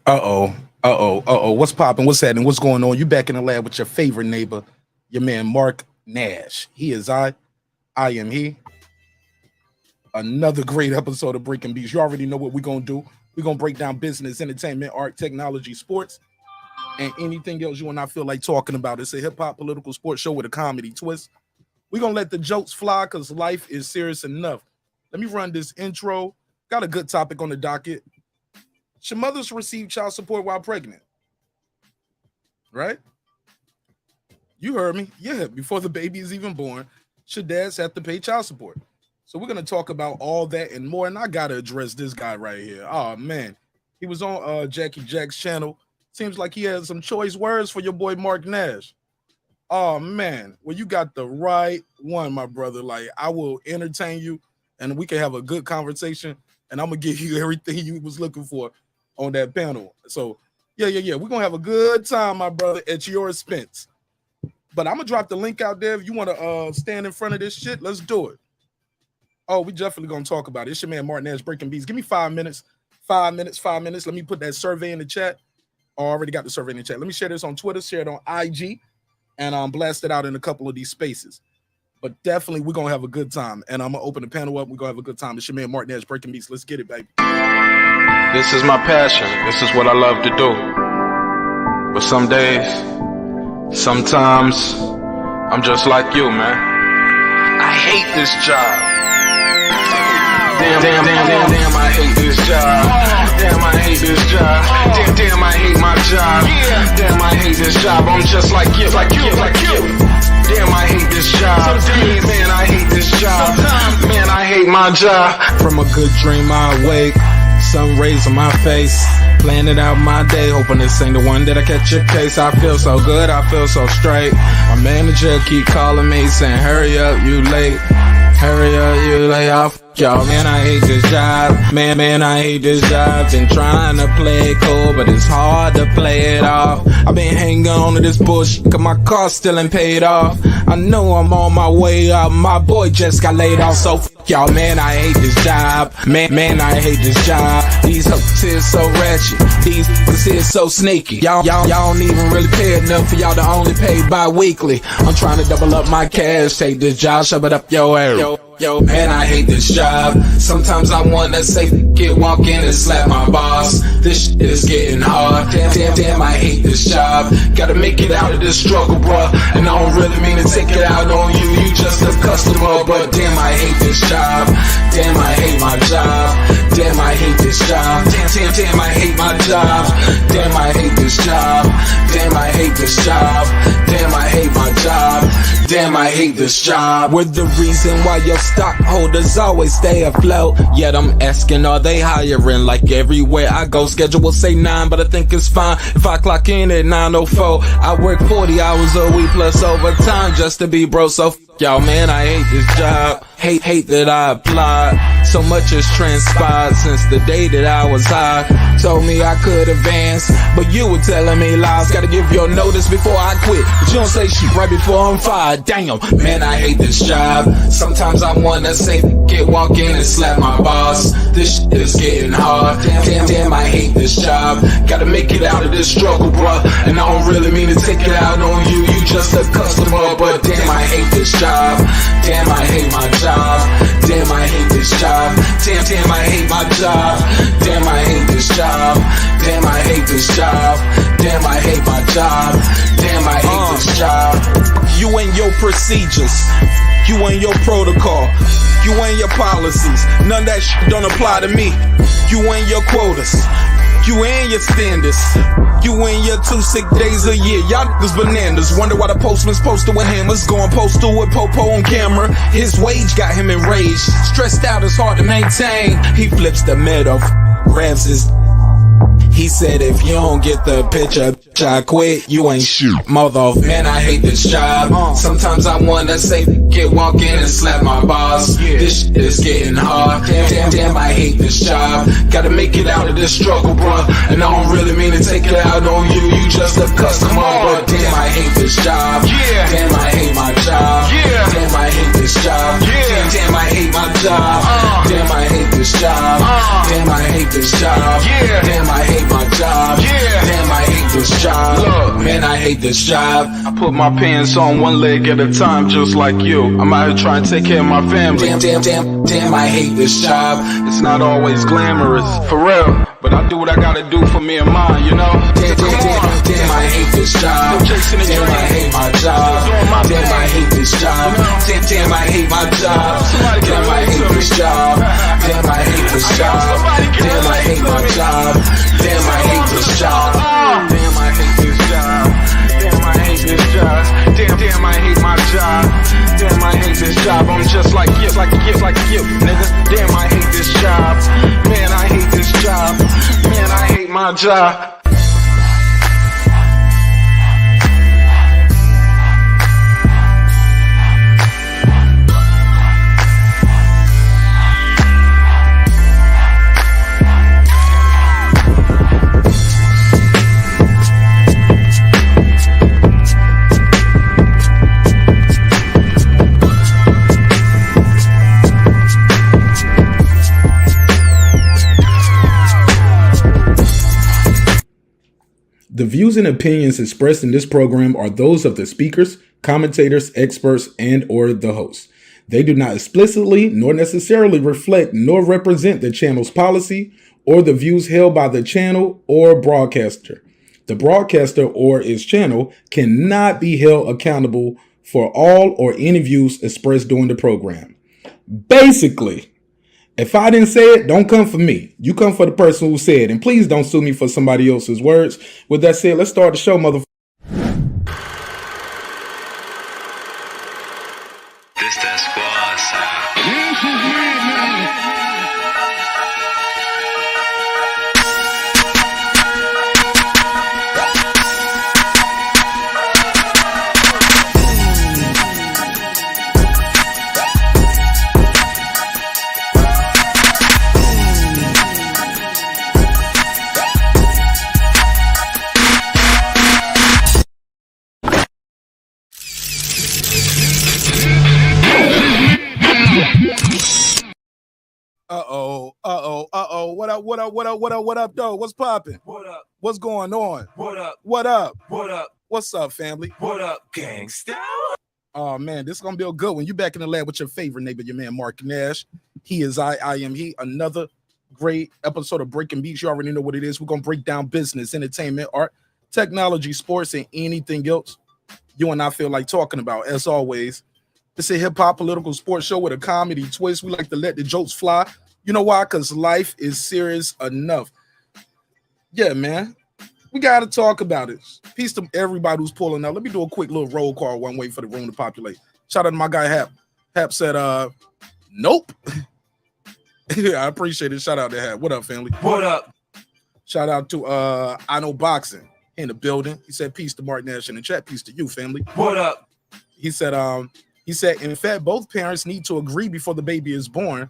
What's popping? What's happening? What's going on? You back in the lab with your favorite neighbor, your man Marq Nash. He is I am he. Another great episode of Breaking Beats. You already know what we're going to do. We're going to break down business, entertainment, art, technology, sports, and anything else you and I feel like talking about. It's a hip-hop political sports show with a comedy twist. We're going to let the jokes fly because life is serious enough. Let me run this intro. Got a good topic on the docket. Should mothers receive child support while pregnant? Right? You heard me. Yeah, before the baby is even born, should dads have to pay child support? So we're going to talk about all that and more, and I got to address this guy right here. Oh, man. He was on Jackie Jack's channel. Seems like he had some choice words for your boy Marq Nash. Oh, man. Well, you got the right one, my brother. Like, I will entertain you, and we can have a good conversation, and I'm going to give you everything you was looking for on that panel. So, yeah. We're going to have a good time, my brother, at your expense. But I'm going to drop the link out there. If you want to stand in front of this shit, let's do it. Oh, we definitely going to talk about it. It's your man, Marq Nash, Breaking Beats. Give me 5 minutes. 5 minutes. Let me put that survey in the chat. I already got the survey in the chat. Let me share this on Twitter, share it on IG, and blast it out in a couple of these spaces. But definitely, we're going to have a good time. And I'm going to open the panel up. We're going to have a good time. It's your man, Marq Nash, Breaking Beats. Let's get it, baby. This is my passion. This is what I love to do. But some days, sometimes, I'm just like you, man. I hate this job. Damn, I hate this job. Damn, I hate this job. Damn, I hate my job. Damn, I hate this job. I'm just like you. Damn, I hate this job. Man, I hate this job. Man, I hate my job. From a good dream I awake, sun rays on my face, planning out my day, hoping this ain't the one that I catch a case. I feel so good, I feel so straight. My manager keep calling me saying, hurry up, you late. Hurry up, you lay off. Y'all, man, I hate this job. Man, I hate this job. Been trying to play it cool, but it's hard to play it off. I've been hanging on to this bullshit, cause my car still ain't paid off. I know I'm on my way up. My boy just got laid off, so y'all, man, I hate this job. Man, I hate this job. These hoes here so ratchet. These niggas here so sneaky. Y'all don't even really pay enough for y'all to only pay bi-weekly. I'm trying to double up my cash. Take this job, shove it up your area. Yo, man, I hate this job. Sometimes I wanna say, walk in and slap my boss. This shit is getting hard. Damn, I hate this job. Gotta make it out of this struggle, bruh. And I don't really mean to take it out on you. You just a customer, but damn, I hate this job. Damn, I hate my job. Damn, I hate this job. Damn, I hate my job. Damn, I hate this job. Damn, I hate this job. Damn, I hate my job. Damn, I hate this job. We're the reason why your stockholders always stay afloat. Yet I'm asking, are they hiring? Like everywhere I go, schedule will say 9, but I think it's fine if I clock in at 9:04. I work 40 hours a week plus overtime just to be bro. So y'all, man, I hate this job. Hate that I applied. So much has transpired since the day that I was high. Told me I could advance, but you were telling me lies. Gotta give your notice before I quit, but you don't say shit right before I'm fired. Damn, man, I hate this job. Sometimes I wanna say, walk in and slap my boss. This shit is getting hard. Damn, I hate this job. Gotta make it out of this struggle, bruh. And I don't really mean to take it out on you. You just a customer, but damn, I hate this job. Damn, I hate my job. Damn, I hate this job. Damn, I hate my job. Damn, I hate this job. Damn, I hate this job. Damn, I hate my job. Damn, I hate this job. You and your procedures, you and your protocol, you and your policies, none of that shit don't apply to me. You and your quotas, you and your standards, you and your 2 sick days a year. Y'all niggas bananas. Wonder why the postman's posted with hammers, going postal with Popo on camera. His wage got him enraged, stressed out, it's hard to maintain. He flips the middle, grabs his. He said, if you don't get the picture, I quit, you ain't shit, mother. Man, I hate this job. Sometimes I wanna say, walk in and slap my boss. This shit is getting hard. Damn, I hate this job. Gotta make it out of this struggle, bruh. And I don't really mean to take it out on you. You just a customer, but damn, I hate this job. Damn, I hate my job. Damn, I hate this job. Damn, I hate my job. Damn, I hate this job. Damn, I hate this job. Yeah. Damn, I hate my job. Yeah. Damn, I hate this job. Look, man, I hate this job. I put my pants on one leg at a time, just like you. I'm out here trying to take care of my family. Damn, I hate this job. It's not always glamorous, for real, but I do what I gotta do for me and mine, you know? Damn, I hate this job. Damn, I hate my job. Damn, I hate this job. Damn, I hate my job. Damn, I hate this job. Damn, I hate this job. Damn, I hate my job. Damn, I hate this job. Damn, I hate this job. Damn, I hate this job. Damn, I hate my job. Damn, I hate this job. I'm just like you, nigga. Damn, I hate this job. Man, I hate this job. Man, I hate my job. The views and opinions expressed in this program are those of the speakers, commentators, experts, and or the hosts. They do not explicitly nor necessarily reflect nor represent the channel's policy or the views held by the channel or broadcaster. The broadcaster or its channel cannot be held accountable for all or any views expressed during the program. Basically, if I didn't say it, don't come for me. You come for the person who said it. And please don't sue me for somebody else's words. With that said, let's start the show, motherfucker. This that squad sound. What up, though? What's popping? What up? What's going on? What up? What up? What up? What's up, family? What up, gangsta? Oh, man, this is going to be a good one. You back in the lab with your favorite neighbor, your man, Marq Nash. He is I am he. Another great episode of Breaking Beats. You already know what it is. We're going to break down business, entertainment, art, technology, sports, and anything else you and I feel like talking about. As always, it's a hip-hop political sports show with a comedy twist. We like to let the jokes fly. You know why? Because life is serious enough. Yeah, man. We got to talk about it. Peace to everybody who's pulling up. Let me do a quick little roll call while I'm waiting for the room to populate. Shout out to my guy, Hap. Hap said, nope. Yeah, I appreciate it. Shout out to Hap. What up, family? What up? Shout out to I Know Boxing in the building. He said, peace to Marq Nash in the chat. Peace to you, family. What up? He said, in fact, both parents need to agree before the baby is born.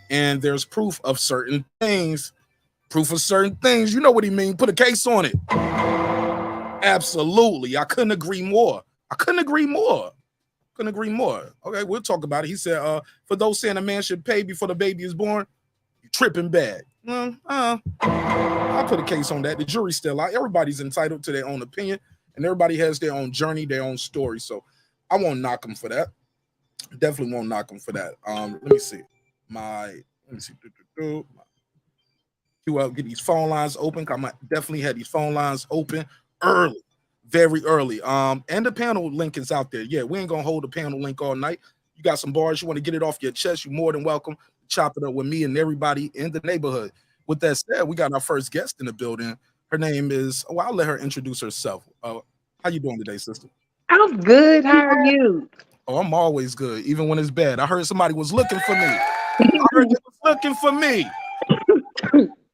And there's proof of certain things. Proof of certain things. You know what he mean. Put a case on it. Absolutely. I couldn't agree more. Couldn't agree more. Okay, we'll talk about it. He said, for those saying a man should pay before the baby is born, you're tripping bad. I'll put a case on that. The jury's still out. Everybody's entitled to their own opinion, and everybody has their own journey, their own story. So I won't knock them for that. Definitely won't knock them for that. Let me see. Get these phone lines open. I might definitely had these phone lines open early, very early. And the panel link is out there. Yeah, we ain't gonna hold the panel link all night. You got some bars you want to get it off your chest, you're more than welcome to chop it up with me and everybody in the neighborhood. With that said, we got our first guest in the building. Her name is, I'll let her introduce herself. How you doing today, sister? I'm good. How are you? Oh, I'm always good, even when it's bad. I heard somebody was looking for me. I heard they was looking for me.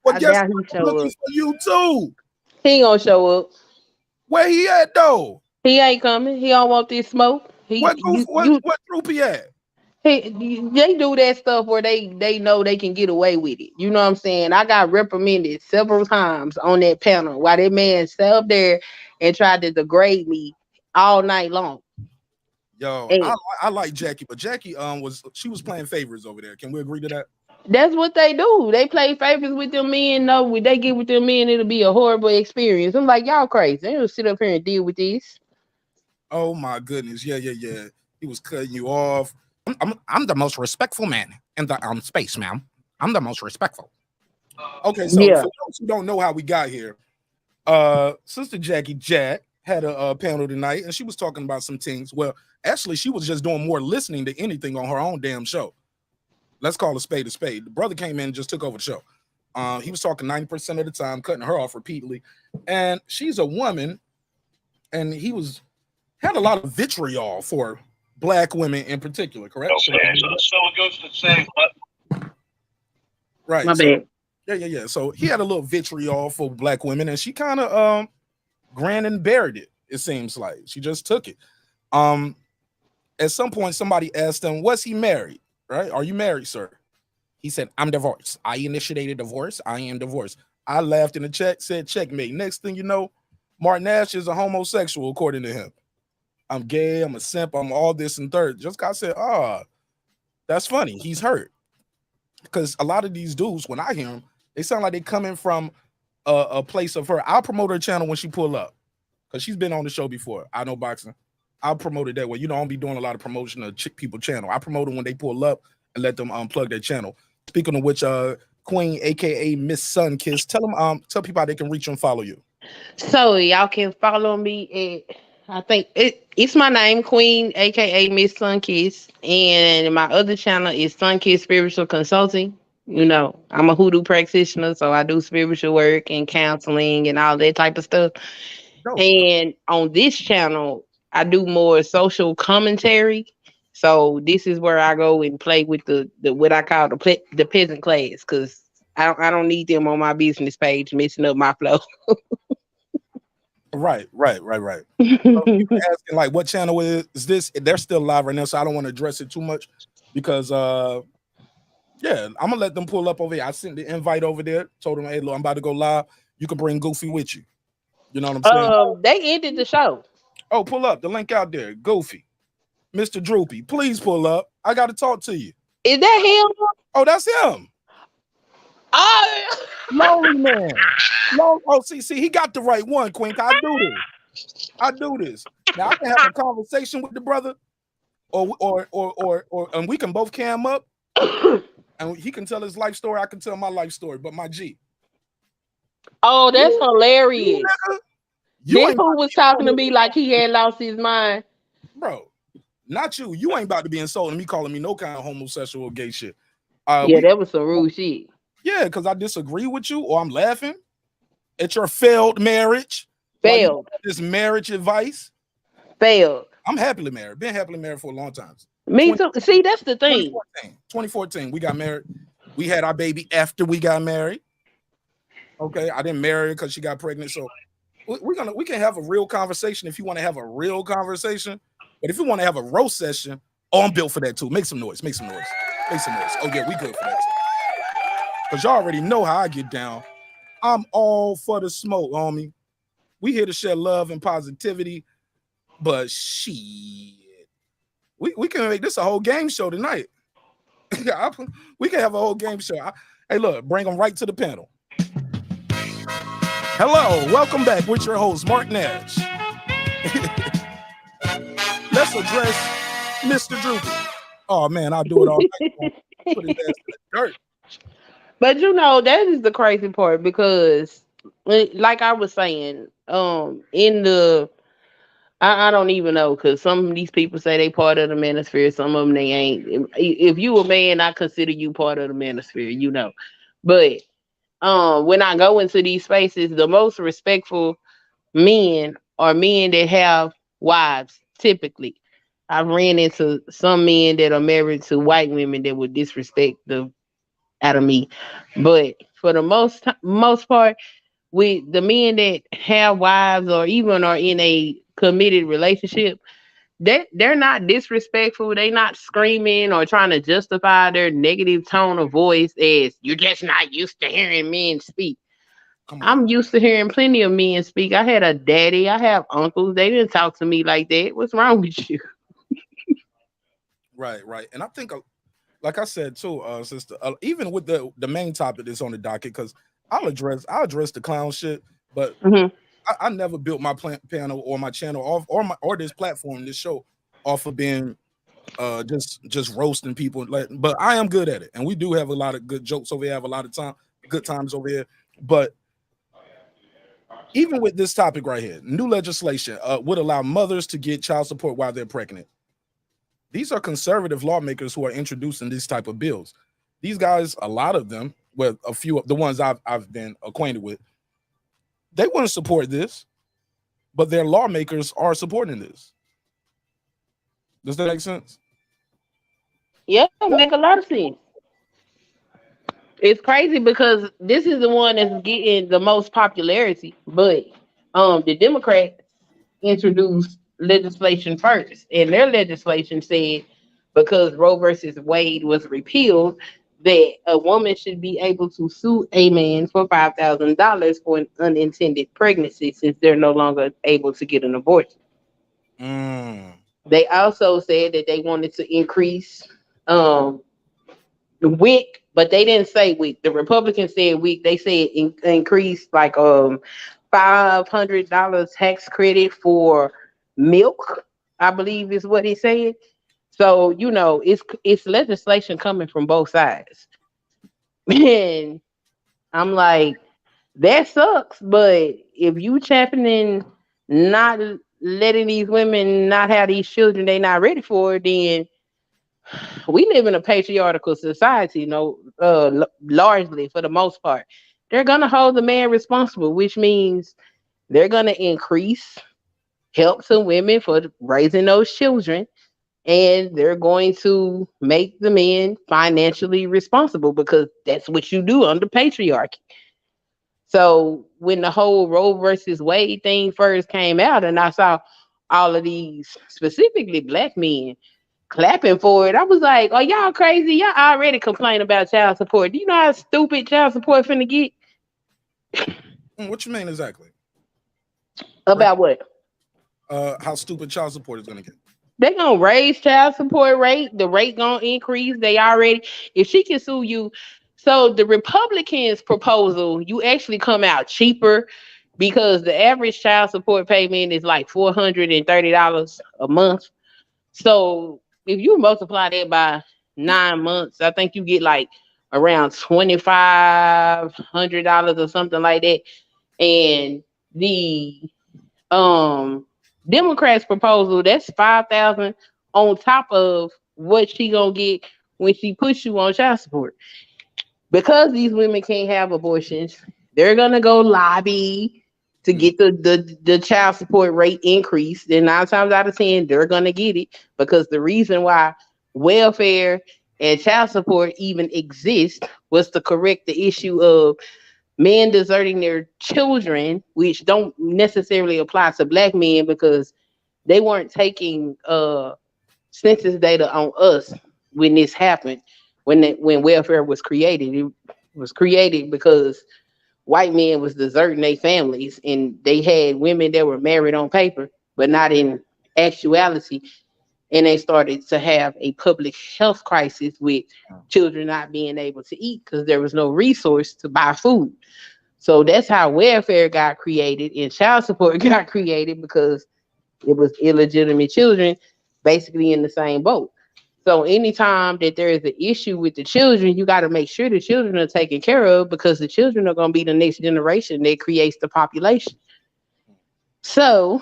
Well, guess who's looking for you too? He ain't gonna show up. Where he at though? He ain't coming. He don't want this smoke. What group he at? They do that stuff where they know they can get away with it. You know what I'm saying? I got reprimanded several times on that panel while that man sat up there and tried to degrade me all night long. Yo, I like Jackie, but Jackie was playing favorites over there. Can we agree to that? That's what they do. They play favorites with them men. No, when they get with them men, it'll be a horrible experience. I'm like, y'all crazy. They don't sit up here and deal with this. Oh my goodness. Yeah. He was cutting you off. I'm the most respectful man in the space, ma'am. I'm the most respectful. Okay, so Yeah. for those who don't know how we got here, Sister Jackie Jack had a panel tonight, and she was talking about some things. Well, actually, she was just doing more listening to anything on her own damn show. Let's call a spade a spade. The brother came in and just took over the show. He was talking 90% of the time, cutting her off repeatedly. And she's a woman, and he had a lot of vitriol for Black women in particular, correct? Okay, so it goes to say what? Right. My bad. Yeah. So he had a little vitriol for Black women, and she kind of grinned and buried it. It seems like she just took it. At some point, somebody asked him, "Was he married? Right? Are you married, sir?" He said, "I'm divorced. I initiated divorce. I am divorced." I laughed in the chat, said, "Checkmate." Next thing you know, Marq Nash is a homosexual, according to him. I'm gay. I'm a simp. I'm all this and third. Just got said, that's funny. He's hurt. Because a lot of these dudes, when I hear them, they sound like they coming from a place of her. I'll promote her channel when she pull up, because she's been on the show before. I know boxing. I'll promote it that way. You know, I don't be doing a lot of promotion of people channel. I promote them when they pull up and let them unplug their channel. Speaking of which, Queen, aka Miss Sunkiss, tell people how they can reach you and follow you. So y'all can follow me at, I think it's my name, Queen, aka Miss Sunkiss, and my other channel is Sunkiss Spiritual Consulting. You know, I'm a hoodoo practitioner, so I do spiritual work and counseling and all that type of stuff. Dope. And on this channel, I do more social commentary. So this is where I go and play with the what I call the peasant class, because I don't need them on my business page messing up my flow. Right. So people asking like, what channel is this? They're still live right now, so I don't want to address it too much because I'm gonna let them pull up over here. I sent the invite over there, told them, "Hey, look, I'm about to go live. You can bring Goofy with you." You know what I'm saying? They ended the show. Oh, pull up the link out there, Goofy, Mr. Droopy. Please pull up. I got to talk to you. Is that him? Oh, that's him. Oh, Lonely man. Oh, see, he got the right one, Queen. I do this. Now I can have a conversation with the brother, or and we can both cam up, and he can tell his life story. I can tell my life story. But my G. Oh, that's hilarious. You This fool was talking to me like he had lost his mind. Bro, not you. You ain't about to be insulting me, calling me no kind of homosexual or gay shit. That was some rude shit. Yeah, because I disagree with you, or I'm laughing at your failed marriage. Failed. This marriage advice. Failed. I'm happily married. Been happily married for a long time. Me too. See, that's the thing. 2014, we got married. We had our baby after we got married. Okay, I didn't marry her because she got pregnant. So we can have a real conversation if you want to have a real conversation. But if you want to have a roast session, I'm built for that too. Make some noise. Oh yeah, we good for that too. Because y'all already know how I get down. I'm all for the smoke, homie. We here to share love and positivity, but shit, we can make this a whole game show tonight. We can have a whole game show. Hey, look, bring them right to the panel. Hello, welcome back with your host, Marq Nash. Let's address Mr. Droopy. Oh man, I'll do it all night. Put his ass in the dirt. But you know, that is the crazy part, because like I was saying, in the I don't even know, because some of these people say they part of the Manosphere, some of them they ain't. If you a man, I consider you part of the Manosphere, you know. But when I go into these spaces, the most respectful men are men that have wives, typically. I've ran into some men that are married to white women that would disrespect the out of me. But for the most part, with the men that have wives or even are in a committed relationship, they're not disrespectful. They're not screaming or trying to justify their negative tone of voice as you're just not used to hearing men speak. I'm used to hearing plenty of men speak. I had a daddy. I have uncles. They didn't talk to me like that. What's wrong with you? Right. And I think like I said too, sister, even with the main topic that's on the docket, because I'll address the clown shit, but Mhm. I never built my panel or my channel off or this platform, this show off of being just roasting people. Like, but I am good at it, and we do have a lot of good jokes over here, have a lot of good times over here. But even with this topic right here, new legislation would allow mothers to get child support while they're pregnant. These are conservative lawmakers who are introducing these type of bills. These guys, a lot of them, well, a few of the ones I've been acquainted with, they wouldn't support this, but their lawmakers are supporting this. Does that make sense? Yeah, make a lot of sense. It's crazy because this is the one that's getting the most popularity, but the Democrats introduced legislation first, and their legislation said because Roe versus Wade was repealed, that a woman should be able to sue a man for $5,000 for an unintended pregnancy since they're no longer able to get an abortion. Mm. They also said that they wanted to increase um, the WIC, but they didn't say WIC. The Republicans said WIC. They said increase like $500 tax credit for milk, I believe is what he said. So it's legislation coming from both sides, and I'm like, that sucks. But if you championing not letting these women not have these children they not ready for, then we live in a patriarchal society, largely for the most part. They're gonna hold the man responsible, which means they're gonna increase help to women for raising those children, and they're going to make the men financially responsible because that's what you do under patriarchy. So when the whole Roe versus Wade thing first came out, and I saw all of these specifically black men clapping for it, I was like, "Oh, y'all crazy? Y'all already complain about child support. Do you know how stupid child support finna get? What you mean exactly? About what? How stupid child support is gonna get? They gonna raise child support rate. The rate gonna increase. They already, if she can sue you, so the Republicans' proposal, you actually come out cheaper because the average child support payment is like $430 a month. So if you multiply that by 9 months, I think you get like around $2,500 or something like that. And the um Democrats proposal, that's 5,000 on top of what she gonna get when she push you on child support. Because these women can't have abortions, they're gonna go lobby to get the child support rate increased. And 9 times out of 10, they're gonna get it because the reason why welfare and child support even exist was to correct the issue of men deserting their children, which don't necessarily apply to black men because they weren't taking census data on us when this happened. When welfare was created, it was created because white men was deserting their families, and they had women that were married on paper, but not in actuality. And they started to have a public health crisis with children not being able to eat because there was no resource to buy food. So that's how welfare got created and child support got created because it was illegitimate children basically in the same boat. So anytime that there is an issue with the children, you got to make sure the children are taken care of because the children are going to be the next generation that creates the population. So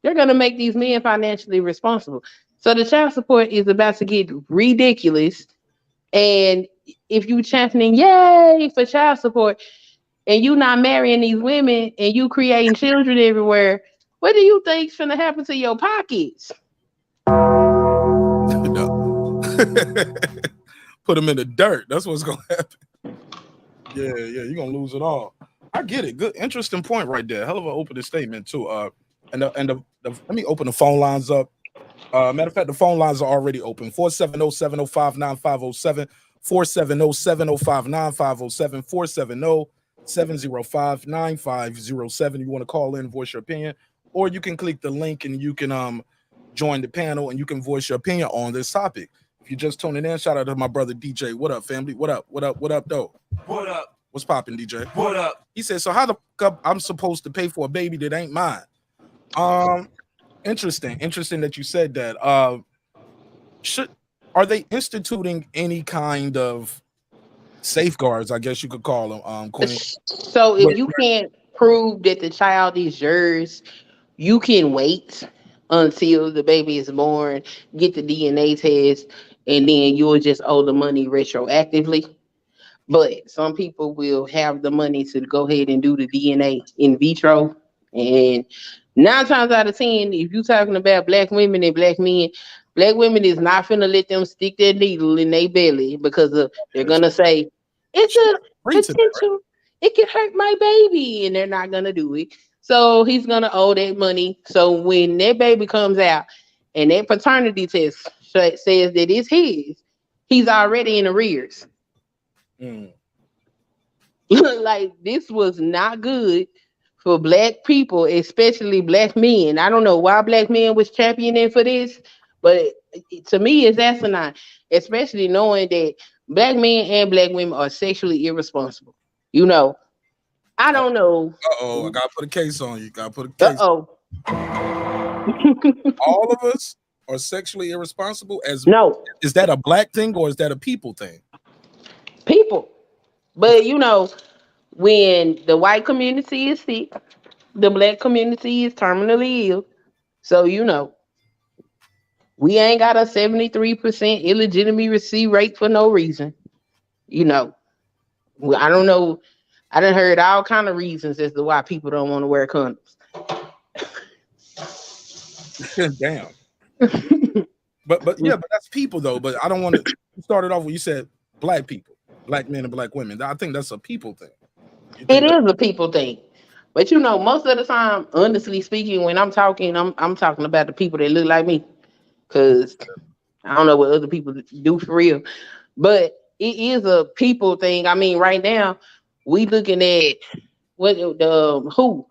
they're going to make these men financially responsible. So the child support is about to get ridiculous. And if you championing, yay, for child support, and you not marrying these women and you creating children everywhere, what do you think's gonna happen to your pockets? Put them in the dirt. That's what's gonna happen. Yeah, you're gonna lose it all. I get it. Good, interesting point right there. Hell of an opening statement too. Let me open the phone lines up. Matter of fact, the phone lines are already open. 470-705-9507, 470-705-9507, 470-705-9507. You want to call in, voice your opinion, or you can click the link and you can join the panel and you can voice your opinion on this topic. If you're just tuning in, shout out to my brother DJ. What up, family? What up? What up? What up, though? What up? What's popping, DJ? What up? He said, so how the fuck I'm supposed to pay for a baby that ain't mine? Interesting that you said that. Are they instituting any kind of safeguards, I guess you could call them, Queen? So if you can't prove that the child is yours, you can wait until the baby is born, get the DNA test, and then you'll just owe the money retroactively. But some people will have the money to go ahead and do the DNA in vitro. And 9 times out of 10, if you're talking about black women and black men, black women is not finna let them stick their needle in their belly because they're gonna say it's a potential. It could hurt my baby, and they're not gonna do it. So he's gonna owe that money. So when that baby comes out and that paternity test says that it's his, he's already in arrears. Like, this was not good for black people, especially black men. I don't know why black men was championing for this, but to me, it's asinine, especially knowing that black men and black women are sexually irresponsible. I don't know. I gotta put a case on you. Gotta put a case. All of us are sexually irresponsible. No. Is that a black thing or is that a people thing? People. But when the white community is sick, the black community is terminally ill. So we ain't got a 73% illegitimacy rate for no reason. I don't know. I done heard all kind of reasons as to why people don't want to wear condoms. Damn. but that's people though. But I don't want to start it off when you said black people, black men and black women. I think that's a people thing. It is a people thing. But most of the time, honestly speaking, when I'm talking, I'm talking about the people that look like me. Because I don't know what other people do for real. But it is a people thing. I mean, right now, we looking at what WHO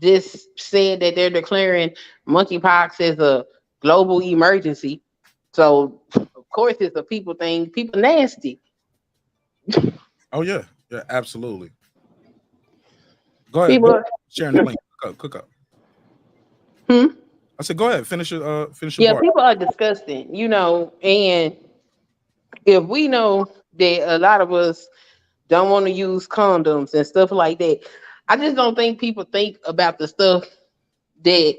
just said that they're declaring monkeypox as a global emergency. So, of course, it's a people thing. People nasty. Oh, yeah. Yeah, absolutely. Go ahead. People sharing the link. Cook up. I said, go ahead. Finish your part. People are disgusting, and if we know that a lot of us don't want to use condoms and stuff like that, I just don't think people think about the stuff that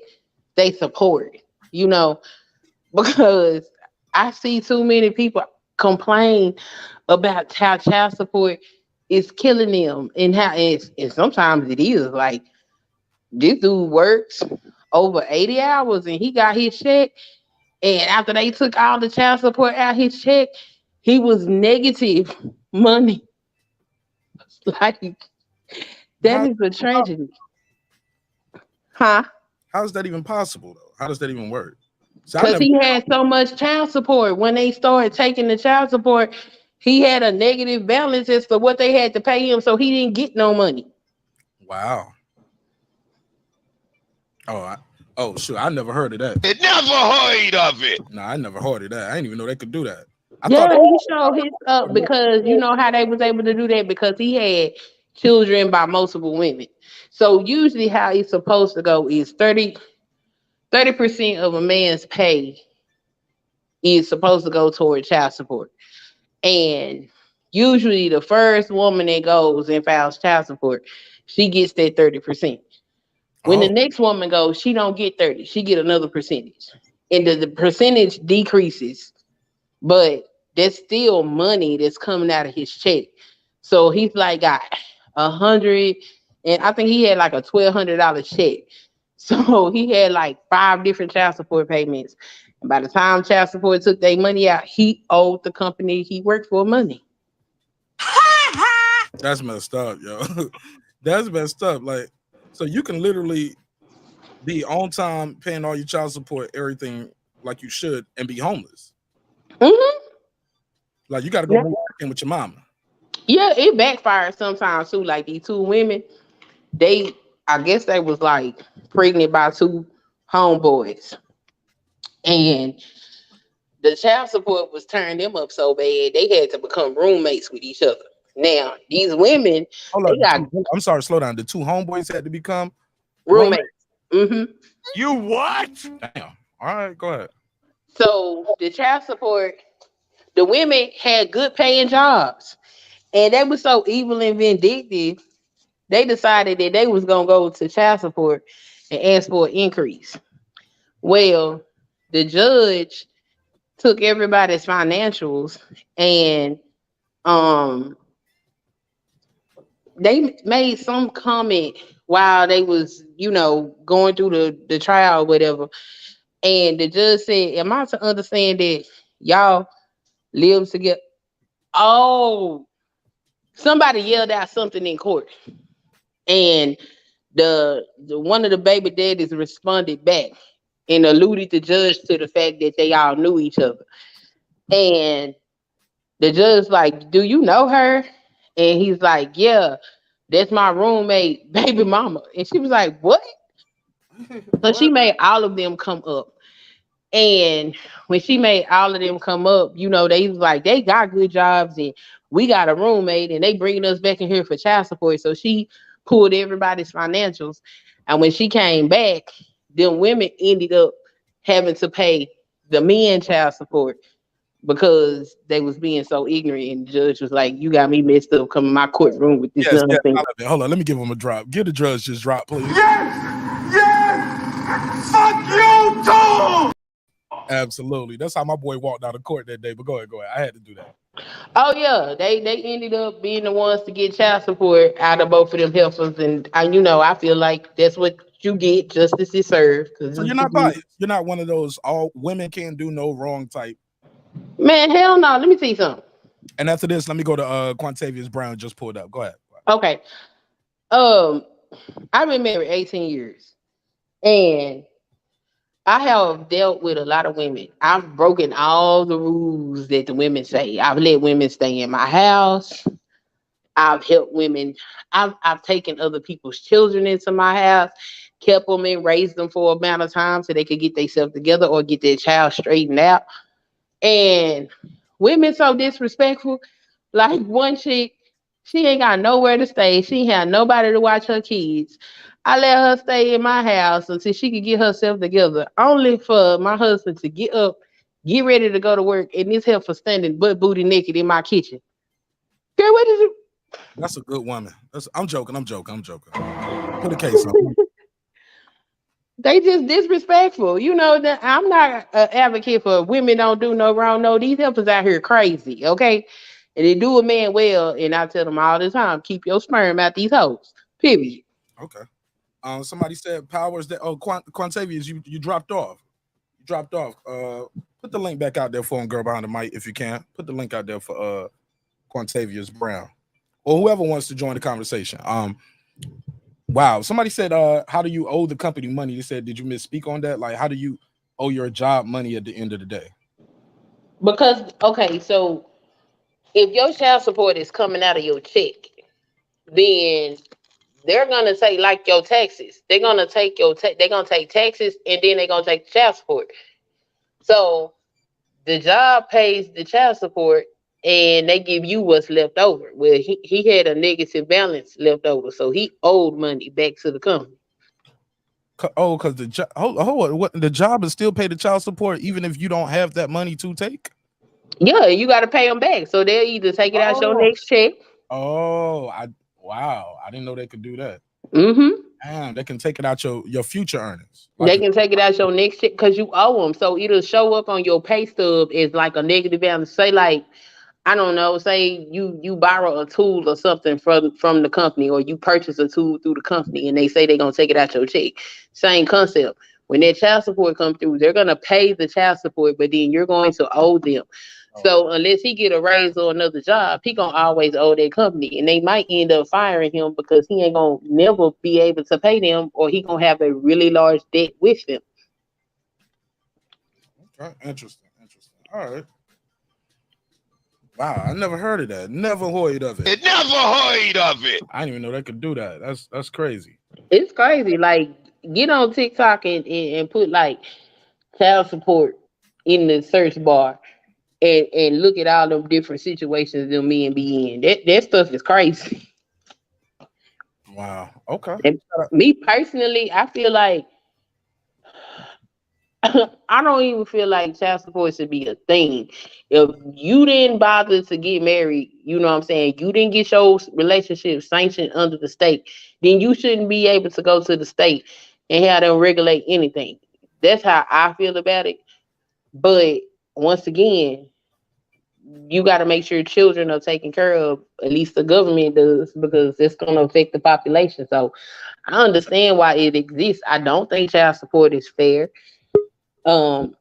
they support, because I see too many people complain about how child support is killing them and how and sometimes it is. Like, this dude works over 80 hours and he got his check, and after they took all the child support out his check, he was negative money. Like, that is a tragedy. Huh? How is that even possible though? How does that even work? Because he had so much child support. When they started taking the child support, he had a negative balance as to what they had to pay him, so he didn't get no money. Wow. Oh, sure. I never heard of that. Never heard of it. No, I never heard of that. I didn't even know they could do that. He showed his up because how they was able to do that, because he had children by multiple women. So usually how it's supposed to go is 30% of a man's pay is supposed to go toward child support. And usually the first woman that goes and files child support, she gets that 30%. When the next woman goes, she don't get 30. She get another percentage. And the percentage decreases. But there's still money that's coming out of his check. So he's like got 100, and I think he had like a $1,200 check. So he had like 5 different child support payments. And by the time child support took their money out, he owed the company he worked for money. That's messed up, yo. That's messed up. Like, so you can literally be on time, paying all your child support, everything like you should, and be homeless. Mm-hmm. Like, you got to go move in with your mama. Yeah, it backfired sometimes too. Like, these 2 women, I guess they was like pregnant by 2 homeboys, and the child support was turning them up so bad they had to become roommates with each other. Now these women, they got I'm sorry, slow down. The two homeboys had to become roommates. Mm-hmm. You what? Damn. All right, go ahead. So the child support, the women had good paying jobs, and they were so evil and vindictive. They decided that they was gonna go to child support and ask for an increase. Well, the judge took everybody's financials and um they made some comment while they was, going through the trial or whatever. And the judge said, am I to understand that y'all live together? Oh, somebody yelled out something in court. And the one of the baby daddies responded back and alluded the judge to the fact that they all knew each other. And the judge like, do you know her? And he's like, yeah, that's my roommate, baby mama. And she was like, what? So she made all of them come up. And when she made all of them come up, they was like, they got good jobs and we got a roommate and they bringing us back in here for child support. So she pulled everybody's financials. And when she came back, them women ended up having to pay the men child support because they was being so ignorant. And the judge was like, you got me messed up coming in my courtroom with this Yes, nonsense. hold on, let me give him a drop. Give the judge just drop, please. Yes! Fuck you too! Absolutely. That's how my boy walked out of court that day. But go ahead. I had to do that. Oh yeah, they ended up being the ones to get child support out of both of them heifers, and I feel like that's what you get. Justice is served. So you're not biased. You're not one of those all women can't do no wrong type. Man, hell no. Let me see something. And after this, let me go to Quantavious Brown just pulled up. Go ahead. Okay. I've been married 18 years, and I have dealt with a lot of women. I've broken all the rules that the women say. I've let women stay in my house. I've helped women. I've taken other people's children into my house, kept them and raised them for a amount of time so they could get themselves together or get their child straightened out. And women so disrespectful. Like one chick, she ain't got nowhere to stay. She had nobody to watch her kids. I let her stay in my house until she could get herself together. Only for my husband to get up, get ready to go to work, and this heifer standing butt booty naked in my kitchen. Girl, what did you? That's a good woman. I'm joking. Put a case on. They just disrespectful. That I'm not an advocate for women don't do no wrong. No, these helpers out here crazy, okay? And they do a man well, and I tell them all the time, keep your sperm out these hoes. Period. Okay. Somebody said powers that Quantavious, you dropped off. Put the link back out there for him, girl behind the mic, if you can. Put the link out there for Quantavious Brown. Or whoever wants to join the conversation. Wow. Somebody said, how do you owe the company money? They said, did you misspeak on that? Like, how do you owe your job money at the end of the day? Because, okay, so if your child support is coming out of your check, then they're gonna take like your taxes. They're gonna take they're gonna take taxes and then they're gonna take the child support. So the job pays the child support and they give you what's left over. Well, he had a negative balance left over, so he owed money back to the company. Oh, because the job, what the job is still pay the child support even if you don't have that money to take. Yeah, you got to pay them back. So they'll either take it out your next check. Oh, wow, I didn't know they could do that. Mm-hmm. Damn, they can take it out your future earnings. They can take it out your next check because you owe them. So it'll show up on your pay stub as like a negative balance. Say like, I don't know, say you borrow a tool or something from the company, or you purchase a tool through the company and they say they're going to take it out your check. Same concept. When that child support comes through, they're going to pay the child support, but then you're going to owe them. So unless he get a raise or another job, he going to always owe that company. And they might end up firing him because he ain't going to never be able to pay them, or he going to have a really large debt with them. Okay, interesting. All right. Wow, I never heard of that. Never heard of it. I didn't even know they could do that. That's crazy. It's crazy. Like, get on TikTok and put like child support in the search bar and look at all them different situations them men be in. That stuff is crazy. Wow. Okay. And me personally, I feel like I don't even feel like child support should be a thing. If you didn't bother to get married, you know what I'm saying, you didn't get your relationship sanctioned under the state, then you shouldn't be able to go to the state and have them regulate anything. That's how I feel about it. But once again, you got to make sure children are taken care of. At least the government does, because it's going to affect the population. So I understand why it exists. I don't think child support is fair. Um,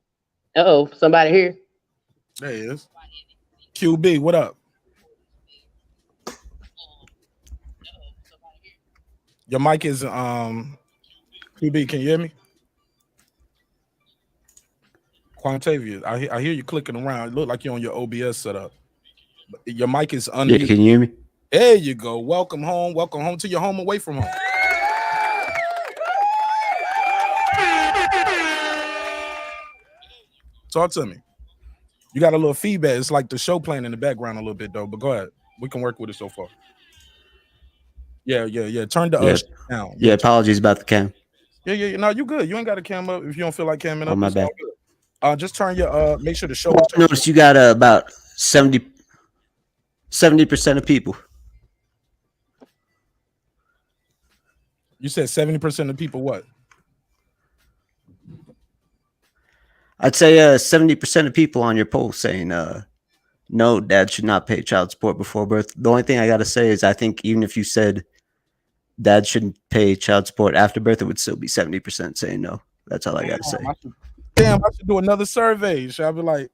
somebody here. There he is. QB, what up? Your mic is QB, can you hear me? Quantavia, I hear you clicking around. It look like you're on your OBS setup. Your mic is unmuted. Yeah, can you hear me? There you go. Welcome home. Welcome home to your home away from home. Talk to me. You got a little feedback. It's like the show playing in the background a little bit though, but go ahead. We can work with it so far. Yeah. Turn the down. Yeah, apologies about the cam. Yeah. No, you good. You ain't got a cam up if you don't feel like camming up. Oh, my bad. Just turn your make sure the show. I noticed you got about 70% of people. You said 70% of people what? I'd say 70% of people on your poll saying no, dad should not pay child support before birth. The only thing I gotta say is I think even if you said dad shouldn't pay child support after birth, it would still be 70% saying no. That's all I gotta say. Damn, I should do another survey. Should I be like,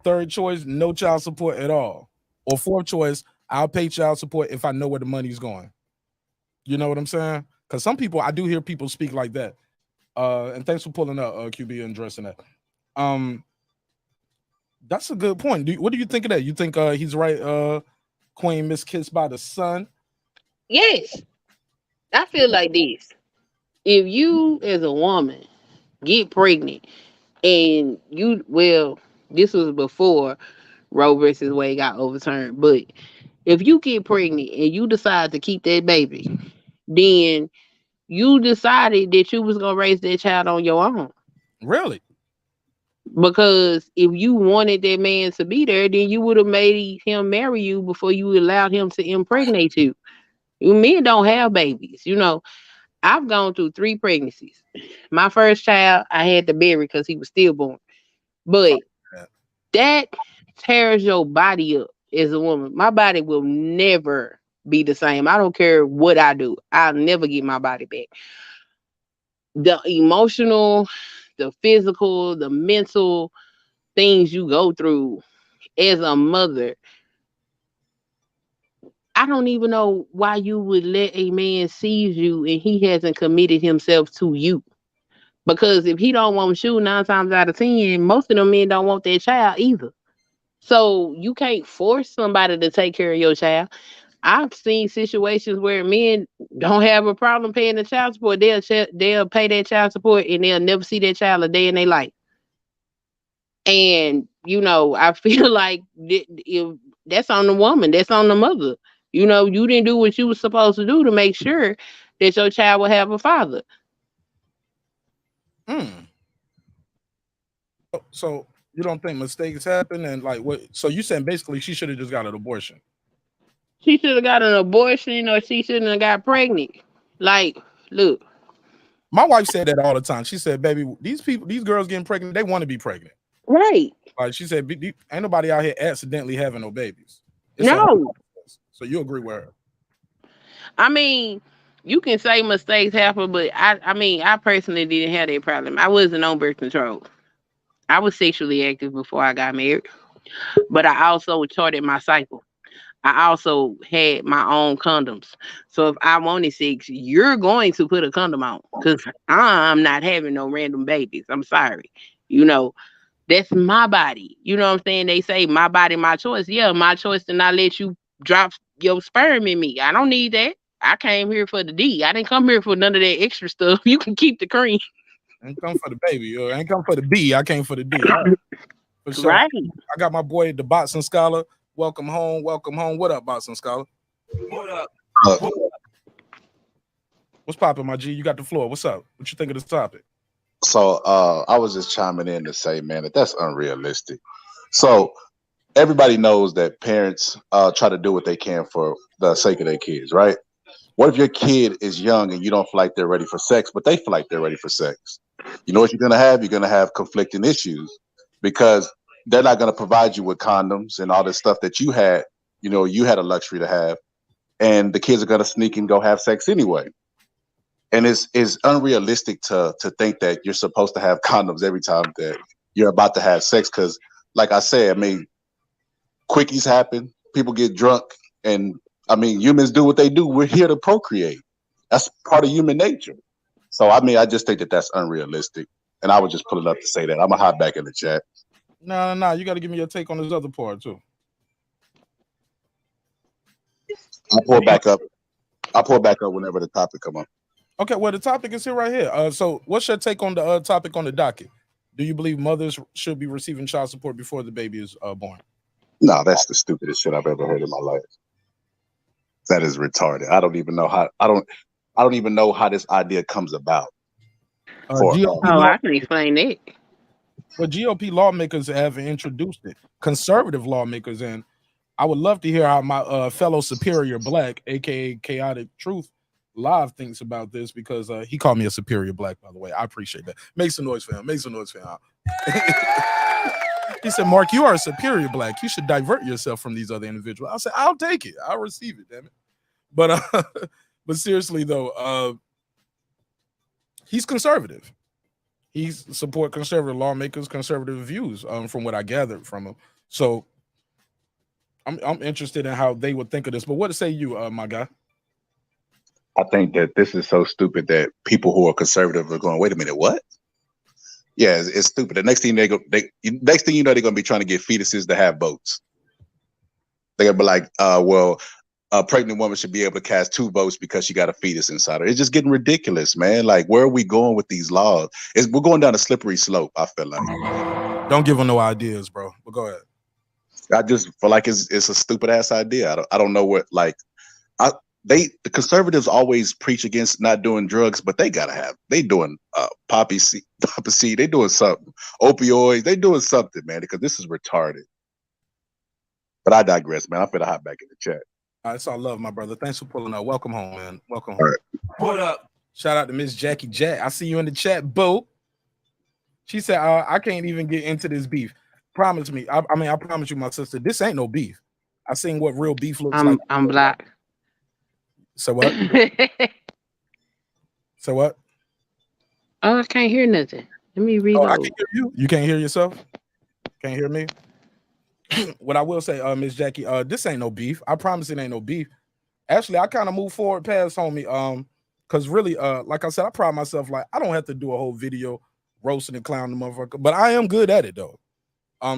third choice, no child support at all? Or fourth choice, I'll pay child support if I know where the money's going. You know what I'm saying? Because some people, I do hear people speak like that. And thanks for pulling up, QB, and addressing that. That's a good point. What do you think of that? You think he's right, Queen Miss Kissed by the Sun? Yes. I feel like this. If you as a woman get pregnant and this was before Roe versus Wade got overturned, but if you get pregnant and you decide to keep that baby, then you decided that you was gonna raise that child on your own. Really? Because if you wanted that man to be there, then you would have made him marry you before you allowed him to impregnate you. Men don't have babies. You know, I've gone through 3 pregnancies. My first child, I had to bury because he was stillborn. But that tears your body up as a woman. My body will never be the same. I don't care what I do. I'll never get my body back. The emotional, the physical, the mental things you go through as a mother. I don't even know why you would let a man seize you and he hasn't committed himself to you. Because if he don't want you 9 times out of 10, most of them men don't want their child either. So you can't force somebody to take care of your child. I've seen situations where men don't have a problem paying the child support. They'll pay their child support and they'll never see their child a day in their life. And, you know, I feel like if that's on the woman, that's on the mother. You know, you didn't do what you were supposed to do to make sure that your child will have a father. So you don't think mistakes happen and like what? So you saying basically she should have just got an abortion? She should have got an abortion or she shouldn't have got pregnant. Like, look. My wife said that all the time. She said, baby, these girls getting pregnant, they want to be pregnant. Right. Like she said, ain't nobody out here accidentally having no babies. No. So you agree with her? I mean, you can say mistakes happen, but I personally didn't have that problem. I wasn't on birth control. I was sexually active before I got married, but I also charted my cycle. I also had my own condoms. So if I wanted sex, you're going to put a condom on because I'm not having no random babies. I'm sorry. You know, that's my body. You know what I'm saying? They say my body, my choice. Yeah, my choice to not let you drop your sperm in me. I don't need that. I came here for the D. I didn't come here for none of that extra stuff. You can keep the cream. Ain't come for the baby. I ain't come for the B. I came for the D. All right. For sure. Right. I got my boy, the Boxing Scholar. Welcome home. Welcome home. What up, Boxing Scholar? What up? What's popping, my G? You got the floor. What's up? What you think of this topic? So I was just chiming in to say, man, that's unrealistic. So everybody knows that parents try to do what they can for the sake of their kids, right? What if your kid is young and you don't feel like they're ready for sex, but they feel like they're ready for sex? You know what you're gonna have? You're gonna have conflicting issues because they're not gonna provide you with condoms and all this stuff that you had, you had a luxury to have, and the kids are gonna sneak and go have sex anyway. And it's unrealistic to think that you're supposed to have condoms every time that you're about to have sex. Because, like I said, I mean, quickies happen, people get drunk, and I mean, humans do what they do. We're here to procreate. That's part of human nature. So, I mean, I just think that that's unrealistic. And I was just pulling up to say that. I'm going to hop back in the chat. No. You got to give me your take on this other part, too. I'll pull back up whenever the topic come up. Okay, well, the topic is here right here. So what's your take on the topic on the docket? Do you believe mothers should be receiving child support before the baby is born? No, that's the stupidest shit I've ever heard in my life. That is retarded. I don't even know how this idea comes about. I can explain that. Well, GOP lawmakers have introduced it. Conservative lawmakers, and I would love to hear how my fellow Superior Black, aka Chaotic Truth, Live thinks about this, because he called me a Superior Black, by the way. I appreciate that. Make some noise, fam. Make some noise, fam. He said, Mark, you are a Superior Black. You should divert yourself from these other individuals. I said, I'll take it. I'll receive it, damn it. But seriously, though, he's conservative. He support conservative lawmakers, conservative views, from what I gathered from him. So I'm interested in how they would think of this. But what say you, my guy? I think that this is so stupid that people who are conservative are going, wait a minute, what? Yeah, it's stupid. The next thing you know, they're going to be trying to get fetuses to have votes. They're going to be like, well, a pregnant woman should be able to cast 2 votes because she got a fetus inside her. It's just getting ridiculous, man. Like, where are we going with these laws? We're going down a slippery slope, I feel like. Don't give them no ideas, bro. But go ahead. I just feel like it's a stupid ass idea. I don't know what, like, the conservatives always preach against not doing drugs, but they doing poppy seed, they doing something, opioids, they doing something, man, because this is retarded. But I digress, man. I'm finna hop back in the chat. All right, it's all love, my brother. Thanks for pulling up. Welcome home, man. Welcome home. All right. What up? Shout out to Miss Jackie Jack. I see you in the chat, boo. She said, I can't even get into this beef. Promise me. I promise you, my sister, this ain't no beef. I seen what real beef looks like. I'm Black. So what? So what? Oh, I can't hear nothing. Let me reload. I can hear you. You can't hear yourself? Can't hear me? What I will say, Miss Jackie, this ain't no beef. I promise it ain't no beef. Actually, I kind of moved forward past homie, because really, like I said, I pride myself, like, I don't have to do a whole video roasting and clowning the motherfucker, but I am good at it though.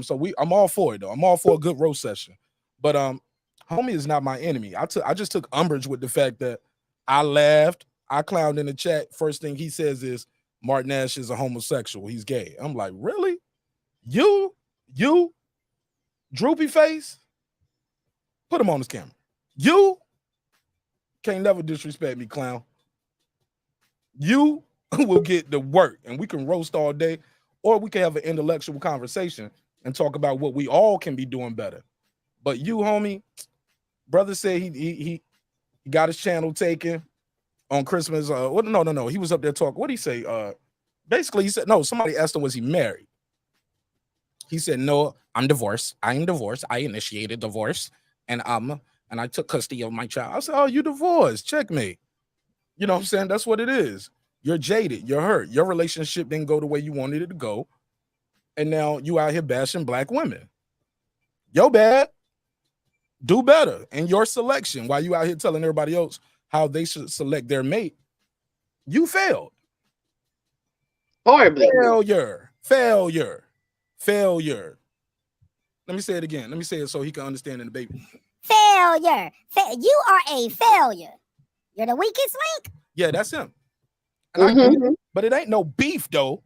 So I'm all for it though. I'm all for a good roast session. But homie is not my enemy. I just took umbrage with the fact that I laughed, I clowned in the chat. First thing he says is Marq Nash is a homosexual. He's gay. I'm like, really? You droopy face? Put him on his camera. You can't never disrespect me, clown. You will get the work, and we can roast all day, or we can have an intellectual conversation and talk about what we all can be doing better. But you, homie, brother said he got his channel taken on Christmas. No. He was up there talking. What did he say? Basically, he said, no, somebody asked him, was he married? He said, no, I'm divorced. I am divorced. I initiated divorce. And I took custody of my child. I said, oh, you divorced. Checkmate. You know what I'm saying? That's what it is. You're jaded. You're hurt. Your relationship didn't go the way you wanted it to go. And now you out here bashing black women. Yo, bad. Do better in your selection while you out here telling everybody else how they should select their mate. You failed. Horribly. Failure. Let me say it again. Let me say it so he can understand in the baby. Failure. You are a failure. You're the weakest link. Yeah, that's him. And I get it, but it ain't no beef though.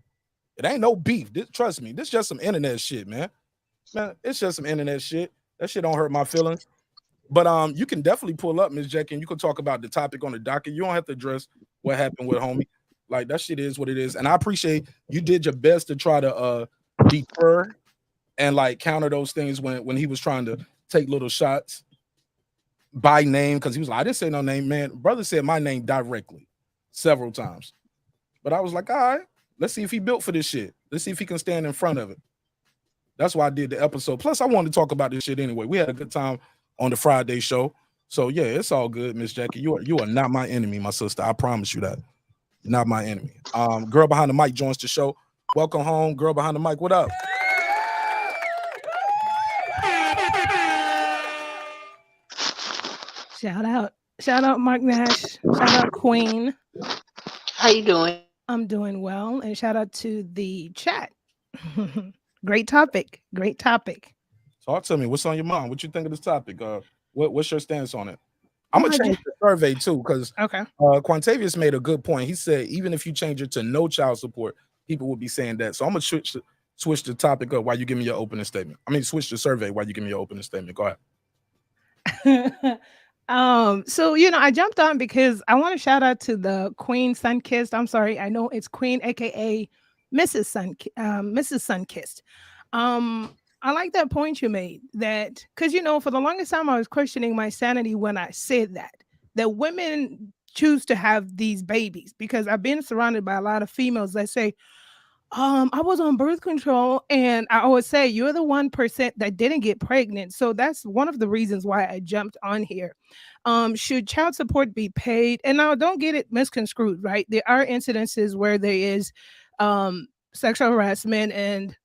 It ain't no beef. Trust me, this just some internet shit, man. Man, it's just some internet shit. That shit don't hurt my feelings. But you can definitely pull up, Miss Jackie, and you can talk about the topic on the docket. You don't have to address what happened with homie. Like that shit is what it is. And I appreciate you did your best to try to deter and like counter those things when he was trying to take little shots by name, because he was like, I didn't say no name, man. Brother said my name directly several times. But I was like, all right, let's see if he built for this shit. Let's see if he can stand in front of it. That's why I did the episode. Plus, I wanted to talk about this shit anyway. We had a good time on the Friday show. So yeah, it's all good, Miss Jackie. You are not my enemy, my sister. I promise you that. You're not my enemy. Girl behind the mic joins the show. Welcome home, girl behind the mic. What up? Shout out Marq Nash. Shout out Queen. How you doing? I'm doing well. And shout out to the chat. Great topic. Great topic. Talk to me. What's on your mind? What you think of this topic? What's your stance on it? I'm gonna change the survey too, because Quantavious made a good point. He said even if you change it to no child support, people will be saying that. So I'm gonna switch the topic up while you give me your opening statement. I mean, switch the survey while you give me your opening statement. Go ahead. So I jumped on because I want to shout out to the Queen Sunkissed. I'm sorry, I know it's Queen, aka Mrs. Sunkissed. I like that point you made, that because for the longest time I was questioning my sanity when I said that women choose to have these babies, because I've been surrounded by a lot of females that say, I was on birth control, and I always say you're the 1% that didn't get pregnant. So that's one of the reasons why I jumped on here. Should child support be paid? And now don't get it misconstrued, right? There are incidences where there is sexual harassment and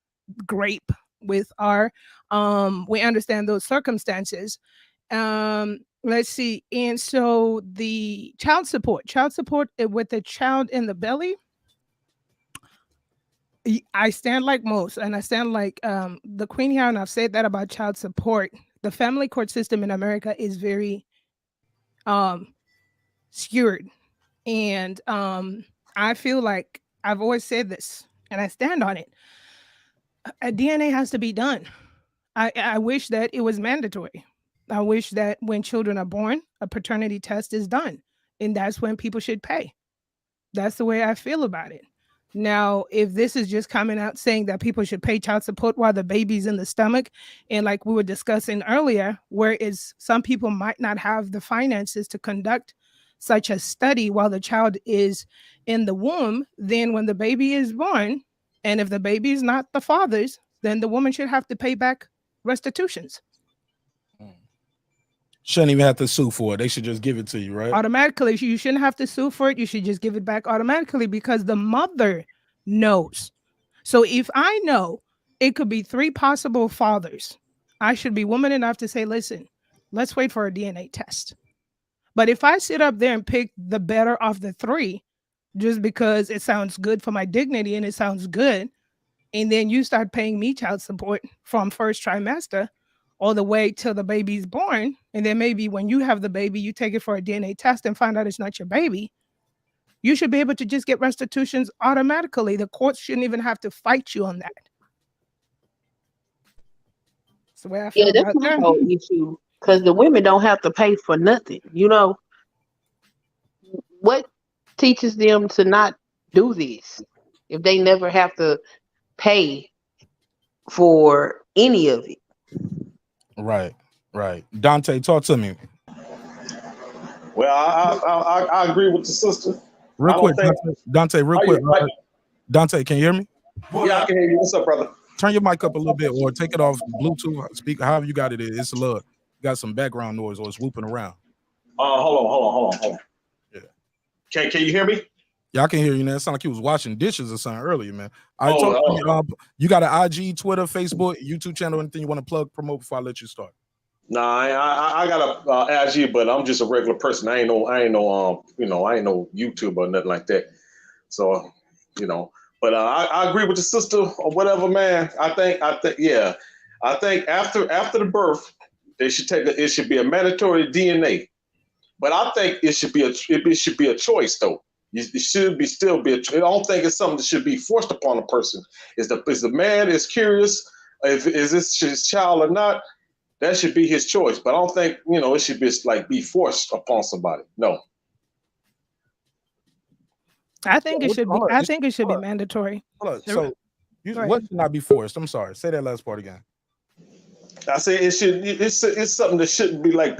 rape with our we understand those circumstances. Let's see. And so the child support with the child in the belly, I stand like most, and I stand like the Queen here, and I've said that about child support. The family court system in America is very skewed, and I feel like I've always said this, and I stand on it. A DNA has to be done. I wish that it was mandatory. I wish that when children are born, a paternity test is done, and that's when people should pay. That's the way I feel about it. Now, if this is just coming out saying that people should pay child support while the baby's in the stomach, and like we were discussing earlier, whereas some people might not have the finances to conduct such a study while the child is in the womb, then when the baby is born, and if the baby is not the father's, then the woman should have to pay back restitutions. Shouldn't even have to sue for it. They should just give it to you, right? Automatically. You shouldn't have to sue for it. You should just give it back automatically, because the mother knows. So if I know it could be 3 possible fathers, I should be woman enough to say, listen, let's wait for a DNA test. But if I sit up there and pick the better of the 3, just because it sounds good for my dignity and it sounds good, and then you start paying me child support from first trimester all the way till the baby's born, and then maybe when you have the baby, you take it for a DNA test and find out it's not your baby, you should be able to just get restitutions automatically. The courts shouldn't even have to fight you on that. That's the way I feel. Yeah, that's my whole issue, because the women don't have to pay for nothing. What teaches them to not do this if they never have to pay for any of it? Right. Dante, talk to me. Well, I agree with the sister. Real quick, Dante, real quick. Dante, can you hear me? Yeah, I can hear you. What's up, brother? Turn your mic up a little bit, or take it off Bluetooth, speaker, however you got it. It's a little, got some background noise, or it's whooping around. Hold on. Yeah. Can you hear me? Yeah, I can hear you now. It sounded like you was washing dishes or something earlier, man. You got an IG, Twitter, Facebook, YouTube channel, anything you want to plug, promote before I let you start? Nah, I got a IG, but I'm just a regular person. I ain't no YouTube or nothing like that. So, but I agree with the sister or whatever, man. I think after the birth, it should be a mandatory DNA. But I think it should be a choice though. It should be still be. I don't think it's something that should be forced upon a person. Is the man is curious if is this his child or not? That should be his choice. But I don't think it should be like be forced upon somebody. No. I think it should be. I think it should be mandatory. So, what should not be forced? I'm sorry. Say that last part again. I say it should. It's something that shouldn't be like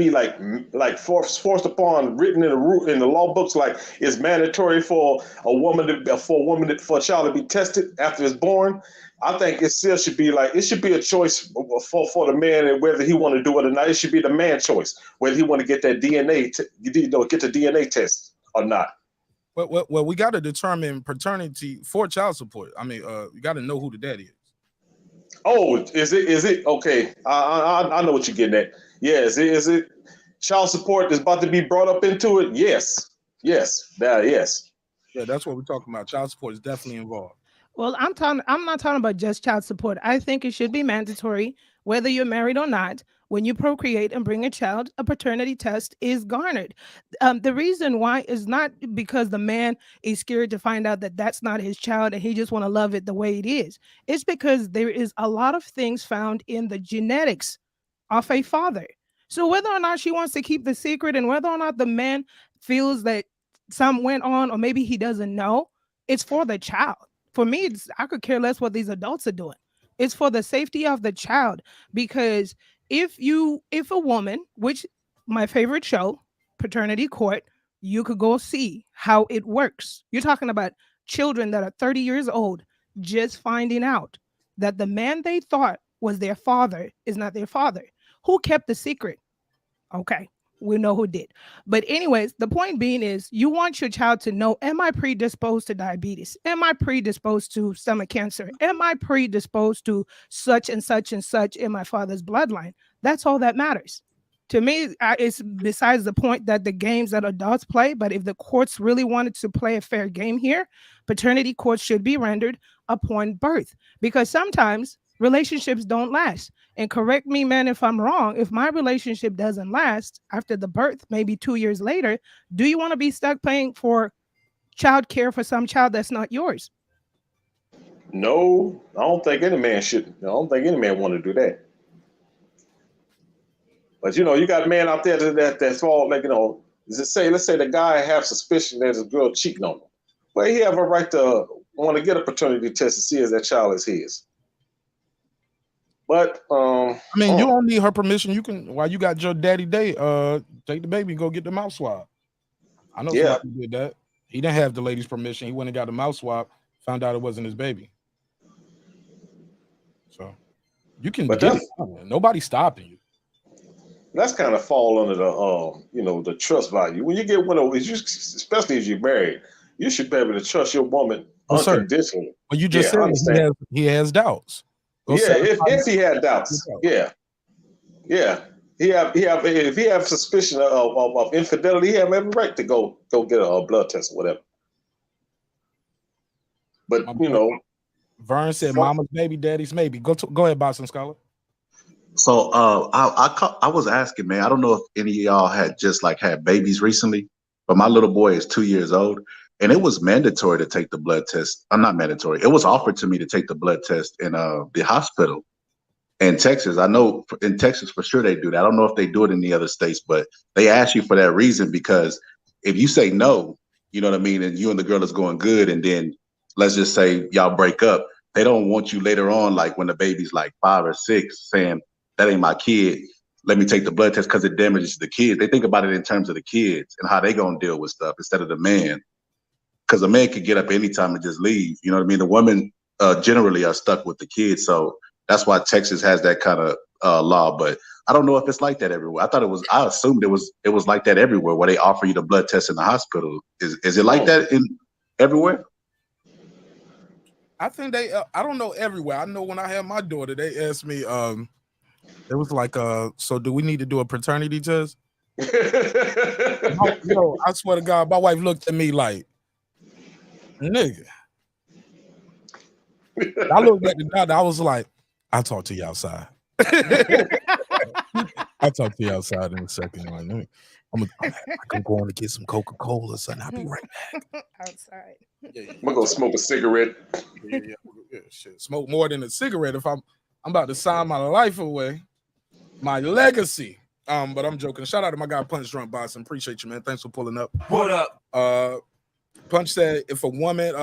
forced upon, written in the law books. Like it's mandatory for a for a child to be tested after it's born. I think it still should be like it should be a choice for the man, and whether he want to do it or not. It should be the man's choice whether he want to get that DNA, get the DNA test or not. Well, we got to determine paternity for child support. I mean, you got to know who the daddy is. Oh, is it okay? I know what you're getting at. Yeah, is it child support is about to be brought up into it? Yes. Yes. Yeah, that's what we're talking about. Child support is definitely involved. Well, I'm not talking about just child support. I think it should be mandatory, whether you're married or not. When you procreate and bring a child, a paternity test is garnered. The reason why is not because the man is scared to find out that that's not his child and he just want to love it the way it is. It's because there is a lot of things found in the genetics of a father. So whether or not she wants to keep the secret and whether or not the man feels that some went on or maybe he doesn't know, it's for the child. For me, I could care less what these adults are doing. It's for the safety of the child, because if a woman, which my favorite show, Paternity Court, you could go see how it works. You're talking about children that are 30 years old just finding out that the man they thought was their father is not their father. Who kept the secret? Okay, we know who did. But anyways, the point being is you want your child to know, am I predisposed to diabetes? Am I predisposed to stomach cancer? Am I predisposed to such and such and such in my father's bloodline? That's all that matters. To me, it's besides the point that the games that adults play, but if the courts really wanted to play a fair game here, paternity courts should be rendered upon birth, because sometimes relationships don't last. And correct me, man, if I'm wrong, if my relationship doesn't last after the birth, maybe 2 years later, do you want to be stuck paying for child care for some child that's not yours? No, I don't think any man should. I don't think any man want to do that. But you got men out there that's all like let's say the guy have suspicion that his girl cheating on him. Well, he have a right to want to get a paternity test to see if that child is his. But I mean, you don't need her permission. You can, while you got your daddy day, take the baby and go get the mouth swab. I know somebody did that. He didn't have the lady's permission. He went and got the mouth swab, found out it wasn't his baby. So you can get it. Nobody's stopping you. That's kind of fall under the the trust value. When you get one of these, especially if you're married, you should be able to trust your woman unconditionally. Well, you just said he has doubts. If he had doubts, if he have suspicion of infidelity, he have every right to go get a blood test or whatever. But Vern said, "Mama's baby, daddy's maybe." Go ahead, Boston Scholar. So I was asking, man, I don't know if any of y'all had just had babies recently, but my little boy is 2 years old, and it was mandatory to take the blood test. I'm not mandatory. It was offered to me to take the blood test in the hospital in Texas. I know in Texas for sure they do that. I don't know if they do it in the other states, but they ask you for that reason, because if you say no, you know what I mean, and you and the girl is going good, and then let's just say y'all break up, they don't want you later on, like when the baby's like 5 or 6, saying, that ain't my kid, let me take the blood test, because it damages the kid. They think about it in terms of the kids and how they gonna deal with stuff instead of the man, because the man could get up anytime and just leave. You know what I mean? The women generally are stuck with the kids, so that's why Texas has that kind of law. But I don't know if it's like that everywhere. I assumed it was like that everywhere, where they offer you the blood test in the hospital. Is it like that in everywhere? I think they. I don't know everywhere. I know when I had my daughter, they asked me. It was like, so do we need to do a paternity test? I swear to God, my wife looked at me like, nigga. I looked at the doctor. I was like, I'll talk to you outside. I'll talk to you outside in a second. Like, I'm gonna go on to get some Coca-Cola, son. I'll be right back. Outside. Yeah. I'm gonna smoke a cigarette. Yeah, shit. Smoke more than a cigarette if I'm about to sign my life away, my legacy. But I'm joking. Shout out to my guy Punch Drunk Boston. Appreciate you, man. Thanks for pulling up. What up? Punch said if a woman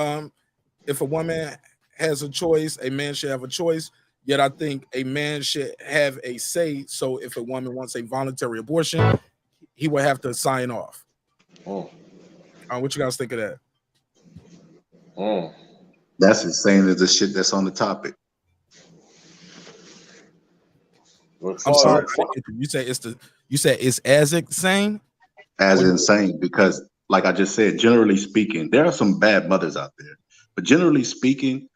has a choice, a man should have a choice. Yet I think a man should have a say. So if a woman wants a voluntary abortion, he would have to sign off. Oh. What you guys think of that? Oh. That's insane as the shit that's on the topic. I'm sorry. You say it's as insane? As insane, because like I just said, generally speaking, there are some bad mothers out there. But generally speaking,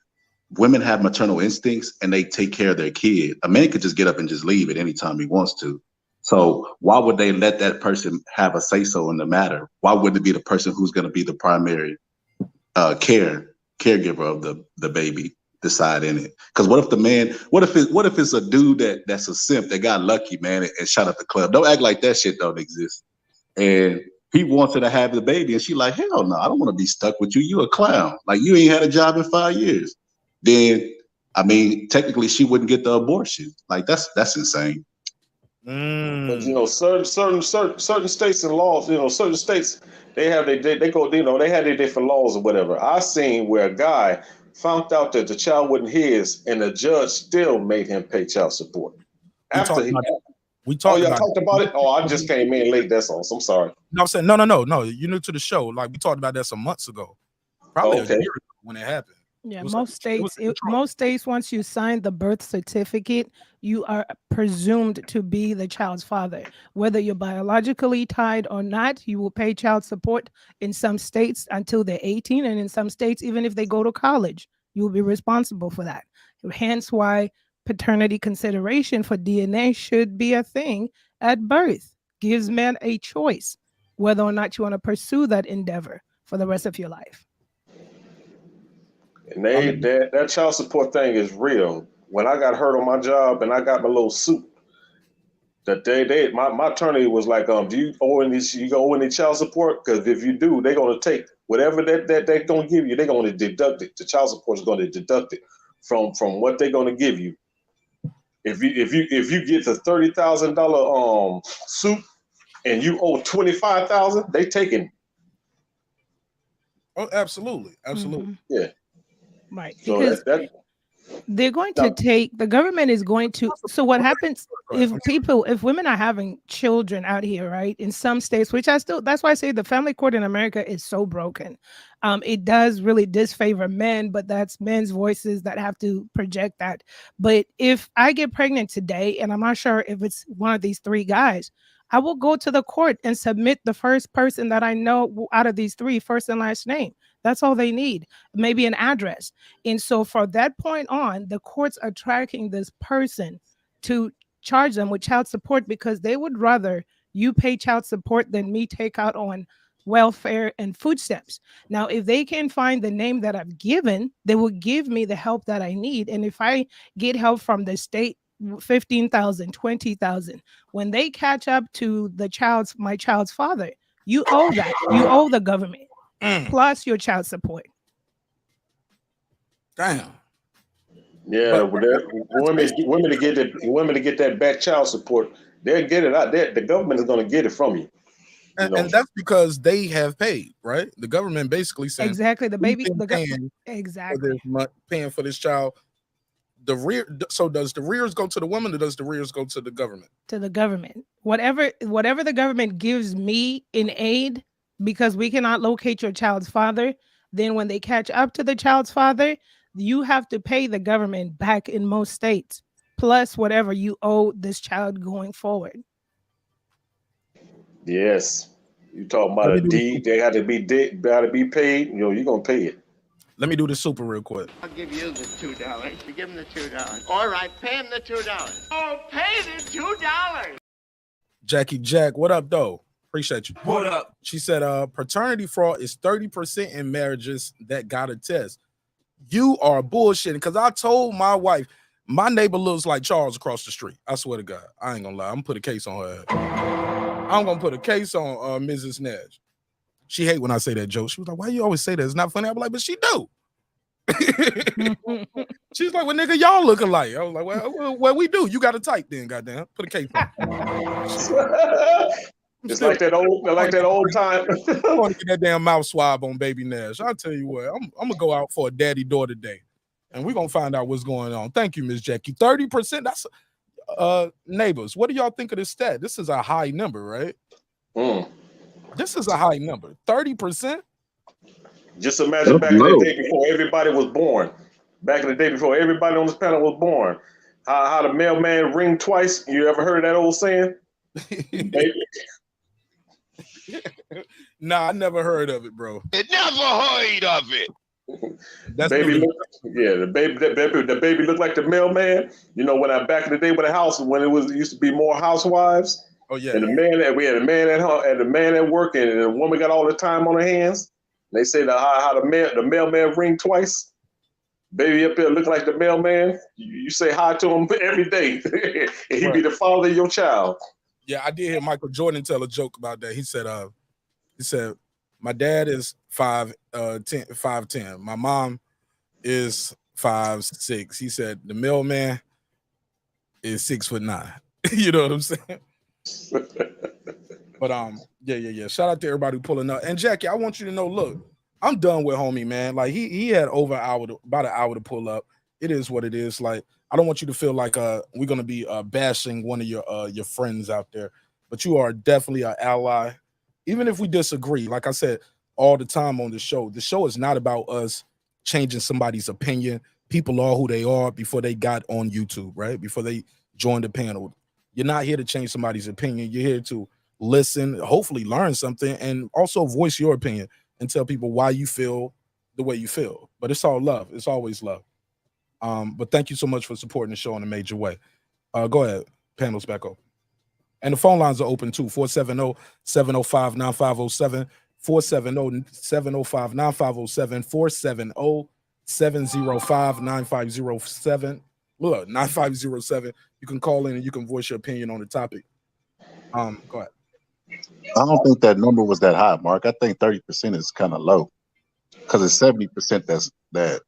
women have maternal instincts and they take care of their kid. A man could just get up and just leave at any time he wants to. So why would they let that person have a say-so in the matter? Why wouldn't it be the person who's going to be the primary caregiver of the baby decide in it? Because what if it's a dude that's a simp that got lucky, man, and shot up the club? Don't act like that shit don't exist. And he wants her to have the baby, and she like, hell no, I don't want to be stuck with you. You a clown. Like, you ain't had a job in 5 years. Then, I mean, technically she wouldn't get the abortion. Like, that's insane. But certain states and laws, certain states they have they go, they have their different laws or whatever. I seen where a guy found out that the child wasn't his, and the judge still made him pay child support. We talked about it. Oh, I just came in late. That's all. So I'm sorry. No, I'm saying no. You're new to the show. Like, we talked about that some months ago, probably a year ago when it happened. Yeah, most states, once you sign the birth certificate, you are presumed to be the child's father. Whether you're biologically tied or not, you will pay child support in some states until they're 18, and in some states, even if they go to college, you will be responsible for that. Hence why paternity consideration for DNA should be a thing at birth. Gives men a choice whether or not you want to pursue that endeavor for the rest of your life. And that child support thing is real. When I got hurt on my job and I got my little suit, that my attorney was like, do you owe any child support? Because if you do, they're gonna take whatever that they're gonna give you, they're gonna deduct it. The child support is gonna deduct it from what they're gonna give you. If you get the $30,000 suit and you owe $25,000, they taking it. Oh, absolutely. Mm-hmm. Yeah. Right. So because they're going to take, the government is going to, so what happens if women are having children out here, right, in some states, which that's why I say the family court in America is so broken. It does really disfavor men, but that's men's voices that have to project that. But if I get pregnant today, and I'm not sure if it's one of these three guys, I will go to the court and submit the first person that I know out of these three, first and last name. That's all they need, maybe an address. And so from that point on, the courts are tracking this person to charge them with child support because they would rather you pay child support than me take out on welfare and food stamps. Now, if they can find the name that I've given, they will give me the help that I need. And if I get help from the state, 15,000, 20,000, when they catch up to my child's father, you owe that. You owe the government. Plus your child support. Damn. Yeah, women to get that back child support, they'll get it out there. The government is going to get it from you. And that's because they have paid, right? The government basically saying exactly paying for this child. So does the rears go to the woman, or does the rears go to the government? To the government. Whatever the government gives me in aid, because we cannot locate your child's father, then when they catch up to the child's father, you have to pay the government back in most states, plus whatever you owe this child going forward. Yes. You talking about a deed, they got to be paid, you're going to pay it. Let me do this super real quick. I'll give you the $2. You give him the $2. All right, pay him the $2. Oh, pay the $2. Jackie Jack, what up, though? Appreciate you. What up? She said, paternity fraud is 30% in marriages that got a test. You are bullshitting, because I told my wife, my neighbor looks like Charles across the street. I swear to God. I ain't gonna lie. I'm gonna put a case on her. I'm gonna put a case on Mrs. Nash. She hate when I say that joke. She was like, "Why you always say that? It's not funny." I was like, "But she do." She's like, "Well, nigga, y'all look alike." I was like, "Well, we do. You got a type then, goddamn. Put a case on." It's like that old time. I want to get that damn mouth swab on baby Nash. I'll tell you what, I'm gonna go out for a daddy-daughter day, and we're gonna find out what's going on. Thank you, Miss Jackie. 30%. That's neighbors. What do y'all think of this stat? This is a high number, right? This is a high number. 30%. Just imagine back in the day before everybody was born. Back in the day before everybody on this panel was born. How the mailman ring twice. You ever heard of that old saying? Nah, I never heard of it, bro. I never heard of it. That's baby the baby looked like the mailman. You know, when back in the day with the house, when it used to be more housewives. Oh yeah. And we had a man at home and the man at work, and the woman got all the time on her hands. They say how the mailman ring twice. Baby up there looking like the mailman. You say hi to him every day. And he be the father of your child. Yeah, I did hear Michael Jordan tell a joke about that. He said, my dad is 5'10". My mom is 5'6". He said the mailman is 6'9". You know what I'm saying? But yeah. Shout out to everybody pulling up. And Jackie, I want you to know, look, I'm done with homie, man. Like he had over about an hour to pull up. It is what it is. Like, I don't want you to feel like we're gonna be bashing one of your friends out there, but you are definitely an ally. Even if we disagree, like I said all the time on the show is not about us changing somebody's opinion. People are who they are before they got on YouTube, right? Before they joined the panel. You're not here to change somebody's opinion. You're here to listen, hopefully learn something, and also voice your opinion and tell people why you feel the way you feel. But it's all love. It's always love. But thank you so much for supporting the show in a major way. Go ahead. Panel's back open. And the phone lines are open too. 470-705-9507. 470-705-9507. 470-705-9507. Look, 9507. You can call in and you can voice your opinion on the topic. Go ahead. I don't think that number was that high, Mark. I think 30% is kind of low because it's 70% that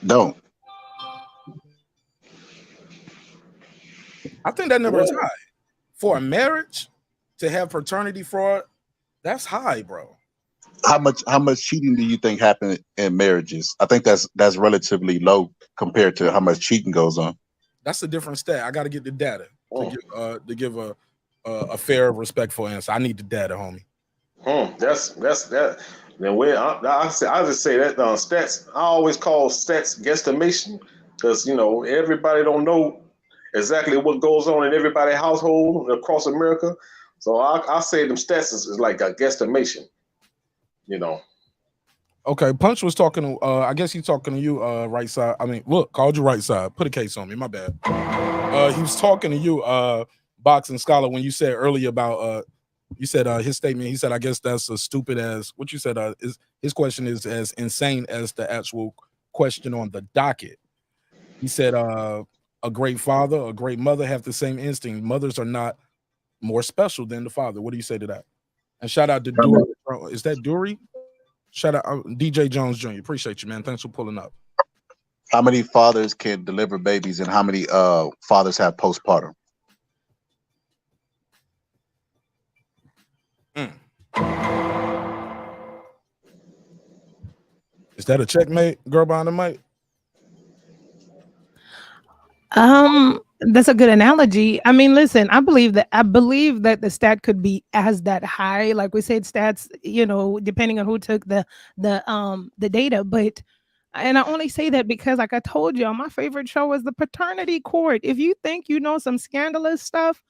don't. I think that number is high. For a marriage to have paternity fraud, that's high, bro. How much cheating do you think happened in marriages? I think that's relatively low compared to how much cheating goes on. That's a different stat. I got to get the data to give a fair, respectful answer. I need the data, homie. That's that. Then I just say that stats. I always call stats guesstimation because everybody don't know exactly what goes on in everybody's household across America. So I say them stats is like a guesstimation. Okay, Punch was talking to I guess he's talking to you, right side. I mean, look, called you right side. Put a case on me, my bad. He was talking to you, Boxing Scholar, when you said earlier about you said his statement. He said, I guess that's as stupid as what you said. His question is as insane as the actual question on the docket. He said, a great father, a great mother have the same instinct. Mothers are not more special than the father. What do you say to that? And shout out to Dury. Is that Dury? Shout out DJ Jones Jr. Appreciate you, man. Thanks for pulling up. How many fathers can deliver babies and how many fathers have postpartum? Is that a checkmate, girl behind the mic? That's a good analogy. I mean, listen, I believe that the stat could be as that high. Like we said, stats, depending on who took the data. But and I only say that because, like I told you, my favorite show is the Paternity Court. If you think you know some scandalous stuff,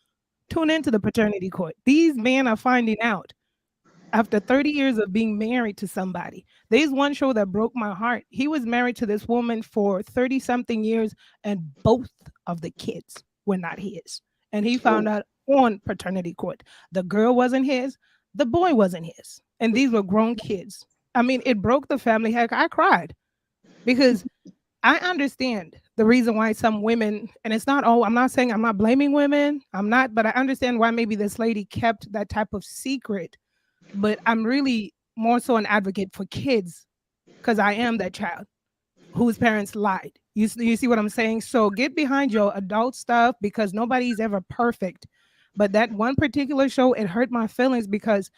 tune into the Paternity Court. These men are finding out after 30 years of being married to somebody. There's one show that broke my heart. He was married to this woman for 30 something years and both of the kids were not his. And he found out on Paternity Court. The girl wasn't his, the boy wasn't his. And these were grown kids. I mean, it broke the family. Heck, I cried because I understand the reason why some women, and it's not all, I'm not saying, I'm not blaming women, I'm not, but I understand why maybe this lady kept that type of secret. But I'm really more so an advocate for kids, because I am that child whose parents lied. You see what I'm saying? So get behind your adult stuff, because nobody's ever perfect. But that one particular show, it hurt my feelings, because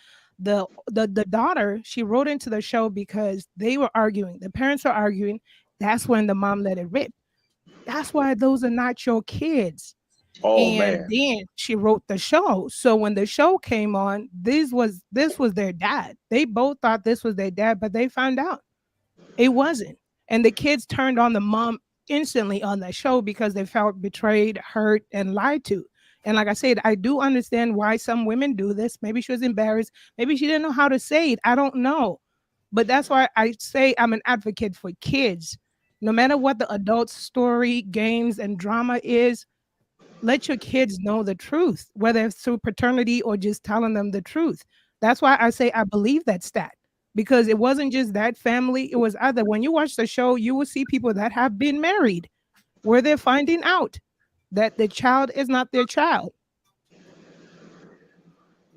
the daughter, she wrote into the show because they were arguing. The parents were arguing. That's when the mom let it rip. That's why those are not your kids. Oh And man. then she wrote the show. So when the show came on, this was their dad. They both thought this was their dad, but they found out it wasn't. And the kids turned on the mom instantly on that show because they felt betrayed, hurt, and lied to. And like I said, I do understand why some women do this. Maybe she was embarrassed. Maybe she didn't know how to say it. I don't know. But that's why I say I'm an advocate for kids. No matter what the adult story, games, and drama is, let your kids know the truth, whether it's through paternity or just telling them the truth. That's why I say I believe that stat, because it wasn't just that family, it was other. When you watch the show, you will see people that have been married where they're finding out that the child is not their child.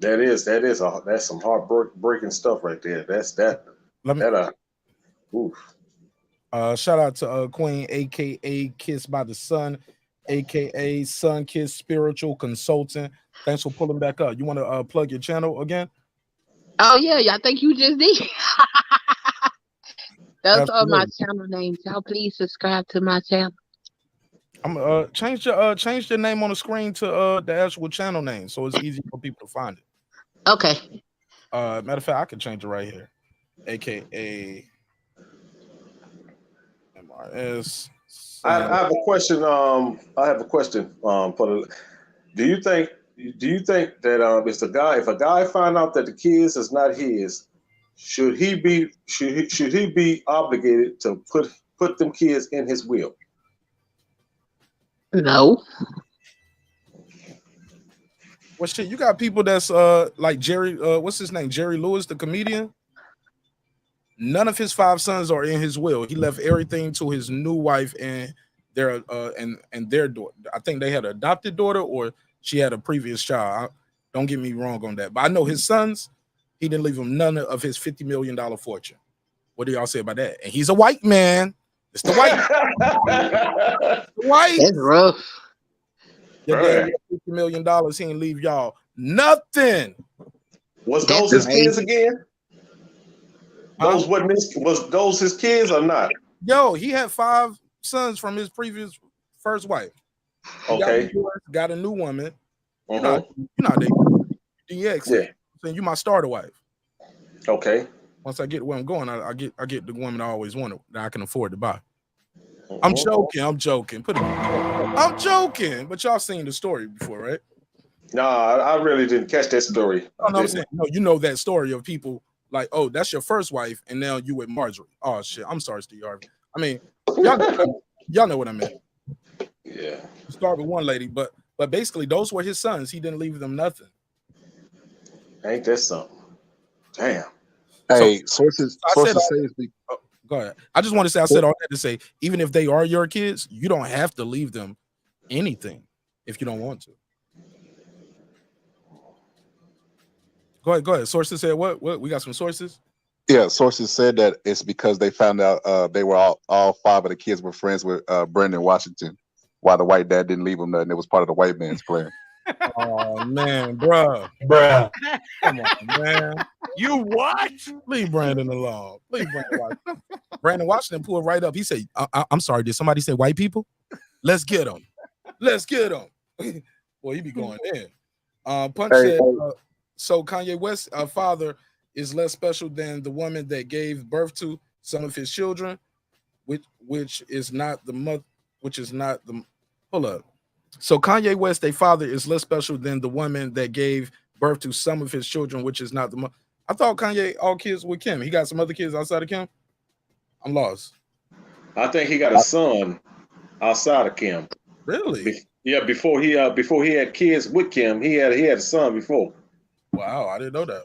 That's some heartbreaking stuff right there. Oof. Shout out to Queen, aka Kiss by the Sun, aka Sun Kiss Spiritual Consultant. Thanks for pulling back up. You want to plug your channel again? Oh yeah, I think you just did. That's my Absolutely. channel name. Y'all please subscribe to my channel. I'm change your name on the screen to the actual channel name, so it's easy for people to find it. Okay. Matter of fact, I can change it right here. AKA MRS. I have a question. Do you think that if a guy find out that the kids is not his, should he be obligated to put them kids in his will? No. Well, shit, you got people that's like Jerry, what's his name? Jerry Lewis, the comedian. None of his 5 sons are in his will. He left everything to his new wife and their and their daughter. I think they had an adopted daughter, or she had a previous child. Don't get me wrong on that, but I know his sons, he didn't leave them none of his $50 million fortune. What do y'all say about that? And he's a white man. It's the white. White. That's rough. Your dad got $50 million. He didn't leave y'all nothing. Was those his kids again? Was those his kids or not? Yo, he had 5 sons from his previous first wife. Okay. Got a new woman. You know they DX. Yeah. Saying you my starter wife. Okay. Once I get where I'm going, I get the woman I always wanted that I can afford to buy. I'm joking. I'm joking. I'm joking. But y'all seen the story before, right? No, I really didn't catch that story. I'm saying, no, you know that story of people like, oh, that's your first wife, and now you with Marjorie. Oh shit. I'm sorry, Steve Harvey. I mean, y'all know what I meant. Yeah. Start with one lady, but basically those were his sons. He didn't leave them nothing. Ain't that something? Damn. Hey, sources say go ahead. I just want to say, I said all that to say, even if they are your kids, you don't have to leave them anything if you don't want to. Go ahead. Sources said what? We got some sources? Yeah, sources said that it's because they found out they were all 5 of the kids were friends with Brandon Washington, while the white dad didn't leave them nothing. It was part of the white man's plan. Oh man, bruh. Come on, man. You what? Leave Brandon alone. Leave Brandon Washington. Brandon Washington pulled right up. He said, I'm sorry, did somebody say white people? Let's get them. Let's get them. Boy, he be going in. Punch said, so Kanye West's father is less special than the woman that gave birth to some of his children, which is not the mother, hold up. So Kanye West, their father, is less special than the woman that gave birth to some of his children, which is not the mother. I thought Kanye all kids with Kim. He got some other kids outside of Kim. I'm lost. I think he got a son outside of Kim. Really? Yeah. Before he had kids with Kim, he had a son before. Wow, I didn't know that.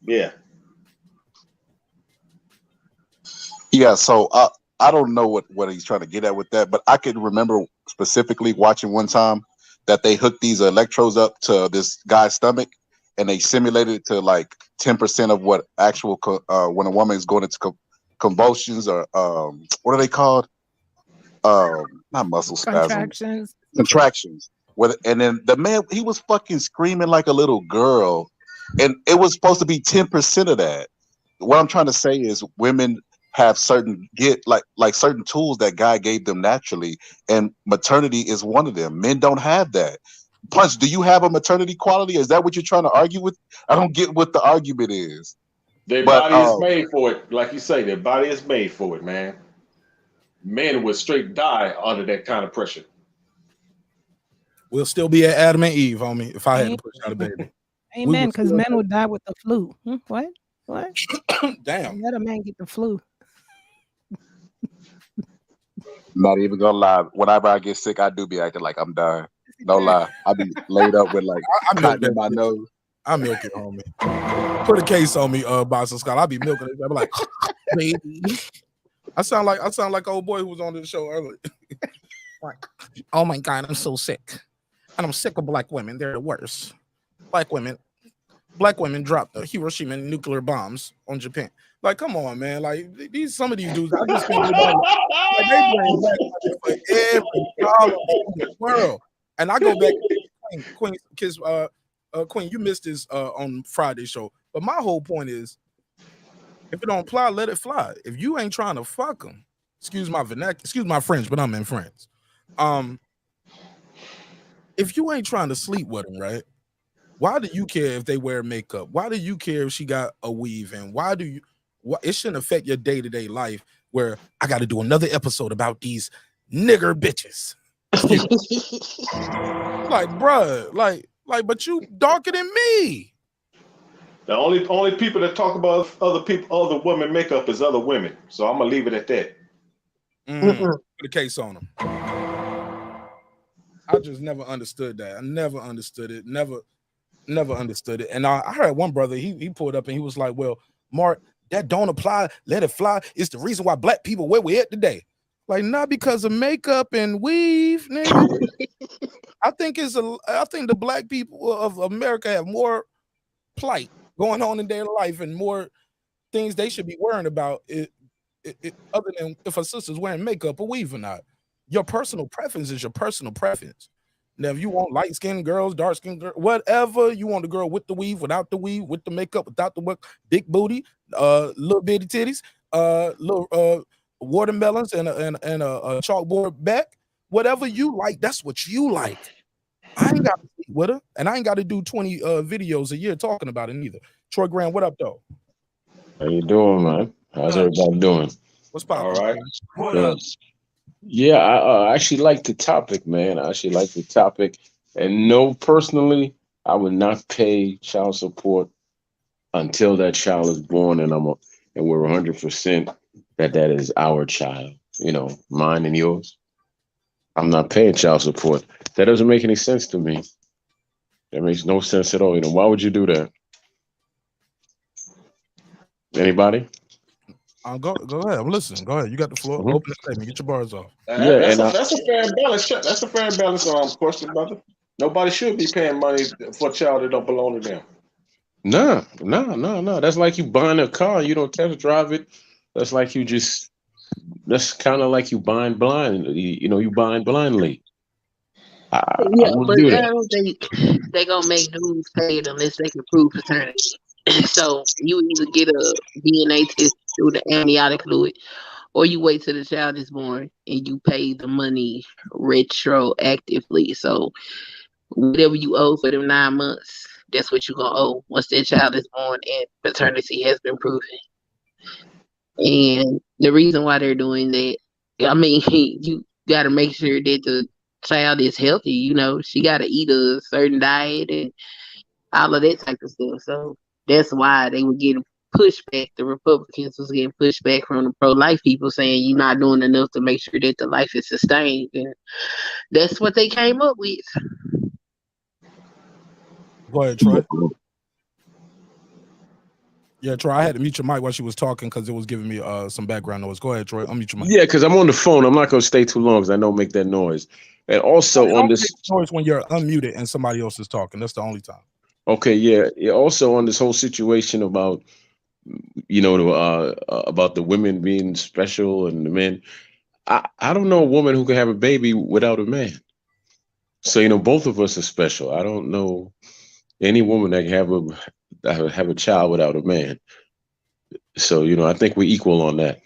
Yeah. Yeah. So I don't know what he's trying to get at with that, but I can remember specifically watching one time that they hooked these electrodes up to this guy's stomach, and they simulated it to like 10% of what actual when a woman is going into convulsions or what are they called? Not muscle spasms, contractions. And then the man, he was fucking screaming like a little girl, and it was supposed to be 10% of that. What I'm trying to say is women have certain certain tools that God gave them naturally, and maternity is one of them. Men don't have that. Punch, do you have a maternity quality? Is that what you're trying to argue with? I don't get what the argument is. Their body is made for it. Like you say, their body is made for it, man. Men would straight die under that kind of pressure. We'll still be at Adam and Eve, homie, if I had to push out a baby. Amen, because men would die with the flu. What? Damn. Let a man get the flu. Not even gonna lie. Whenever I get sick, I do be acting like I'm dying. No lie. I be laid up with like cotton in my nose. I milk it, homie. Put a case on me, Boston Scott. I'll be milking it. I'll be like, baby. I sound like old boy who was on the show earlier. Like, oh my God, I'm so sick. And I'm sick of black women. They're the worst. Black women dropped the Hiroshima nuclear bombs on Japan. Like, come on, man. Like some of these dudes, I just think about like, they bring back for every problem in the world. And I go back to Queen, because Queen, you missed this on Friday's show. But my whole point is, if it don't fly, let it fly. If you ain't trying to fuck them, excuse my French, but I'm in France. If you ain't trying to sleep with them, right? Why do you care if they wear makeup? Why do you care if she got a weave in? It shouldn't affect your day-to-day life where I got to do another episode about these nigger bitches. Like, bruh, like, but you darker than me. The only people that talk about other women makeup is other women. So I'm gonna leave it at that. Put a case on them. I just never understood that. I never understood it. Never understood it. And I heard one brother, he pulled up and he was like, well, Mark, that don't apply. Let it fly. It's the reason why black people where we at today. Like, not because of makeup and weave, nigga. I think the black people of America have more plight going on in their life and more things they should be worrying about other than if a sister's wearing makeup or weave or not. Your personal preference is your personal preference. Now, if you want light-skinned girls, dark-skinned girls, whatever, you want the girl with the weave, without the weave, with the makeup, without the work, big booty, little bitty titties, little watermelons and a chalkboard back, whatever you like, that's what you like. I ain't got to sleep with her, and I ain't got to do 20 videos a year talking about it neither. Troy Graham, what up, though? How you doing, man? How's everybody doing? What's poppin'? All right. Good. Yeah, I actually like the topic, man. I actually like the topic. And no, personally, I would not pay child support until that child is born, and we're 100% that is our child, mine and yours. I'm not paying child support. That doesn't make any sense to me. That makes no sense at all. Why would you do that? Anybody? Go ahead. I'm listening. Go ahead. You got the floor. Open the statement. Get your bars off. That's a fair balance. That's a fair balance question, brother. Nobody should be paying money for a child that don't belong to them. No. That's like you buying a car. You don't test drive it. That's like that's kind of like you buying blind. You buying blindly. I but do I that. don't think they gonna make dudes pay it unless they can prove paternity. So you either get a DNA test through the amniotic fluid, or you wait till the child is born and you pay the money retroactively. So whatever you owe for them 9 months, that's what you're gonna owe once that child is born and paternity has been proven. And the reason why they're doing that, I mean, you got to make sure that the child is healthy. She got to eat a certain diet and all of that type of stuff. So that's why they were getting pushback. The Republicans was getting pushback from the pro-life people saying you're not doing enough to make sure that the life is sustained. And that's what they came up with. Go ahead, Troy. Yeah, Troy, I had to mute your mic while she was talking because it was giving me some background noise. Go ahead, Troy. Unmute your mic. Yeah, because I'm on the phone. I'm not going to stay too long because I know make that noise. And also on Only this make noise when you're unmuted and somebody else is talking. That's the only time. Okay, yeah. Also on this whole situation about about the women being special and the men. I don't know a woman who can have a baby without a man. So both of us are special. I don't know any woman that can have a child without a man. So I think we're equal on that.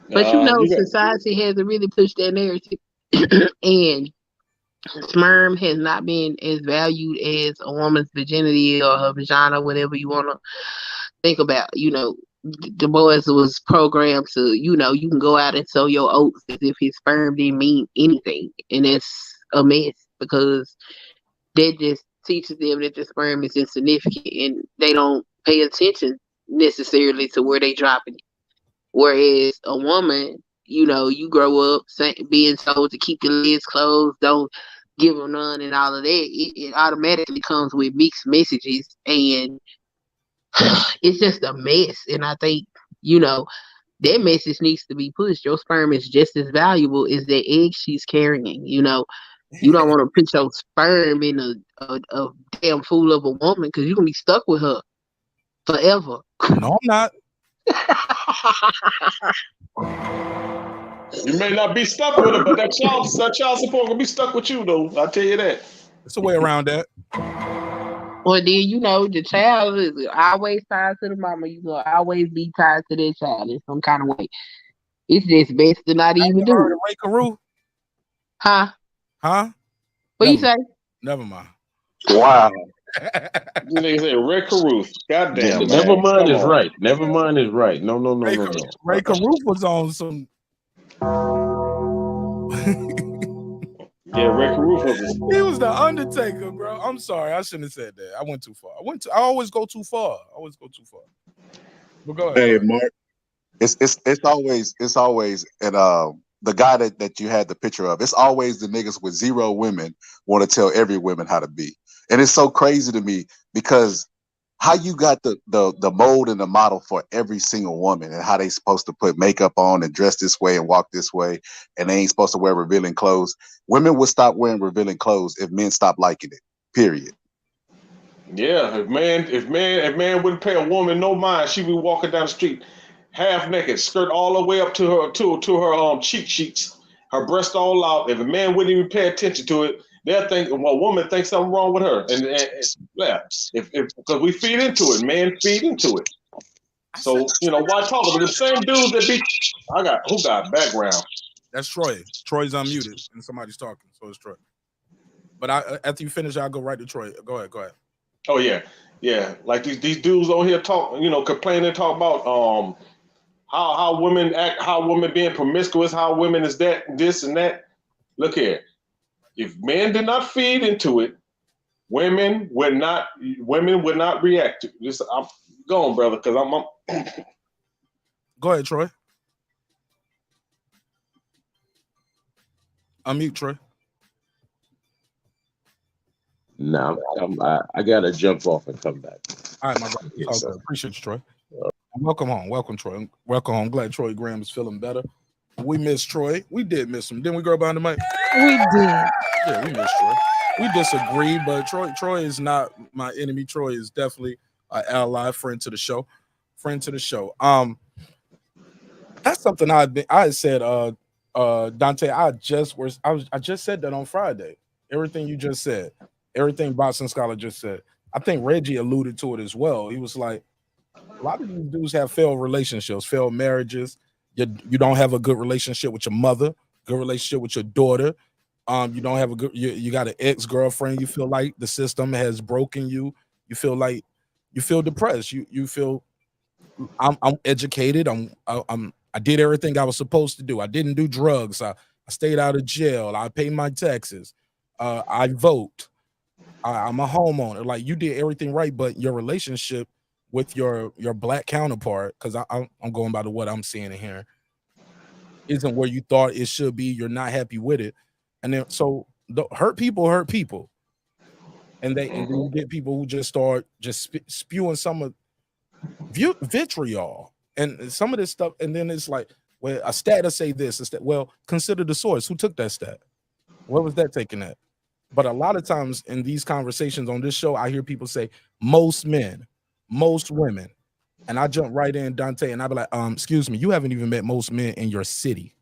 But society hasn't really pushed that narrative, and sperm has not been as valued as a woman's virginity or her vagina, whatever you want to think about. The boys was programmed to, you can go out and sow your oats as if his sperm didn't mean anything, and it's a mess because that just teaches them that the sperm is insignificant, and they don't pay attention necessarily to where they dropping it. Whereas a woman, you grow up being told to keep your legs closed, don't give them none, and all of that. It automatically comes with mixed messages, and it's just a mess. And I think, that message needs to be pushed. Your sperm is just as valuable as the egg she's carrying. You don't want to put your sperm in a damn fool of a woman because you're going to be stuck with her forever. No, I'm not. You may not be stuck with her, but that child support will be stuck with you, though. I'll tell you that. It's a way around that. Well, then, the child is always tied to the mama. You will always be tied to that child in some kind of way. It's just best to not even do it. Ray Carew? Huh? What you say? Never mind. Wow. You niggas say Ray Carew. Goddamn, man. Never mind is on. right. Never mind is right. No. Ray Carew was on some. Yeah, Ray Carew was. He was the Undertaker, bro. I'm sorry, I shouldn't have said that. I went too far. I always go too far. But go ahead. Hey, Mark. It's always and the guy that you had the picture of. It's always the niggas with zero women want to tell every woman how to be, and it's so crazy to me because how you got the mold and the model for every single woman and how they supposed to put makeup on and dress this way and walk this way, and they ain't supposed to wear revealing clothes. Women would stop wearing revealing clothes if men stopped liking it. Period. Yeah, if man wouldn't pay a woman no mind, she'd be walking down the street half naked, skirt all the way up to her cheek cheeks, her breast all out. If a man wouldn't even pay attention to it, they'll think a woman thinks something wrong with her. And yeah, if because we feed into it, men feed into it. So why talk about the same dudes that be? Who got background? That's Troy. Troy's unmuted and somebody's talking, so it's Troy. But after you finish, I'll go right to Troy. Go ahead. Oh yeah. Like these dudes on here talk, complaining, talk about how women act, how women being promiscuous, how women is this and that. Look here, if men did not feed into it, women would not react to this. I'm going, brother, because I'm. Go ahead, Troy. Unmute, Troy. No, I gotta jump off and come back. All right, my brother. Yes, sir. Appreciate you, Troy. Welcome home. Welcome, Troy. Welcome home. Glad Troy Graham is feeling better. We miss Troy. We did miss him. Didn't we, girl behind the mic? We did. Yeah, we miss Troy. We disagree, but Troy is not my enemy. Troy is definitely an ally, friend to the show. That's something I said, Dante. I just said that on Friday. Everything you just said, everything Boston Scholar just said. I think Reggie alluded to it as well. He was like, a lot of these dudes have failed relationships, failed marriages. You don't have a good relationship with your mother, good relationship with your daughter. You don't have you got an ex-girlfriend. You feel like the system has broken you. You feel depressed. You feel I'm educated. I did everything I was supposed to do. I didn't do drugs. I stayed out of jail. I paid my taxes. I vote. I'm a homeowner. Like, you did everything right, but your relationship with your black counterpart, because I'm going by what I'm seeing in here, isn't where you thought it should be. You're not happy with it, and then so the hurt people, and then you get people who just start spewing some of vitriol and some of this stuff, and then it's like, well, a stat to say this, well, consider the source. Who took that stat? Where was that taken at? But a lot of times in these conversations on this show, I hear people say most men, most women, and I jump right in, Dante, and I be like, excuse me, you haven't even met most men in your city.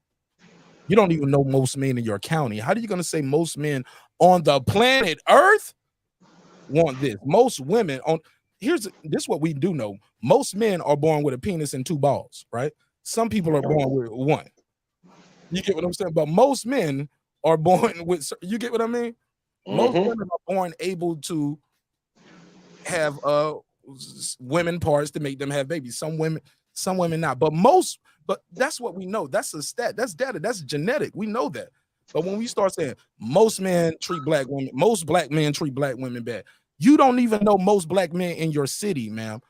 You don't even know most men in your county. How are you going to say most men on the planet Earth want this? Most women on this is what we do know. Most men are born with a penis and 2 balls, right? Some people are born with 1. You get what I'm saying? But most men are born with, you get what I mean? Most women are born able to have women parts to make them have babies. Some women not. But that's what we know. That's a stat. That's data. That's genetic. We know that. But when we start saying most men treat black women, most black men treat black women bad, you don't even know most black men in your city, ma'am.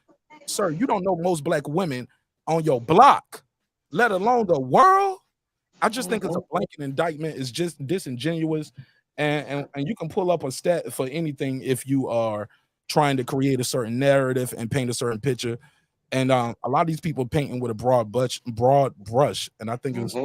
Sir, you don't know most black women on your block, let alone the world. I just think it's a blanket indictment. It's just disingenuous. And you can pull up a stat for anything if you are trying to create a certain narrative and paint a certain picture. And a lot of these people painting with a broad brush, and I think it's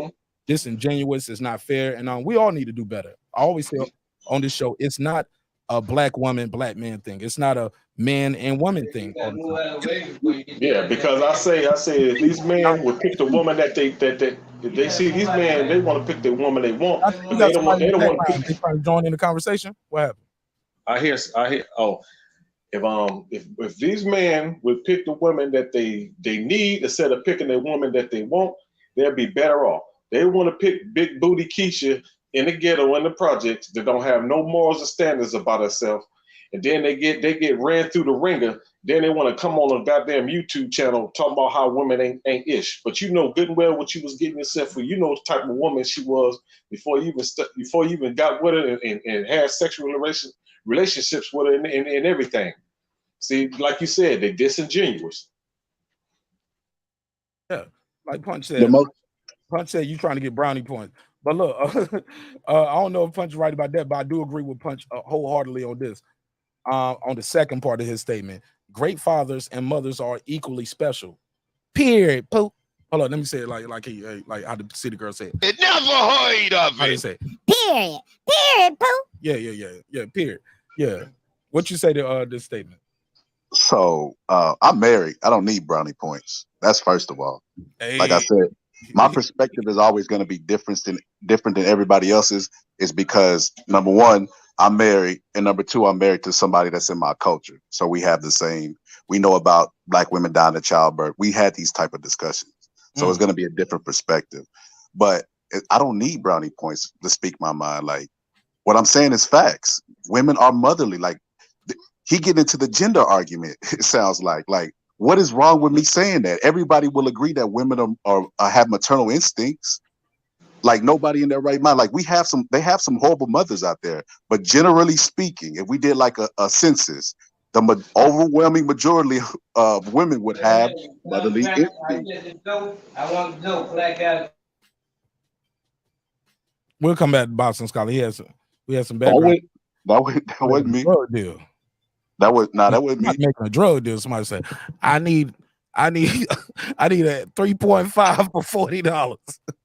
disingenuous. It's not fair, and we all need to do better. I always say on this show, it's not a black woman, black man thing. It's not a man and woman thing. Yeah, because I say if these men would pick the woman that they see, these men, they want to pick the woman they want. But they don't want to pick. They trying to join in the conversation. What happened? I hear. Oh, if these men would pick the woman that they need instead of picking the woman that they want, they'll be better off. They want to pick big booty Keisha in the ghetto in the projects that don't have no morals or standards about herself, and then they get ran through the ringer. Then they want to come on a goddamn YouTube channel talking about how women ain't ish. But you know good and well what you was getting yourself for. You know the type of woman she was before you even got with her and had sexual relationships with her and everything. See, like you said, they're disingenuous. Yeah, like Punch said. Punch said you trying to get brownie points. But look, I don't know if Punch is right about that, but I do agree with Punch wholeheartedly on this. On the second part of his statement, great fathers and mothers are equally special. Period. Poop. Hold on, let me say it like how the city girl said. It never heard of How it. they say? Period. Period. Poop. Yeah. Period. Yeah. What you say to this statement? So I'm married. I don't need brownie points. That's first of all. Hey. Like I said, my perspective is always going to be different than everybody else's. Is because number one, I'm married, and number two, I'm married to somebody that's in my culture. So we have the same. We know about black women dying of childbirth. We had these type of discussions. So it's going to be a different perspective. But I don't need brownie points to speak my mind. Like what I'm saying is facts. Women are motherly. Like he get into the gender argument. It sounds like what is wrong with me saying that? Everybody will agree that women are have maternal instincts. Like nobody in their right mind. Like they have some horrible mothers out there. But generally speaking, if we did like a census, the overwhelming majority of women would have motherly instincts. I want to know black guy. We'll come back to Boston Scholar. We had some background. That wasn't me. Drug deal. That wasn't me. Making a drug deal. Somebody said, I need a 3.5 for $40.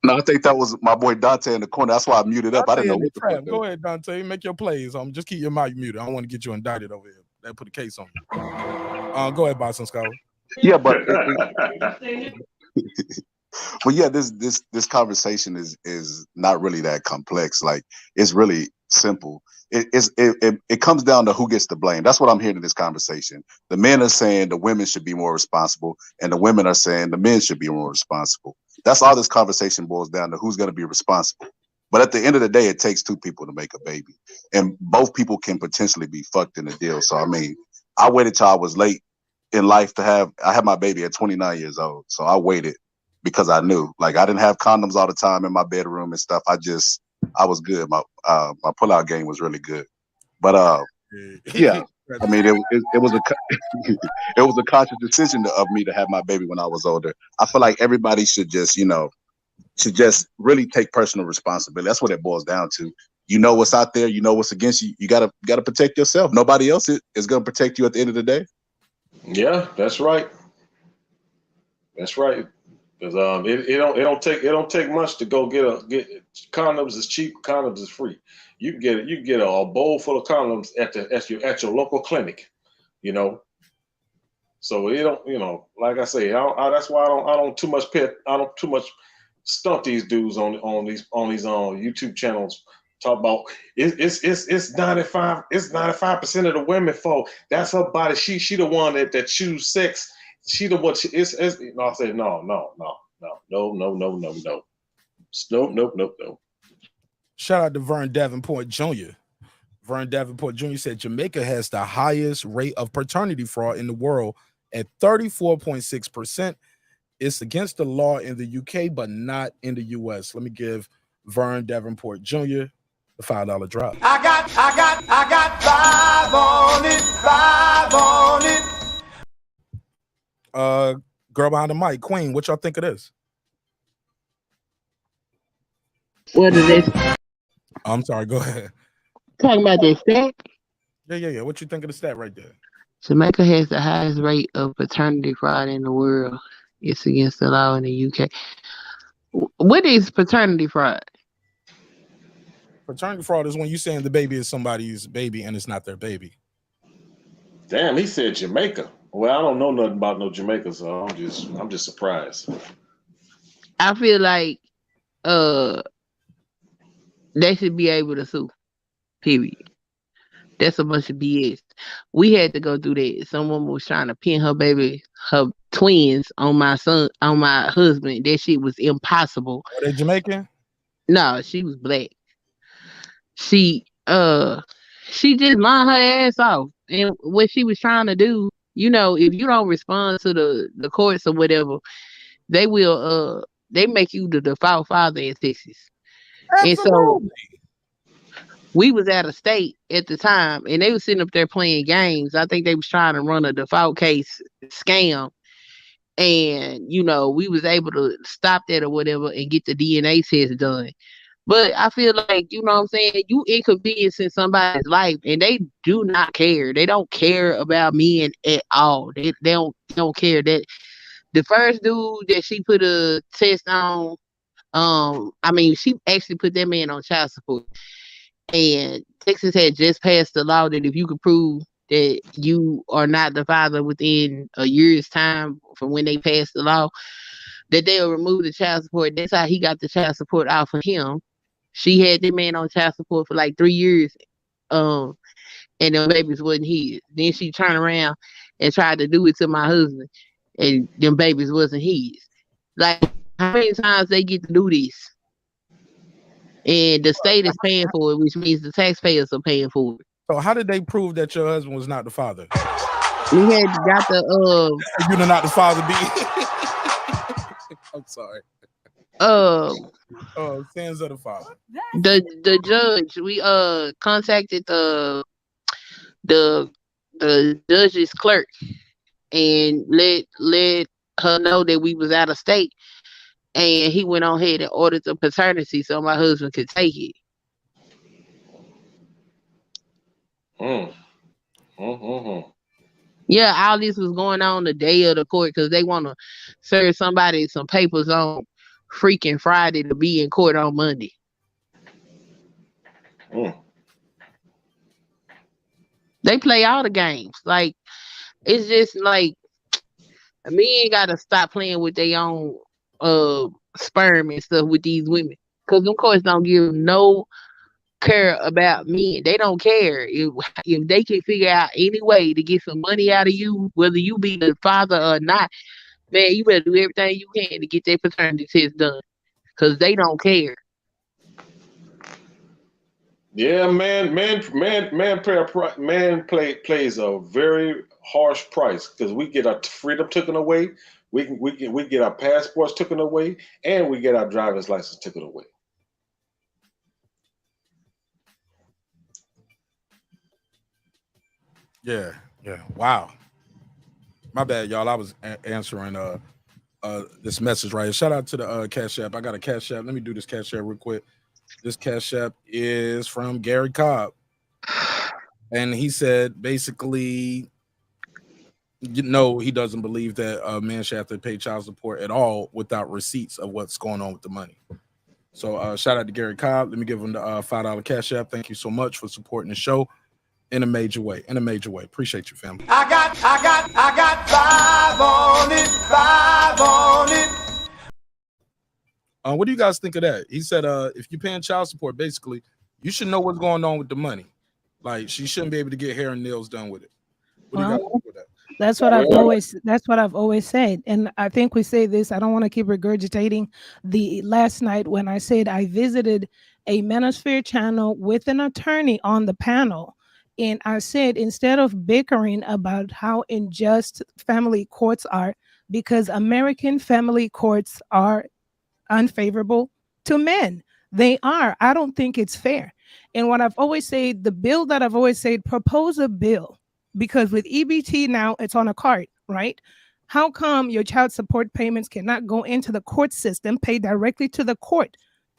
No, I think that was my boy Dante in the corner. That's why I muted up. I didn't know what the fuck. Go ahead, Dante. Make your plays. Just keep your mic muted. I don't want to get you indicted over here. They put a case on you. Go ahead, Boston Scholar. Yeah, but well, yeah, this conversation is not really that complex. Like it's really simple. It comes down to who gets the blame. That's what I'm hearing in this conversation. The men are saying the women should be more responsible, and the women are saying the men should be more responsible. That's all this conversation boils down to: who's going to be responsible. But at the end of the day, it takes two people to make a baby, and both people can potentially be fucked in the deal. So I mean, I waited till I was late in life I had my baby at 29 years old. So I waited because I knew, like, I didn't have condoms all the time in my bedroom and stuff. I was good. My pullout game was really good. But yeah, I mean, it was a conscious decision of me to have my baby when I was older. I feel like everybody should just really take personal responsibility. That's what it boils down to. You know what's out there. You know what's against you. You gotta protect yourself. Nobody else is gonna protect you at the end of the day. Yeah, that's right. That's right. Because it don't take much to go get condoms is cheap, condoms is free. You can get a bowl full of condoms at your local clinic, you know. So it don't, you know, like I say, that's why I don't too much stump these dudes on these YouTube channels. Talk about it's 95% of the women fault. That's her body. She the one that choose sex. She the one. It's no. I say no. Shout out to Vern Davenport Jr. Vern Davenport Jr. said Jamaica has the highest rate of paternity fraud in the world at 34.6%. It's against the law in the UK, but not in the US. Let me give Vern Davenport Jr. the $5 drop. I got 5 on it. Girl behind the mic, Queen, what y'all think of this? What is this? I'm sorry, go ahead. Talking about the stat? Yeah. What you think of the stat right there? Jamaica has the highest rate of paternity fraud in the world. It's against the law in the UK. What is paternity fraud? Paternity fraud is when you saying the baby is somebody's baby and it's not their baby. Damn, he said Jamaica. Well, I don't know nothing about no Jamaica, so I'm just surprised. I feel like they should be able to sue. Period. That's a bunch of BS. We had to go through that. Some woman was trying to pin her twins on my husband. That shit was impossible. Are they Jamaican? No, she was black. She just lied her ass off. And what she was trying to do, you know, if you don't respond to the courts or whatever, they will they make you the default father in Texas. Absolutely. And so we was out of state at the time, and they was sitting up there playing games. I think they was trying to run a default case scam, and you know we was able to stop that or whatever and get the DNA test done. But I feel like, you know what I'm saying, you inconveniencing somebody's life, and they do not care. They don't care about men at all. They don't care. That the first dude that she put a test on, she actually put that man on child support. And Texas had just passed the law that if you could prove that you are not the father within a year's time from when they passed the law, that they'll remove the child support. That's how he got the child support off of him. She had that man on child support for like 3 years, and them babies wasn't his. Then she turned around and tried to do it to my husband, and them babies wasn't his. Like, how many times they get to do this? And the state is paying for it, which means the taxpayers are paying for it. So how did they prove that your husband was not the father? We had got the you're not the father, B. I'm sorry. Sins of the father. The judge, we contacted the judge's clerk and let her know that we was out of state, and he went on ahead and ordered the paternity so my husband could take it. Yeah, all this was going on the day of the court because they want to serve somebody some papers on freaking Friday to be in court on Monday. They play all the games. Like, it's just like men gotta stop playing with their own sperm and stuff with these women, because them courts don't give no care about men. They don't care if they can figure out any way to get some money out of you, whether you be the father or not. Man, you better do everything you can to get that paternity test done, because they don't care. Yeah, man plays a very harsh price, because we get our freedom taken away, we get our passports taken away, and we get our driver's license taken away. Yeah. Wow. My bad, y'all. I was answering this message right here. Shout out to the Cash App. I got a Cash App. Let me do this Cash App real quick. This Cash App is from Gary Cobb. And he said, basically, You know, he doesn't believe that a man should have to pay child support at all without receipts of what's going on with the money. So shout out to Gary Cobb. Let me give him the $5 cash app. Thank you so much for supporting the show in a major way. Appreciate you, family. I got 5 on it. What do you guys think of that? He said, if you're paying child support, basically, you should know what's going on with the money. Like, she shouldn't be able to get hair and nails done with it. What do you guys think of that? That's what I've always said. And I think we say this, I don't want to keep regurgitating the last night when I said I visited a Manosphere channel with an attorney on the panel. And I said, instead of bickering about how unjust family courts are, because American family courts are unfavorable to men. They are. I don't think it's fair. And what I've always said, the bill that I've always said, propose a bill. Because with EBT now, it's on a card, right? How come your child support payments cannot go into the court system, pay directly to the court?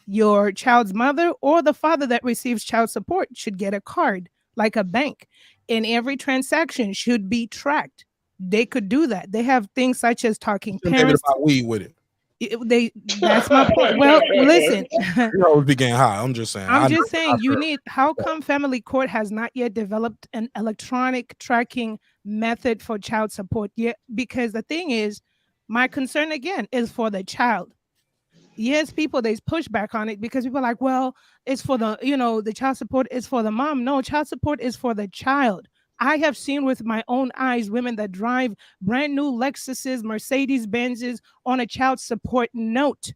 Your child's mother or the father that receives child support should get a card, like a bank. And every transaction should be tracked. They could do that. They have things such as talking parents. About weed with it. That's my point. Well, listen. You always be getting high. I'm just saying. I'm just saying you need. How come family court has not yet developed an electronic tracking method for child support yet? Because the thing is, my concern again is for the child. Yes, there's pushback on it because people are like, well, it's for the, the child support is for the mom. No, child support is for the child. I have seen with my own eyes women that drive brand new Lexuses, Mercedes Benzes on a child support note.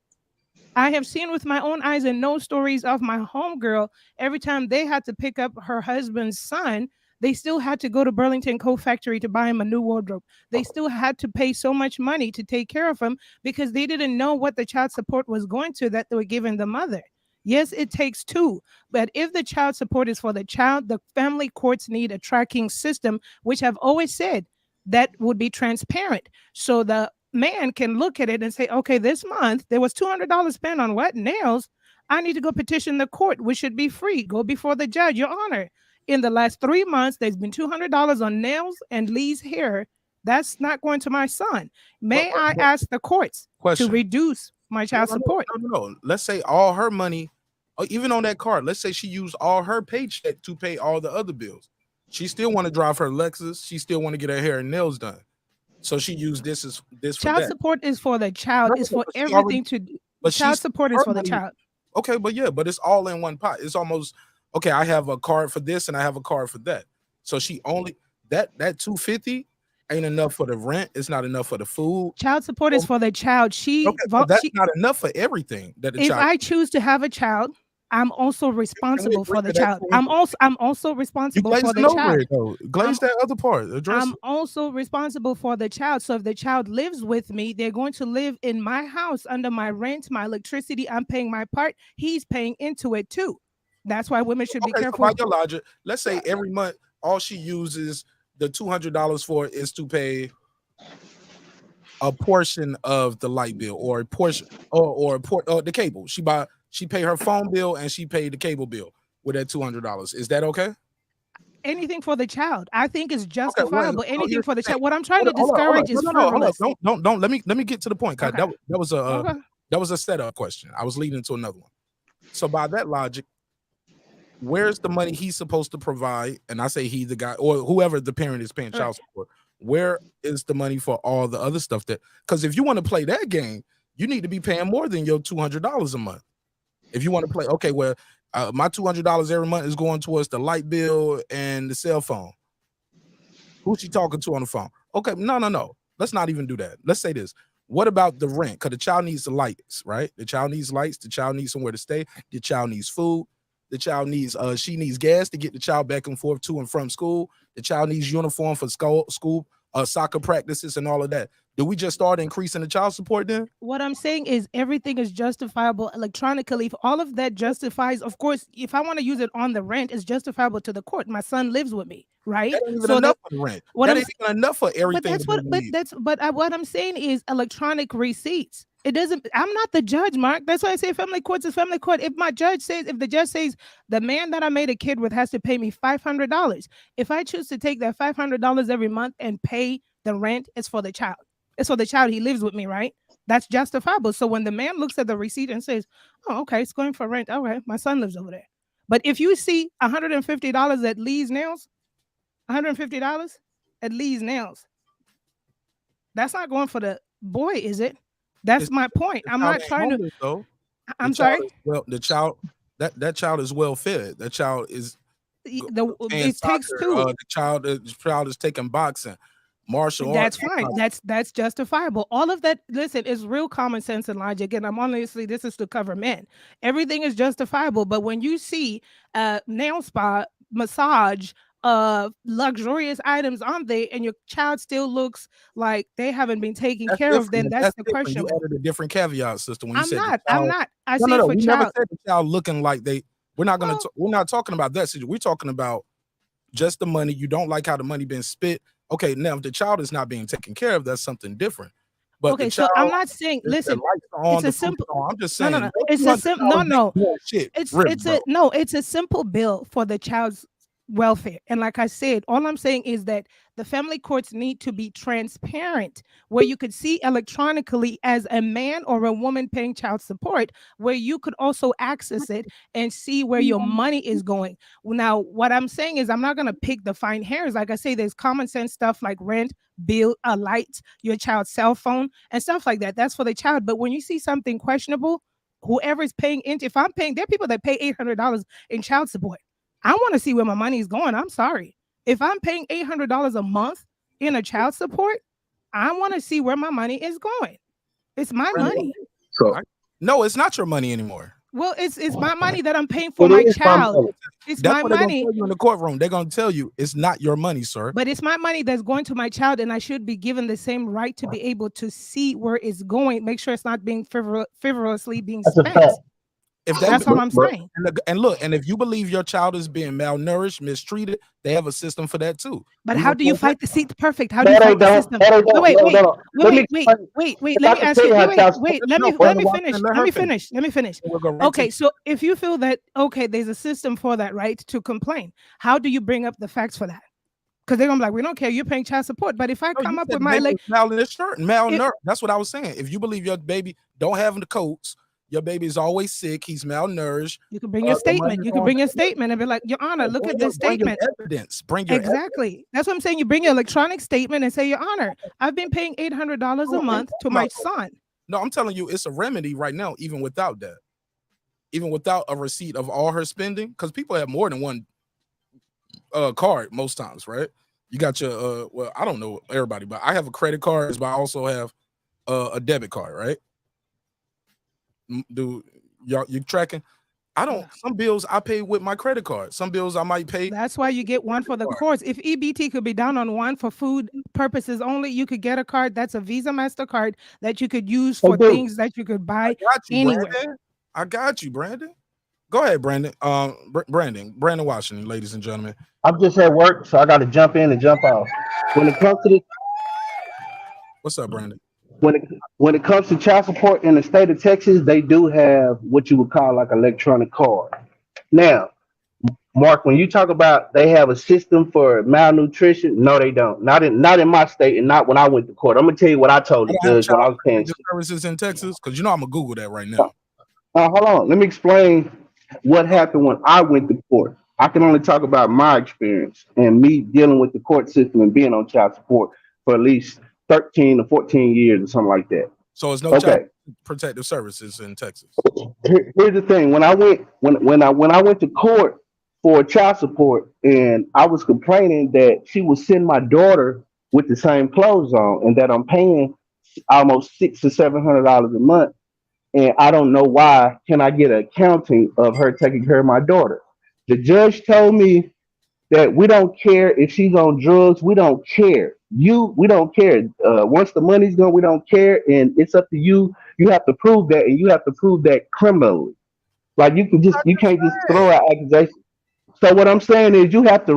I have seen with my own eyes and know stories of my homegirl. Every time they had to pick up her husband's son, they still had to go to Burlington Coat Factory to buy him a new wardrobe. They still had to pay so much money to take care of him because they didn't know what the child support was going to that they were giving the mother. Yes, it takes two, but if the child support is for the child, the family courts need a tracking system, which I've always said that would be transparent. So the man can look at it and say, okay, this month there was $200 spent on what? Nails. I need to go petition the court, which should be free. Go before the judge, Your Honor. In the last 3 months, there's been $200 on nails and Lee's hair. That's not going to my son. May I ask the courts to reduce my child support? No. Let's say all her money, even on that card, let's say she used all her paycheck to pay all the other bills. She still want to drive her Lexus. She still want to get her hair and nails done. So she used this for child support is for the child. It's for everything to do. But child support is for the child. Okay, but it's all in one pot. It's almost okay. I have a card for this and I have a card for that. So she only that $250 ain't enough for the rent. It's not enough for the food. Child support is for the child. That's not enough for everything. If I choose to have a child, I'm also responsible for the child. I'm also responsible for the child. Glaze that other part. I'm also responsible for the child. So if the child lives with me, they're going to live in my house under my rent, my electricity. I'm paying my part. He's paying into it too. That's why women should be careful. So by your logic, let's say every month all she uses the $200 for is to pay a portion of the light bill or a portion or the cable. She pay her phone bill and she paid the cable bill with that $200. Is that okay? Anything for the child, I think is justifiable. Anything for the child. What I'm trying to discourage is frivolous. Don't. Let me get to the point. Okay. That was a setup question. I was leading to another one. So by that logic, where's the money he's supposed to provide? And I say he, the guy, or whoever the parent is paying child support. Where is the money for all the other stuff because if you want to play that game, you need to be paying more than your $200 a month. If you want to play, okay, well, my $200 every month is going towards the light bill and the cell phone. Who's she talking to on the phone? Okay, no. Let's not even do that. Let's say this. What about the rent? Because the child needs the lights, right? The child needs lights. The child needs somewhere to stay. The child needs food. The child needs, she needs gas to get the child back and forth to and from school. The child needs uniform for school, soccer practices and all of that. Do we just start increasing the child support then? What I'm saying is everything is justifiable electronically. If all of that justifies, of course, if I want to use it on the rent, it's justifiable to the court. My son lives with me, right? That ain't even enough for the rent. That ain't even enough for everything. What I'm saying is electronic receipts. It doesn't. I'm not the judge, Mark. That's why I say family courts is family court. If the judge says the man that I made a kid with has to pay me $500, if I choose to take that $500 every month and pay The rent is for the child. It's for the child. He lives with me, right? That's justifiable. So when the man looks at the receipt and says, "Oh, okay, it's going for rent. Okay, my son lives over there." But if you see $150 at Lee's Nails, $150 at Lee's Nails, that's not going for the boy, is it? That's my point. I'm not trying to. Though. I'm sorry. The child that child is well fed. That child is. It takes two. The child is taking boxing, martial That's arts. fine. That's justifiable. All of that, listen, is real common sense and logic. And I'm honestly, this is to cover men. Everything is justifiable. But when you see nail spa, massage, luxurious items on there, and your child still looks like they haven't been taken care of, then that's the question. You added a different caveat, sister. When you said I'm not. I said no, for we child. never said the child looking like they. We're not gonna. We're not talking about that. We're talking about just the money. You don't like how the money been spent. Okay, now if the child is not being taken care of, that's something different. But okay, so I'm not saying. Listen, it's a simple. I'm just saying. No. It's a simple. No. It's a simple bill for the child's welfare. And like I said, all I'm saying is that the family courts need to be transparent, where you could see electronically as a man or a woman paying child support, where you could also access it and see where your money is going. Now, what I'm saying is I'm not going to pick the fine hairs. Like I say, there's common sense stuff like rent, bill, a light, your child's cell phone, and stuff like that. That's for the child. But when you see something questionable, whoever is paying into, if I'm paying, there are people that pay $800 in child support. I want to see where my money is going. I'm sorry. If I'm paying $800 a month in a child support, I want to see where my money is going. It's my money. No, it's not your money anymore. Well, it's my money that I'm paying for my child. It's my money. Tell you in the courtroom, they're gonna tell you it's not your money, sir. But it's my money that's going to my child, and I should be given the same right to be able to see where it's going. Make sure it's not being frivolously being spent. That's what I'm saying. And look, and if you believe your child is being malnourished, mistreated, they have a system for that too. But how do you fight the seat? Perfect. How do you fight the system? Wait. Let me ask you. Let me finish. Okay, so if you feel that there's a system for that, right, to complain, how do you bring up the facts for that? Because they're gonna be like, we don't care, you're paying child support. But if I come up with my malnourished, that's what I was saying. If you believe your baby don't have the coats, your baby is always sick, he's malnourished. You can bring your statement. You can bring your statement and be like, Your Honor, look at this statement. Evidence. Bring your evidence. That's what I'm saying. You bring your electronic statement and say, Your Honor, I've been paying $800 a month to my son. No, I'm telling you, it's a remedy right now, even without that. Even without a receipt of all her spending, because people have more than one card most times, right? You got your well, I don't know everybody, but I have a credit card, but I also have a debit card, right? Do y'all you tracking? I don't. Some bills I pay with my credit card. Some bills I might pay. That's why you get one for the courts. If EBT could be down on one for food purposes only, you could get a card that's a Visa MasterCard that you could use for things that you could buy anywhere. Brandon. I got you, Brandon. Go ahead, Brandon. Brandon Washington, ladies and gentlemen. I'm just at work, so I got to jump in and jump out. When it comes to this, what's up, Brandon? When it comes to child support in the state of Texas, they do have what you would call like electronic card. Now, Mark, when you talk about they have a system for malnutrition, no, they don't. Not in my state, and not when I went to court. I'm gonna tell you what I told the judge when I was paying services in Texas, because you know I'm gonna Google that right now. Hold on, let me explain what happened when I went to court. I can only talk about my experience and me dealing with the court system and being on child support for at least 13 to 14 years or something like that. So it's no child protective services in Texas. Here's the thing: when I went to court for child support, and I was complaining that she would send my daughter with the same clothes on, and that I'm paying almost $600 to $700 a month, and I don't know why. Can I get an accounting of her taking care of my daughter? The judge told me that we don't care if she's on drugs. We don't care. We don't care. Once the money's gone, we don't care, and it's up to you. You have to prove that, and you have to prove that criminally. Like you can't just throw out accusations. So what I'm saying is you have to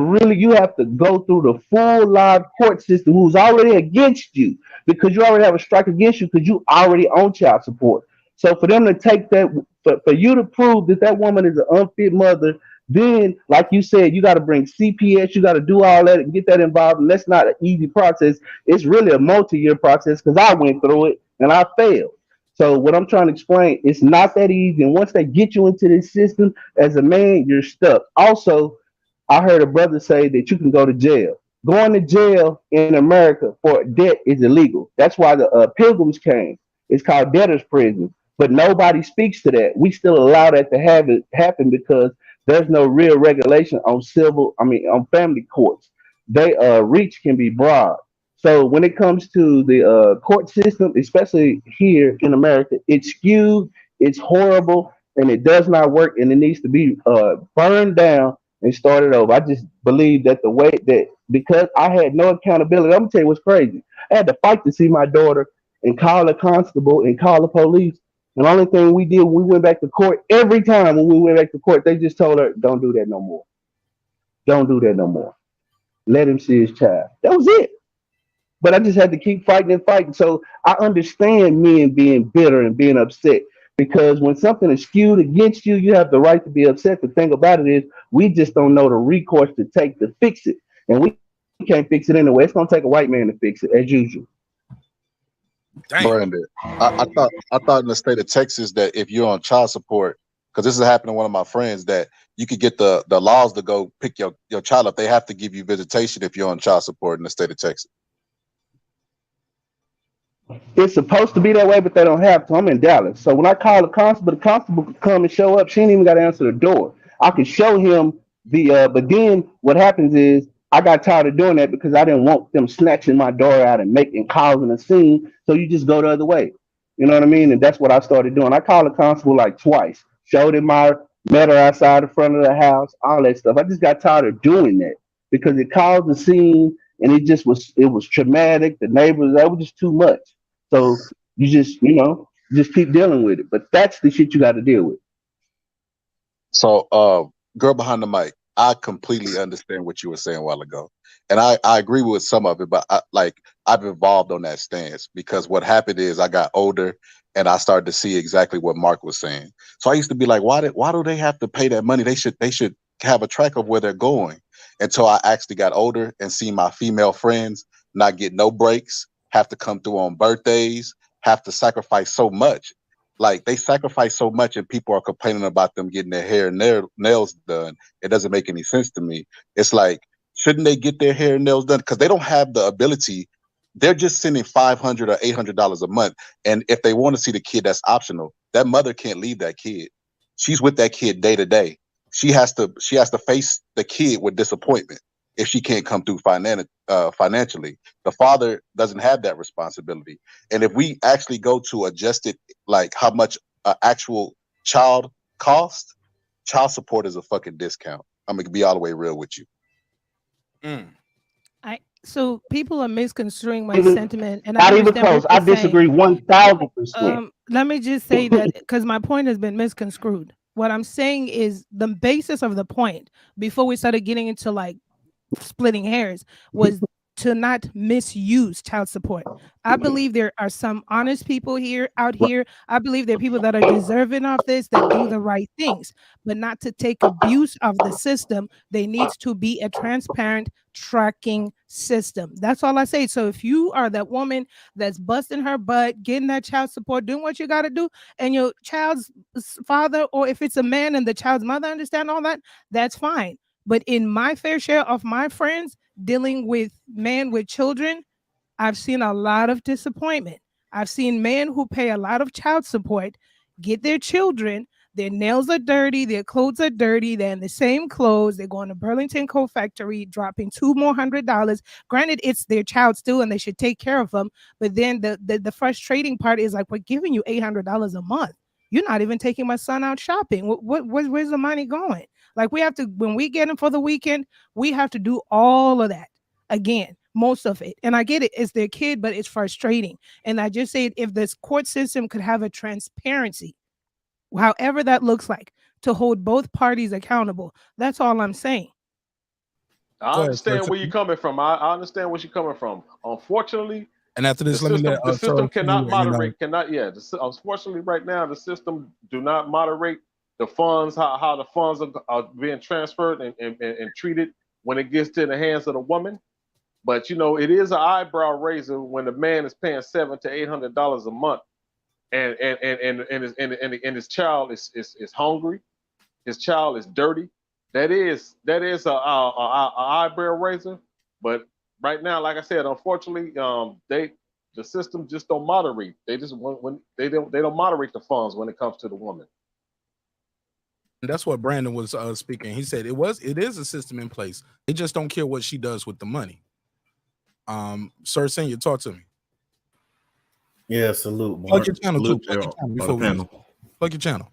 go through the full live court system who's already against you, because you already have a strike against you because you already own child support. So for them to take that, for you to prove that that woman is an unfit mother Then, like you said, you got to bring CPS, you got to do all that and get that involved. And that's not an easy process. It's really a multi-year process because I went through it and I failed. So what I'm trying to explain, it's not that easy. And once they get you into this system as a man, you're stuck. Also, I heard a brother say that you can go to jail. Going to jail in America for debt is illegal. That's why the pilgrims came. It's called debtor's prison. But nobody speaks to that. We still allow that to have it happen because there's no real regulation on on family courts. They reach can be broad. So when it comes to the court system, especially here in America, it's skewed, it's horrible, and it does not work, and it needs to be burned down and started over. I just believe that the way that because I had no accountability, I'm gonna tell you what's crazy. I had to fight to see my daughter and call a constable and call the police. And the only thing we did when we went back to court, every time when we went back to court, they just told her, "Don't do that no more. Don't do that no more. Let him see his child." That was it. But I just had to keep fighting and fighting. So I understand men being bitter and being upset because when something is skewed against you, you have the right to be upset. The thing about it is, we just don't know the recourse to take to fix it, and we can't fix it anyway. It's gonna take a white man to fix it, as usual. Brandon, I thought in the state of Texas that if you're on child support, because this is happening to one of my friends, that you could get the laws to go pick your child up. They have to give you visitation if you're on child support in the state of Texas. It's supposed to be that way, but they don't have to. I'm in Dallas. So when I call the constable could come and show up. She ain't even got to answer the door. I could show him but then what happens is I got tired of doing that because I didn't want them snatching my daughter out and causing a scene. So you just go the other way. You know what I mean? And that's what I started doing. I called the constable like twice, showed him met her outside the front of the house, all that stuff. I just got tired of doing that because it caused a scene and it was traumatic. The neighbors, that was just too much. So you just keep dealing with it. But that's the shit you got to deal with. So, girl behind the mic, I completely understand what you were saying a while ago, and I agree with some of it. But I've evolved on that stance because what happened is I got older and I started to see exactly what Mark was saying. So I used to be like, why do they have to pay that money? They should have a track of where they're going. Until I actually got older and see my female friends not get no breaks, have to come through on birthdays, have to sacrifice so much. Like they sacrifice so much and people are complaining about them getting their hair and their nails done. It doesn't make any sense to me. It's like, shouldn't they get their hair and nails done? Because they don't have the ability. They're just sending $500 or $800 a month. And if they want to see the kid, that's optional. That mother can't leave that kid. She's with that kid day to day. She has to face the kid with disappointment if she can't come through financially. The father doesn't have that responsibility. And if we actually go to adjust it, like how much actual child cost, child support is a fucking discount. I'm gonna be all the way real with you. So people are misconstruing my sentiment, and not even close. I disagree 1,000%. Let me just say that because my point has been misconstrued. What I'm saying is the basis of the point before we started getting into like splitting hairs was to not misuse child support. I believe there are some honest people out here. I believe there are people that are deserving of this, that do the right things, but not to take abuse of the system. There needs to be a transparent tracking system. That's all I say. So if you are that woman that's busting her butt, getting that child support, doing what you got to do, and your child's father, or if it's a man and the child's mother understand all that, that's fine. But in my fair share of my friends dealing with men with children, I've seen a lot of disappointment. I've seen men who pay a lot of child support get their children, their nails are dirty, their clothes are dirty, they're in the same clothes, they're going to Burlington Coat Factory, dropping $200. Granted, it's their child still and they should take care of them. But then the frustrating part is like, we're giving you $800 a month. You're not even taking my son out shopping. Where's the money going? Like we have to, when we get him for the weekend, we have to do all of that again, most of it. And I get it, it's their kid, but it's frustrating. And I just say if this court system could have a transparency, however that looks like, to hold both parties accountable. That's all I'm saying. I understand where you're coming from. I understand where you're coming from. Unfortunately, and after this, the system cannot moderate. Unfortunately, right now the system do not moderate the funds, how the funds are being transferred and treated when it gets to the hands of the woman. But you know, it is an eyebrow raiser when the man is paying $700 to $800 a month, and his child is hungry, his child is dirty. That is a eyebrow raiser. But right now, like I said, unfortunately, the system just don't moderate. They just when they don't moderate the funds when it comes to the woman. And that's what Brandon was speaking. He said it is a system in place. They just don't care what she does with the money. Sir Senior, talk to me. Yeah, salute, Mark. Plug your channel too. Salute Plug your channel.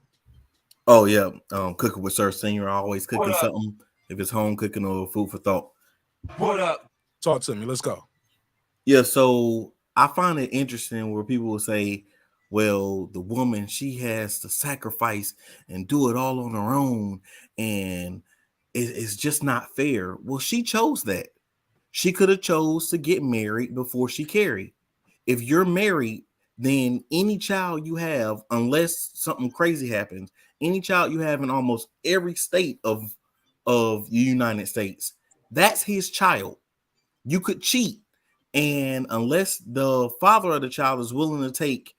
Oh yeah, cooking with Sir Senior. Always cooking something. If it's home cooking or food for thought. What up? Talk to me. Let's go. Yeah, so I find it interesting where people will say, well, the woman, she has to sacrifice and do it all on her own, and it's just not fair. Well, she chose that. She could have chose to get married before she carried. If you're married, then any child you have, unless something crazy happens, any child you have in almost every state of the United States, that's his child. You could cheat, and unless the father of the child is willing to take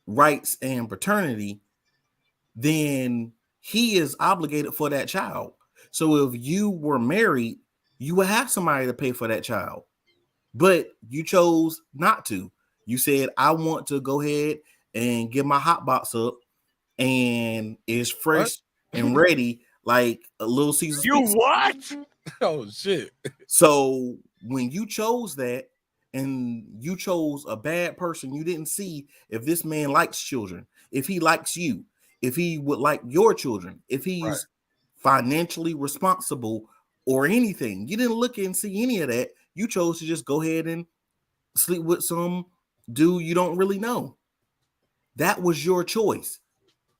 rights and paternity, then he is obligated for that child. So if you were married, you would have somebody to pay for that child, but you chose not to. You said, I want to go ahead and get my hot box up, and it's fresh and ready like a Little Caesar's pizza. What? Oh shit. So when you chose that, and you chose a bad person, you didn't see if this man likes children, if he likes you, if he would like your children, if he's financially responsible or anything. You didn't look and see any of that. You chose to just go ahead and sleep with some dude you don't really know. That was your choice.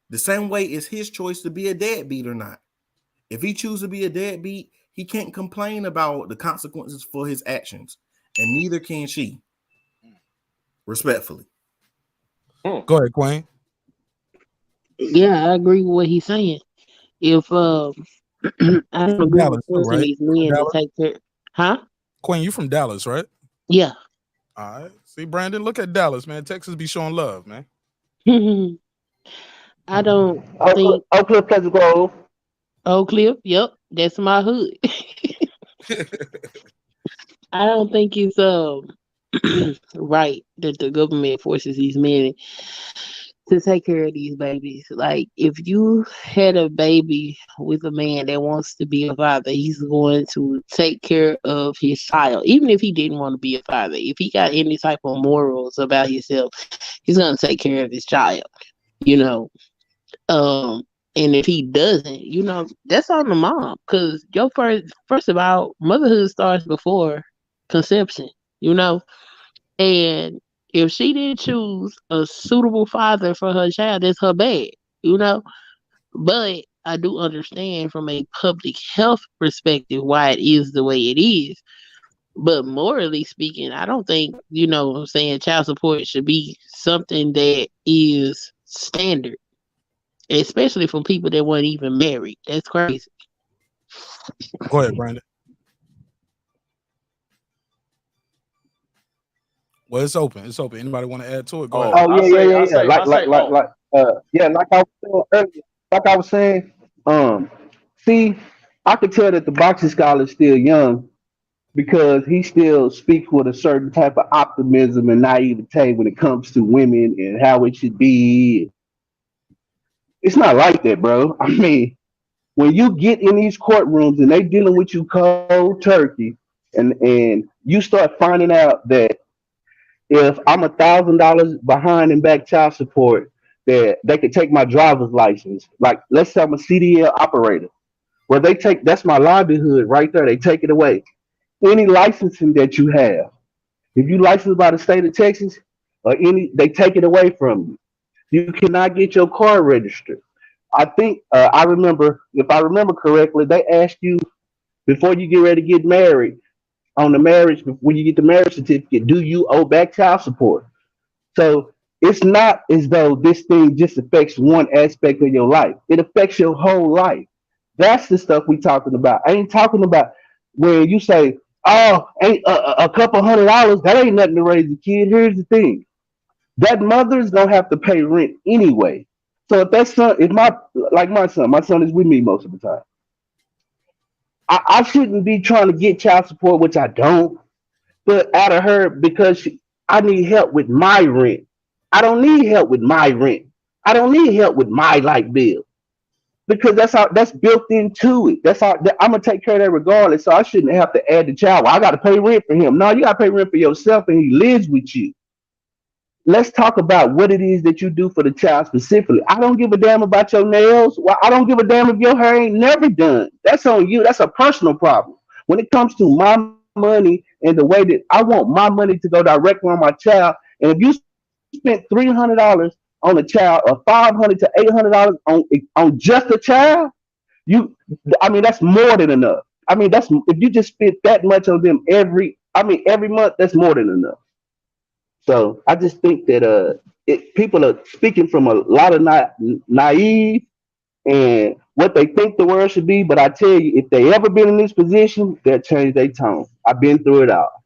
The same way it's his choice to be a deadbeat or not. If he chooses to be a deadbeat, he can't complain about the consequences for his actions, and neither can she. Respectfully. Go ahead, Queen. Yeah, I agree with what he's saying. If I don't agree with forcing these men to take care. Huh? Queen, you from Dallas, right? Yeah. All right. See, Brandon, look at Dallas, man. Texas be showing love, man. I don't think Oak Cliff, Pleasant Grove. Oak Cliff, yep, that's my hood. I don't think it's right that the government forces these men to take care of these babies. Like, if you had a baby with a man that wants to be a father, he's going to take care of his child, even if he didn't want to be a father. If he got any type of morals about himself, he's going to take care of his child, you know. And if he doesn't, you know, that's on the mom, because your first of all, motherhood starts before conception, you know. And if she didn't choose a suitable father for her child, that's her bad, you know. But I do understand from a public health perspective why it is the way it is. But morally speaking, I don't think, you know what I'm saying, child support should be something that is standard, especially from people that weren't even married. That's crazy. Go ahead, Brandon. Well, it's open. It's open. Anybody want to add to it? Go ahead. Oh yeah. Like I was saying earlier, like I was saying, see, I could tell that the boxing scholar is still young because he still speaks with a certain type of optimism and naivete when it comes to women and how it should be. It's not like that, bro. I mean, when you get in these courtrooms and they dealing with you cold turkey, and you start finding out that if I'm $1,000 behind in back child support, that they could take my driver's license. Like, let's say I'm a CDL operator. Well, that's my livelihood right there. They take it away. Any licensing that you have, if you licensed by the state of Texas or they take it away from you. You cannot get your car registered. I think I remember, if I remember correctly, they ask you before you get ready to get married, on the marriage, when you get the marriage certificate, do you owe back child support? So It's not as though this thing just affects one aspect of your life. It affects your whole life. That's the stuff we talking about. I ain't talking about when you say, "Oh, ain't a couple $100, that ain't nothing to raise a kid." Here's the thing: that mother's gonna have to pay rent anyway. So if that son, if my son is with me most of the time. I shouldn't be trying to get child support, which I don't, but out of her because I need help with my rent. I don't need help with my rent. I don't need help with my light bill because that's built into it. That's how I'm gonna take care of that regardless. So I shouldn't have to add the child. Well, I got to pay rent for him. No, you got to pay rent for yourself, and he lives with you. Let's talk about what it is that you do for the child specifically. I don't give a damn about your nails. Well, I don't give a damn if your hair ain't never done. That's on you. That's a personal problem. When it comes to my money and the way that I want my money to go directly on my child, and if you spent $300 on a child or $500 to $800 on just a child, that's more than enough. That's if you just spent that much on them every month, that's more than enough. So I just think that people are speaking from a lot of naive and what they think the world should be. But I tell you, if they ever been in this position, they'll change their tone. I've been through it all.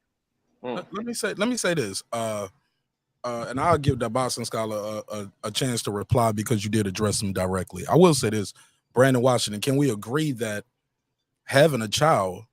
Let me say this, and I'll give the Boston Scholar a chance to reply because you did address him directly. I will say this, Brandon Washington, can we agree that having a child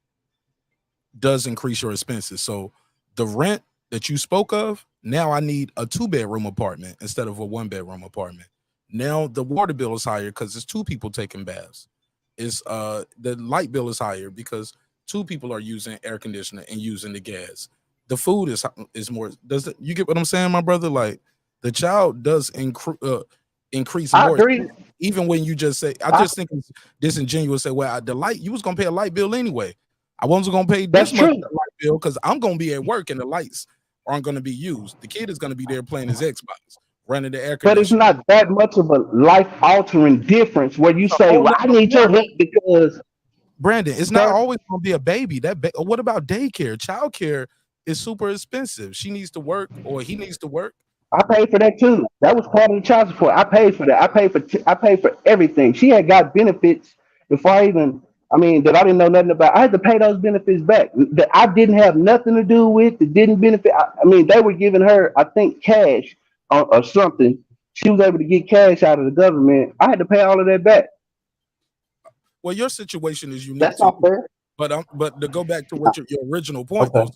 does increase your expenses? So the rent that you spoke of, now I need a 2-bedroom apartment instead of a 1-bedroom apartment. Now the water bill is higher because it's 2 people taking baths. It's the light bill is higher because 2 people are using air conditioner and using the gas. The food is more. You get what I'm saying, my brother? Like the child does increase I more. agree. Even when you just say, I just think it's disingenuous to say, well, the light, you was gonna pay a light bill anyway. I wasn't gonna pay this much light bill because I'm gonna be at work and the lights aren't gonna be used. The kid is gonna be there playing his Xbox, running the air But it's conditioner. not that much of a life altering difference where you say, "Well, I need your help because." Brandon, it's not always gonna be a baby. What about daycare? Childcare is super expensive. She needs to work or he needs to work. I paid for that too. That was part of the child support. I paid for that. I paid for everything. She had got benefits before that I didn't know nothing about. I had to pay those benefits back that I didn't have nothing to do with. That didn't benefit. They were giving her, I think, cash or something. She was able to get cash out of the government. I had to pay all of that back. Well, your situation is unique. That's not fair. But to go back to what your original point, though, sir,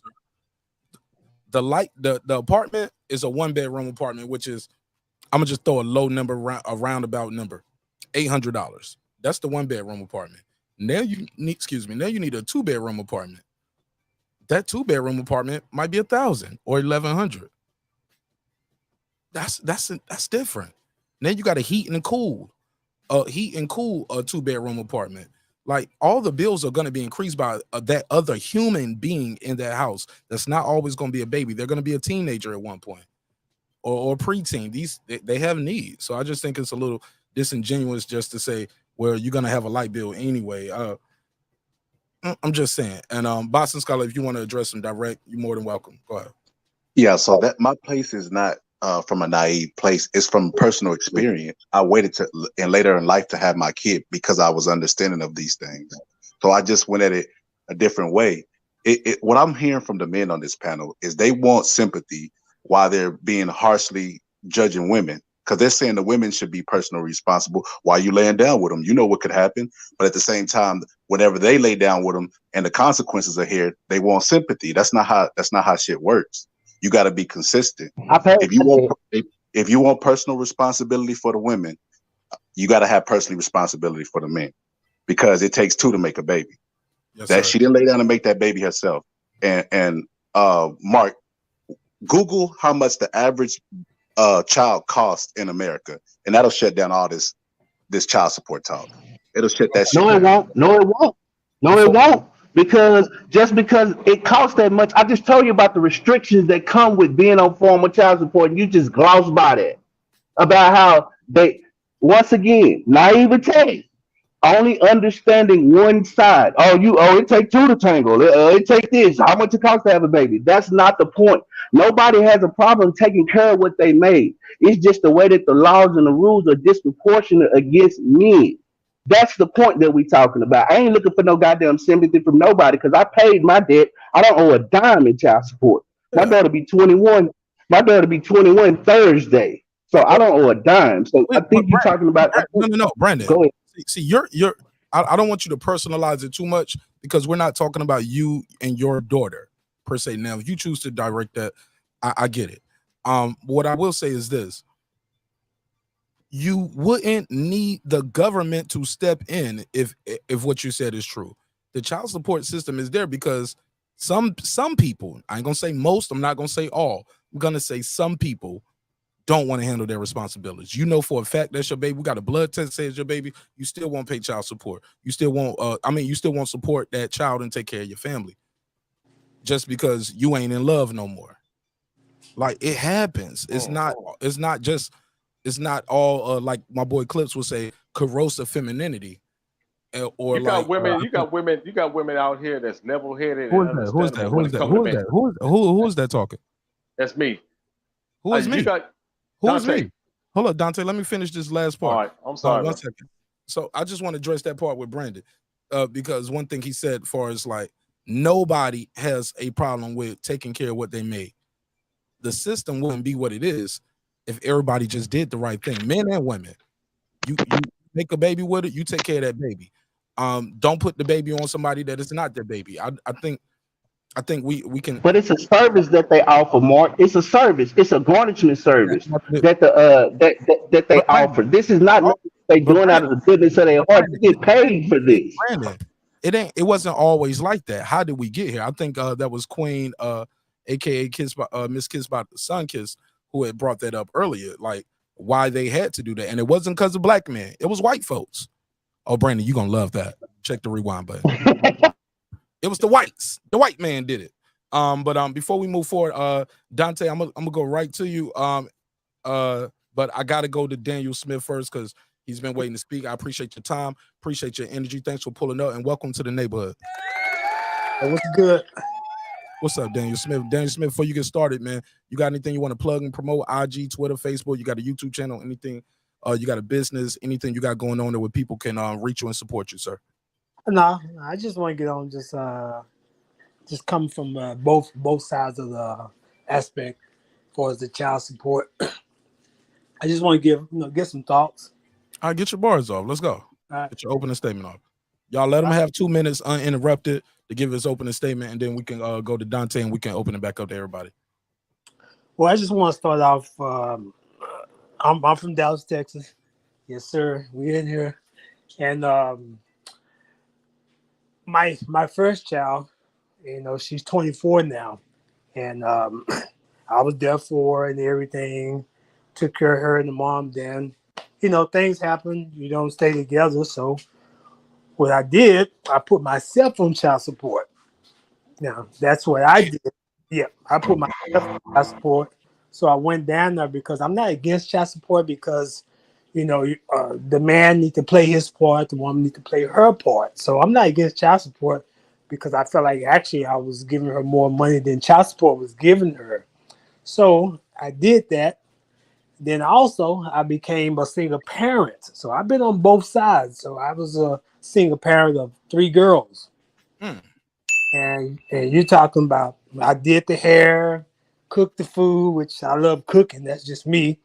the apartment is a 1-bedroom apartment, which is, I'm gonna just throw a low number, a roundabout number, $800. That's the 1-bedroom apartment. Now you need a 2-bedroom apartment. That 2-bedroom apartment might be $1,000 or $1,100. That's different. Now you got a heat and cool a 2-bedroom apartment. Like all the bills are going to be increased by that other human being in that house. That's not always going to be a baby. They're going to be a teenager at one point or preteen. They have needs. So I just think it's a little disingenuous just to say, well, you're going to have a light bill anyway. I'm just saying. And Boston Scholar, if you want to address them direct, you're more than welcome. Go ahead. Yeah, so that my place is not from a naive place. It's from personal experience. I waited and later in life to have my kid because I was understanding of these things. So I just went at it a different way. What I'm hearing from the men on this panel is they want sympathy while they're being harshly judging women because they're saying the women should be personally responsible while you laying down with them. You know what could happen, but at the same time, whenever they lay down with them and the consequences are here, they want sympathy. That's not how shit works. You got to be consistent. If you want personal responsibility for the women, you got to have personal responsibility for the men because it takes 2 to make a baby. Yes, she didn't lay down and make that baby herself. And Mark, Google how much the average child costs in America, and that'll shut down all this child support talk. It'll shut that shit down. No, it won't. Because just because it costs that much, I just told you about the restrictions that come with being on formal child support, and you just glossed by that. About how they, once again, naivete. only understanding one side. It take two to tangle. It take this. How much it costs to have a baby? That's not the point. Nobody has a problem taking care of what they made. It's just the way that the laws and the rules are disproportionate against men. That's the point that we talking about. I ain't looking for no goddamn sympathy from nobody because I paid my debt. I don't owe a dime in child support. My Yeah. daughter be 21. My daughter be 21 Thursday. So I don't owe a dime. So I think you're talking about. No, Brandon. Go ahead. See, you're. I don't want you to personalize it too much because we're not talking about you and your daughter per se. Now, if you choose to direct that, I get it. What I will say is this: you wouldn't need the government to step in if what you said is true. The child support system is there because some people, I ain't gonna say most, I'm not gonna say all, I'm gonna say some people don't want to handle their responsibilities. You know for a fact that's your baby. We got a blood test says your baby. You still won't pay child support. You still won't. You still won't support that child and take care of your family, just because you ain't in love no more. Like it happens. It's not all like my boy Clips would say, corrosive femininity. Or you got like women, you got women out here that's level-headed who and is that? Who is that? understandable when it comes to men. Who is that talking? That's me. Who is me? Who is Dante. me? Hold up, Dante. Let me finish this last part. All right, I'm sorry. 1 second. So I just want to address that part with Brandon, because one thing he said, as far as like nobody has a problem with taking care of what they made. The system wouldn't be what it is if everybody just did the right thing, men and women. You make a baby with it, you take care of that baby. Don't put the baby on somebody that is not their baby. I think we can. But it's a service that they offer, Mark. It's a service. It's a garnishment service that they offer. This is not nothing they doing out of the goodness of their heart. They get paid for this. Brandon, it wasn't always like that. How did we get here? I think that was Queen, aka Kiss by Miss Kiss by Sun Kiss, who had brought that up earlier. Like why they had to do that, and it wasn't because of black men. It was white folks. Oh, Brandon, you gonna love that. Check the rewind button. It was the whites. The white man did it. But before we move forward, Dante, I'm gonna go right to you. But I gotta go to Daniel Smith first because he's been waiting to speak. I appreciate your time, appreciate your energy. Thanks for pulling up, and welcome to the neighborhood. Hey, what's good? What's up, Daniel Smith? Daniel Smith, before you get started, man, you got anything you want to plug and promote? IG, Twitter, Facebook, you got a YouTube channel, anything? You got a business, anything you got going on there where people can reach you and support you, sir? No, I just want to get on just come from both sides of the aspect for as the child support. I just want to get some thoughts. All right, get your bars off. Let's go. All right. Get your opening statement off. Y'all let him have 2 minutes uninterrupted to give his opening statement, and then we can go to Dante and we can open it back up to everybody. Well, I just want to start off. I'm from Dallas, Texas. Yes, sir. We in here, and my first child, she's 24 now, and I was there for her and everything. Took care of her and the mom. Then, things happen. You don't stay together, so what I did, I put myself on child support. Now that's what I did. Yeah, I put myself on child support. So I went down there because I'm not against child support because, the man needs to play his part, the woman needs to play her part. So I'm not against child support because I felt like actually I was giving her more money than child support was giving her. So I did that. Then also I became a single parent. So I've been on both sides. So I was a single parent of 3 girls. And you're talking about, I did the hair, cooked the food, which I love cooking. That's just me.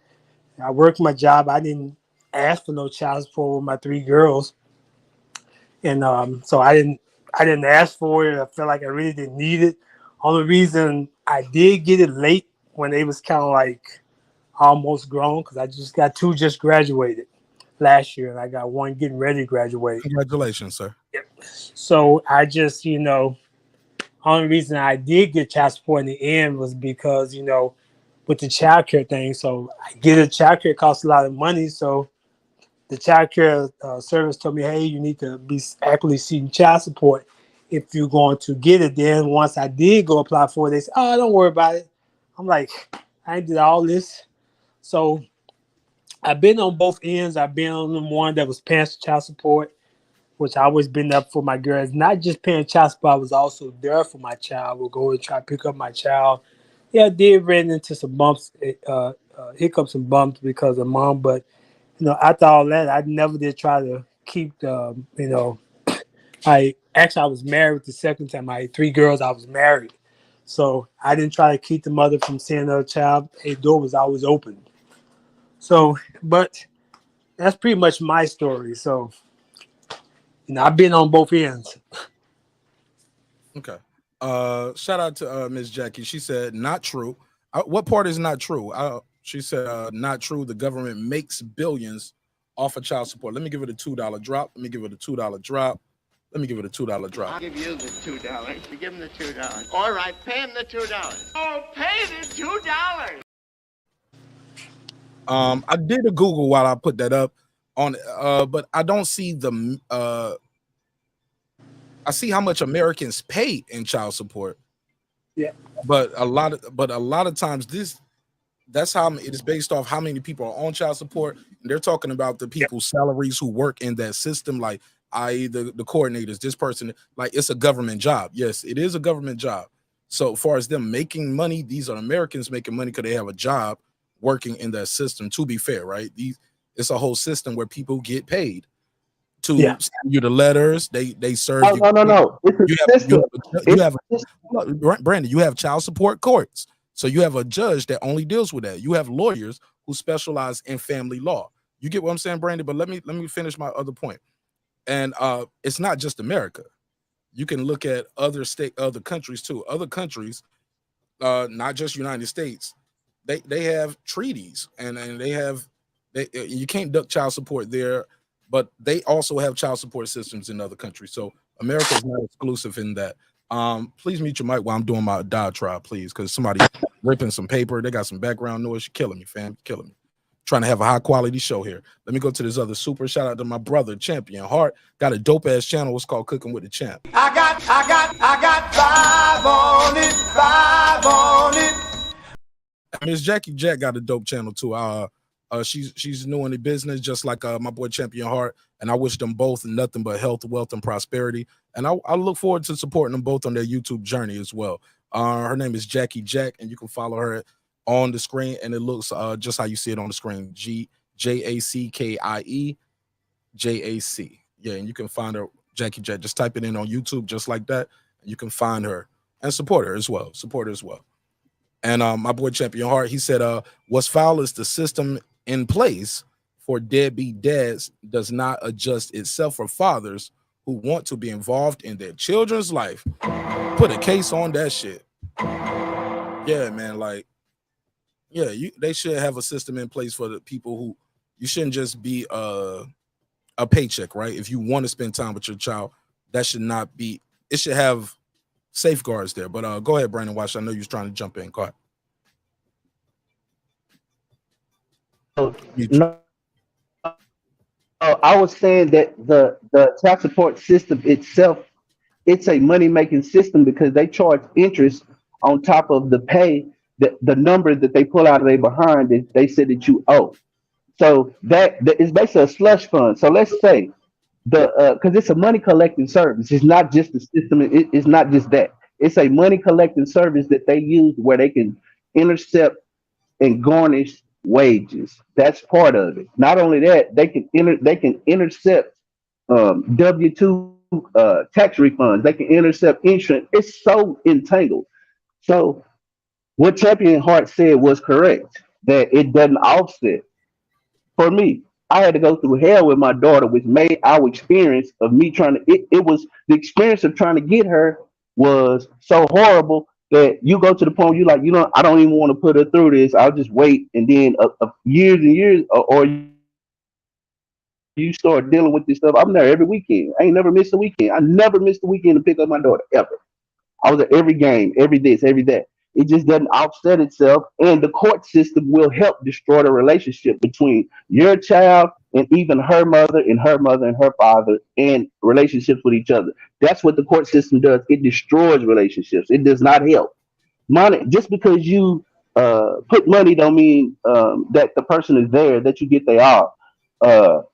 I worked my job. I didn't ask for no child support with my 3 girls. And so I didn't ask for it. I felt like I really didn't need it. Only reason I did get it late when they was kind of like almost grown, because I just got 2 just graduated last year, and I got 1 getting ready to graduate. Congratulations, sir. Yep. So I just, only reason I did get child support in the end was because, with the child care thing. So I get a child care costs a lot of money. So the child care service told me, hey, you need to be actively seeking child support if you're going to get it. Then once I did go apply for it, they said, oh, don't worry about it. I'm like, I did all this. So I've been on both ends. I've been on the one that was paying child support. which I always been there for my girls. Not just paying child support, I was also there for my child. We'll go and try to pick up my child. Yeah, I did run into some bumps, hiccups and bumps because of mom, but after all that, I never did try to keep the, I was married the second time. I had 3 girls. I was married. So I didn't try to keep the mother from seeing another child. A door was always open. So, but that's pretty much my story. So, I've been on both ends. Okay. Shout out to Miss Jackie. She said not true. What part is not true? She said not true. The government makes billions off of child support. Let me give it a $2 drop. Let me give it a $2 drop. Let me give it a $2 drop. I'll give you the $2. You give him the $2. All right, pay him the $2. Oh, pay the $2. I did a Google while I put that up on, but I don't see the. I see how much Americans pay in child support. Yeah, but a lot of times that's how it is based off how many people are on child support. And they're talking about the people's salaries who work in that system, like i.e. the coordinators, this person, like it's a government job. Yes, it is a government job. So as far as them making money, these are Americans making money because they have a job working in that system. To be fair, right? It's a whole system where people get paid to send you the letters. They serve you. No. Brandon, you have child support courts. So you have a judge that only deals with that. You have lawyers who specialize in family law. You get what I'm saying, Brandon? But let me finish my other point. And it's not just America. You can look at other countries too. Other countries, not just United States, they have treaties and you can't duck child support there, but they also have child support systems in other countries. So America is not exclusive in that. Please mute your mic while I'm doing my diatribe, please, because somebody ripping some paper. They got some background noise. You're killing me, fam. You're killing me. Trying to have a high quality show here. Let me go to this other super. Shout out to my brother, Champion Hart. Got a dope ass channel. It's called Cooking with the Champ. I got 5 on it. Miss Jackie Jack got a dope channel too. She's new in the business, just like my boy Champion Hart. And I wish them both nothing but health, wealth, and prosperity. And I look forward to supporting them both on their YouTube journey as well. Her name is Jackie Jack, and you can follow her on the screen, and it looks just how you see it on the screen. JACKIE JAC. Yeah, and you can find her, Jackie Jack. Just type it in on YouTube just like that, and you can find her and support her as well. And my boy Champion Hart, he said, what's foul is the system in place for deadbeat dads does not adjust itself for fathers who want to be involved in their children's life. Put a case on that shit. Yeah, man, like, yeah, they should have a system in place for the people who, you shouldn't just be a paycheck, right? If you want to spend time with your child, that should not be, it should have safeguards there. But go ahead, Brandon Watch. I know you was trying to jump in. Go ahead. No, I was saying that the child support system itself, it's a money-making system because they charge interest on top of the pay, the number that they pull out of their behind that they said that you owe. So that is basically a slush fund. So let's say because it's a money collecting service. It's not just the system. It's not just that. It's a money collecting service that they use where they can intercept and garnish wages. That's part of it. Not only that, they can intercept W-2 tax refunds. They can intercept insurance. It's so entangled. So what Champion Hart said was correct, that it doesn't offset. For me, I had to go through hell with my daughter, which made our experience of me trying to, it was the experience of trying to get her was so horrible that you go to the point where you're like, I don't even want to put her through this. I'll just wait. And then years and years, or you start dealing with this stuff. I'm there every weekend. I ain't never missed a weekend. I never missed a weekend to pick up my daughter, ever. I was at every game, every this, every that. It just doesn't offset itself. And the court system will help destroy the relationship between your child and even her mother and her mother and her father and relationships with each other. That's what the court system does. It destroys relationships. It does not help. Money, just because you put money don't mean that the person is there, that you get they all.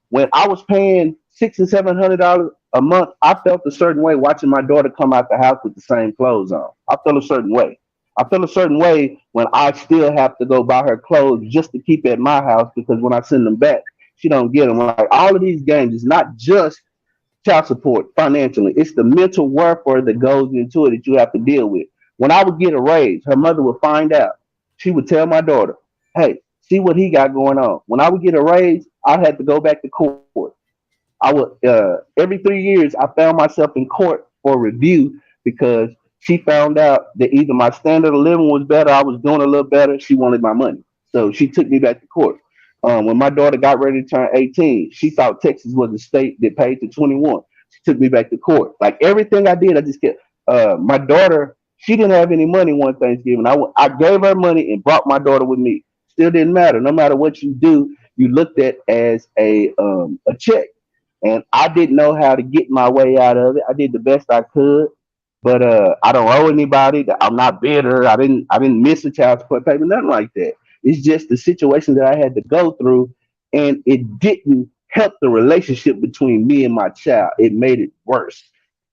When I was paying $600 and $700 a month, I felt a certain way watching my daughter come out the house with the same clothes on. I felt a certain way. I feel a certain way when I still have to go buy her clothes just to keep at my house because when I send them back, she don't get them. Like all of these games, it's not just child support financially. It's the mental warfare that goes into it that you have to deal with. When I would get a raise, her mother would find out. She would tell my daughter, "Hey, see what he got going on." When I would get a raise, I had to go back to court. I would every 3 years I found myself in court for review because she found out that either my standard of living was better, I was doing a little better. She wanted my money, so she took me back to court. When my daughter got ready to turn 18, she thought Texas was a state that paid to 21. She took me back to court. Like everything I did, I just kept. My daughter, she didn't have any money one Thanksgiving. I gave her money and brought my daughter with me. Still didn't matter. No matter what you do, you looked at as a check and I didn't know how to get my way out of it. I did the best I could, but I don't owe anybody. I'm not bitter. I didn't miss a child support payment, nothing like that. It's just the situation that I had to go through, and it didn't help the relationship between me and my child. It made it worse,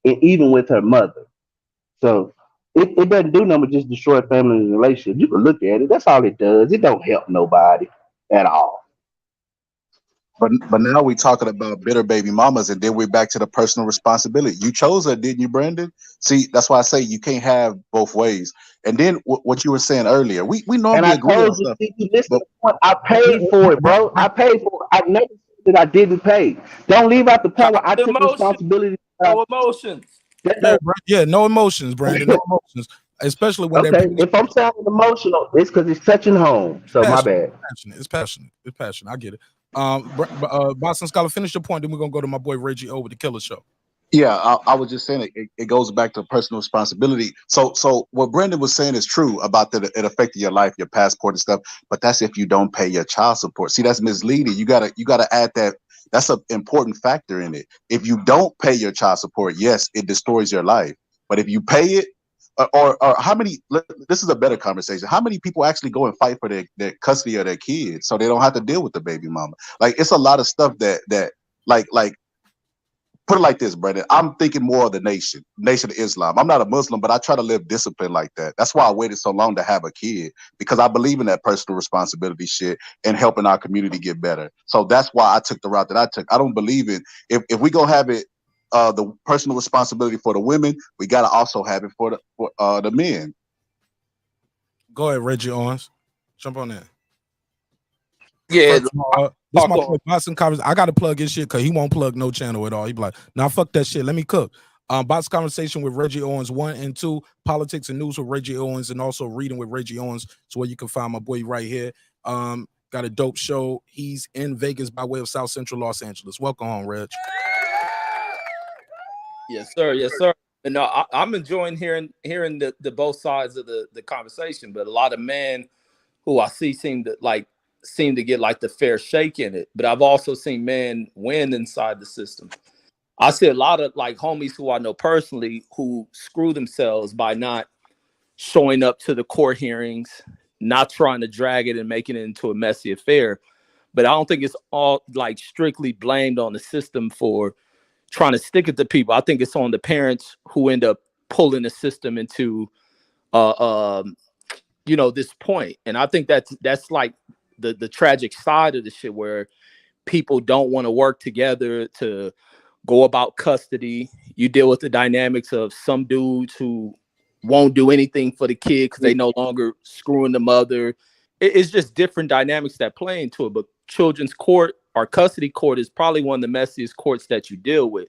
and even with her mother. So it doesn't do nothing but just destroy family and relationship. You can look at it. That's all it does. It don't help nobody at all. But now we talking about bitter baby mamas, and then we're back to the personal responsibility. You chose her, didn't you, Brandon? See, that's why I say you can't have both ways. And then what you were saying earlier, we And normally I agree on told you, stuff, see, listen but to the point. I paid for it, bro. I paid for it. I never said that I didn't pay. Don't leave out the part where I took Emotion, responsibility. no emotions. That Yeah, don't, yeah, no emotions, Brandon. No emotions. Especially when they're okay, if I'm sounding emotional, it's because it's touching home. So my passionate. bad. Passionate. It's passionate. It's passionate. I get it. Boston Scholar, finish your point. Then we're gonna go to my boy Reggie O with the Killer Show. yeah, I was just saying it goes back to personal responsibility. So what Brandon was saying is true about that it affected your life, your passport and stuff. But that's if you don't pay your child support. See, that's misleading. You gotta add that. That's an important factor in it. If you don't pay your child support, yes, it destroys your life. But if you pay it, or how many? This is a better conversation. How many people actually go and fight for their custody of their kids so they don't have to deal with the baby mama? Like it's a lot of stuff that like put it like this, Brandon. I'm thinking more of the nation of Islam. I'm not a Muslim, but I try to live discipline like that. That's why I waited so long to have a kid because I believe in that personal responsibility shit and helping our community get better. So that's why I took the route that I took. I don't believe in if we gonna have it, the personal responsibility for the women, we gotta also have it for the men. Go ahead, Reggie Owens. Jump on that. Yeah, First of all, this is my boy Boston Conversation. I gotta plug his shit because he won't plug no channel at all. He be like, nah, fuck that shit. Let me cook. Boston Conversation with Reggie Owens 1 and 2, Politics and News with Reggie Owens, and also Reading with Reggie Owens. So where you can find my boy right here. Got a dope show. He's in Vegas by way of South Central Los Angeles. Welcome home, Reg. Yes, sir. Yes, sir. And no, I'm enjoying hearing the both sides of the conversation, but a lot of men who I see seem to get like the fair shake in it. But I've also seen men win inside the system. I see a lot of like homies who I know personally who screw themselves by not showing up to the court hearings, not trying to drag it and making it into a messy affair. But I don't think it's all like strictly blamed on the system for trying to stick it to people. I think it's on the parents who end up pulling the system into this point. And I think that's like the tragic side of the shit where people don't want to work together to go about custody. You deal with the dynamics of some dudes who won't do anything for the kid because they no longer screwing the mother. It's just different dynamics that play into it. But children's court or custody court is probably one of the messiest courts that you deal with.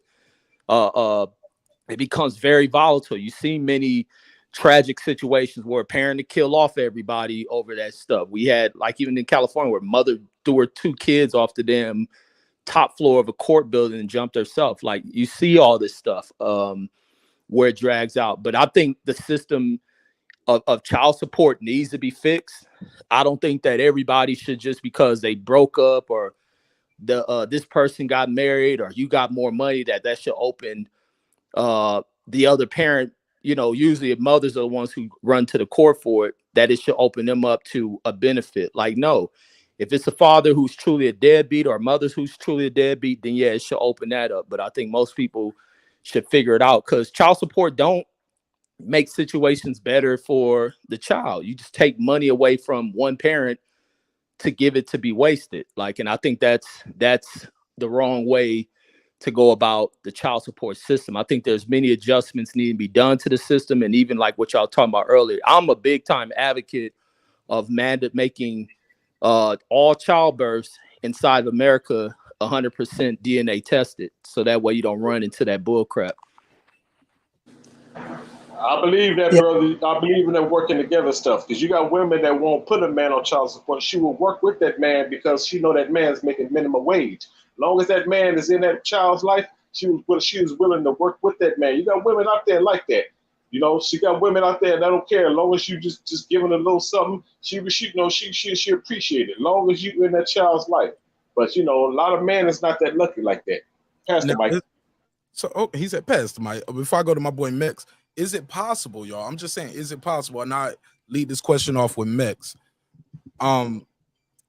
It becomes very volatile. You see many tragic situations where a parent to kill off everybody over that stuff. We had like even in California where mother threw her 2 kids off the damn top floor of a court building and jumped herself. Like you see all this stuff where it drags out. But I think the system of child support needs to be fixed. I don't think that everybody should just because they broke up or this person got married or you got more money that should open the other parent, usually if mothers are the ones who run to the court for it, that it should open them up to a benefit. Like, no, If it's a father who's truly a deadbeat or a mother who's truly a deadbeat, then yeah, it should open that up. But I think most people should figure it out, because child support don't make situations better for the child. You just take money away from one parent to give it to be wasted. Like, and I think that's the wrong way to go about the child support system. I think there's many adjustments need to be done to the system. And even like what y'all talking about earlier, I'm a big time advocate of making all childbirths inside of America 100% DNA tested, so that way you don't run into that bull crap. I believe that, brother. I believe in that working together stuff, because you got women that won't put a man on child support. She will work with that man because she know that man's making minimum wage. As long as that man is in that child's life, she was willing to work with that man. You got women out there like that. You know, she got women out there that don't care. As long as you just giving a little something, she appreciate it. As long as you in that child's life. But you know, a lot of men is not that lucky like that. Pastor Mike. So he said, Pastor Mike. Before I go to my boy Mix, is it possible, y'all? I'm just saying, is it possible? And I lead this question off with Mix.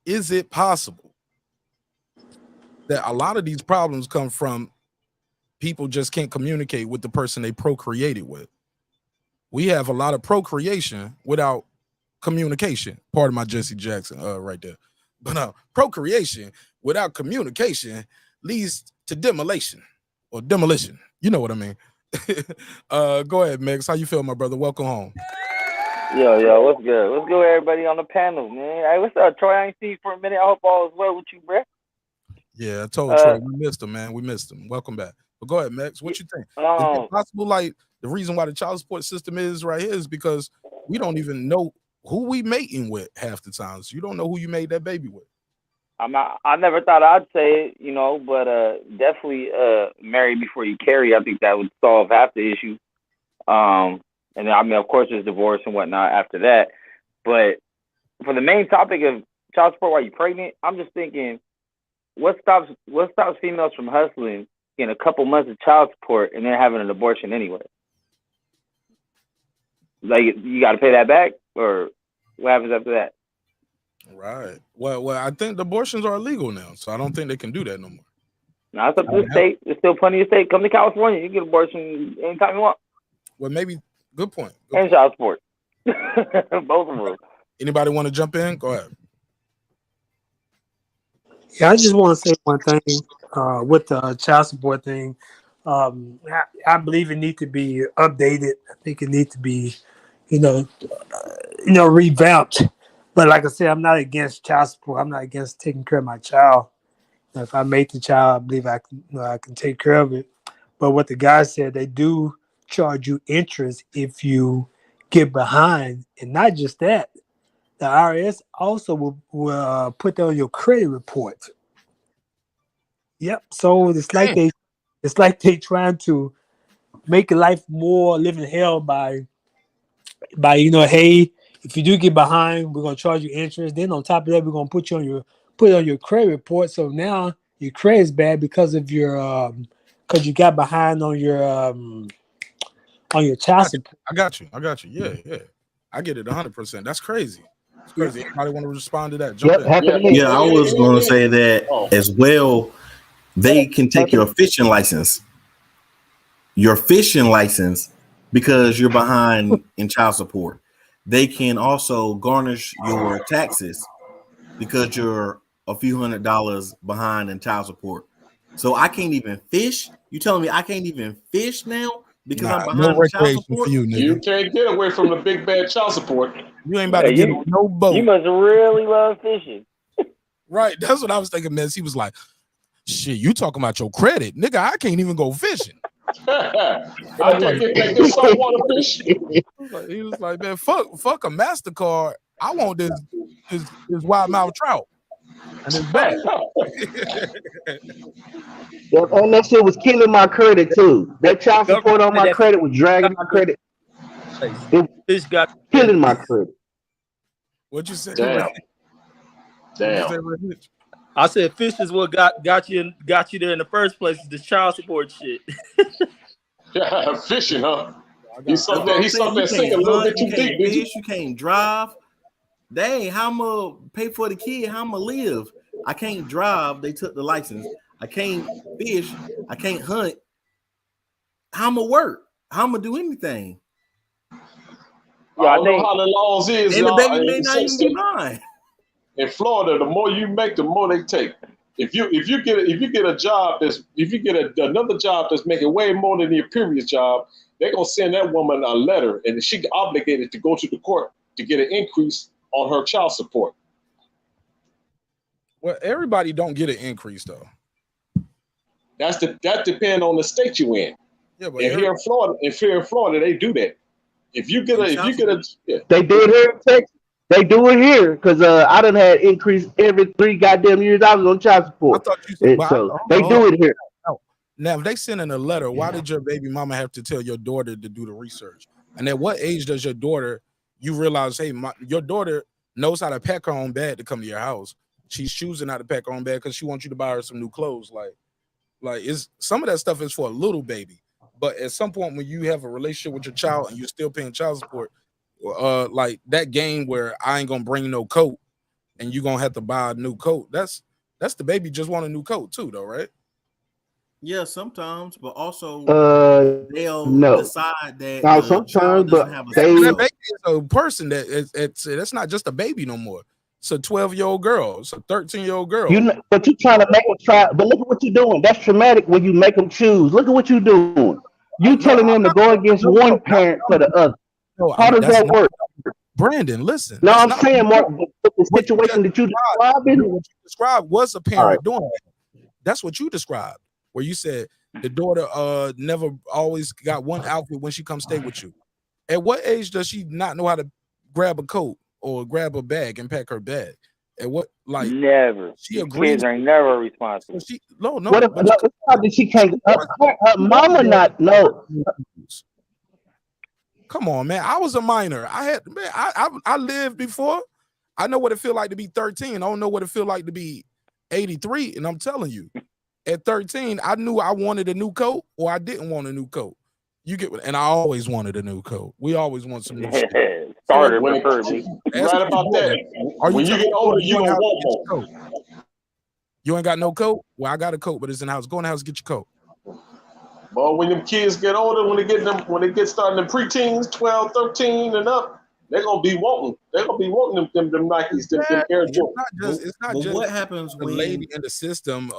Is it possible that a lot of these problems come from people just can't communicate with the person they procreated with? We have a lot of procreation without communication. Part of my Jesse Jackson right there. But procreation without communication leads to demolition or demolition. You know what I mean? Go ahead, Mex. How you feel, my brother? Welcome home. Yo, what's good? What's good with everybody on the panel, man? Hey, what's up, Troy? I ain't seen you for a minute. I hope all is well with you, bro. Yeah, I told Troy we missed him, man. We missed him. Welcome back. But go ahead, Mex. What you think? Is it possible, like, the reason why the child support system is right here is because we don't even know who we mating with half the times. So you don't know who you made that baby with. I never thought I'd say it, you know, but definitely marry before you carry. I think that would solve half the issue. And then, I mean, of course, there's divorce and whatnot after that. But for the main topic of child support while you're pregnant, I'm just thinking, what stops females from hustling in a couple months of child support and then having an abortion anyway? Like, you got to pay that back, or what happens after that? Right. Well, I think the abortions are illegal now, so I don't think they can do that no more. Now, it's up to the state. There's still plenty of states. Come to California, you can get abortion anytime you want. Well, maybe. Good point. And child support. Both of them. Anybody want to jump in? Go ahead. Yeah, I just want to say one thing with the child support thing. I believe it needs to be updated. I think it needs to be, revamped. But like I said, I'm not against child support. I'm not against taking care of my child. If I make the child, I believe I can take care of it. But what the guy said, they do charge you interest if you get behind, and not just that. The IRS also will put that on your credit report. Yep. So it's like they trying to make life more living hell by hey, if you do get behind, we're gonna charge you interest. Then on top of that, we're gonna put it on your credit report. So now your credit is bad because of your because you got behind on your child support. I got you. Yeah. I get it 100%. That's crazy. It's crazy. Anybody want to respond to that? Jump in. Yeah, I was going to say that as well. They can take your fishing license. Because you're behind in child support. They can also garnish your taxes because you're a few $100s behind in child support. So I can't even fish. You telling me I can't even fish now because I'm behind in child support? You can't get away from the big bad child support. You ain't about to get on no boat. You must really love fishing. Right. That's what I was thinking, man. He was like, shit, you talking about your credit. Nigga, I can't even go fishing. I can't get that saltwater fish. He was like, man, fuck a MasterCard. I want this wild mouth trout. And it's bad. And that shit was killing my credit too. That child support on my credit was dragging my credit. This got killing my credit. What'd you say? Damn. I said fish is what got you there in the first place. Is the child support shit. Yeah, fishing, huh? He saw that sink a little bit too deep. You can't drive. dang, how I'm gonna pay for the kid? How I'm gonna live? I can't drive. They took the license. I can't fish. I can't hunt. How I'm gonna work? How I'm gonna do anything? Yeah, I don't know how the laws is, and the y'all. baby may not even be mine. In Florida, the more you make, the more they take. If you get a job another job that's making way more than your previous job, they're gonna send that woman a letter, and she's obligated to go to the court to get an increase on her child support. Well, everybody don't get an increase though. That depends on the state you in. Yeah, but here in Florida, they do that. If you get yeah. They do it here in Texas. They do it here because I done had increase every 3 goddamn years I was on child support. So they do it here. Now, if they send in a letter, why did your baby mama have to tell your daughter to do the research? And at what age does your daughter, you realize, hey, your daughter knows how to pack her own bag to come to your house. She's choosing how to pack her own bag because she wants you to buy her some new clothes. Like it's some of that stuff is for a little baby. But at some point when you have a relationship with your child and you're still paying child support, like that game where I ain't gonna bring no coat and you're gonna have to buy a new coat. That's the baby just want a new coat too, though, right? Yeah, sometimes, but also they'll no. decide that Now, the sometimes, child but doesn't have a that baby is a person that's not just a baby no more. It's a 12-year-old girl. It's a 13-year-old girl. But you trying to make them try. But look at what you're doing. That's traumatic when you make them choose. Look at what you're doing. You telling them to go against one parent for the other. How does that work? Brandon, listen. No, I'm saying, Mark, the situation that you describing. What you described was a parent doing that. That's what you described, where you said the daughter never always got one outfit when she comes stay with you. At what age does she not know how to grab a coat or grab a bag and pack her bag? At what never? She agrees. Kids are never responsible. No. What if it's not that she can't? Her mama not know. Come on, man. I was a minor. I lived before. I know what it feel like to be 13. I don't know what it feel like to be 83. And I'm telling you, at 13, I knew I wanted a new coat or I didn't want a new coat. And I always wanted a new coat. We always want some new shit. Starter Right about that. When you get older, you gonna want more. You ain't got no coat? Well, I got a coat, but it's in the house. Go in the house, get your coat. But when them kids get older, when they get starting in preteens, 12, 13 and up, they're gonna be wanting them Nikes, them Air Jordans. It's not just what happens the when lady in the system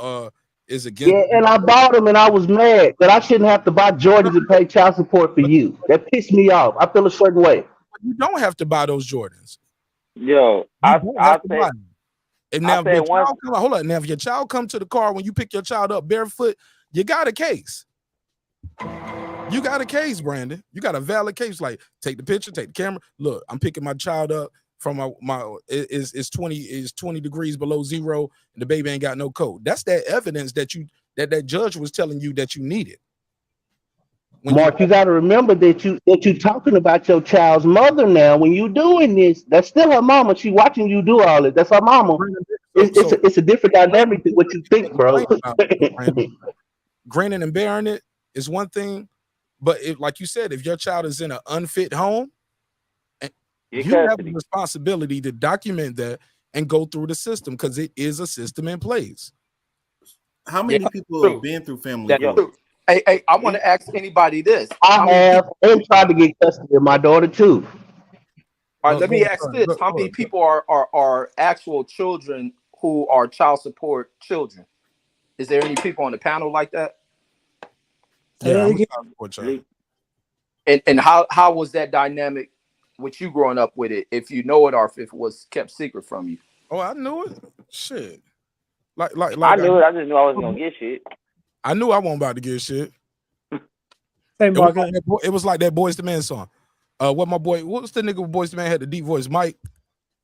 is against. Yeah, and I bought them, and I was mad that I shouldn't have to buy Jordans and pay child support for you. That pissed me off. I feel a certain way. You don't have to buy those Jordans. Yo, I say. And now, hold on. Now, if your child come to the car when you pick your child up barefoot, you got a case. You got a case, Brandon. You got a valid case. Like, take the picture, take the camera. Look, I'm picking my child up from it's 20 degrees below zero, and the baby ain't got no coat. That's that evidence that that judge was telling you that you needed. Mark, you got to remember that you're talking about your child's mother now. When you doing this, that's still her mama. She watching you do all it. That's her mama. It's a different dynamic than what you think, bro. Grinning and bearing it is one thing, but like you said, if your child is in an unfit home, you have the responsibility to document that and go through the system because it is a system in place. How many people have been through family court? Hey, I want to ask anybody this. I have and tried to get custody of my daughter too. All right, let me ask this: how many people are actual children who are child support children? Is there any people on the panel like that? Yeah. And how was that dynamic with you growing up with it? If you know it or if it was kept secret from you? Oh, I knew it. Shit. I knew it. I just knew I wasn't gonna get shit. I knew I wasn't about to get shit. Hey, Mark, it was like that Boys to Men song. What's the nigga Boys to Men had the deep voice? Mike.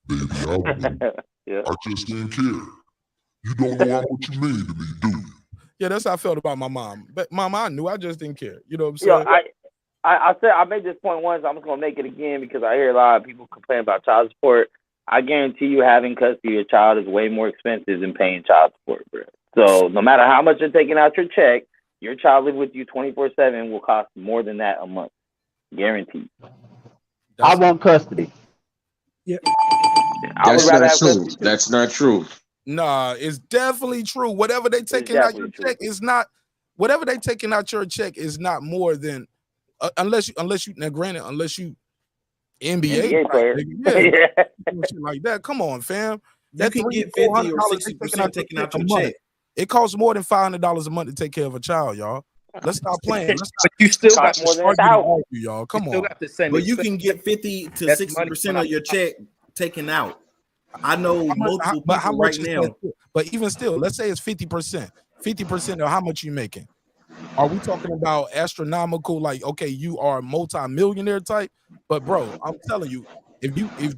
Baby, I just didn't care. You don't know how much you mean to me, do you? Yeah, that's how I felt about my mom. But mom, I knew. I just didn't care. You know what I'm saying? I said I made this point once. I'm just gonna make it again because I hear a lot of people complain about child support. I guarantee you, having custody of your child is way more expensive than paying child support, bro. So no matter how much you're taking out your check, your child living with you 24/7 will cost more than that a month, guaranteed. I want custody. Yeah. I would That's rather not have true. custody too. That's not true. Nah, it's definitely true. Whatever they It's taking out your definitely true. check is not. Whatever they taking out your check is not more than unless you now granted unless you NBA, NBA player. yeah, Yeah. shit like that. Come on, fam. You That can $300 get to $50 or $400 they taking 60% taken out your a month. check. It costs more than $500 a month to take care of a child, y'all. Let's stop playing. Let's But you still got Cost more than argue to $1,000. argue, y'all. Come you still on. got the same. But you can get 50 to That's 60% money. of your check taken out. I know multiple But how people much right is now. that? But even still, let's say it's 50%. 50% of how much you making? Are we talking about astronomical? Like, okay, you are a multi-millionaire type, but bro, I'm telling you,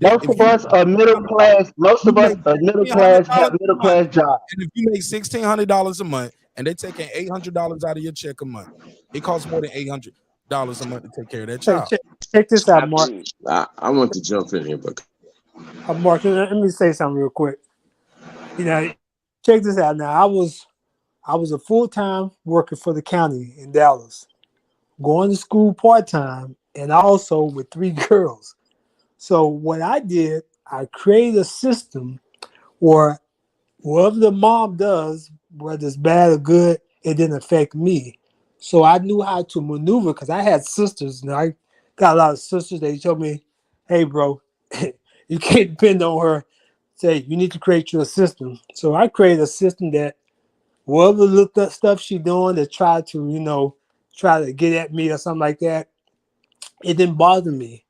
Most of us are middle class. Most of us are middle class, have middle class jobs. and if you make $1,600 a month, and they're taking $800 out of your check a month, it costs more than $800 a month to take care of that child. Check this out, Mark. I want to jump in here, but Mark, let me say something real quick. You know, check this out. Now, I was a full-time worker for the county in Dallas, going to school part-time, and also with 3 girls. So what I did, I created a system where whatever the mom does, whether it's bad or good, it didn't affect me. So I knew how to maneuver because I had sisters, and I got a lot of sisters. They told me, "Hey, bro, you can't depend on her. Say you need to create your system." So I created a system that whatever looked up stuff she doing to try to, try to get at me or something like that, it didn't bother me.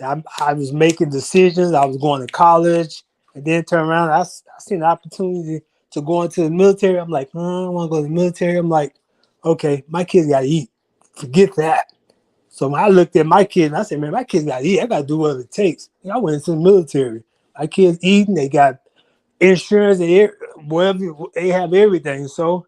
I was making decisions. I was going to college, and then turn around. I seen the opportunity to go into the military. I'm like, I don't want to go to the military. I'm like, okay, my kids got to eat. Forget that. So when I looked at my kids, I said, man, my kids got to eat. I got to do whatever it takes. And I went into the military. My kids eating. They got insurance. Whatever, they have everything. So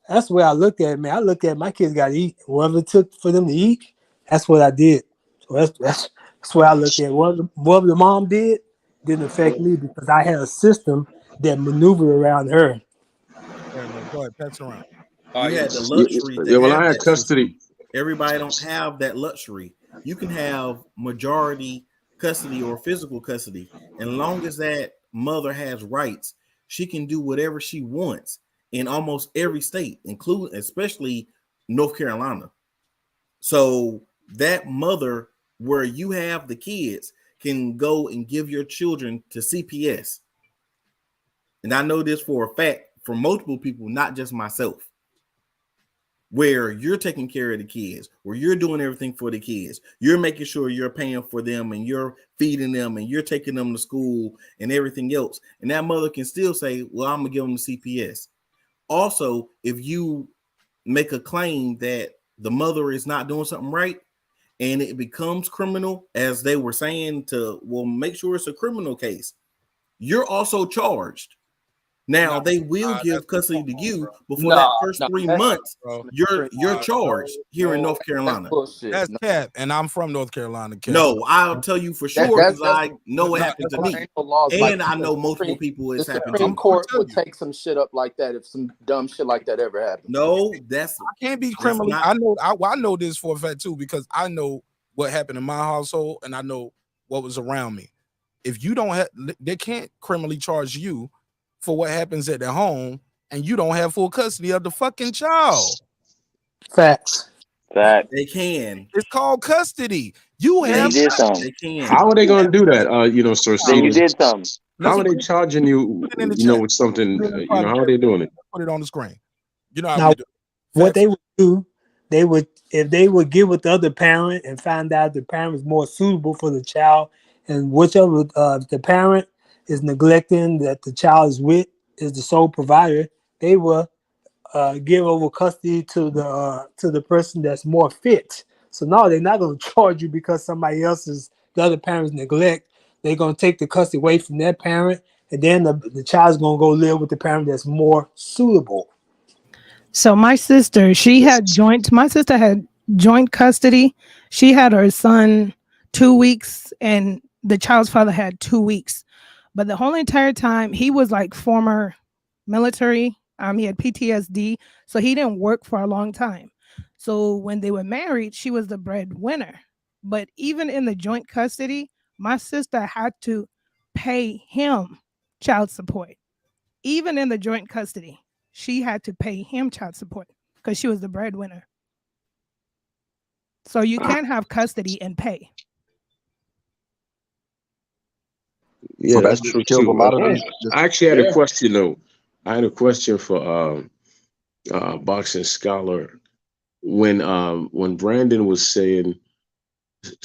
that's the way I looked at it, man. I looked at my kids got to eat. Whatever it took for them to eat, that's what I did. So that's what I looked at. Whatever the mom didn't affect me because I had a system that maneuvered around her. Go ahead, pass it around. You had the luxury to when have I had that custody, system. Everybody don't have that luxury. You can have majority custody or physical custody, and long as that mother has rights, she can do whatever she wants in almost every state, including especially North Carolina. So that mother, where you have the kids, can go and give your children to CPS. And I know this for a fact from multiple people, not just myself, where you're taking care of the kids, where you're doing everything for the kids. You're making sure you're paying for them and you're feeding them and you're taking them to school and everything else. And that mother can still say, well, I'm going to give them the CPS. Also, if you make a claim that the mother is not doing something right and it becomes criminal, as they were saying, well, make sure it's a criminal case, you're also charged. Now they will give custody to you, but for that first 3 months, you're charged here in North Carolina. That's cap, and I'm from North Carolina. Cap. No, I'll tell you for sure because I know it happened to me, and I know multiple people it's happened to. Supreme Court would take some shit up like that if some dumb shit like that ever happened. No, I can't be criminally. I know this for a fact too because I know what happened in my household and I know what was around me. If you don't have, they can't criminally charge you for what happens at their home, and you don't have full custody of the fucking child. Facts. They can. It's called custody. You have. They can. How are they going to do that? Sir. Then you did something. How are they charging you? With something. How are they doing it? Put it on the screen. You know how Now, we do. what they would do, if they would get with the other parent and find out the parent was more suitable for the child, and whichever the parent is neglecting that the child is with is the sole provider, they will give over custody to the person that's more fit. So no, they're not going to charge you because somebody else's the other parent's neglect. They're going to take the custody away from that parent, and then the child's going to go live with the parent that's more suitable. So my sister had joint custody. She had her son 2 weeks, and the child's father had 2 weeks. But the whole entire time, he was like former military. He had PTSD, so he didn't work for a long time. So when they were married, she was the breadwinner. But even in the joint custody, my sister had to pay him child support. Even in the joint custody, she had to pay him child support because she was the breadwinner. So you can't have custody and pay. So Yeah, that that's just true kills a too. lot of this. I actually had a Yeah. question though. I had a question for boxing scholar when Brandon was saying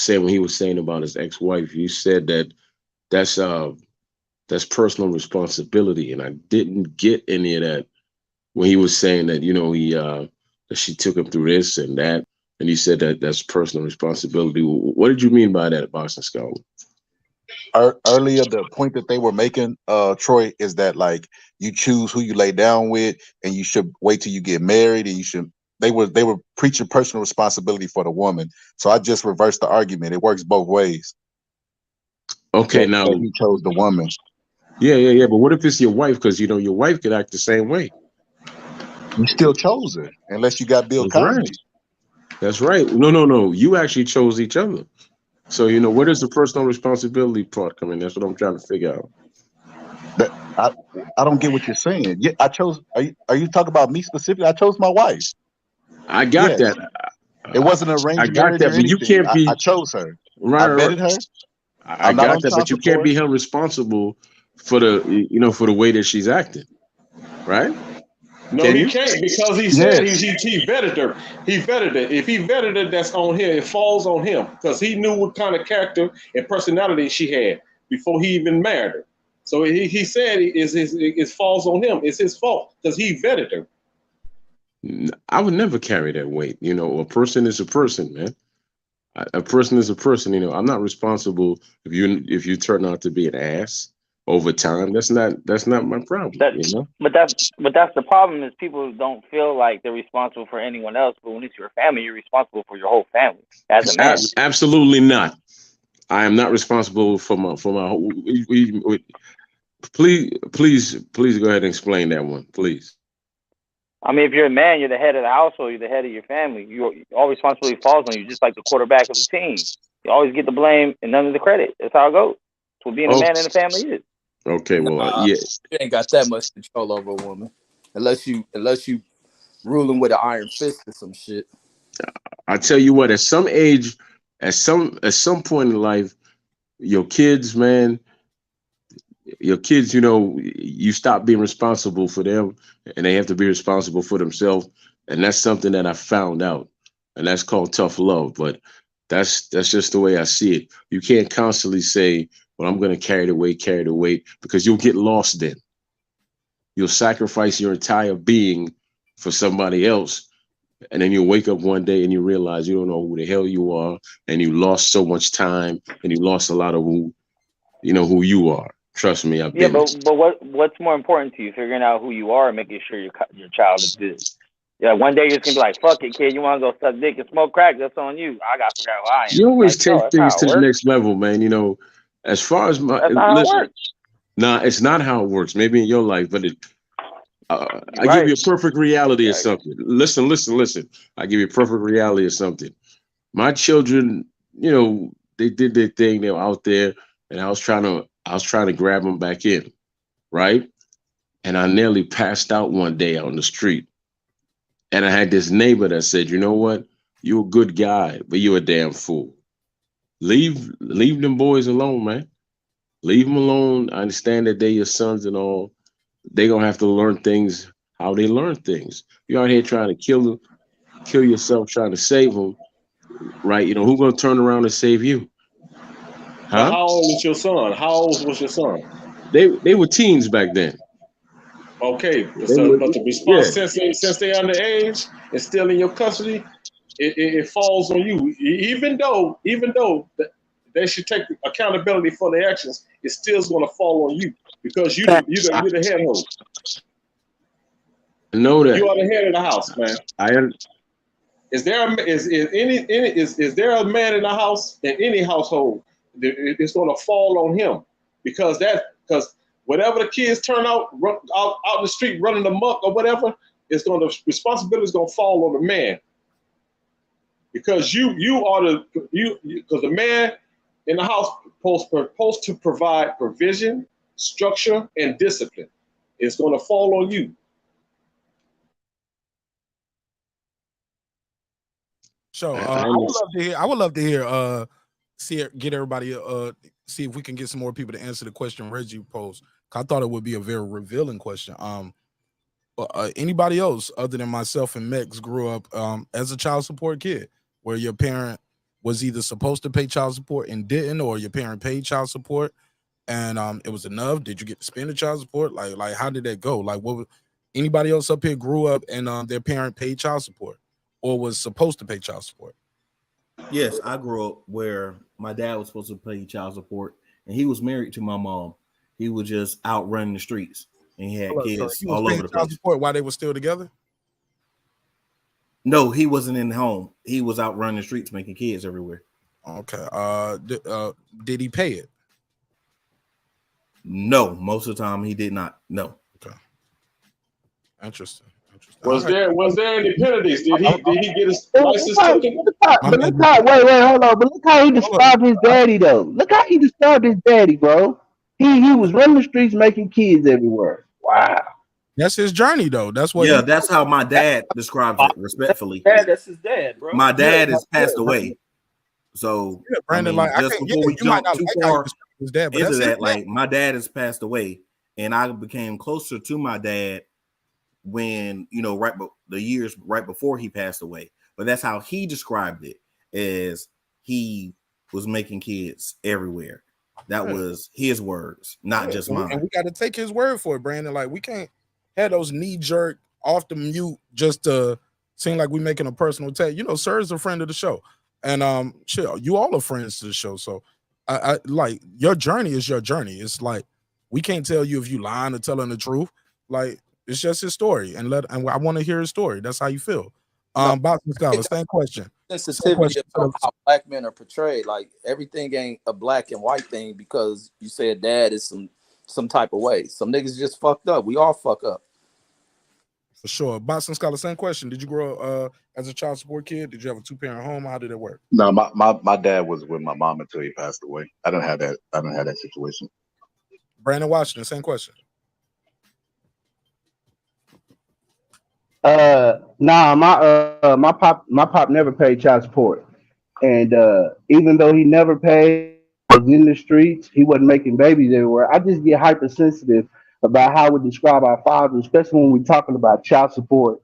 when he was saying about his ex-wife, you said that that's personal responsibility, and I didn't get any of that when he was saying that that she took him through this and that, and he said that that's personal responsibility. What did you mean by that, boxing scholar? Earlier, the point that they were making, Troy, is that like you choose who you lay down with, and you should wait till you get married, and you should. They were preaching personal responsibility for the woman. So I just reversed the argument. It works both ways. Okay, That he chose the woman. Yeah. But what if it's your wife? Because your wife could act the same way. You still chose her, unless you got Bill That's Cosby. right. That's right. No. You actually chose each other. So where does the personal responsibility part come in? That's what I'm trying to figure out. That I don't get what you're saying. Yeah, I chose. Are you talking about me specifically? I chose my wife. I got Yes. that. It wasn't an I arranged got marriage that, or but you anything. can't be I chose her. right. I vetted her. I I'm not got on that, child but you can't support. be held responsible for the way that she's acting, right? No, Can he you? can't because he said Yes. he vetted her. He vetted it. If he vetted it, that's on him. It falls on him because he knew what kind of character and personality she had before he even married her. So he said it falls on him. It's his fault because he vetted her. I would never carry that weight. A person is a person, man. A person is a person. I'm not responsible if you turn out to be an ass over time. That's not my problem. But that's the problem is people don't feel like they're responsible for anyone else. But when it's your family, you're responsible for your whole family as a man. Absolutely not. I am not responsible for my whole. Please go ahead and explain that one, please. I mean, if you're a man, you're the head of the household, you're the head of your family. All responsibility falls on you, just like the quarterback of the team. You always get the blame and none of the credit. That's how it goes. That's what being a man in the family is. Okay, well, yeah. You ain't got that much control over a woman, unless you ruling with an iron fist or some shit. I tell you what, at some age, at some point in life, your kids, man, you stop being responsible for them, and they have to be responsible for themselves. And that's something that I found out, and that's called tough love. But that's just the way I see it. You can't constantly say, "Well, I'm going to carry the weight," because you'll get lost then. You'll sacrifice your entire being for somebody else. And then you wake up one day and you realize you don't know who the hell you are, and you lost so much time, and you lost a lot of who you are. Trust me, I've been. But what's more important to you, figuring out who you are and making sure your child is good? Yeah, one day you're just gonna be like, "Fuck it, kid, you want to go suck dick and smoke crack? That's on you. I got to figure out who I am." You always take that's things how to it the works. next level, man. As far as my That's not how it works. Nah, it's not how it works. Maybe in your life, but I give you a perfect reality of something. Listen. I give you a perfect reality of something. My children, they did their thing. They were out there, and I was trying to grab them back in, right? And I nearly passed out one day out on the street. And I had this neighbor that said, "You know what? You're a good guy, but you're a damn fool. Leave them boys alone, man. Leave them alone. I understand that they're your sons and all. They're gonna have to learn things how they learn things. You're out here trying to kill yourself, trying to save them, right? Who's gonna turn around and save you? But how old is your son? How old was your son? They were teens back then. Okay, but the response since they're underage and still in your custody, it falls on you. Even though they should take accountability for their actions, it still is going to fall on you because you're the head hold. I know that. You are the head of the house, man. Is there a man in the house in any household? It's going to fall on him because whatever the kids turn out in the street running amok or whatever, responsibility is going to fall on the man because because the man in the house supposed to provide provision, structure, and discipline. It's going to fall on you. So I would love to hear get everybody see if we can get some more people to answer the question Reggie posed. I thought it would be a very revealing question. But anybody else other than myself and Mex grew up as a child support kid, where your parent was either supposed to pay child support and didn't, or your parent paid child support and it was enough? Did you get to spend the child support? Like how did that go? Like what? Anybody else up here grew up and their parent paid child support or was supposed to pay child support? Yes, I grew up where my dad was supposed to pay child support, and he was married to my mom. He was just out running the streets, and he had kids He was all paying over the child place. support while they were still together? No, he wasn't in the home. He was out running the streets, making kids everywhere. Okay. Did he pay it? No, most of the time he did not. No. Okay. Interesting. Was there any penalties? Did he get his license But taken? look how, wait, hold on. But look how he described his daddy, though. Look how he described his daddy, bro. He was running the streets making kids everywhere. Wow. That's his journey, though. That's what. Yeah, that's how my dad describes it. Respectfully, That's his dad, bro. my dad has passed away. So Brandon, I mean, just before we jump too far his dad, but into that's that, like my dad has passed away, and I became closer to my dad when the years right before he passed away. But that's how he described it, as he was making kids everywhere. That was his words, not just mine. And we got to take his word for it, Brandon. Like we can't have those knee jerk off the mute just to seem like we're making a personal take. Sir is a friend of the show, and chill. You all are friends to the show, so I like your journey is your journey. It's like we can't tell you if you lying or telling the truth. Like it's just his story, and I want to hear his story. That's how you feel. Boxing Scholar, same question. Sensitivity of how black men are portrayed. Like everything ain't a black and white thing because you said dad is some type of way. Some niggas just fucked up. We all fuck up. For sure. Boxing Scholar, same question. Did you grow up as a child support kid? Did you have a 2-parent home? How did it work? No, my dad was with my mom until he passed away. I don't have that situation. Brandon Washington, same question. Nah, my pop never paid child support, and even though he never paid, was in the streets. He wasn't making babies everywhere. I just get hypersensitive about how we describe our fathers, especially when we're talking about child support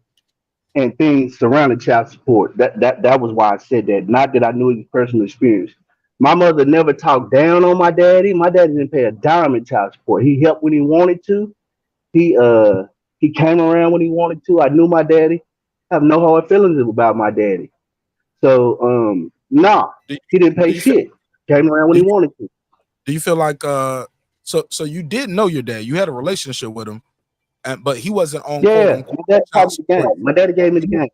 and things surrounding child support. That was why I said that. Not that I knew his personal experience. My mother never talked down on my daddy. My daddy didn't pay a dime in child support. He helped when he wanted to. He came around when he wanted to. I knew my daddy. I have no hard feelings about my daddy. So he didn't pay shit. Came around when he wanted to. Do you feel like so you did know your dad? You had a relationship with him, but he wasn't on. Yeah, my dad taught me the game. My daddy gave me the game.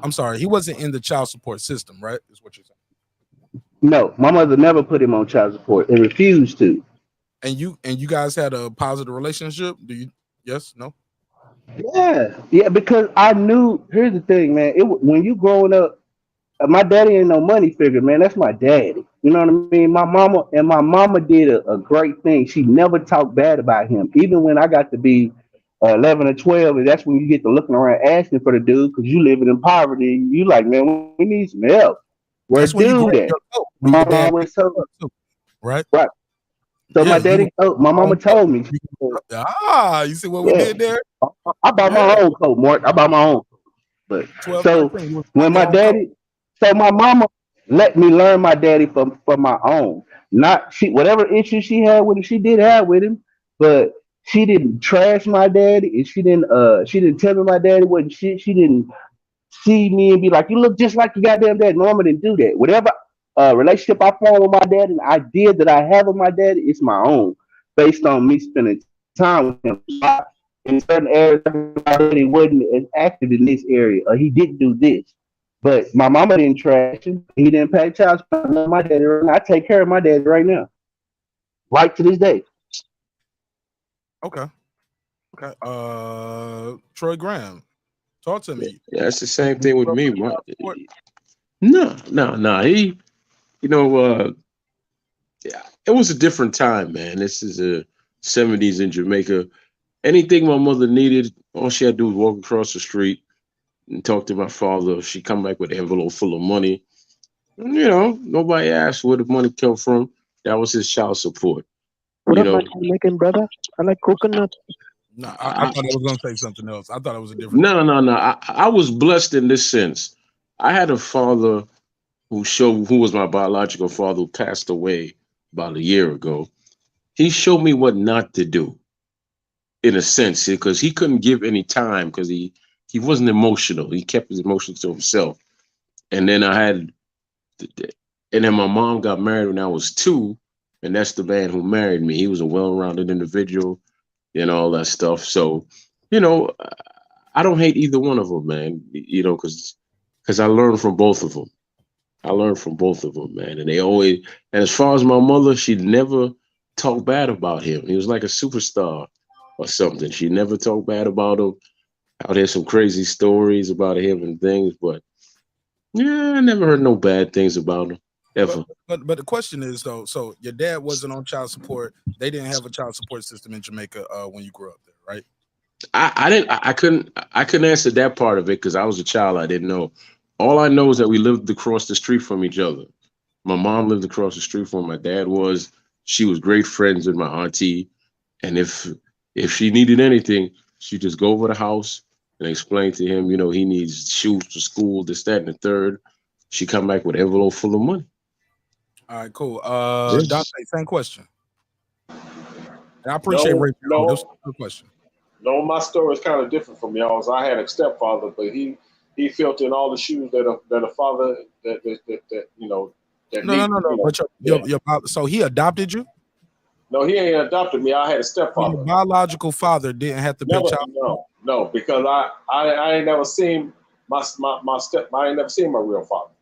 I'm sorry, he wasn't in the child support system, right? Is what you're saying? No, my mother never put him on child support and refused to. And you guys had a positive relationship? Do you? Yes? No? Yeah, because I knew. Here's the thing, man. When you growing up, my daddy ain't no money figure, man. That's my daddy. You know what I mean? My mama did a great thing. She never talked bad about him. Even when I got to be 11 or 12, and that's when you get to looking around asking for the dude because you living in poverty. You like, man, we need some help. Where's dude at? My mom always told me. Right. So my daddy, my mama told me. You see what we did there? I bought my own coat, Mark. I bought my own. But so when my daddy, so my mama let me learn my daddy for my own. Not whatever issue she had with him, she did have with him, but she didn't trash my daddy, and she didn't tell me my daddy wasn't shit. She didn't see me and be like, you look just like your goddamn dad. Mama didn't do that. Whatever relationship I formed with my dad and idea that I have with my daddy, it's my own, based on me spending time with him. In certain areas, my daddy wasn't as active in this area, or he didn't do this. But my mama didn't trash him. He didn't pay child support. I love my daddy. I take care of my daddy right now, right to this day. Okay. Troy Graham, talk to me. Yeah, it's the same thing with me. No. He, Yeah, it was a different time, man. This is the 70s in Jamaica. Anything my mother needed, all she had to do was walk across the street and talk to my father. She come back with an envelope full of money. And, nobody asked where the money come from. That was his child support. What You up, my know, Jamaican brother? I like coconut. No, I thought I was gonna say something else. I thought it was a different. no. I was blessed in this sense. I had a father who was my biological father, who passed away about a year ago. He showed me what not to do, in a sense, because he couldn't give any time because he wasn't emotional. He kept his emotions to himself. And then and then my mom got married when I was 2, and that's the man who married me. He was a well-rounded individual and all that stuff. So, you know, I don't hate either one of them, man. Because I learned from both of them. Man. And and as far as my mother, she never talked bad about him. He was like a superstar or something. She never talked bad about him. Out there, some crazy stories about him and things, but yeah, I never heard no bad things about him ever. But the question is though, so your dad wasn't on child support. They didn't have a child support system in Jamaica when you grew up there, right? I couldn't answer that part of it because I was a child. I didn't know. All I know is that we lived across the street from each other. My mom lived across the street from my dad was. She was great friends with my auntie, and if she needed anything, she'd just go over the house and explain to him, he needs shoes for school, this, that, and the third. She come back with an envelope full of money. All right, cool. Yes. Dante, same question. And I appreciate Ray. No. That's a good question. No, my story is kind of different from y'all's. I had a stepfather, but he filled in all the shoes that a father that No. But so he adopted you? No, he ain't adopted me. I had a stepfather. Your biological father didn't have to pay child. No, because I ain't never seen I ain't never seen my real father.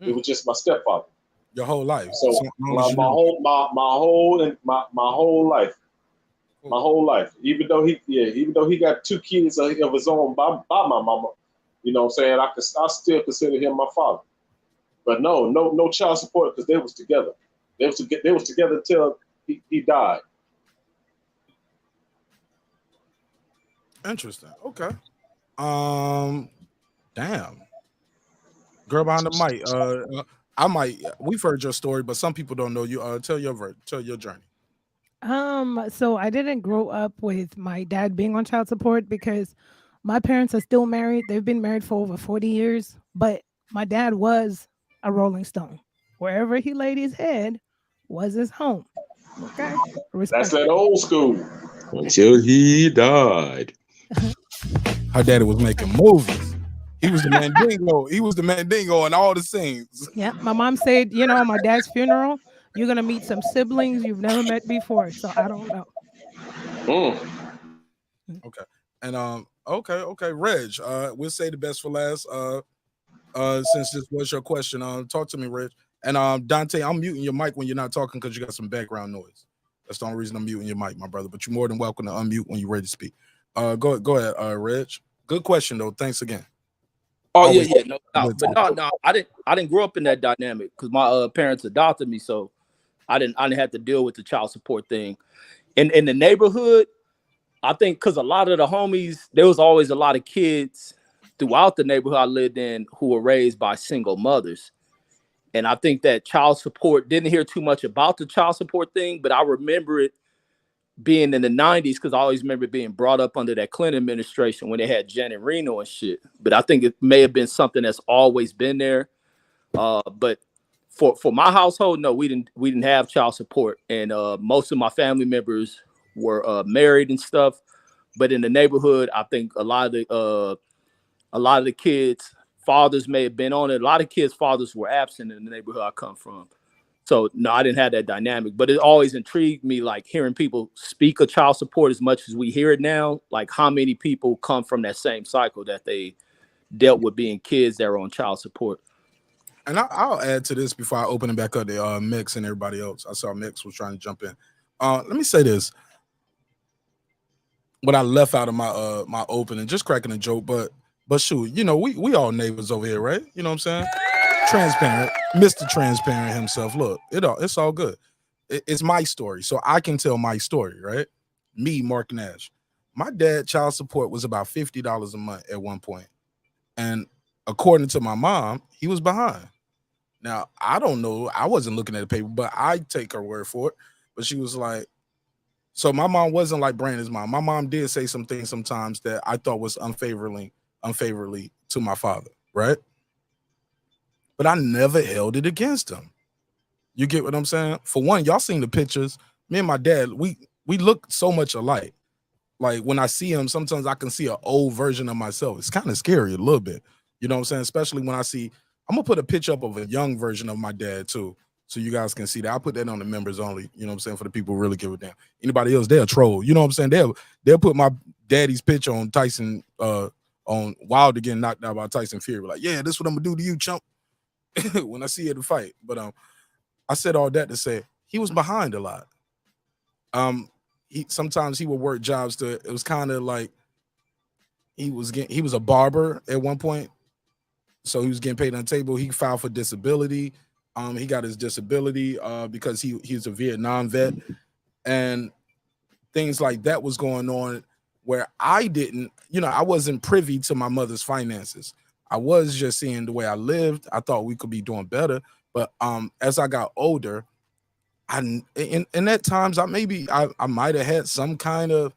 It was just my stepfather. Your whole life. So my whole life. My whole life. Even though he got 2 kids of his own by my mama, you know what I'm saying? I still consider him my father. But no child support because they was together. They was together until he died. Interesting. Okay. Damn. Girl behind the mic. We've heard your story, but some people don't know you. Tell your journey. So I didn't grow up with my dad being on child support because my parents are still married. They've been married for over 40 years, but my dad was a Rolling Stone. Wherever he laid his head was his home. Okay. That's that old school. Until he died. Her daddy was making movies. He was the Mandingo. He was the Mandingo in all the scenes. Yeah. My mom said, my dad's funeral, you're going to meet some siblings you've never met before. So I don't know. Okay. And okay, Reg. We'll say the best for last. Since this was your question, talk to me, Reg. And Dante, I'm muting your mic when you're not talking because you got some background noise. That's the only reason I'm muting your mic, my brother. But you're more than welcome to unmute when you're ready to speak. Go ahead, Reg. Good question though. Thanks again. Oh yeah, no, I didn't grow up in that dynamic because my parents adopted me, so I didn't have to deal with the child support thing. In the neighborhood, I think because a lot of the homies, there was always a lot of kids throughout the neighborhood I lived in who were raised by single mothers. And I think that child support, didn't hear too much about the child support thing, but I remember it being in the 90s because I always remember being brought up under that Clinton administration when they had Janet Reno and shit. But I think it may have been something that's always been there. But for my household, no, we didn't have child support. And most of my family members were married and stuff. But in the neighborhood, I think a lot of the kids' fathers may have been on it. A lot of kids' fathers were absent in the neighborhood I come from. So no, I didn't have that dynamic, but it always intrigued me, like hearing people speak of child support as much as we hear it now. Like how many people come from that same cycle that they dealt with being kids that are on child support. And I'll add to this before I open it back up to Mix and everybody else. I saw Mix was trying to jump in. Let me say this. What I left out of my my opening, just cracking a joke, but shoot, we all neighbors over here, right? You know what I'm saying? Transparent, Mr. Transparent himself. Look, it's all good. it's my story, so I can tell my story, right? Me, Marq Nash. My dad child support was about $50 a month at one point, and according to my mom, he was behind. Now I don't know. I wasn't looking at the paper, but I take her word for it. But she was like, so my mom wasn't like Brandon's mom. My mom did say some things sometimes that I thought was unfavorably to my father, right? But I never held it against him. You get what I'm saying? For one, y'all seen the pictures. Me and my dad, we look so much alike. Like when I see him, sometimes I can see an old version of myself. It's kind of scary a little bit. You know what I'm saying? Especially when I'm gonna put a picture up of a young version of my dad too, so you guys can see that. I'll put that on the members only. You know what I'm saying? For the people who really give a damn. Anybody else, they'll troll. You know what I'm saying? They'll put my daddy's picture on Tyson, on Wilder getting knocked out by Tyson Fury. Like, yeah, this what I'm gonna do to you, chump. When I see you at the fight. But I said all that to say he was behind a lot. Sometimes he would work jobs it was kind of like he was a barber at one point, so he was getting paid on the table. He filed for disability. He got his disability because he's a Vietnam vet, and things like that was going on where I wasn't privy to my mother's finances. I was just seeing the way I lived. I thought we could be doing better. But as I got older, and at times I might have had some kind of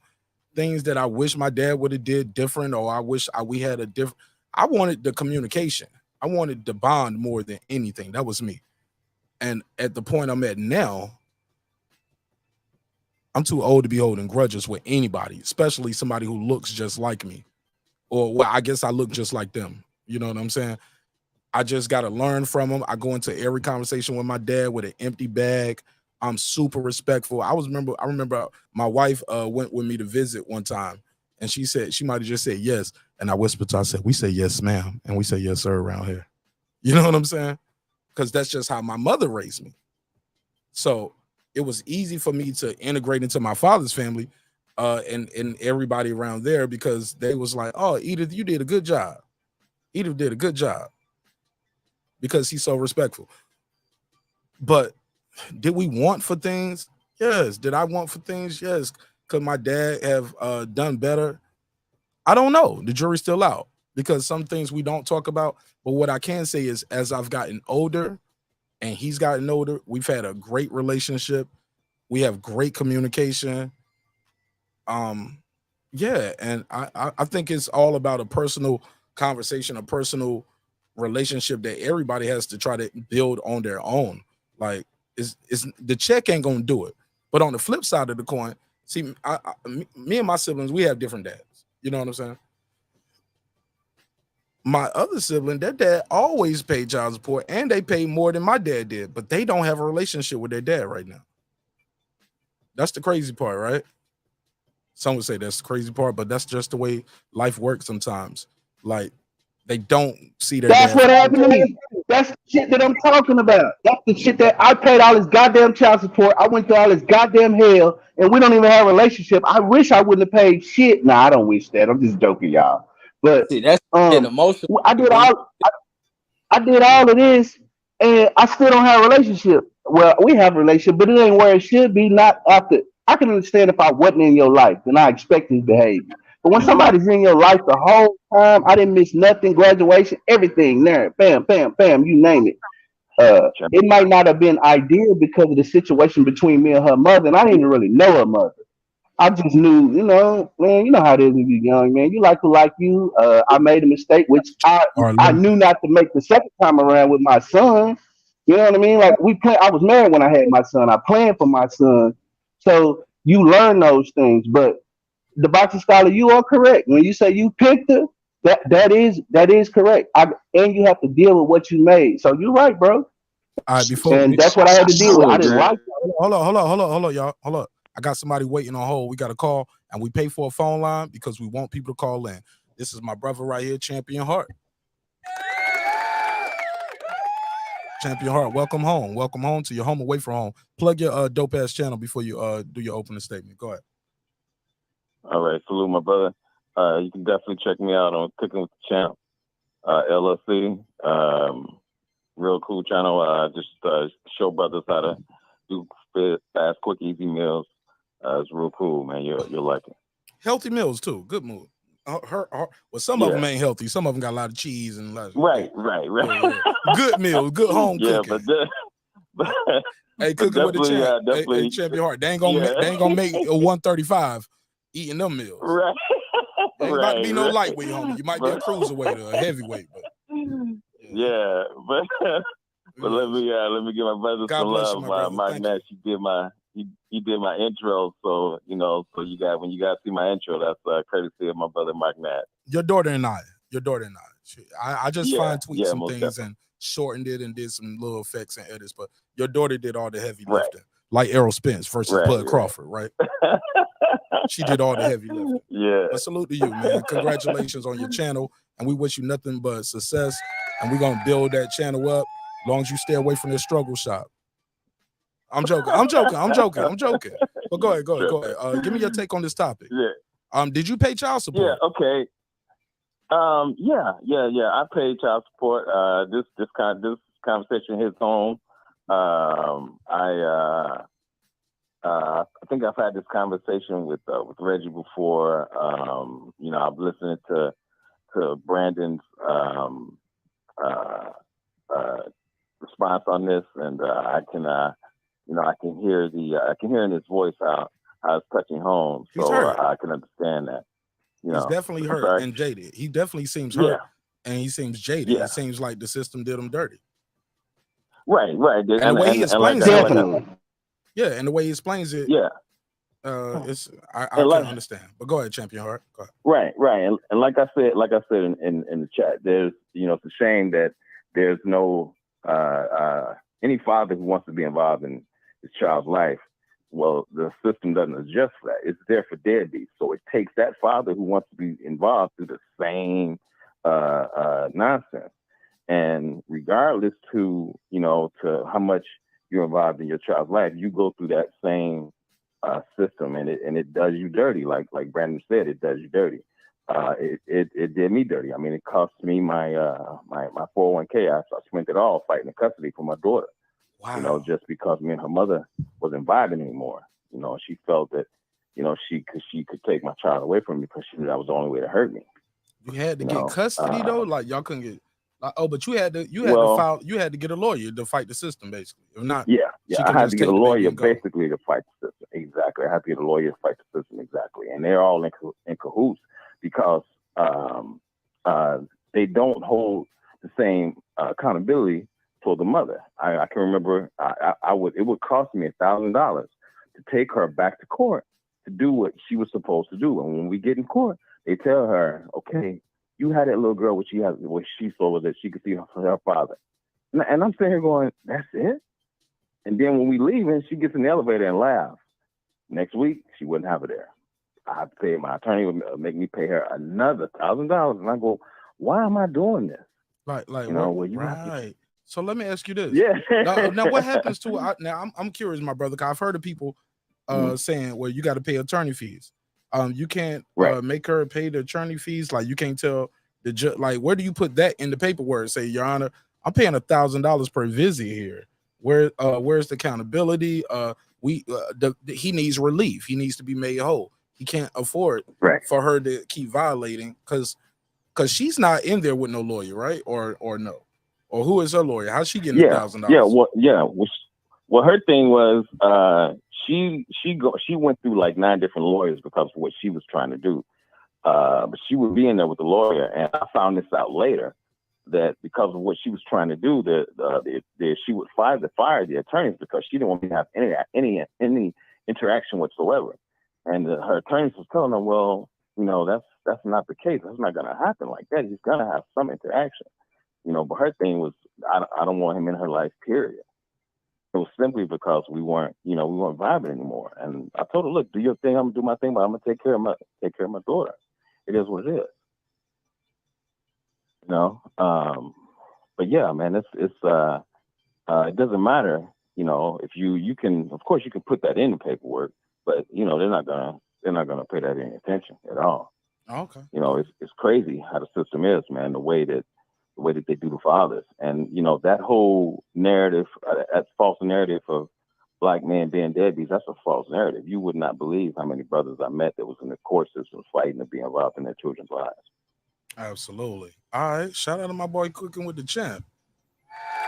things that I wish my dad would have did different, or I wish we had a different. I wanted the communication. I wanted the bond more than anything. That was me. And at the point I'm at now, I'm too old to be holding grudges with anybody, especially somebody who looks just like me. Or well, I guess I look just like them. You know what I'm saying? I just got to learn from them. I go into every conversation with my dad with an empty bag. I'm super respectful. I remember my wife went with me to visit one time, and she said she might have just said yes, and I whispered to her, I said, "We say yes, ma'am, and we say yes, sir around here." You know what I'm saying? Because that's just how my mother raised me. So it was easy for me to integrate into my father's family, and everybody around there, because they was like, "Oh, Edith, you did a good job. Edith did a good job," because he's so respectful. But did we want for things? Yes. Did I want for things? Yes. Could my dad have done better? I don't know. The jury's still out, because some things we don't talk about. But what I can say is, as I've gotten older and he's gotten older, we've had a great relationship. We have great communication. Yeah, and I think it's all about a personal conversation, a personal relationship that everybody has to try to build on their own. Like, is the check ain't gonna do it. But on the flip side of the coin, see, me and my siblings, we have different dads. You know what I'm saying? My other sibling, their dad always paid child support, and they paid more than my dad did, but they don't have a relationship with their dad right now. That's the crazy part, right? Some would say that's the crazy part, but that's just the way life works sometimes. Like, they don't see their That's dad. what happened to me. That's the shit that I'm talking about. That's the shit that I paid all this goddamn child support. I went through all this goddamn hell, and we don't even have a relationship. I wish I wouldn't have paid shit. Nah, I don't wish that. I'm just joking, y'all. But See, that's getting emotional. I did all of this, and I still don't have a relationship. Well, we have a relationship, but it ain't where it should be. Not after. I can understand if I wasn't in your life, then I expect his behavior. But when somebody's in your life the whole time, I didn't miss nothing, graduation, everything there, bam, bam, bam, you name it. It might not have been ideal because of the situation between me and her mother, and I didn't even really know her mother. I just knew, man, you know how it is when you're young, man. You like who like you. I made a mistake, which I knew not to make the second time around with my son. You know what I mean? Like I was married when I had my son. I planned for my son. So you learn those things. But the boxing scholar, you are correct. When you say you picked her, that is correct. And you have to deal with what you made. So you're right, bro. All right, And that's what I had to deal with. I didn't like it. Hold on, y'all. Hold up. I got somebody waiting on hold. We got a call, and we pay for a phone line because we want people to call in. This is my brother right here, Champion Heart. Champion Heart, welcome home. Welcome home to your home away from home. Plug your dope ass channel before you do your opening statement. Go ahead. All right, salute my brother. You can definitely check me out on Cooking with the Champ, LLC. Real cool channel. Just show brothers how to do quick, easy meals. It's real cool, man. You'll like it. Healthy meals too. Good mood. Well, some of them ain't healthy. Some of them got a lot of cheese and right. Yeah. Good meals, good home cooking. Hey, cooking with the champ. Hey, Champion Heart. They ain't gonna make a 135 eating them meals. Right. Ain't about to be no lightweight, homie. You might be a cruiserweight or a heavyweight, but yeah, but let me give my brother God some bless love. you, my brother. Marq Thank Nash, he did my intro, so when you guys see my intro, that's courtesy of my brother Marq Nash. Your daughter and I. I just fine tweaked some most things definitely. and shortened it and did some little effects and edits, but your daughter did all the heavy lifting, like Errol Spence versus Bud Crawford, right? She did all the heavy lifting. Yeah. But salute to you, man. Congratulations on your channel, and we wish you nothing but success. And we're gonna build that channel up as long as you stay away from this struggle shop. I'm joking. But go ahead. Give me your take on this topic. Yeah. Did you pay child support? Yeah. Okay. Yeah. I paid child support. This conversation hits home. I think I've had this conversation with Reggie before. I've listened to Brandon's response on this, and I can hear in his voice how it's touching home. So I can understand that. He's definitely hurt and jaded. He definitely seems hurt, and he seems jaded. Yeah. It seems like the system did him dirty. Right. And the way he explains it, and the way he explains it, I can understand. But go ahead, Champion Heart. Go ahead. Right. And like I said in the chat, there's it's a shame that there's no any father who wants to be involved in his child's life. Well, the system doesn't adjust for that. It's there for deadbeats. So it takes that father who wants to be involved through the same nonsense. And regardless to how much you're involved in your child's life, you go through that same system, and it does you dirty. Like Brandon said, it does you dirty. It did me dirty. I mean, it cost me my 401k. I spent it all fighting in custody for my daughter. Wow. Just because me and her mother wasn't vibing anymore. She felt that she could take my child away from me because she knew that was the only way to hurt me. You had to get custody though, like y'all couldn't get. But you had to file. You had to get a lawyer to fight the system, basically. If not, I had to get a lawyer basically to fight the system. Exactly, I had to get a lawyer to fight the system. Exactly, and they're all in cahoots because they don't hold the same accountability for the mother. I can remember it would cost me $1,000 to take her back to court to do what she was supposed to do. And when we get in court, they tell her, okay, you had that little girl, what she saw was that she could see her father. And I'm sitting here going, that's it? And then when we leave, and she gets in the elevator and laughs. Next week, she wouldn't have her there. I have to pay, my attorney would make me pay her another $1,000. And I go, why am I doing this? Right. So let me ask you this. Yeah. Now what happens to now? I'm curious, my brother, 'cause I've heard of people saying, well, you got to pay attorney fees. You can't make her pay the attorney fees. Like you can't tell the judge. Like where do you put that in the paperwork? Say, Your Honor, I'm paying $1,000 per visit here. Where's the accountability? He needs relief. He needs to be made whole. He can't afford for her to keep violating because she's not in there with no lawyer, right? Or no. Or who is her lawyer? How's she getting $1,000? Well, her thing was she went through like 9 different lawyers because of what she was trying to do. But she would be in there with the lawyer, and I found this out later that because of what she was trying to do, she would fire the attorneys because she didn't want me to have any interaction whatsoever. And her attorneys was telling her, well, that's not the case. That's not going to happen like that. He's going to have some interaction. But her thing was, I don't want him in her life, period. It was simply because we weren't vibing anymore. And I told her, look, do your thing, I'm gonna do my thing, but I'm gonna take care of my daughter. It is what it is. But yeah, man, it doesn't matter, if you can, of course you can put that in the paperwork, but they're not gonna pay that any attention at all. Okay. It's crazy how the system is, man, the way that they do the fathers. And that whole narrative, that false narrative of black men being deadbeats, that's a false narrative. You would not believe how many brothers I met that was in the court system fighting to be involved in their children's lives. Absolutely. All right. Shout out to my boy Cooking with the Champ.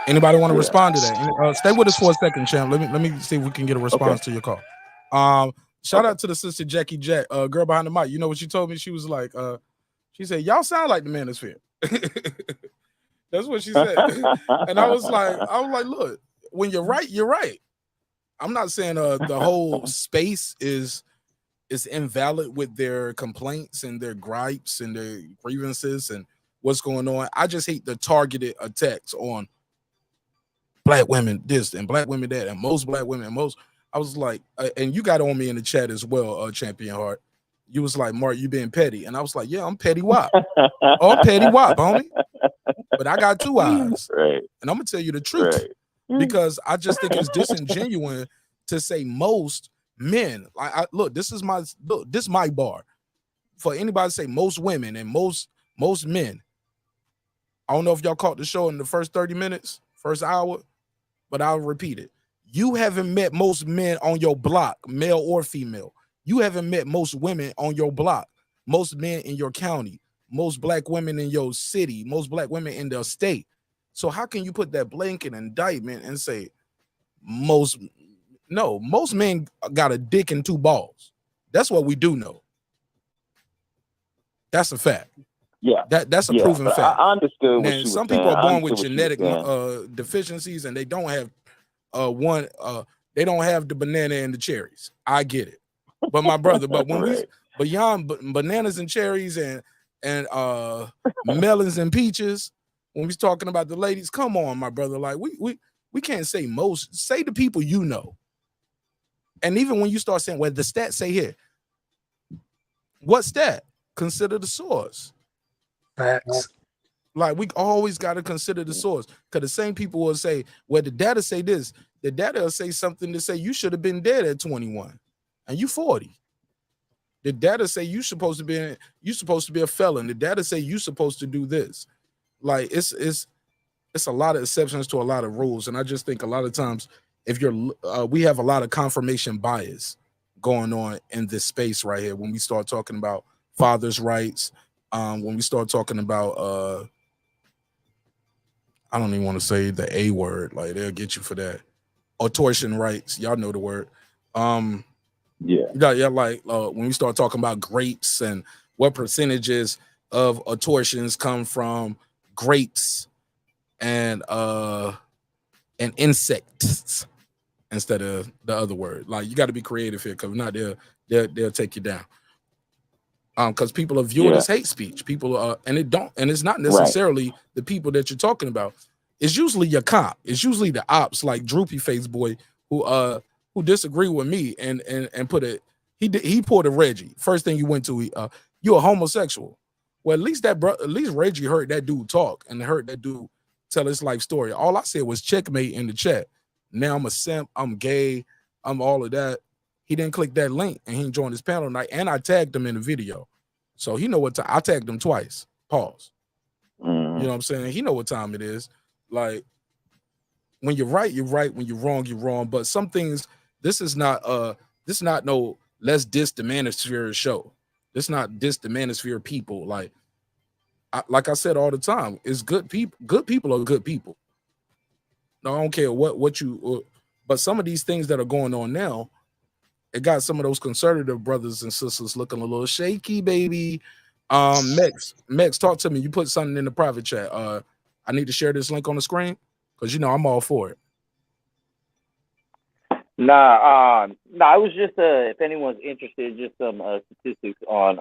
Anybody want to respond to that? Stay with us for a second, Champ. Let me see if we can get a response to your call. Shout out to the sister Jackie Jack, girl behind the mic. You know what she told me? She was like, she said, "Y'all sound like the Manosphere." That's what she said. And I was like, look, when you're right, you're right. I'm not saying the whole space is invalid with their complaints and their gripes and their grievances and what's going on. I just hate the targeted attacks on black women this and black women that and most black women and most. I was like, and you got on me in the chat as well, Champion Heart. You was like, Mark, you being petty. And I was like, yeah, I'm petty wop. I'm petty wop, homie. But I got two eyes. Right. And I'm going to tell you the truth. Right. Because I just think it's disingenuous to say most men. Look, this is my bar. For anybody to say most women and most men. I don't know if y'all caught the show in the first 30 minutes, first hour, but I'll repeat it. You haven't met most men on your block, male or female. You haven't met most women on your block, most men in your county, most black women in your city, most black women in their state. So how can you put that blanket indictment and say most men got a dick and two balls? That's what we do know. That's a fact. Yeah, that's a proven fact. I understood what you were some saying. people are born with genetic deficiencies and they don't have they don't have the banana and the cherries. I get it. But my brother, but when we beyond bananas and cherries and melons and peaches, when we're talking about the ladies, come on, my brother. Like we can't say most. Say the people you know. And even when you start saying, well, the stats say here, what stat? Consider the source. Facts. Like we always got to consider the source, because the same people will say, well, the data say this. The data will say something to say you should have been dead at 21 and you 40. The data say you're supposed to be a felon. The data say you're supposed to do this. Like it's a lot of exceptions to a lot of rules. And I just think a lot of times if we have a lot of confirmation bias going on in this space right here when we start talking about fathers' rights, when we start talking about I don't even want to say the A word, like they'll get you for that. Torsion rights, y'all know the word. Like when we start talking about grapes and what percentages of torsions come from grapes and insects instead of the other word. Like you got to be creative here, because if not, they'll take you down. Because people are viewed as hate speech. People are, and it's not necessarily the people that you're talking about. It's usually your comp. It's usually the ops, like Droopy Face Boy, who disagree with me and put it. He pulled a Reggie. First thing you went to, you're a homosexual. Well, at least Reggie heard that dude talk and heard that dude tell his life story. All I said was checkmate in the chat. Now I'm a simp. I'm gay. I'm all of that. He didn't click that link and he joined his panel tonight. And I tagged him in the video. So he know what time. I tagged him twice. Pause. You know what I'm saying? He know what time it is. Like when you're right, you're right. When you're wrong, you're wrong. But some things, this is not no let's diss the Manosphere show. This not diss the Manosphere people. Like I said all the time, it's good people. Good people are good people. No, I don't care what you. But some of these things that are going on now, it got some of those conservative brothers and sisters looking a little shaky, baby. Mex, talk to me. You put something in the private chat. I need to share this link on the screen because I'm all for it. Nah, it was just if anyone's interested, just some statistics on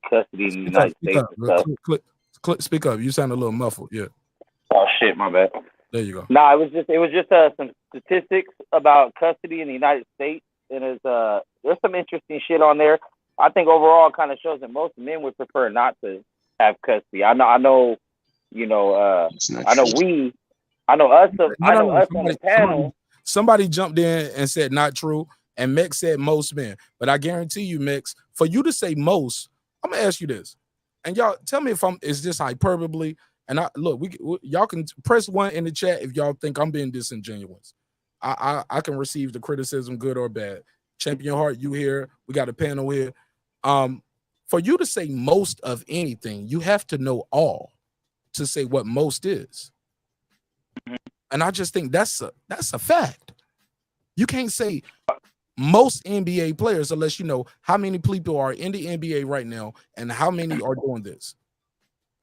custody in the United States and stuff. Speak up. You sound a little muffled. Yeah. Oh shit, my bad. There you go. Nah, it was just some statistics about custody in the United States, and there's some interesting shit on there. I think overall it kind of shows that most men would prefer not to have custody. I know, us on the panel. Somebody jumped in and said not true, and Mex said most men. But I guarantee you, Mex, for you to say most, I'm gonna ask you this, and y'all tell me if is this hyperbole? And y'all can press 1 in the chat if y'all think I'm being disingenuous. I can receive the criticism, good or bad. Champion Heart, you here? We got a panel here. For you to say most of anything, you have to know all to say what most is. And I just think that's a fact. You can't say most NBA players unless you know how many people are in the NBA right now and how many are doing this.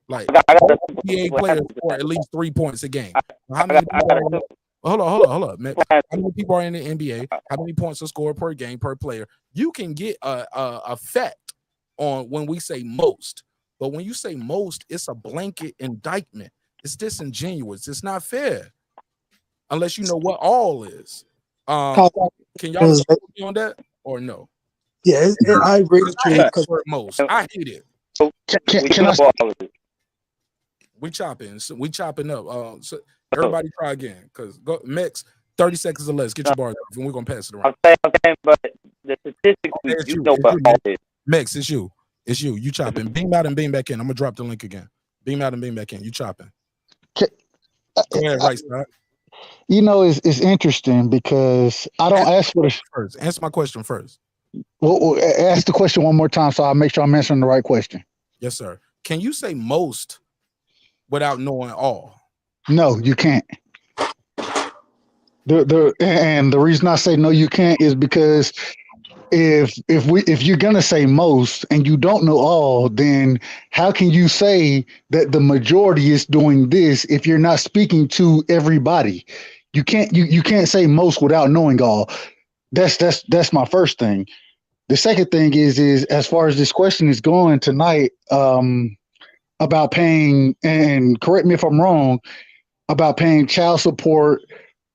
Like NBA players score at least 3 points a game. How many people hold on, man. How many people are in the NBA? How many points are scored per game per player? You can get a effect on when we say most, but when you say most, it's a blanket indictment. It's disingenuous. It's not fair unless you know what all is. Can y'all agree with me on that or no? Yeah, I agree with you. Because most, I hate it. Can I? We chopping up. So everybody try again. Because Mex, 30 seconds or less. Get your bars off, and we're gonna pass it around. I'm saying, but the statistics, you know what all is. Mex, it's you. It's you. You chopping. Beam out and beam back in. I'm gonna drop the link again. Beam out and beam back in. You chopping. Go ahead, right side. You know, it's interesting because I don't ask for the first. Answer my question first. Well, ask the question one more time so I'll make sure I'm answering the right question. Yes, sir. Can you say most without knowing all? No, you can't. And the reason I say no, you can't is because if you're gonna say most and you don't know all, then how can you say that the majority is doing this if you're not speaking to everybody? You can't say most without knowing all. That's my first thing. The second thing is as far as this question is going tonight, about paying, and correct me if I'm wrong, about paying child support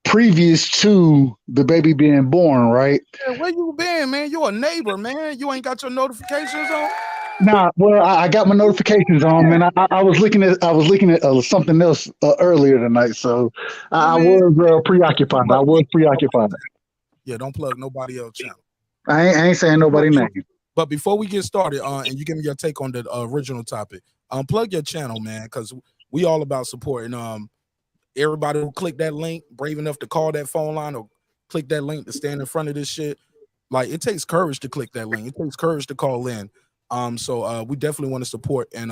previous to the baby being born, right? Yeah, where you been, man? You a neighbor, man. You ain't got your notifications on? Nah, well, I got my notifications on, man. I was looking at something else earlier tonight, so I was preoccupied. Yeah, don't plug nobody else channel. I ain't saying nobody name. But before we get started, and you give me your take on the original topic, plug your channel, man, because we all about supporting everybody who click that link, brave enough to call that phone line or click that link to stand in front of this shit. Like, it takes courage to click that link. It takes courage to call in. So we definitely want to support and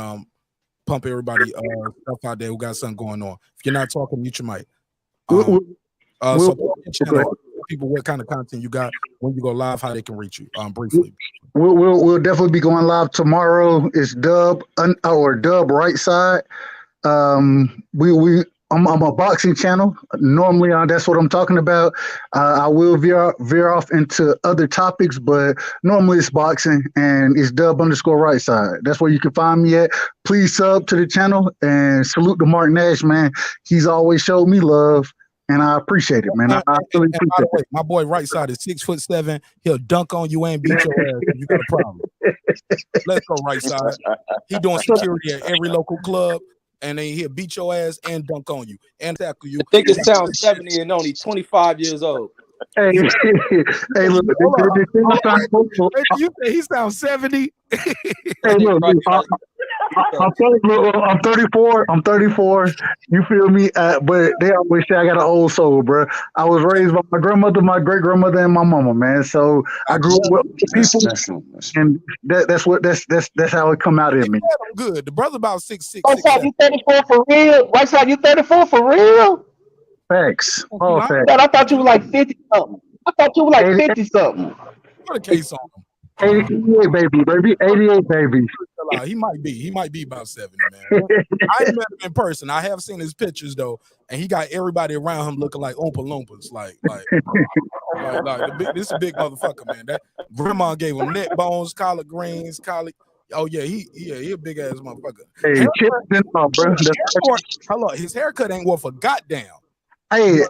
pump everybody stuff out there who got something going on. If you're not talking, mute your mic. So channel, people what kind of content you got, when you go live, how they can reach you briefly. We'll definitely be going live tomorrow. It's Dub Right Side. I'm a boxing channel. Normally, that's what I'm talking about. I will veer off into other topics, but normally it's boxing, and it's Dub_Right Side. That's where you can find me at. Please sub to the channel and salute to Marq Nash, man. He's always showed me love, and I appreciate it, man. I really appreciate by the way, my boy Right Side is 6'7". He'll dunk on you and beat your ass if you got a problem. Let's go, Right Side. He doing security at every local club. And then he'll beat your ass and dunk on you and tackle you. I think it's town 70 and only 25 years old. Hey, look, you say he sounds 70. Hey, look, I'm 34. I'm 34. You feel me? But they always say I got an old soul, bro. I was raised by my grandmother, my great grandmother, and my mama, man. So I grew up with people, and that's how it come out in me. I'm good. The brother about 6'6". White side, you 34 for real? White side, you 34 for real? Facts. All facts. God, I thought you were like 50 something. I thought you were like 50 something. Put a case on him. 88 baby. 88 baby. He might be about 70, man. I ain't met him in person. I have seen his pictures though, and he got everybody around him looking like Oompa Loompas. Like this is a big motherfucker, man. That grandma gave him neck bones, collard greens, Oh yeah, he a big ass motherfucker. Hey, his haircut ain't worth a goddamn. Hey,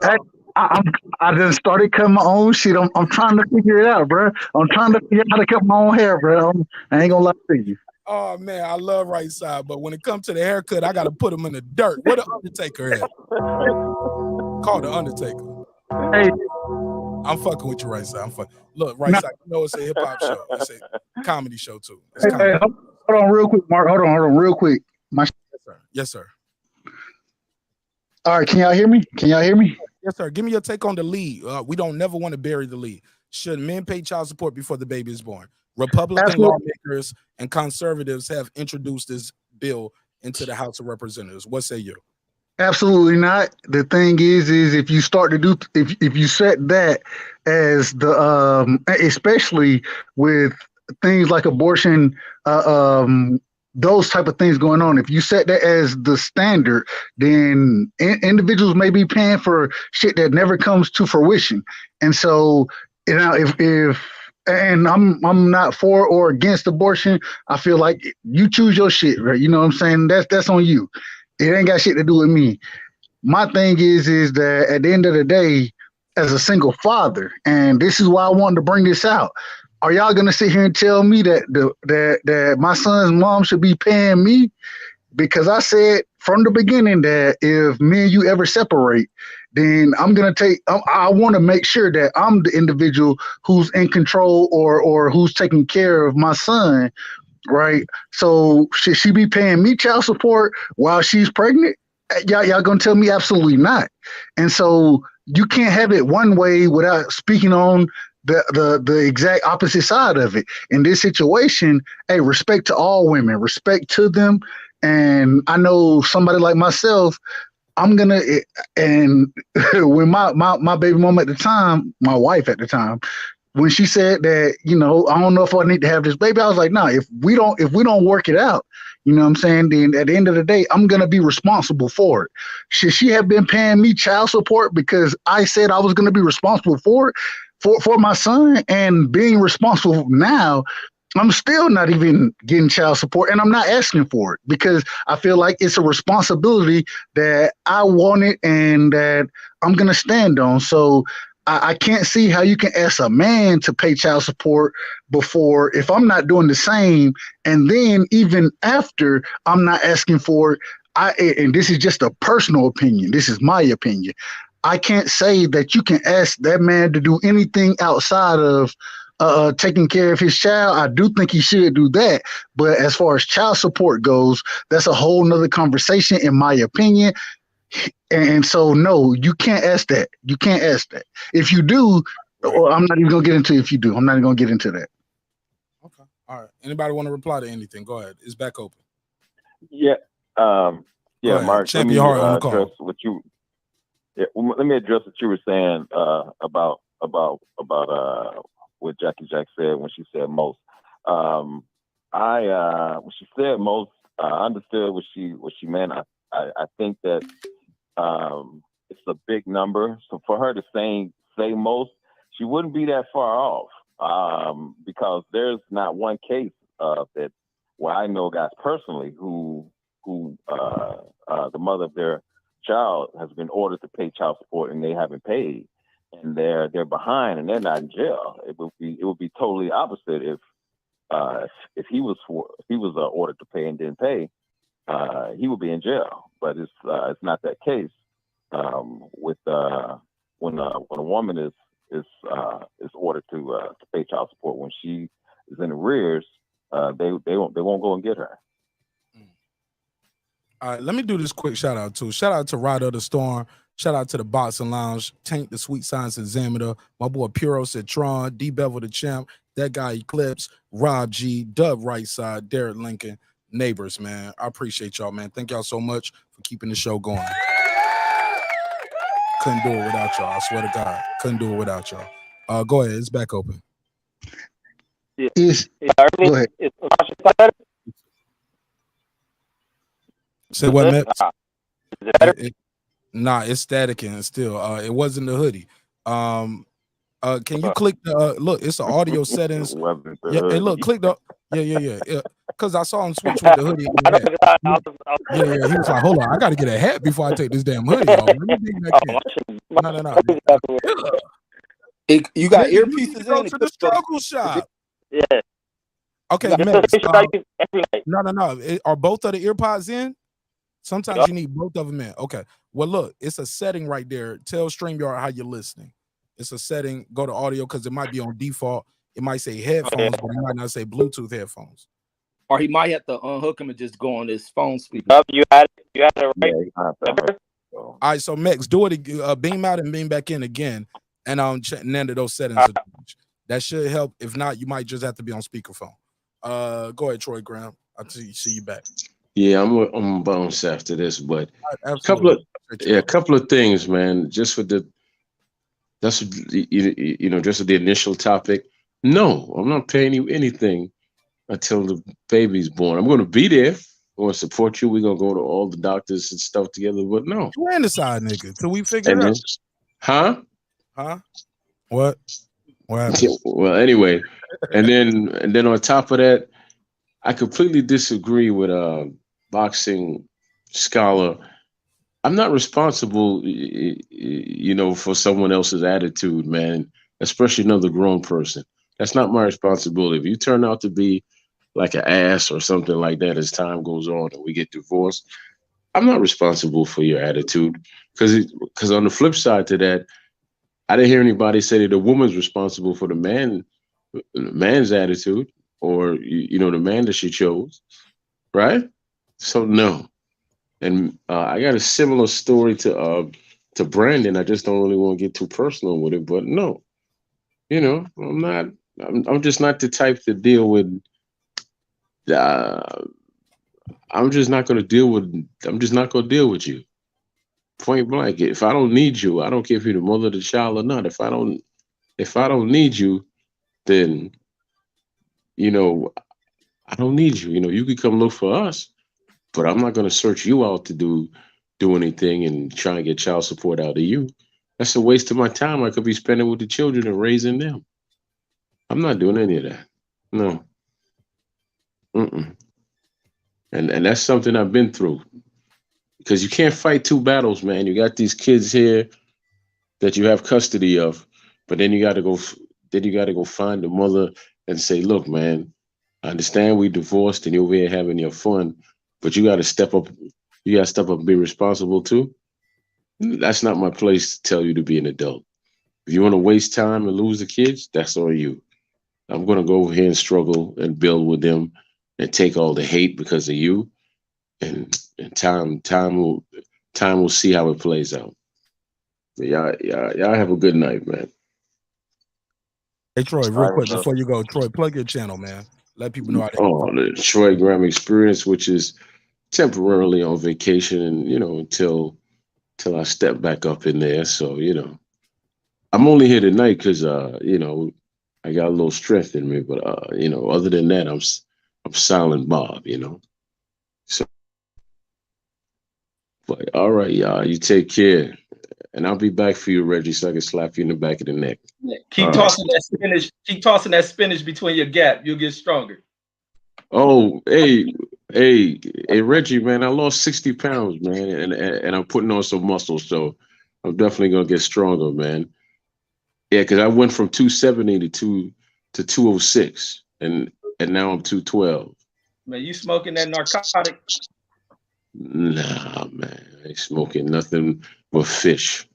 I just started cutting my own shit. I'm trying to figure it out, bro. I'm trying to figure out how to cut my own hair, bro. I ain't gonna lie to you. Oh man, I love Right Side, but when it comes to the haircut, I gotta put him in the dirt. Where the Undertaker at? Call the Undertaker. Hey, I'm fucking with you, Right Side. I'm fucking. Look, Right Side, you know it's a hip hop show. It's a comedy show too. Hey, hold on real quick, Mark. Hold on real quick. Yes, sir. All right, can y'all hear me? Yes, sir. Give me your take on the lead. We don't never want to bury the lead. Should men pay child support before the baby is born? Republican lawmakers and conservatives have introduced this bill into the House of Representatives. What say you? Absolutely not. The thing is if you start to do, if you set that as the, especially with things like abortion, those type of things going on, if you set that as the standard, then individuals may be paying for shit that never comes to fruition. And so, you know, if and I'm not for or against abortion. I feel like you choose your shit, right? You know what I'm saying? That's on you. It ain't got shit to do with me. My thing is that at the end of the day, as a single father, and this is why I wanted to bring this out. Are y'all gonna sit here and tell me that that my son's mom should be paying me? Because I said from the beginning that if me and you ever separate, then I'm gonna take. I want to make sure that I'm the individual who's in control or who's taking care of my son, right? So should she be paying me child support while she's pregnant? Y'all gonna tell me absolutely not. And so you can't have it one way without speaking on the exact opposite side of it. In this situation, hey, respect to all women, respect to them. And I know somebody like myself, I'm gonna, and when my baby mama at the time, my wife at the time, when she said that, you know, I don't know if I need to have this baby, I was like, nah, if we don't work it out, you know what I'm saying, then at the end of the day, I'm gonna be responsible for it. Should she have been paying me child support because I said I was gonna be responsible for it, for my son, and being responsible now, I'm still not even getting child support, and I'm not asking for it because I feel like it's a responsibility that I wanted and that I'm gonna stand on. So I can't see how you can ask a man to pay child support before if I'm not doing the same, and then even after I'm not asking for it. And this is just a personal opinion. This is my opinion. I can't say that you can ask that man to do anything outside of taking care of his child. I do think he should do that. But as far as child support goes, that's a whole nother conversation, in my opinion. And so, no, you can't ask that. You can't ask that. If you do, or I'm not even gonna get into if you do. I'm not even gonna get into that. Okay. All right. Anybody want to reply to anything? Go ahead. It's back open. Yeah. Yeah, Mark. Champ your heart on the address call. what you. Yeah, let me address what you were saying about what Jackie Jack said when she said most. When she said most, I understood what she meant. I think that it's a big number. So for her to say most, she wouldn't be that far off, because there's not one case that where I know guys personally who the mother of their child has been ordered to pay child support and they haven't paid, and they're behind and they're not in jail. It would be totally opposite if he was ordered to pay and didn't pay. He would be in jail, but it's not that case. When a woman is ordered to pay child support when she is in arrears, they won't go and get her. All right, let me do this quick shout out too. Shout out to Ryder the Storm. Shout out to the Boxing Lounge, Tank the Sweet Science Examiner, my boy Puro Citron, D Bevel the Champ, that guy Eclipse, Rob G, Dub Right Side, Derek Lincoln, Neighbors, man. I appreciate y'all, man. Thank y'all so much for keeping the show going. Couldn't do it without y'all. I swear to God, couldn't do it without y'all. Go ahead, it's back open. Yeah. Go ahead. Say what, Matt? Nah, it's staticking still. It wasn't the hoodie. Can you click the look? It's the audio settings. Yeah, and look, click the yeah. Because I saw him switch with the hoodie. Yeah. He was like, hold on, I got to get a hat before I take this damn hoodie off. Let me dig back in. No. You got You earpieces need to go in. to the struggle shop. Yeah. Okay, Max. No. Are both of the earpods in? Sometimes you need both of them in. Okay. Well, look, it's a setting right there. Tell StreamYard how you're listening. It's a setting. Go to audio because it might be on default. It might say headphones, but it might not say Bluetooth headphones. Or he might have to unhook him and just go on his phone speaker. You had it right. All right, so Max, do it. Beam out and beam back in again, and none of those settings. That should help. If not, you might just have to be on speakerphone. Go ahead, Troy Graham. I'll see you back. Yeah, I'm bounce after this, but a couple of things, man. Just for just for the initial topic. No, I'm not paying you anything until the baby's born. I'm going to be there. I'm going to support you. We're going to go to all the doctors and stuff together. But no, you ain't the side nigga till we figure it out. Huh? What? Well, anyway, and then on top of that, I completely disagree with boxing scholar. I'm not responsible, for someone else's attitude, man, especially another grown person. That's not my responsibility. If you turn out to be like an ass or something like that as time goes on and we get divorced, I'm not responsible for your attitude. Because on the flip side to that, I didn't hear anybody say that the woman's responsible for the man's attitude or the man that she chose, right? So no. And I got a similar story to Brandon. I just don't really want to get too personal with it, but no, I'm not. I'm just not the type to deal with. I'm just not going to deal with. I'm just not going to deal with you. Point blank. If I don't need you, I don't care if you're the mother of the child or not. If I don't need you, then I don't need you. You can come look for us, but I'm not going to search you out to do anything and try and get child support out of you. That's a waste of my time. I could be spending with the children and raising them. I'm not doing any of that. No. And that's something I've been through. Because you can't fight two battles, man. You got these kids here that you have custody of, but then you got to go find the mother and say, look, man, I understand we divorced and you're over here having your fun, but you got to step up. You got to step up and be responsible too. That's not my place to tell you to be an adult. If you want to waste time and lose the kids, that's on you. I'm going to go over here and struggle and build with them and take all the hate because of you. And time will see how it plays out. But y'all have a good night, man. Hey Troy, real quick before you go, Troy, plug your channel, man. Let people know how to. The Troy Graham Experience, which is temporarily on vacation, and until I step back up in there. So I'm only here tonight because I got a little strength in me, but other than that, I'm Silent Bob, So, but all right, y'all, you take care, and I'll be back for you, Reggie, so I can slap you in the back of the neck. Keep tossing that spinach. Keep tossing that spinach between your gap. You'll get stronger. Oh, hey, Reggie, man, I lost 60 pounds, man, and I'm putting on some muscle, so I'm definitely gonna get stronger, man. Yeah, because I went from 270 to 206, and now I'm 212. Man, you smoking that narcotic? Nah, man, I ain't smoking nothing but fish.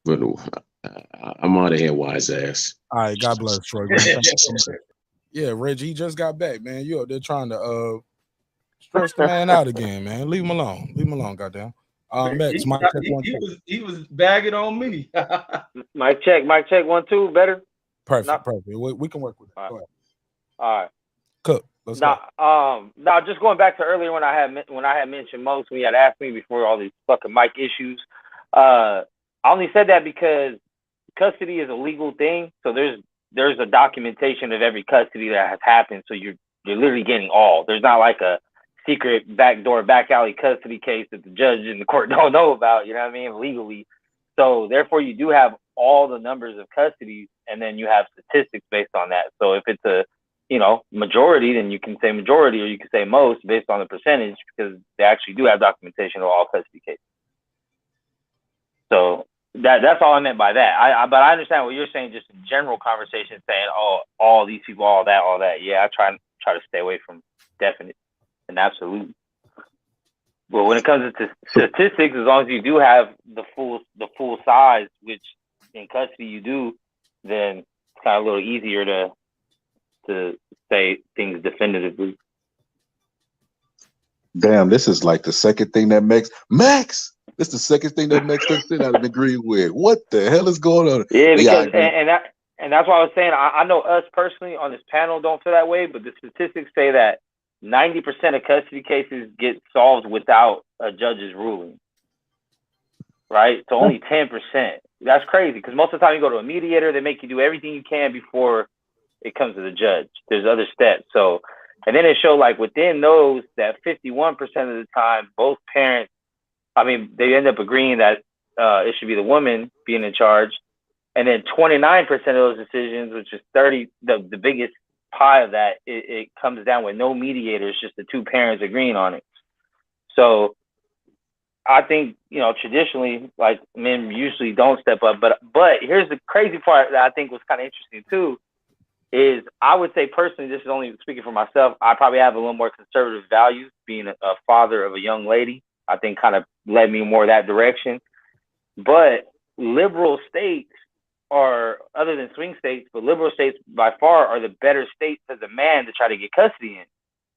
But I'm out of here, wise ass. All right, God bless, Troy. Yeah, Reggie, he just got back, man. You up there trying to stress the man out again, man. Leave him alone. Leave him alone, goddamn. Max, he was bagging on me. Mic check 1 2. Better. Perfect. We can work with it. Go ahead. All right. Cook. Let's go. Now, just going back to earlier when I had mentioned most, when you had asked me before all these fucking mic issues. I only said that because custody is a legal thing, so there's a documentation of every custody that has happened. So you're literally getting all. There's not like a secret backdoor back alley custody case that the judge and the court don't know about. You know what I mean? Legally. So therefore, you do have all the numbers of custodies, and then you have statistics based on that. So if it's a majority, then you can say majority, or you can say most based on the percentage, because they actually do have documentation of all custody cases. So that's all I meant by that. But I understand what you're saying, just in general conversation, saying, oh, all these people, all that. Yeah, I try to stay away from definite and absolute. But when it comes to statistics, as long as you do have the full size, which in custody you do, then it's kind of a little easier to say things definitively. Damn, this is like the second thing that makes Max. This is the second thing that makes them sit out and agree with. What the hell is going on? Yeah, But yeah, I because agree. and that's why I was saying I know us personally on this panel don't feel that way, but the statistics say that 90% of custody cases get solved without a judge's ruling. Right? So only 10%. That's crazy because most of the time you go to a mediator, they make you do everything you can before it comes to the judge. There's other steps. So, and then it showed like within those that 51% of the time, both parents, they end up agreeing that it should be the woman being in charge. And then 29% of those decisions, which is 30, the biggest pie of that, it comes down with no mediators, just the two parents agreeing on it. So I think, traditionally, like men usually don't step up, but here's the crazy part that I think was kind of interesting too, is I would say personally, this is only speaking for myself, I probably have a little more conservative values being a father of a young lady. I think kind of led me more that direction. But liberal states are, other than swing states, but liberal states by far are the better states as a man to try to get custody in,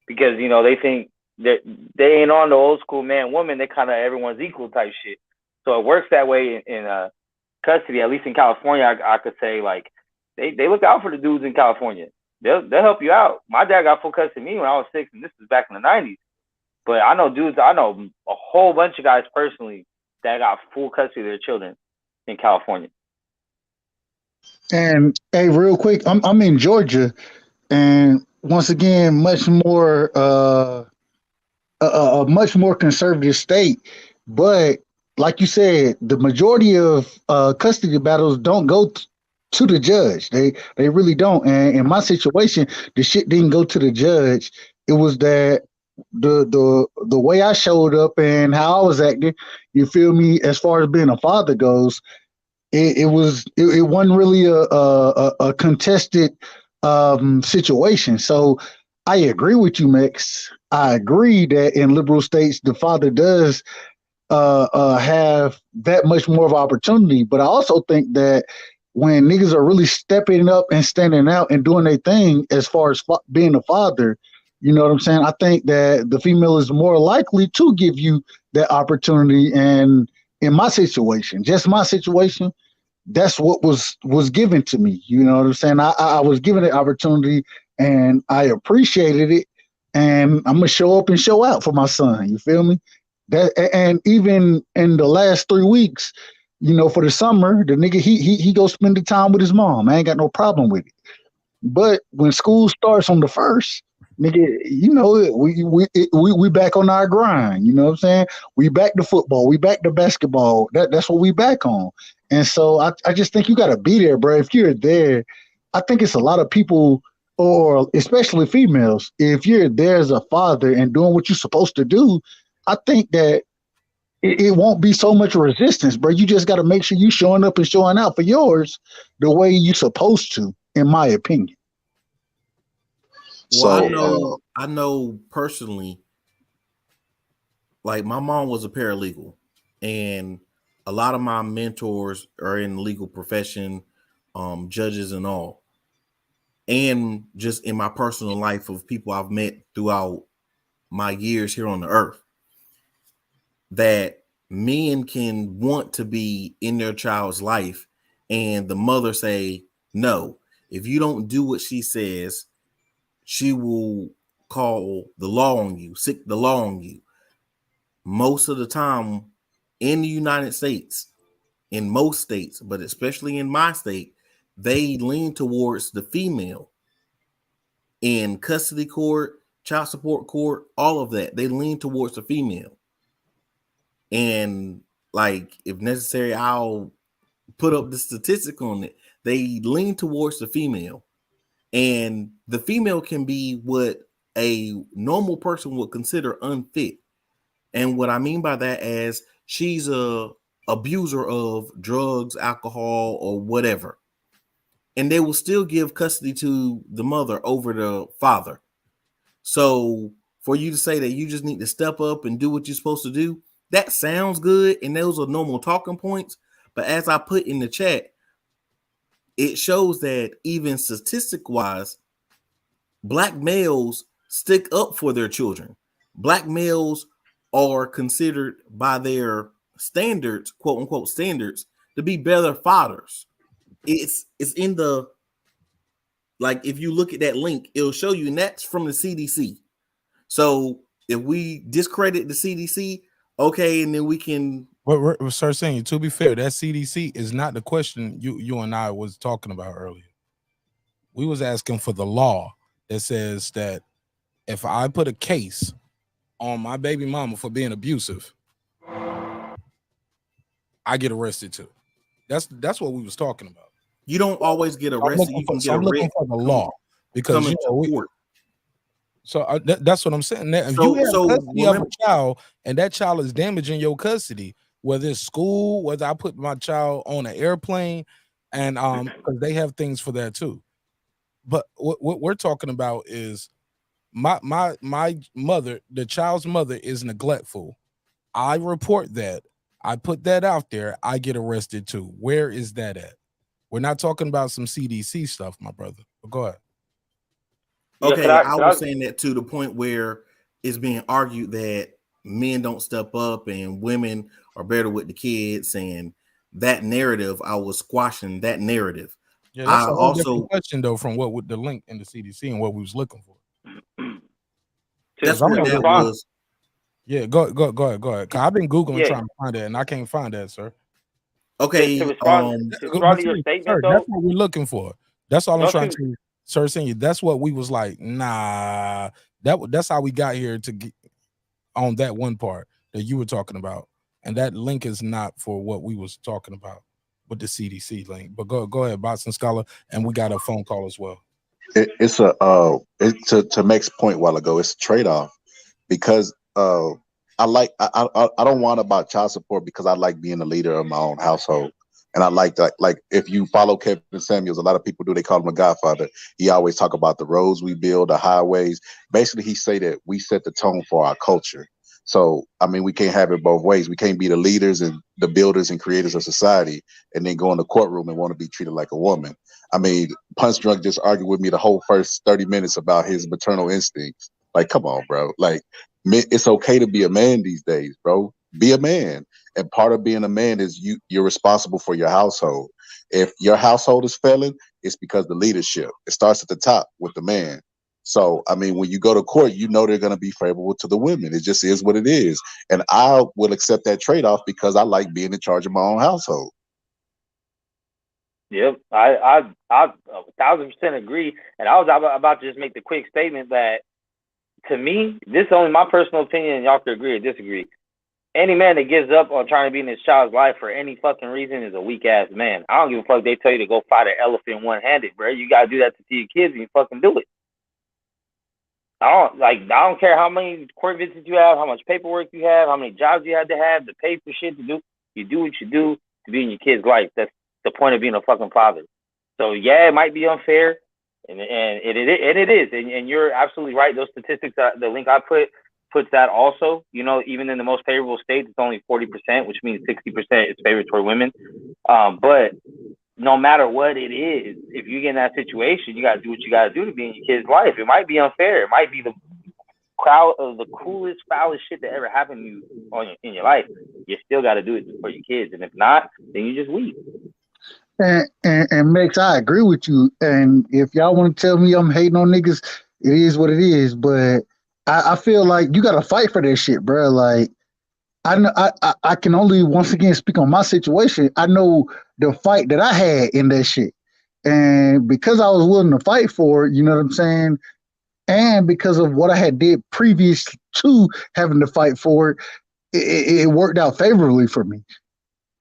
because, they think that they ain't on the old school man woman. They kind of everyone's equal type shit. So it works that way in custody. At least in California, I could say like they look out for the dudes in California. They'll help you out. My dad got full custody of me when I was 6, and this is back in the 90s. But I know a whole bunch of guys personally that got full custody of their children in California. And hey, real quick, I'm in Georgia, and once again, a much more conservative state. But like you said, the majority of custody battles don't go to the judge. They really don't. And in my situation, the shit didn't go to the judge. It was that the way I showed up and how I was acting. You feel me? As far as being a father goes, it wasn't really a contested situation. So I agree with you, Max. I agree that in liberal states the father does have that much more of opportunity, but I also think that when niggas are really stepping up and standing out and doing their thing as far as being a father, you know what I'm saying? I think that the female is more likely to give you that opportunity. And in my situation, just my situation, that's what was given to me. You know what I'm saying? I was given the opportunity and I appreciated it. And I'm gonna show up and show out for my son. You feel me? That, and even in the last 3 weeks, for the summer, the nigga he go spend the time with his mom. I ain't got no problem with it. But when school starts on the 1st, nigga, we back on our grind. You know what I'm saying? We back to football. We back to basketball. That's what we back on. And so I just think you got to be there, bro. If you're there, I think it's a lot of people, or especially females, if you're there as a father and doing what you're supposed to do, I think that it won't be so much resistance, bro. You just got to make sure you showing up and showing out for yours the way you're supposed to, in my opinion. Well, I know personally, like my mom was a paralegal, and a lot of my mentors are in the legal profession, judges and all. And just in my personal life of people I've met throughout my years here on the earth, that men can want to be in their child's life and the mother say, no, if you don't do what she says, she will call the law on you, sick the law on you. Most of the time in the United States, in most states, but especially in my state, they lean towards the female in custody court, child support court, all of that. They lean towards the female. And like, if necessary, I'll put up the statistic on it. They lean towards the female. And the female can be what a normal person would consider unfit. And what I mean by that is she's a abuser of drugs, alcohol, or whatever. And they will still give custody to the mother over the father. So for you to say that you just need to step up and do what you're supposed to do, that sounds good. And those are normal talking points. But as I put in the chat, it shows that even statistic wise, Black males stick up for their children. Black males are considered by their standards, quote unquote standards, to be better fathers. It's in the, like, if you look at that link, it'll show you, and that's from the CDC. So if we discredit the CDC, okay, and then we can. What Sir saying, to be fair, that CDC is not the question you and I was talking about earlier. We was asking for the law that says that if I put a case on my baby mama for being abusive, I get arrested too. That's what we was talking about. You don't always get arrested. You can get I'm looking for the law because you know, court. So that's what I'm saying. Now, if you have custody of a child and that child is damaging your custody, whether it's school, whether I put my child on an airplane, and because they have things for that too. But what we're talking about is my mother, the child's mother, is neglectful. I report that. I put that out there. I get arrested too. Where is that at? We're not talking about some CDC stuff, my brother. But go ahead. Okay, I was saying that to the point where it's being argued that men don't step up and women are better with the kids, and that narrative, I was squashing that narrative. Yeah, that's a whole different question though from what with the link in the CDC and what we was looking for. That's what that was. Yeah, go ahead. 'Cause I've been Googling trying to find that, and I can't find that, sir. Okay, to respond to your statement, sir, though, that's what we're looking for. That's all I'm Don't trying you- to, sir, saying you. That's what we was like. Nah, that's how we got here to get on that one part that you were talking about, and that link is not for what we was talking about with the CDC link. But go ahead, Boston Scholar, and we got a phone call as well. It's to Meg's point a while ago. It's a trade-off because I don't want about child support because I like being the leader of my own household. And I like that, like if you follow Kevin Samuels, a lot of people do, they call him a godfather. He always talk about the roads we build, the highways. Basically, he say that we set the tone for our culture. So, I mean, we can't have it both ways. We can't be the leaders and the builders and creators of society and then go in the courtroom and want to be treated like a woman. I mean, Punch Drunk just argued with me the whole first 30 minutes about his maternal instincts. Like, come on, bro. Like, it's okay to be a man these days, bro. Be a man. And part of being a man is you're responsible for your household. If your household is failing, it's because the leadership. It starts at the top with the man. So, I mean, when you go to court, you know they're going to be favorable to the women. It just is what it is. And I will accept that trade-off because I like being in charge of my own household. Yep, I 1,000% agree. And I was about to just make the quick statement that, to me, this is only my personal opinion, and y'all can agree or disagree. Any man that gives up on trying to be in his child's life for any fucking reason is a weak ass man. I don't give a fuck. They tell you to go fight an elephant one-handed, bro. You gotta do that to your kids, and you fucking do it. I don't care how many court visits you have, how much paperwork you have, how many jobs you had to have to pay for shit to do. You do what you do to be in your kid's life. That's the point of being a fucking father. So yeah, it might be unfair, and it is, and you're absolutely right. Those statistics, the link I puts that also. You know, even in the most favorable states, it's only 40%, which means 60% is favored toward women. But no matter what it is, if you get in that situation, you got to do what you got to do to be in your kid's life. It might be unfair. It might be the crowd of the coolest, foulest shit that ever happened to you in your life. You still got to do it for your kids, and if not, then you just leave. And Max, I agree with you. And if y'all want to tell me I'm hating on niggas, it is what it is. But I feel like you got to fight for that shit, bro. Like, I can only once again speak on my situation. I know the fight that I had in that shit, and because I was willing to fight for it, you know what I'm saying, and because of what I had did previous to having to fight for it, it worked out favorably for me.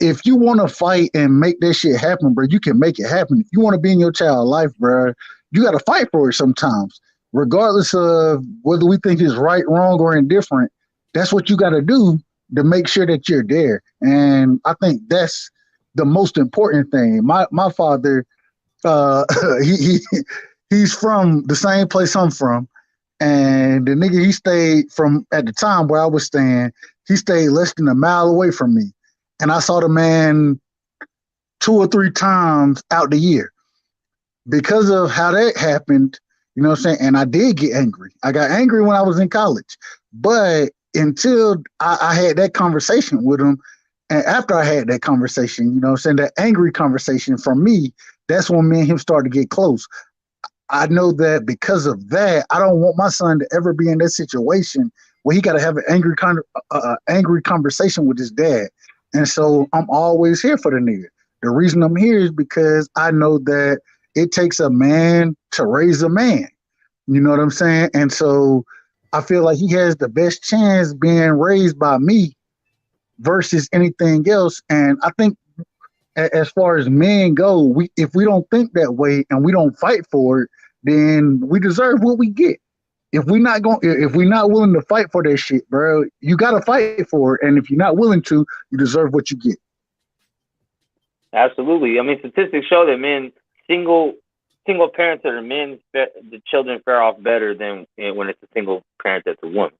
If you want to fight and make that shit happen, bro, you can make it happen. If you want to be in your child's life, bro, you got to fight for it sometimes, regardless of whether we think it's right, wrong, or indifferent. That's what you got to do to make sure that you're there. And I think that's the most important thing. My father, he's from the same place I'm from. And the nigga, he stayed from, at the time where I was staying, he stayed less than a mile away from me. And I saw the man 2 or 3 times out the year. Because of how that happened, you know what I'm saying? And I did get angry. I got angry when I was in college. But until I had that conversation with him And after I had that conversation, you know what I'm saying, that angry conversation from me, that's when me and him started to get close. I know that because of that, I don't want my son to ever be in that situation where he got to have an angry conversation with his dad. And so I'm always here for the nigga. The reason I'm here is because I know that it takes a man to raise a man. You know what I'm saying? And so I feel like he has the best chance being raised by me versus anything else. And I think as far as men go, if we don't think that way and we don't fight for it, then we deserve what we get. If we're not willing to fight for that shit, bro, you gotta fight for it. And if you're not willing to, you deserve what you get. Absolutely. I mean, statistics show that single parents that are men, the children fare off better than when it's a single parent that's a woman.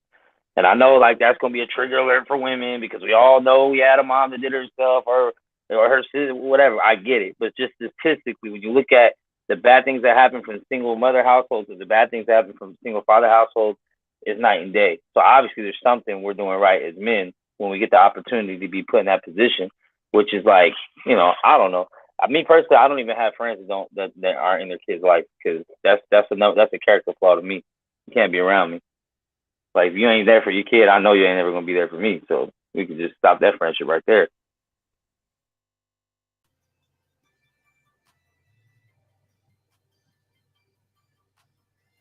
And I know like that's gonna be a trigger alert for women because we all know we had a mom that did herself or her sister, whatever. I get it, but just statistically, when you look at the bad things that happen from single mother households and the bad things that happen from single father households, is night and day. So obviously, there's something we're doing right as men when we get the opportunity to be put in that position, which is like, you know, I don't know. Me personally, I don't even have friends that aren't in their kids' life because that's a character flaw to me. You can't be around me. Like if you ain't there for your kid, I know you ain't ever gonna be there for me. So we can just stop that friendship right there.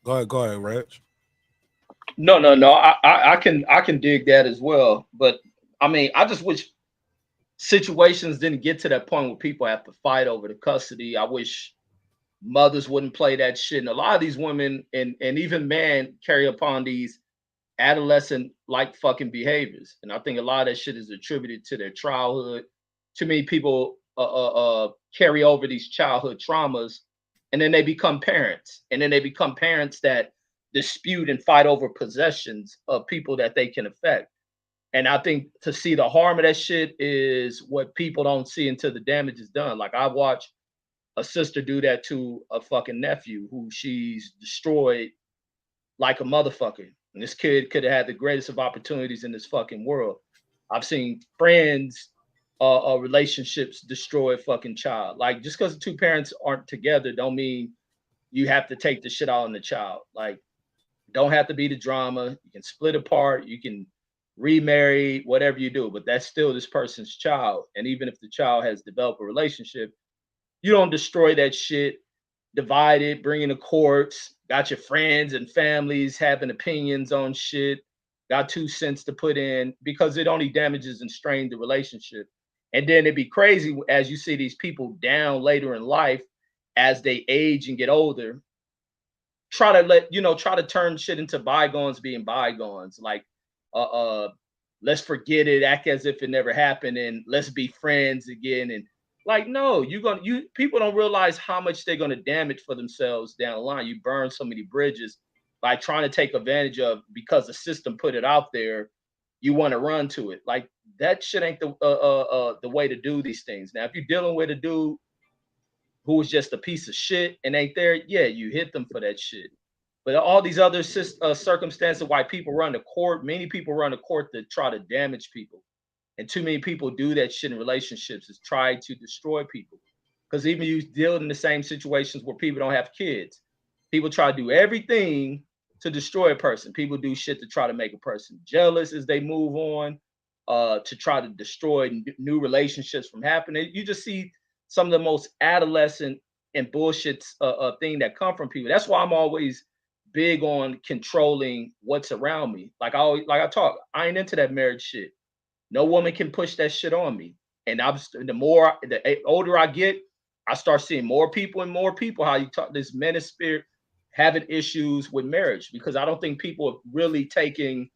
Go ahead, Reg. No. I can dig that as well. But I mean, I just wish situations didn't get to that point where people have to fight over the custody. I wish mothers wouldn't play that shit. And a lot of these women and even men carry upon these adolescent like fucking behaviors. And I think a lot of that shit is attributed to their childhood. Too many people carry over these childhood traumas and then they become parents. And then they become parents that dispute and fight over possessions of people that they can affect. And I think to see the harm of that shit is what people don't see until the damage is done. Like I watched a sister do that to a fucking nephew who she's destroyed like a motherfucker. And this kid could have had the greatest of opportunities in this fucking world. I've seen friends, relationships destroy a fucking child. Like just because the two parents aren't together don't mean you have to take the shit out on the child. Like don't have to be the drama. You can split apart. You can remarry, whatever you do, but that's still this person's child. And even if the child has developed a relationship, you don't destroy that shit, divide it, bring in the courts, got your friends and families having opinions on shit, got 2 cents to put in because it only damages and strains the relationship. And then it'd be crazy as you see these people down later in life as they age and get older, try to turn shit into bygones being bygones. Like, let's forget it, act as if it never happened, and let's be friends again. And like, no, people don't realize how much they're gonna damage for themselves down the line. You burn so many bridges by trying to take advantage of because the system put it out there. You want to run to it. Like that shit ain't the way to do these things. Now, if you're dealing with a dude who was just a piece of shit and ain't there, yeah, you hit them for that shit. But all these other circumstances why people run to court, many people run to court to try to damage people. And too many people do that shit in relationships is try to destroy people. Because even you deal in the same situations where people don't have kids. People try to do everything to destroy a person. People do shit to try to make a person jealous as they move on, to try to destroy new relationships from happening. You just see some of the most adolescent and bullshit thing that come from people. That's why I'm always big on controlling what's around me. Like I ain't into that marriage shit. No woman can push that shit on me. And the older I get, I start seeing more people. How you talk this Manosphere having issues with marriage because I don't think people are really taking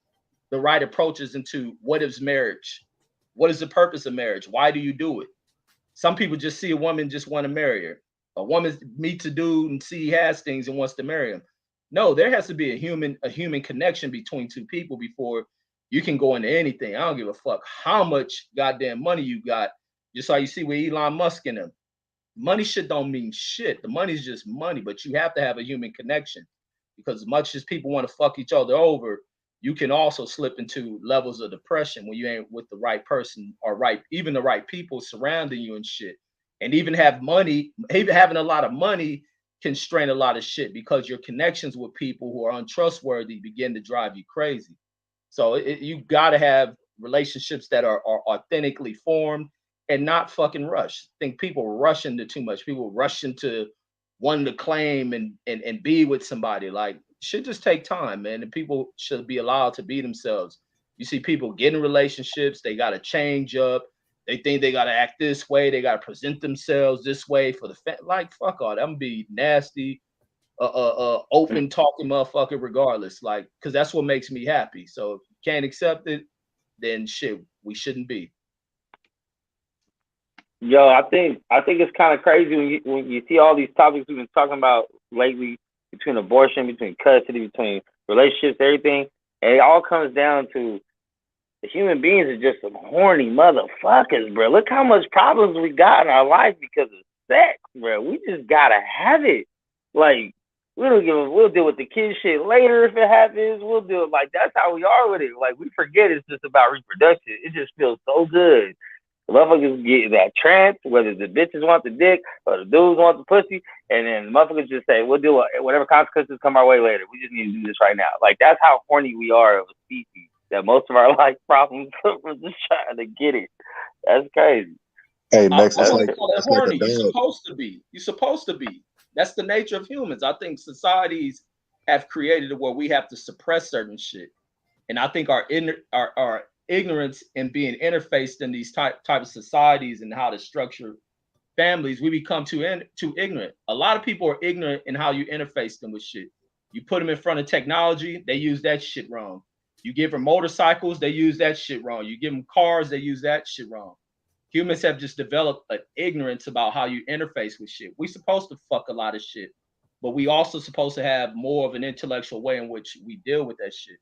the right approaches into what is marriage, what is the purpose of marriage, why do you do it? Some people just see a woman just want to marry her. A woman meets a dude and see he has things and wants to marry him. No, there has to be a human connection between two people before you can go into anything. I don't give a fuck how much goddamn money you got. Just like you see with Elon Musk and them. Money shit don't mean shit. The money's just money, but you have to have a human connection because as much as people want to fuck each other over, you can also slip into levels of depression when you ain't with the right person or even the right people surrounding you and shit. And even having a lot of money can strain a lot of shit because your connections with people who are untrustworthy begin to drive you crazy. So you got to have relationships that are authentically formed and not fucking rushed. I think people rush into too much. People rush into wanting to claim and be with somebody. Like, should just take time, man. And people should be allowed to be themselves. You see people get in relationships, they got to change up. They think they got to act this way. They got to present themselves this way for the like, fuck all that. I'm gonna be nasty, open talking motherfucker regardless. Like, cause that's what makes me happy. So if you can't accept it, then shit, we shouldn't be. Yo, I think it's kind of crazy when you see all these topics we've been talking about lately, between abortion, between custody, between relationships, everything, and it all comes down to the human beings are just some horny motherfuckers, bro. Look how much problems we got in our life because of sex, bro. We just gotta have it. Like, we'll deal with the kid shit later if it happens. We'll do it. Like, that's how we are with it. Like, we forget it's just about reproduction. It just feels so good. The motherfuckers get that trance, whether the bitches want the dick or the dudes want the pussy, and then the motherfuckers just say, we'll do whatever consequences come our way later. We just need to do this right now. Like, that's how horny we are of a species, that most of our life problems come from just trying to get it. That's crazy. Hey, Max, I it's wouldn't like call that it's like a horny. You're dog. supposed to be. You're supposed to be. That's the nature of humans. I think societies have created it where we have to suppress certain shit, and I think our ignorance in being interfaced in these type of societies and how to structure families, we become too ignorant. A lot of people are ignorant in how you interface them with shit. You put them in front of technology, they use that shit wrong. You give them motorcycles, they use that shit wrong. You give them cars, they use that shit wrong. Humans have just developed an ignorance about how you interface with shit. We're supposed to fuck a lot of shit, but we also supposed to have more of an intellectual way in which we deal with that shit.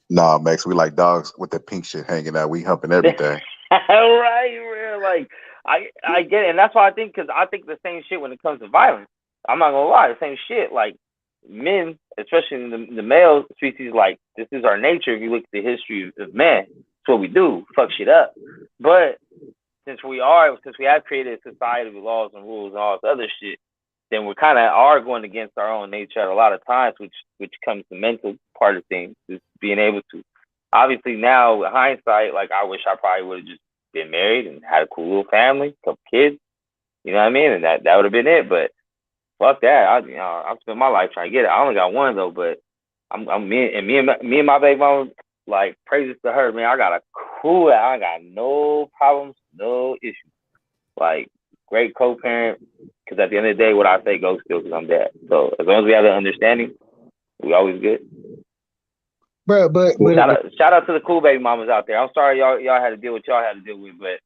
Nah, Max, we like dogs with the pink shit hanging out. We humping everything. Right, man. Like, I get it, and that's why I think, because I think the same shit when it comes to violence. I'm not gonna lie, the same shit. Like, men, especially in the male species, like, this is our nature. If you look at the history of man, it's what we do, fuck shit up. But since we have created a society with laws and rules and all this other shit, then we kind of are going against our own nature at a lot of times, which comes the mental part of things, is being able to. Obviously now, with hindsight, like, I wish I probably would have just been married and had a cool little family, couple kids, you know what I mean? And that would have been it. But fuck that. I've spent my life trying to get it. I only got one though, but me and my baby mama, like, praises to her, man. I got no problems, no issues. Like, great co-parent, because at the end of the day, what I say goes still, because I'm dad. So as long as we have that understanding, we always good. But Shout out to the cool baby mamas out there. I'm sorry y'all had to deal with y'all had to deal with, but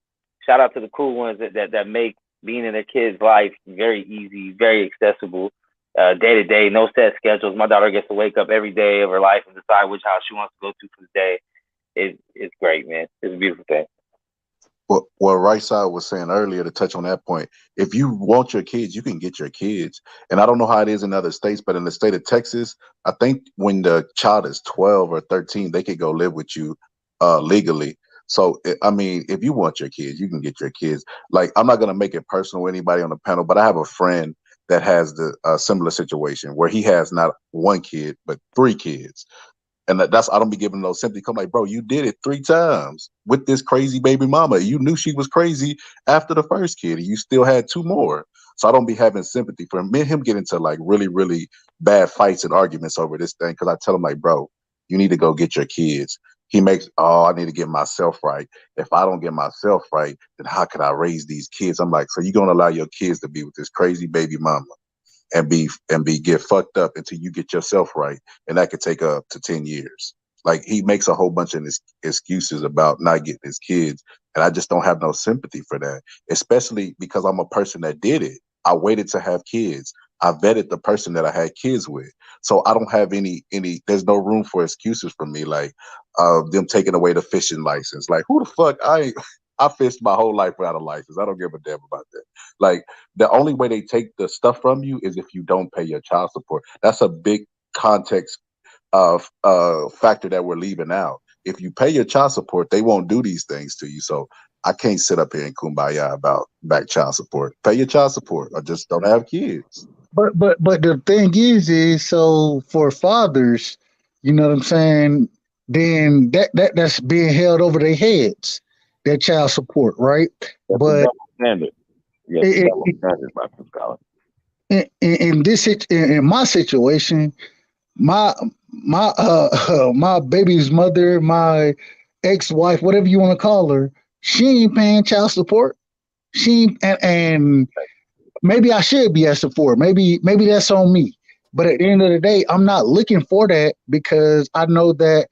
shout out to the cool ones that make being in their kids' life very easy, very accessible, day to day, no set schedules. My daughter gets to wake up every day of her life and decide which house she wants to go to for the day. It's great, man. It's a beautiful thing. What Right Side was saying earlier, to touch on that point, if you want your kids, you can get your kids. And I don't know how it is in other states, but in the state of Texas, I think when the child is 12 or 13, they could go live with you legally. So, I mean, if you want your kids, you can get your kids. Like, I'm not going to make it personal with anybody on the panel, but I have a friend that has the similar situation where he has not one kid, but 3 kids. And that's, I don't be giving no sympathy. Come like, bro, you did it 3 times with this crazy baby mama. You knew she was crazy after the first kid, and you still had 2 more. So I don't be having sympathy for him. Me and him get into like really, really bad fights and arguments over this thing, because I tell him like, bro, you need to go get your kids. He makes, I need to get myself right. If I don't get myself right, then how can I raise these kids? I'm like, so you're gonna allow your kids to be with this crazy baby mama and get fucked up until you get yourself right, and that could take up to 10 years. Like, he makes a whole bunch of excuses about not getting his kids, and I just don't have no sympathy for that, especially because I'm a person that did it. I waited to have kids. I vetted the person that I had kids with, so I don't have any. There's no room for excuses for me, like them taking away the fishing license. Like, who the fuck? I fished my whole life without a license. I don't give a damn about that. Like, the only way they take the stuff from you is if you don't pay your child support. That's a big context factor that we're leaving out. If you pay your child support, they won't do these things to you. So I can't sit up here and kumbaya about back child support. Pay your child support or just don't have kids. But the thing is so for fathers, you know what I'm saying? Then that's being held over their heads, that child support, right? That's a But double standard. Yes, a it, double standard, Dr. Scholar. in my situation, my my baby's mother, my ex-wife, whatever you want to call her, she ain't paying child support. She ain't, and maybe I should be asking for it. Maybe that's on me. But at the end of the day, I'm not looking for that because I know that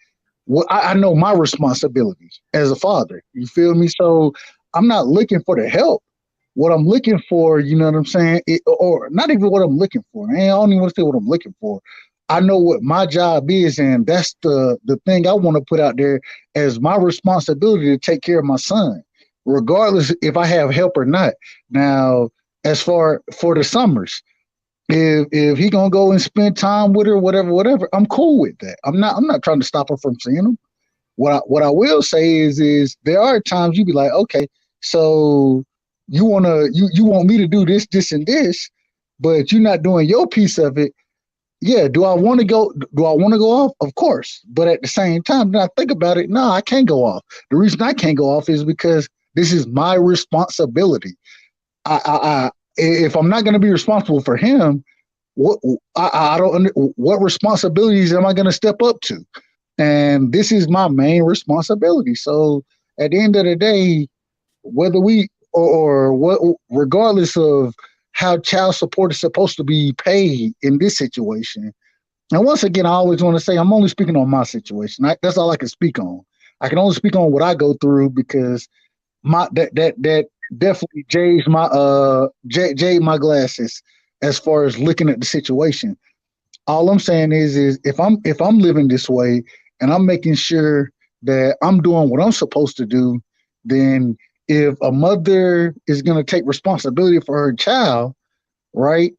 I know my responsibility as a father. You feel me? So I'm not looking for the help. What I'm looking for, you know what I'm saying? Or not even what I'm looking for. I don't even want to say what I'm looking for. I know what my job is, and that's the thing I want to put out there as my responsibility to take care of my son, regardless if I have help or not. Now, as far for the summers, if he gonna go and spend time with her, whatever, I'm cool with that. I'm not trying to stop her from seeing him. What I will say is there are times you be like, okay, so you want me to do this and this, but you're not doing your piece of it. Yeah, do I want to go? Do I want to go off? Of course, but at the same time, when I think about it, no, I can't go off. The reason I can't go off is because this is my responsibility. If I'm not going to be responsible for him, what I don't what responsibilities am I going to step up to? And this is my main responsibility. So at the end of the day, whether we or what, regardless of how child support is supposed to be paid in this situation. And once again, I always want to say I'm only speaking on my situation. That's all I can speak on. I can only speak on what I go through because that definitely jade my glasses as far as looking at the situation. All I'm saying is if I'm living this way and I'm making sure that I'm doing what I'm supposed to do, then if a mother is going to take responsibility for her child, right?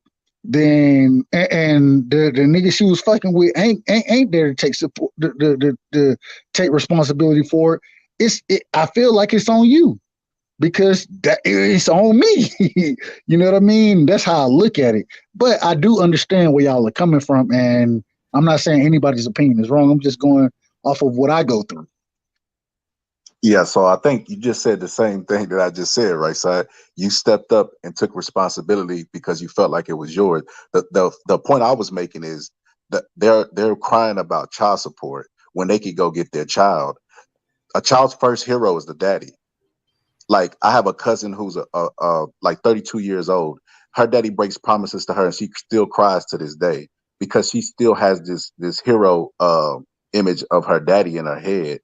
Then and the nigga she was fucking with ain't there to take support to take responsibility for it. I feel like it's on you because that it's on me. You know what I mean? That's how I look at it. But I do understand where y'all are coming from, and I'm not saying anybody's opinion is wrong. I'm just going off of what I go through. Yeah, so I think you just said the same thing that I just said, right? So you stepped up and took responsibility because you felt like it was yours. The point I was making is that they're crying about child support when they could go get their child. A child's first hero is the daddy. Like I have a cousin who's like 32 years old. Her daddy breaks promises to her, and she still cries to this day because she still has this hero image of her daddy in her head.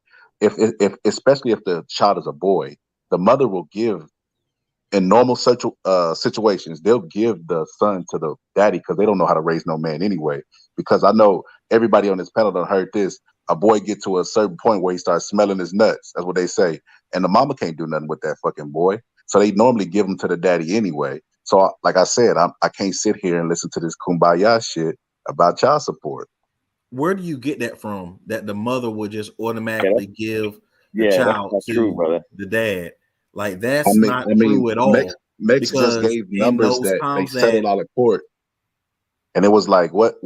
If especially if the child is a boy, the mother will give in normal situations, they'll give the son to the daddy because they don't know how to raise no man anyway. Because I know everybody on this panel done heard this. A boy get to a certain point where he starts smelling his nuts. That's what they say. And the mama can't do nothing with that fucking boy. So they normally give him to the daddy anyway. So like I said, I can't sit here and listen to this kumbaya shit about child support. Where do you get that from? That the mother would just automatically give the that's child not to true, brother. the dad? Like that's not true at all. Mex just Because gave in numbers those that they times settled out of court, and it was like what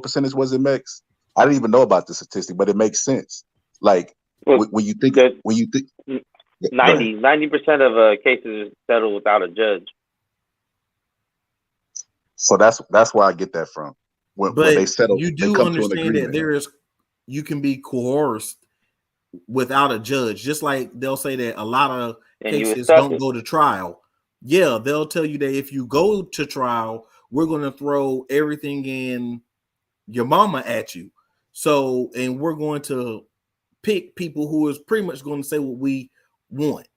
percentage was it, Mex? I didn't even know about the statistic, but it makes sense. Like when you think 90% of cases are settled without a judge. So that's where I get that from. When they settle, you they do come to an understand that agreement. you can be coerced without a judge, just like they'll say that a lot of cases don't go to trial. Yeah, they'll tell you that if you go to trial, we're going to throw everything in your mama at you. So, and we're going to pick people who is pretty much going to say what we want.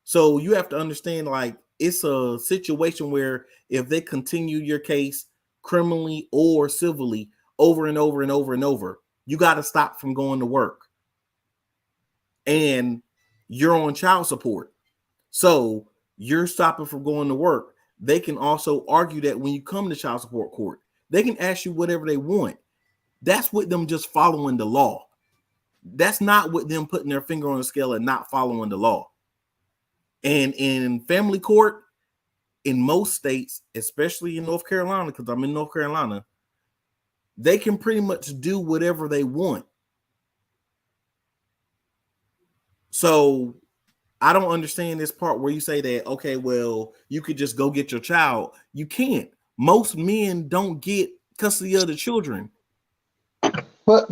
So you have to understand, like, it's a situation where if they continue your case criminally or civilly over and over and over and over, you got to stop from going to work. And you're on child support. So you're stopping from going to work. They can also argue that when you come to child support court, they can ask you whatever they want. That's with them just following the law. That's not with them putting their finger on the scale and not following the law. And in family court, in most states, especially in North Carolina, because I'm in North Carolina, they can pretty much do whatever they want. So I don't understand this part where you say that, okay, well, you could just go get your child. You can't. Most men don't get custody of the children. But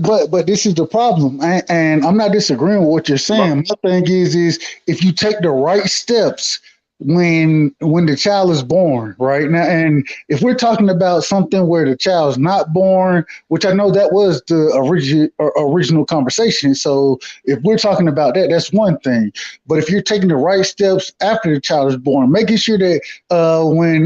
this is the problem, and I'm not disagreeing with what you're saying. My thing is if you take the right steps when the child is born, right now, and if we're talking about something where the child's not born, which I know that was the original conversation. So if we're talking about that, that's one thing. But if you're taking the right steps after the child is born, making sure that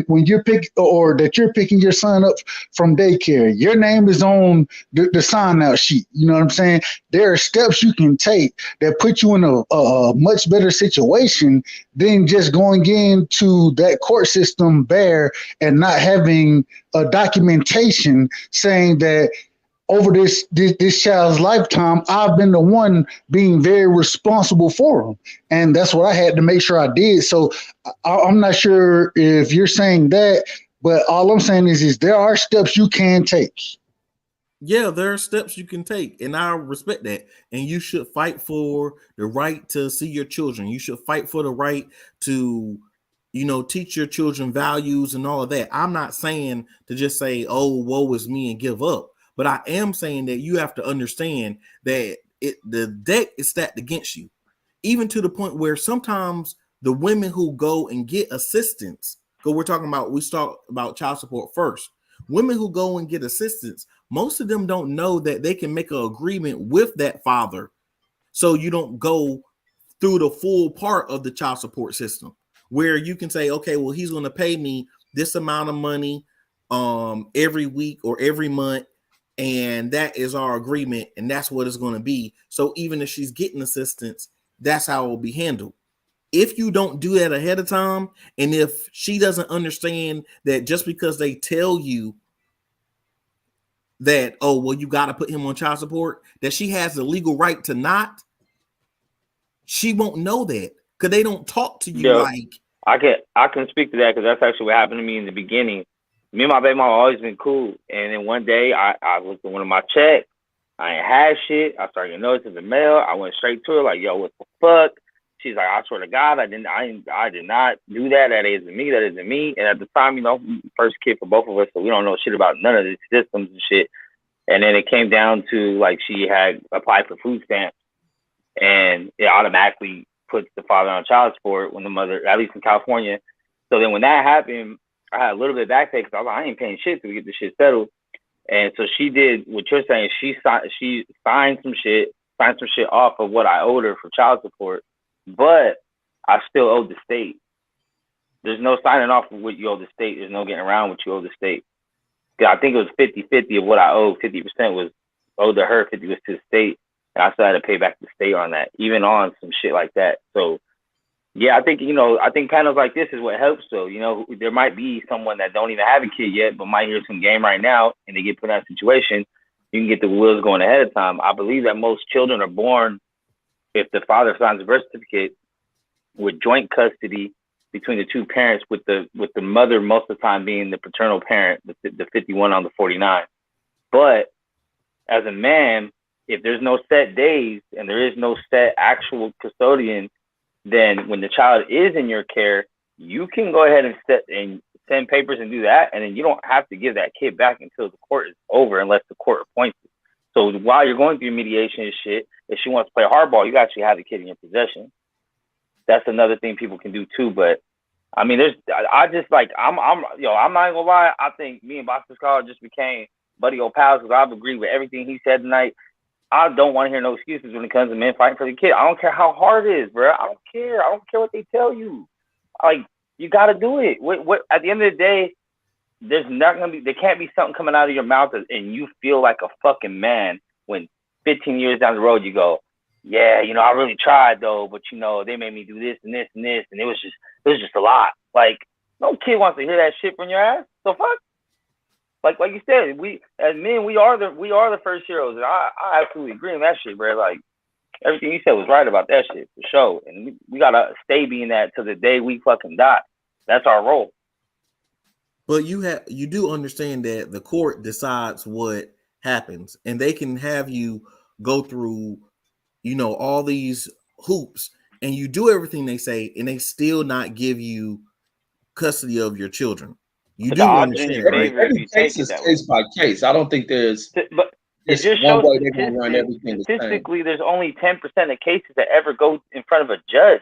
when you're picking your son up from daycare, your name is on the sign out sheet. You know what I'm saying? There are steps you can take that put you in a much better situation than just going into that court system bare and not having a documentation saying that over this child's lifetime, I've been the one being very responsible for him. And that's what I had to make sure I did. So I'm not sure if you're saying that, but all I'm saying is there are steps you can take. Yeah, there are steps you can take, and I respect that. And you should fight for the right to see your children. You should fight for the right to, teach your children values and all of that. I'm not saying to just say, oh, woe is me and give up. But I am saying that you have to understand that the deck is stacked against you, even to the point where sometimes the women who go and get assistance, because we talk about child support first. Women who go and get assistance, most of them don't know that they can make an agreement with that father, so you don't go through the full part of the child support system, where you can say, okay, well, he's going to pay me this amount of money every week or every month, and that is our agreement, and that's what it's going to be. So even if she's getting assistance, that's how it will be handled. If you don't do that ahead of time, and if she doesn't understand that just because they tell you that, oh, well, you got to put him on child support, that she has the legal right to not, she won't know that because they don't talk to you like. I can speak to that because that's actually what happened to me in the beginning. Me and my baby mama always been cool, and then one day I looked at one of my checks. I ain't had shit. I started getting notices in the mail. I went straight to her like, yo, what the fuck? She's like, I swear to God, I did not do that. That isn't me. That isn't me. And at the time, first kid for both of us, so we don't know shit about none of these systems and shit. And then it came down to like she had applied for food stamps, and it automatically puts the father on child support when the mother, at least in California. So then when that happened, I had a little bit of back pay because I was like, I ain't paying shit till we get this shit settled. And so she did what you're saying. She signed some shit off of what I owed her for child support, but I still owe the state. There's no signing off of what you owe the state. There's no getting around what you owe the state. I think it was 50-50 of what I owed. 50% was owed to her, 50 was to the state. And I still had to pay back the state on that, even on some shit like that. So, yeah, I think panels like this is what helps. So, there might be someone that don't even have a kid yet, but might hear some game right now and they get put in that situation. You can get the wheels going ahead of time. I believe that most children are born if the father signs a birth certificate with joint custody between the two parents, with the mother most of the time being the paternal parent, the 51 on the 49. But as a man, if there's no set days and there is no set actual custodian, then when the child is in your care, you can go ahead and send papers and do that, and then you don't have to give that kid back until the court is over, unless the court appoints it. So while you're going through mediation and shit, if she wants to play hardball, you actually have the kid in your possession. That's another thing people can do too. But I mean, I'm not gonna lie. I think me and Boston Scholar just became buddy old pals because I've agreed with everything he said tonight. I don't want to hear no excuses when it comes to men fighting for the kid. I don't care how hard it is, bro. I don't care. I don't care what they tell you. Like, you got to do it. What at the end of the day, there can't be something coming out of your mouth and you feel like a fucking man when 15 years down the road you go, yeah, I really tried though, but they made me do this and this and this, and it was just a lot. Like, no kid wants to hear that shit from your ass. So fuck. like you said, we as men, we are the first heroes, and I absolutely agree on that shit, bro. Like everything you said was right about that shit for sure, and we gotta stay being that to the day we fucking die. That's our role. But you do understand that the court decides what happens, and they can have you go through, all these hoops, and you do everything they say, and they still not give you custody of your children. You But the do odds are in understand, your right? favor if Every you case take it is that way. case by case. I don't think there's But it just just one shows way they're gonna run everything the same. statistically, there's only 10% of cases that ever go in front of a judge.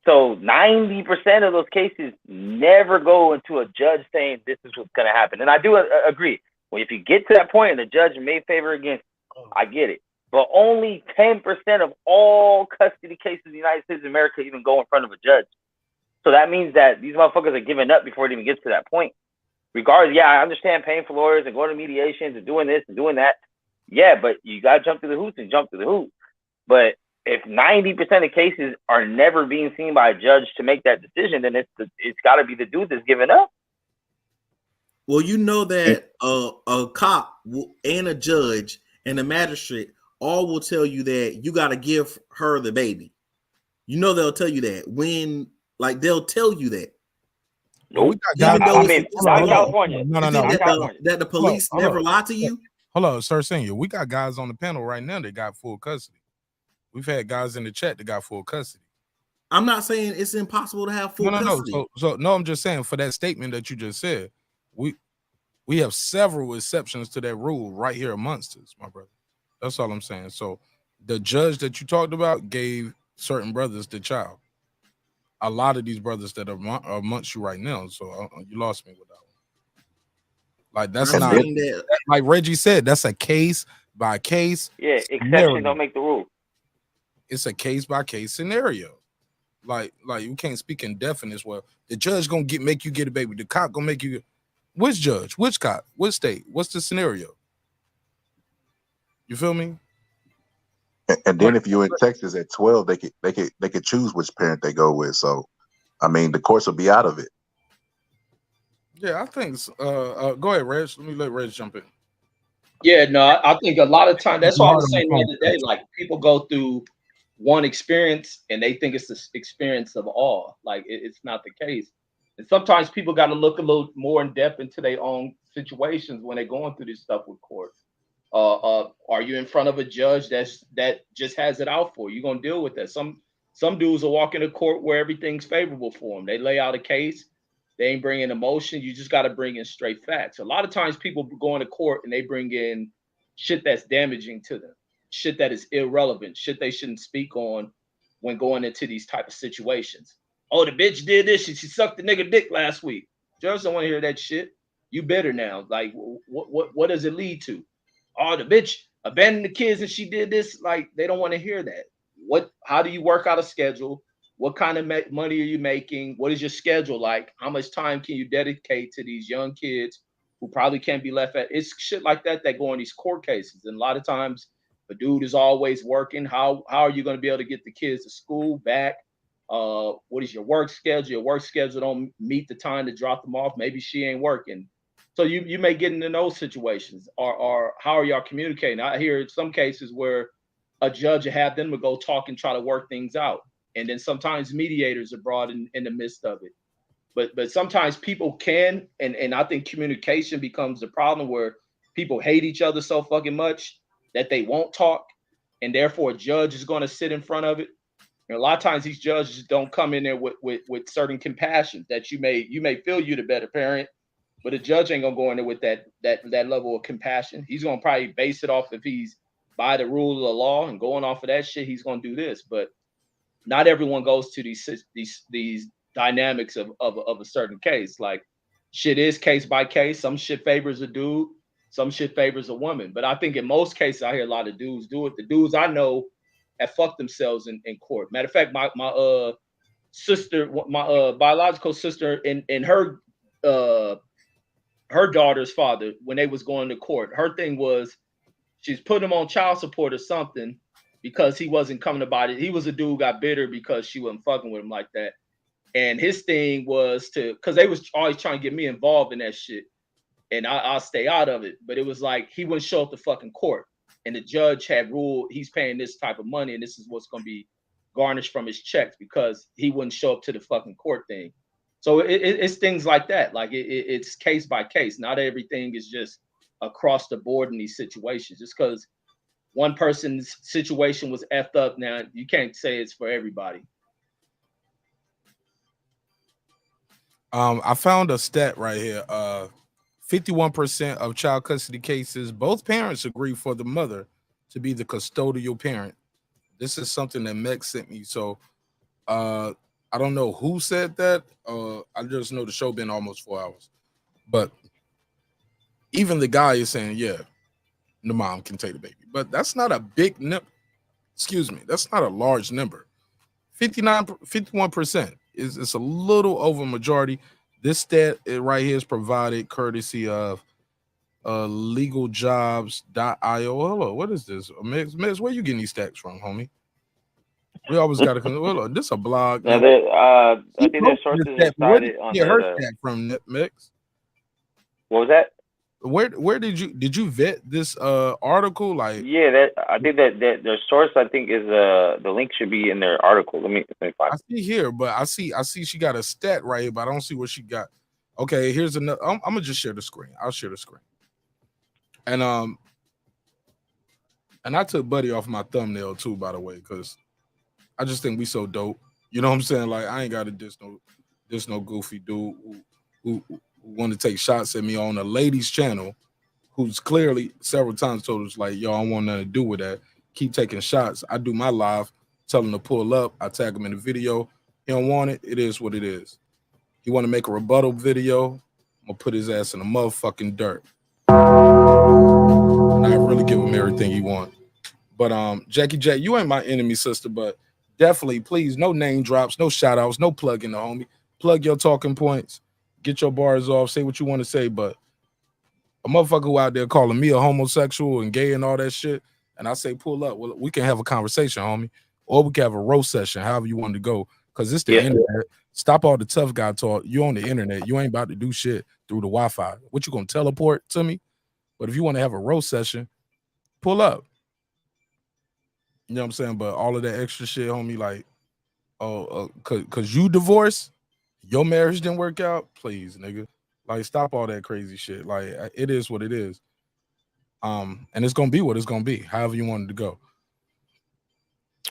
So 90% of those cases never go into a judge saying this is what's going to happen. And I do agree. Well, if you get to that point and the judge may favor against, I get it. But only 10% of all custody cases in the United States of America even go in front of a judge. So that means that these motherfuckers are giving up before it even gets to that point. Regardless, yeah, I understand paying for lawyers and going to mediations and doing this and doing that. Yeah, but you got to jump through the hoops and jump through the hoops. But if 90% of cases are never being seen by a judge to make that decision, then it's got to be the dude that's giving up. Well, you know that a cop and a judge and a magistrate all will tell you that you got to give her the baby. You know they'll tell you that they'll tell you that. Nope. Even though not California. No. That the police never lie to you. Hold on, Sir Senior. We got guys on the panel right now that got full custody. We've had guys in the chat that got full custody. I'm not saying it's impossible to have full custody. No, I'm just saying for that statement that you just said, we have several exceptions to that rule right here amongst us, my brother. That's all I'm saying. So the judge that you talked about gave certain brothers the child. A lot of these brothers that are amongst you right now. So you lost me with that one. Like that's I'm not saying that, like Reggie said. That's a case by case. Yeah, exception don't make the rule. It's a case by case scenario. Like you can't speak indefinite. Well, the judge gonna make you get a baby. The cop gonna make you. Which judge? Which cop? Which state? What's the scenario? You feel me? And then if you're in Texas at 12, they could choose which parent they go with. So, I mean, the courts will be out of it. Yeah, I think. Go ahead, Reg. Let Reg jump in. Yeah, no, I think a lot of time that's what I was saying the other day. Like people go through one experience and they think it's the experience of all. Like it's not the case. And sometimes people got to look a little more in depth into their own situations when they're going through this stuff with court. Are you in front of a judge that just has it out for you? You're gonna deal with that. Some dudes will walk into court where everything's favorable for them. They lay out a case. They ain't bringing emotion. You just got to bring in straight facts. A lot of times people go into court and they bring in shit that's damaging to them, shit that is irrelevant, shit they shouldn't speak on when going into these type of situations. Oh, the bitch did this. She sucked the nigga dick last week. Judges don't want to hear that shit. You bitter now. Like, what does it lead to? Oh, the bitch abandoned the kids and she did this. Like, they don't want to hear that. How do you work out a schedule? What kind of money are you making? What is your schedule like? How much time can you dedicate to these young kids who probably can't be left at? It's shit like that go in these court cases. And a lot of times the dude is always working. How are you going to be able to get the kids to school back? What is your work schedule? Your work schedule don't meet the time to drop them off. Maybe she ain't working. So you may get into those situations. Or how are y'all communicating? I hear some cases where a judge will have them to go talk and try to work things out. And then sometimes mediators are brought in the midst of it. But sometimes people can, and I think communication becomes the problem where people hate each other so fucking much that they won't talk. And therefore a judge is going to sit in front of it. And a lot of times these judges don't come in there with certain compassion that you may feel you're the better parent, but a judge ain't gonna go in there with that level of compassion. He's gonna probably base it off if he's by the rule of the law and going off of that shit, he's gonna do this. But not everyone goes to these dynamics of a certain case. Like shit is case by case. Some shit favors a dude, some shit favors a woman. But I think in most cases, I hear a lot of dudes do it. The dudes I know have fucked themselves in court. Matter of fact, my sister, my biological sister, and her daughter's father, when they was going to court, her thing was she's putting him on child support or something because he wasn't coming about it. He was a dude who got bitter because she wasn't fucking with him like that. And his thing was because they was always trying to get me involved in that shit. and I'll stay out of it. But it was like he wouldn't show up to fucking court, and the judge had ruled he's paying this type of money, and this is what's going to be garnished from his checks because he wouldn't show up to the fucking court thing. So it's things like that. Like it's case by case. Not everything is just across the board in these situations. Just because one person's situation was effed up, now you can't say it's for everybody. I found a stat right here. 51% of child custody cases, both parents agree for the mother to be the custodial parent. This is something that Meg sent me. So I don't know who said that. I just know the show been almost 4 hours. But even the guy is saying, yeah, the mom can take the baby. But that's not a big number. Excuse me. That's not a large number. 51% is a little over majority. This stat right here is provided courtesy of legaljobs.io. Hello, what is this? Miz, where you getting these stats from, homie? We always got to come. This is a blog. Now, I think there's sources cited on her stat from Mix. What was that? Where did you vet this article? Like, yeah, I think that their source, I think, is the link should be in their article. Let me find I see here, but I see she got a stat right here, but I don't see what she got. Okay, here's another. I'm gonna just share the screen. I'll share the screen. And I took Buddy off my thumbnail too, by the way, because I just think we so dope. You know what I'm saying? Like, I ain't got to diss no goofy dude who want to take shots at me on a ladies channel, who's clearly several times told us like, yo, I don't want nothing to do with that. Keep taking shots. I do my live, tell him to pull up. I tag him in the video. He don't want it. It is what it is. He want to make a rebuttal video. I'm gonna put his ass in the motherfucking dirt. And I really give him everything he want. But Jackie J, you ain't my enemy, sister, but definitely, please, no name drops, no shout outs, no plugging the homie. Plug your talking points, get your bars off, say what you want to say. But a motherfucker who out there calling me a homosexual and gay and all that shit, and I say pull up, well, we can have a conversation, homie, or we can have a roast session, however you want to go, because it's the internet. Stop all the tough guy talk. You on the internet. You ain't about to do shit through the Wi-Fi. What, you gonna teleport to me? But if you want to have a roast session, pull up. You know what I'm saying? But all of that extra shit, homie, like, cause you divorced, your marriage didn't work out. Please, nigga, like, stop all that crazy shit. Like, it is what it is. And it's gonna be what it's gonna be, however you wanted to go.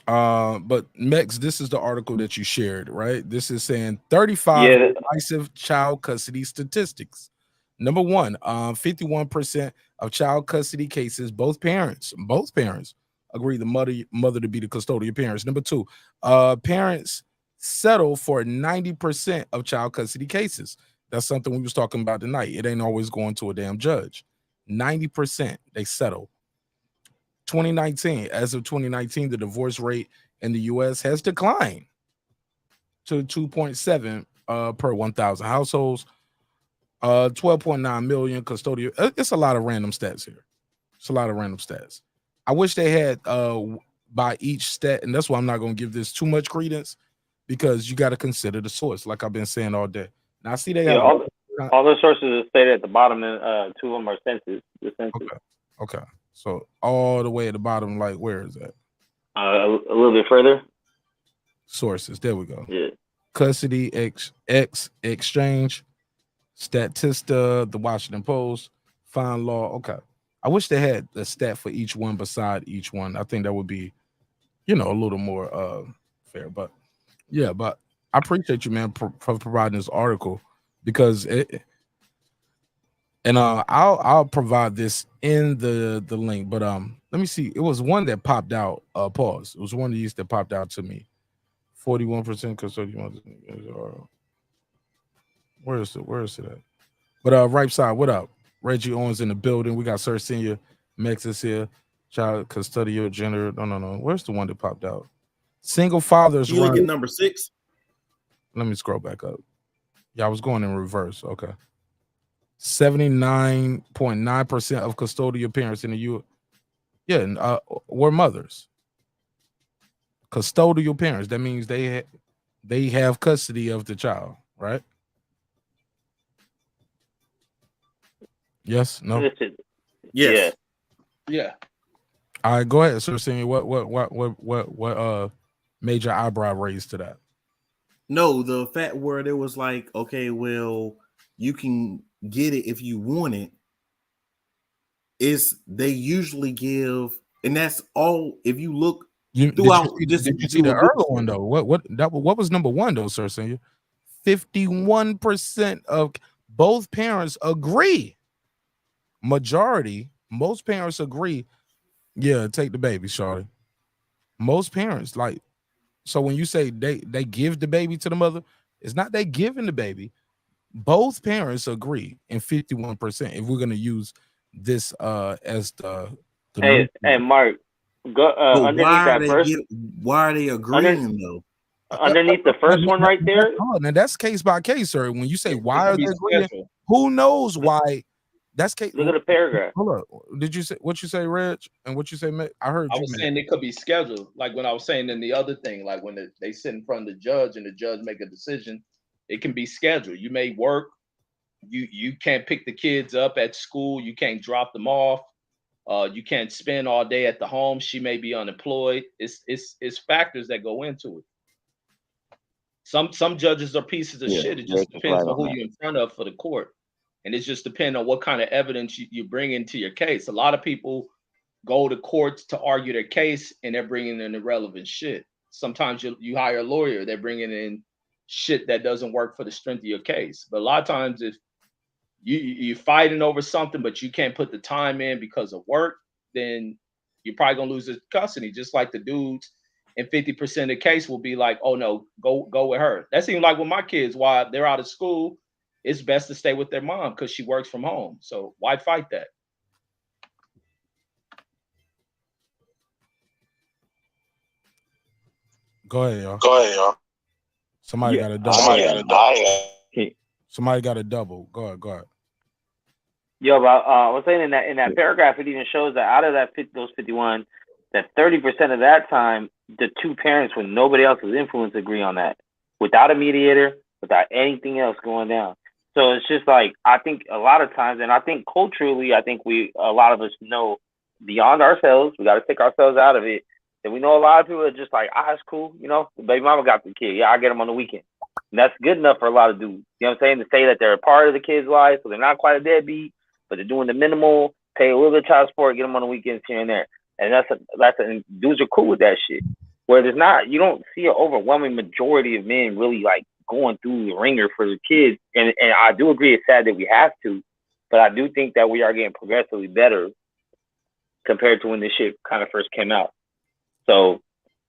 But Mex, this is the article that you shared, right? This is saying 35 divisive child custody statistics. Number one, 51% of child custody cases, both parents agree the mother to be the custodial parents. Number two, parents settle for 90% of child custody cases. That's something we was talking about tonight. It ain't always going to a damn judge. 90% they settle. 2019, as of 2019, the divorce rate in the U.S. has declined to 2.7 per 1,000 households. 12.9 million custodial. It's a lot of random stats here. It's a lot of random stats. I wish they had by each stat, and that's why I'm not going to give this too much credence, because you got to consider the source, like I've been saying all day. Now I see they have all the sources are stated at the bottom, and two of them are census. The census. Okay. So all the way at the bottom, like, where is that? A little bit further. Sources. There we go. Yeah. Custody exchange, Statista, the Washington Post, Fine Law. Okay. I wish they had the stat for each one beside each one. I think that would be, a little more fair. But yeah, but I appreciate you, man, for providing this article, because I'll provide this in the link. But let me see. It was one that popped out. Pause. It was one of these that popped out to me. 41% custodial. Where is it at? But right side, what up? Reggie Owens in the building. We got Sir Senior Mexis here. Child custodial gender. No. Where's the one that popped out? Single fathers. You look at number 6. Let me scroll back up. Yeah, I was going in reverse. Okay. 79.9% of custodial parents in the U.S. Were mothers. Custodial parents. That means they have custody of the child, right? Yes, no. Listen, Yes. Yeah. All right, go ahead, Sir Senior. What made your eyebrow raise to that? No, the fact where there was like, okay, well, you can get it if you want it. Is they usually give, and that's all. If you look throughout, Did you see the earlier one though? What was number one though, Sir Senior? 51% of both parents agree. Majority, most parents agree. Yeah, take the baby, shorty. Most parents like. So when you say they give the baby to the mother, it's not they giving the baby. Both parents agree in 51%. If we're gonna use this as the Hey, Mark, go But underneath that first. why are they agreeing though? Underneath the first one right there. Now that's case by case, sir. When you say why could are be they agreeing, scheduled. who knows why? That's case. Look at the paragraph. Hold up. Did you say what you say, Reg? And what you say, Matt? I heard I you. was saying it could be scheduled, like when I was saying in the other thing, like when they sit in front of the judge and the judge make a decision, it can be scheduled. You may work, you can't pick the kids up at school, you can't drop them off, you can't spend all day at the home. She may be unemployed. It's factors that go into it. Some judges are pieces of shit. It just depends on who you're in front of for the court, and it just depends on what kind of evidence you bring into your case. A lot of people go to courts to argue their case and they're bringing in irrelevant shit. Sometimes you hire a lawyer, they're bringing in shit that doesn't work for the strength of your case. But a lot of times if you're fighting over something but you can't put the time in because of work, then you're probably gonna lose the custody. Just like the dudes in 50% of the case will be like, oh no, go with her. That seems like with my kids, while they're out of school, it's best to stay with their mom because she works from home. So why fight that? Go ahead, y'all. Go ahead, y'all. Somebody got a double. Somebody got a double. Go ahead. Yo, but I was saying in that paragraph, it even shows that out of those 51, that 30% of that time, the two parents with nobody else's influence agree on that, without a mediator, without anything else going down. So it's just like, I think a lot of times, and I think culturally, a lot of us know beyond ourselves, we got to take ourselves out of it. And we know a lot of people are just like, it's cool. You know, the baby mama got the kid. Yeah, I get them on the weekend. And that's good enough for a lot of dudes. You know what I'm saying? To say that they're a part of the kid's life, so they're not quite a deadbeat, but they're doing the minimal, pay a little bit of child support, get them on the weekends here and there. And and dudes are cool with that shit. Where there's not, you don't see an overwhelming majority of men really like going through the ringer for the kids. And I do agree it's sad that we have to, but I do think that we are getting progressively better compared to when this shit kind of first came out. So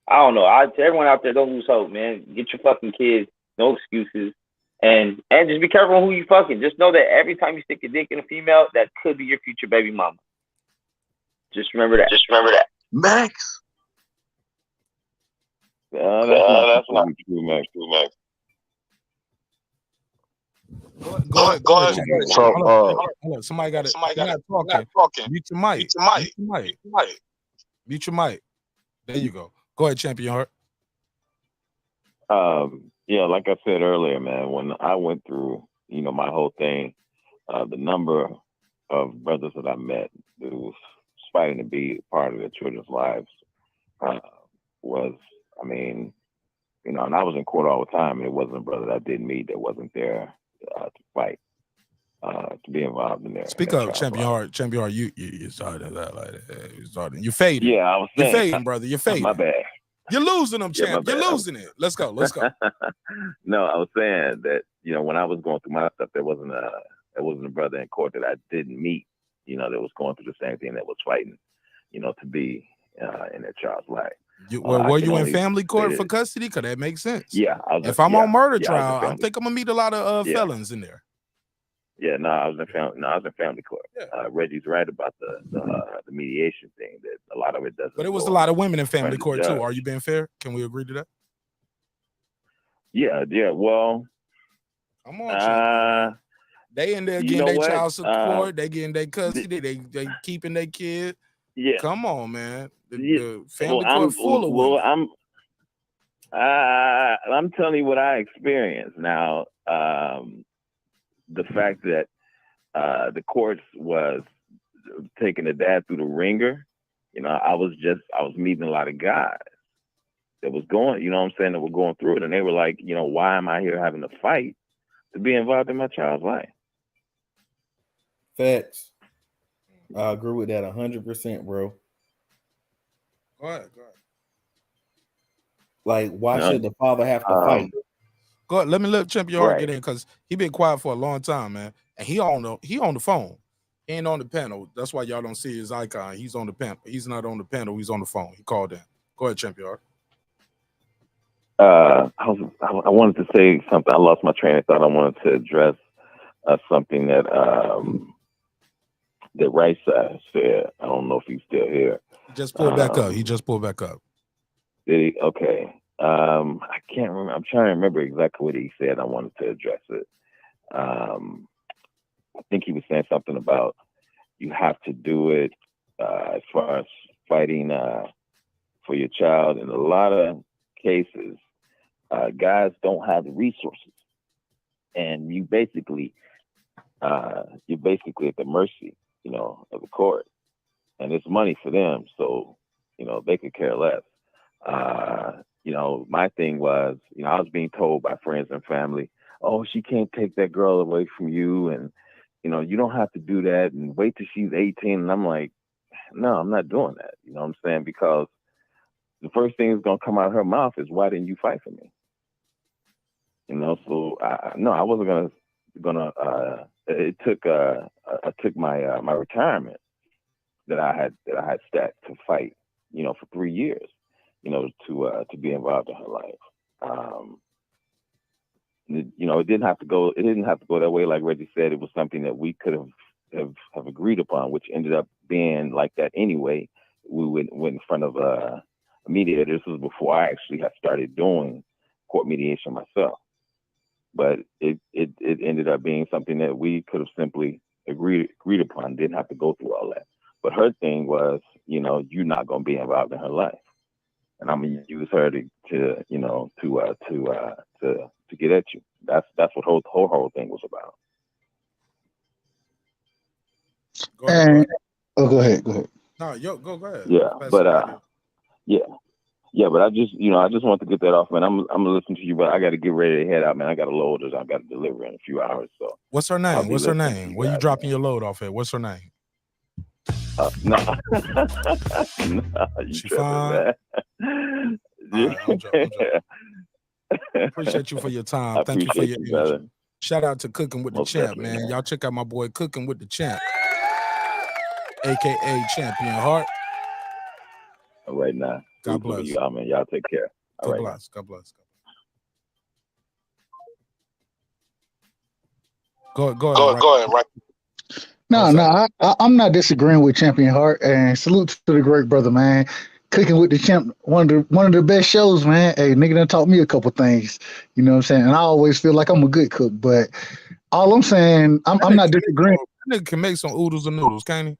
I don't know. To everyone out there, don't lose hope, man. Get your fucking kids, no excuses. And just be careful on who you fucking. Just know that every time you stick your dick in a female, that could be your future baby mama. Just remember that. Max. That's not true, Max. Go ahead. So, Hold on. Somebody got it. Not talking. Mute your mic. There you go. Go ahead, Champion Heart. Yeah, like I said earlier, man, when I went through, my whole thing, the number of brothers that I met who was fighting to be part of their children's lives was, and I was in court all the time, and it wasn't a brother that I didn't meet that wasn't there to fight, to be involved in there. Speak up, Champion Heart. Champion Heart, you started that like that. You started. You fading. Yeah, I was saying. You're fading, brother. You're fading. My bad. You're losing them, champ. Yeah, You're losing it. Let's go. No, I was saying that, when I was going through my stuff, there wasn't a brother in court that I didn't meet, that was going through the same thing, that was fighting, to be in their child's life. Were you in family court for custody? Because that makes sense. Yeah. If I'm on murder trial, I think I'm going to meet a lot of felons in there. Yeah, I was in family court. Yeah. Reggie's right about the mediation thing, that a lot of it doesn't. But it was a lot of women in family court too. Are you being fair? Can we agree to that? Yeah. Well, come on. They in there getting their child support. They getting their custody. They keeping their kid. Yeah. Come on, man. The family court full of women. I'm telling you what I experienced now. The fact that the courts was taking the dad through the ringer. I was meeting a lot of guys that was going, that were going through it, and they were like, why am I here having to fight to be involved in my child's life? Facts. I agree with that 100%, bro. Go ahead. Like, why should the father have to fight? Go ahead. Let me let Champion Heart get in, because he been quiet for a long time, man. And he on the phone. He ain't on the panel. That's why y'all don't see his icon. He's on the panel. He's not on the panel. He's on the phone. He called in. Go ahead, Champion Heart. I wanted to say something. I lost my train of thought. I wanted to address something that that Rice said. I don't know if he's still here. He just pulled back up. Did he? Okay. I can't remember. I'm trying to remember exactly what he said. I wanted to address it. I think he was saying something about you have to do it as far as fighting for your child. In a lot of cases, guys don't have the resources, and you're basically at the mercy, of the court, and it's money for them, so they could care less. My thing was, I was being told by friends and family, oh, she can't take that girl away from you, and you don't have to do that, and wait till she's 18. And I'm like, no, I'm not doing that. You know what I'm saying? Because the first thing that's gonna come out of her mouth is, why didn't you fight for me? So I wasn't gonna. It took my retirement that I had stacked to fight, for 3 years, to be involved in her life. It didn't have to go that way. Like Reggie said, it was something that we could have agreed upon, which ended up being like that anyway. We went in front of a mediator. This was before I actually had started doing court mediation myself. But it ended up being something that we could have simply agreed upon. Didn't have to go through all that. But her thing was, you're not going to be involved in her life, and I'm gonna use her to get at you. That's what whole thing was about. Go ahead. Go ahead. No, go ahead. Yeah, but but I just want to get that off, man. I'm gonna listen to you, but I got to get ready to head out, man. I got to load this. I got to deliver in a few hours. So what's her name? Where you dropping your load off at? What's her name? No, you she fine. Right, I'm joking. Appreciate you for your time. Thank you for your energy. Brother. Shout out to Cooking with the Champ, man. Y'all check out my boy Cooking with the Champ, aka Champion Heart. All right now. God bless y'all, man. Y'all take care. God bless. Go ahead, right? No, I'm not disagreeing with Champion Heart, and salute to the great brother, man. Cooking with the Champ, one of the best shows, man. Hey, nigga done taught me a couple things, you know what I'm saying? And I always feel like I'm a good cook, but all I'm saying, I'm not disagreeing. That nigga can make some oodles and noodles, can't he?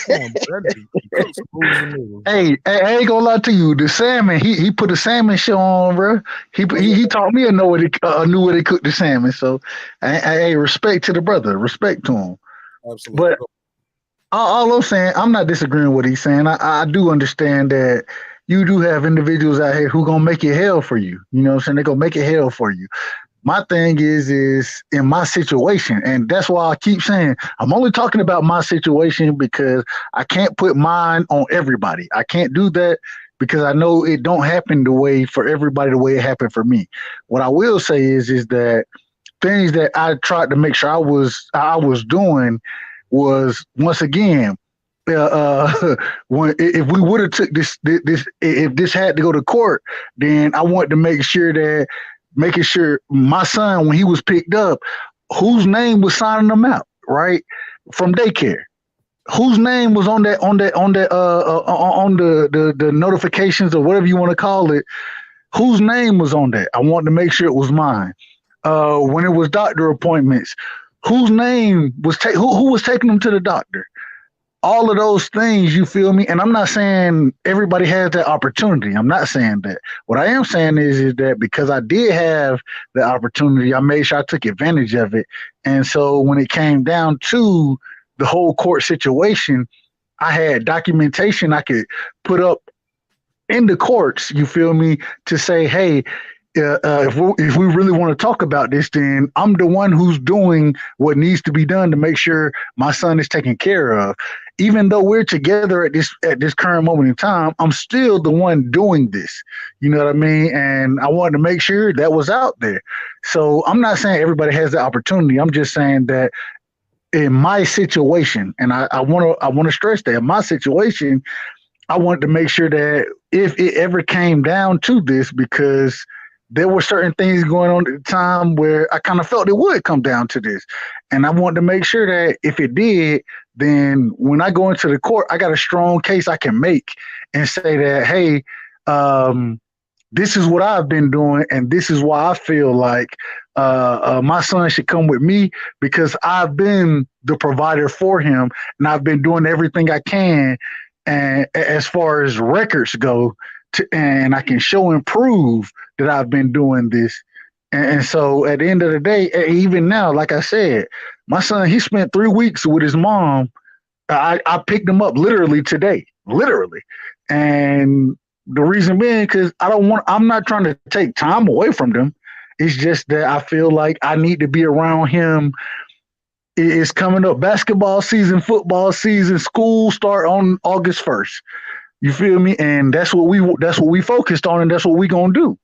Come on, bro. Hey, I ain't gonna lie to you. The salmon, he put a salmon show on, bro. He taught me knew where they cook the salmon. So, hey, respect to the brother, respect to him. Absolutely. But all I'm saying, I'm not disagreeing with what he's saying. I do understand that you do have individuals out here who gonna make it hell for you. You know what I'm saying? They're gonna make it hell for you. My thing is in my situation, and that's why I keep saying I'm only talking about my situation because I can't put mine on everybody. I can't do that because I know it don't happen the way for everybody the way it happened for me. What I will say is that things that I tried to make sure I was doing was, once again, when if we would have took this if this had to go to court, then I wanted to making sure my son, when he was picked up, whose name was signing them out, right, from daycare, whose name was on the notifications or whatever you want to call it, whose name was on that. I wanted to make sure it was mine. When it was doctor appointments, whose name was who was taking them to the doctor? all of those things, you feel me? And I'm not saying everybody has that opportunity. I'm not saying that. What I am saying is that because I did have the opportunity, I made sure I took advantage of it. And so when it came down to the whole court situation, I had documentation I could put up in the courts, you feel me, to say, hey, if we really want to talk about this, then I'm the one who's doing what needs to be done to make sure my son is taken care of. Even though we're together at this current moment in time, I'm still the one doing this. You know what I mean? And I wanted to make sure that was out there. So I'm not saying everybody has the opportunity. I'm just saying that in my situation, and I want to stress that in my situation, I wanted to make sure that if it ever came down to this, because there were certain things going on at the time where I kind of felt it would come down to this. And I wanted to make sure that if it did, then when I go into the court, I got a strong case I can make and say that, hey, this is what I've been doing, and this is why I feel like my son should come with me, because I've been the provider for him, and I've been doing everything I can. And as far as records go, and I can show and prove that I've been doing this. And so at the end of the day, even now, like I said, my son, he spent 3 weeks with his mom. I picked him up literally today, literally. And the reason being, because I'm not trying to take time away from them. It's just that I feel like I need to be around him. It's coming up basketball season, football season, school start on August 1st. You feel me? And that's what we focused on, and that's what we gonna do.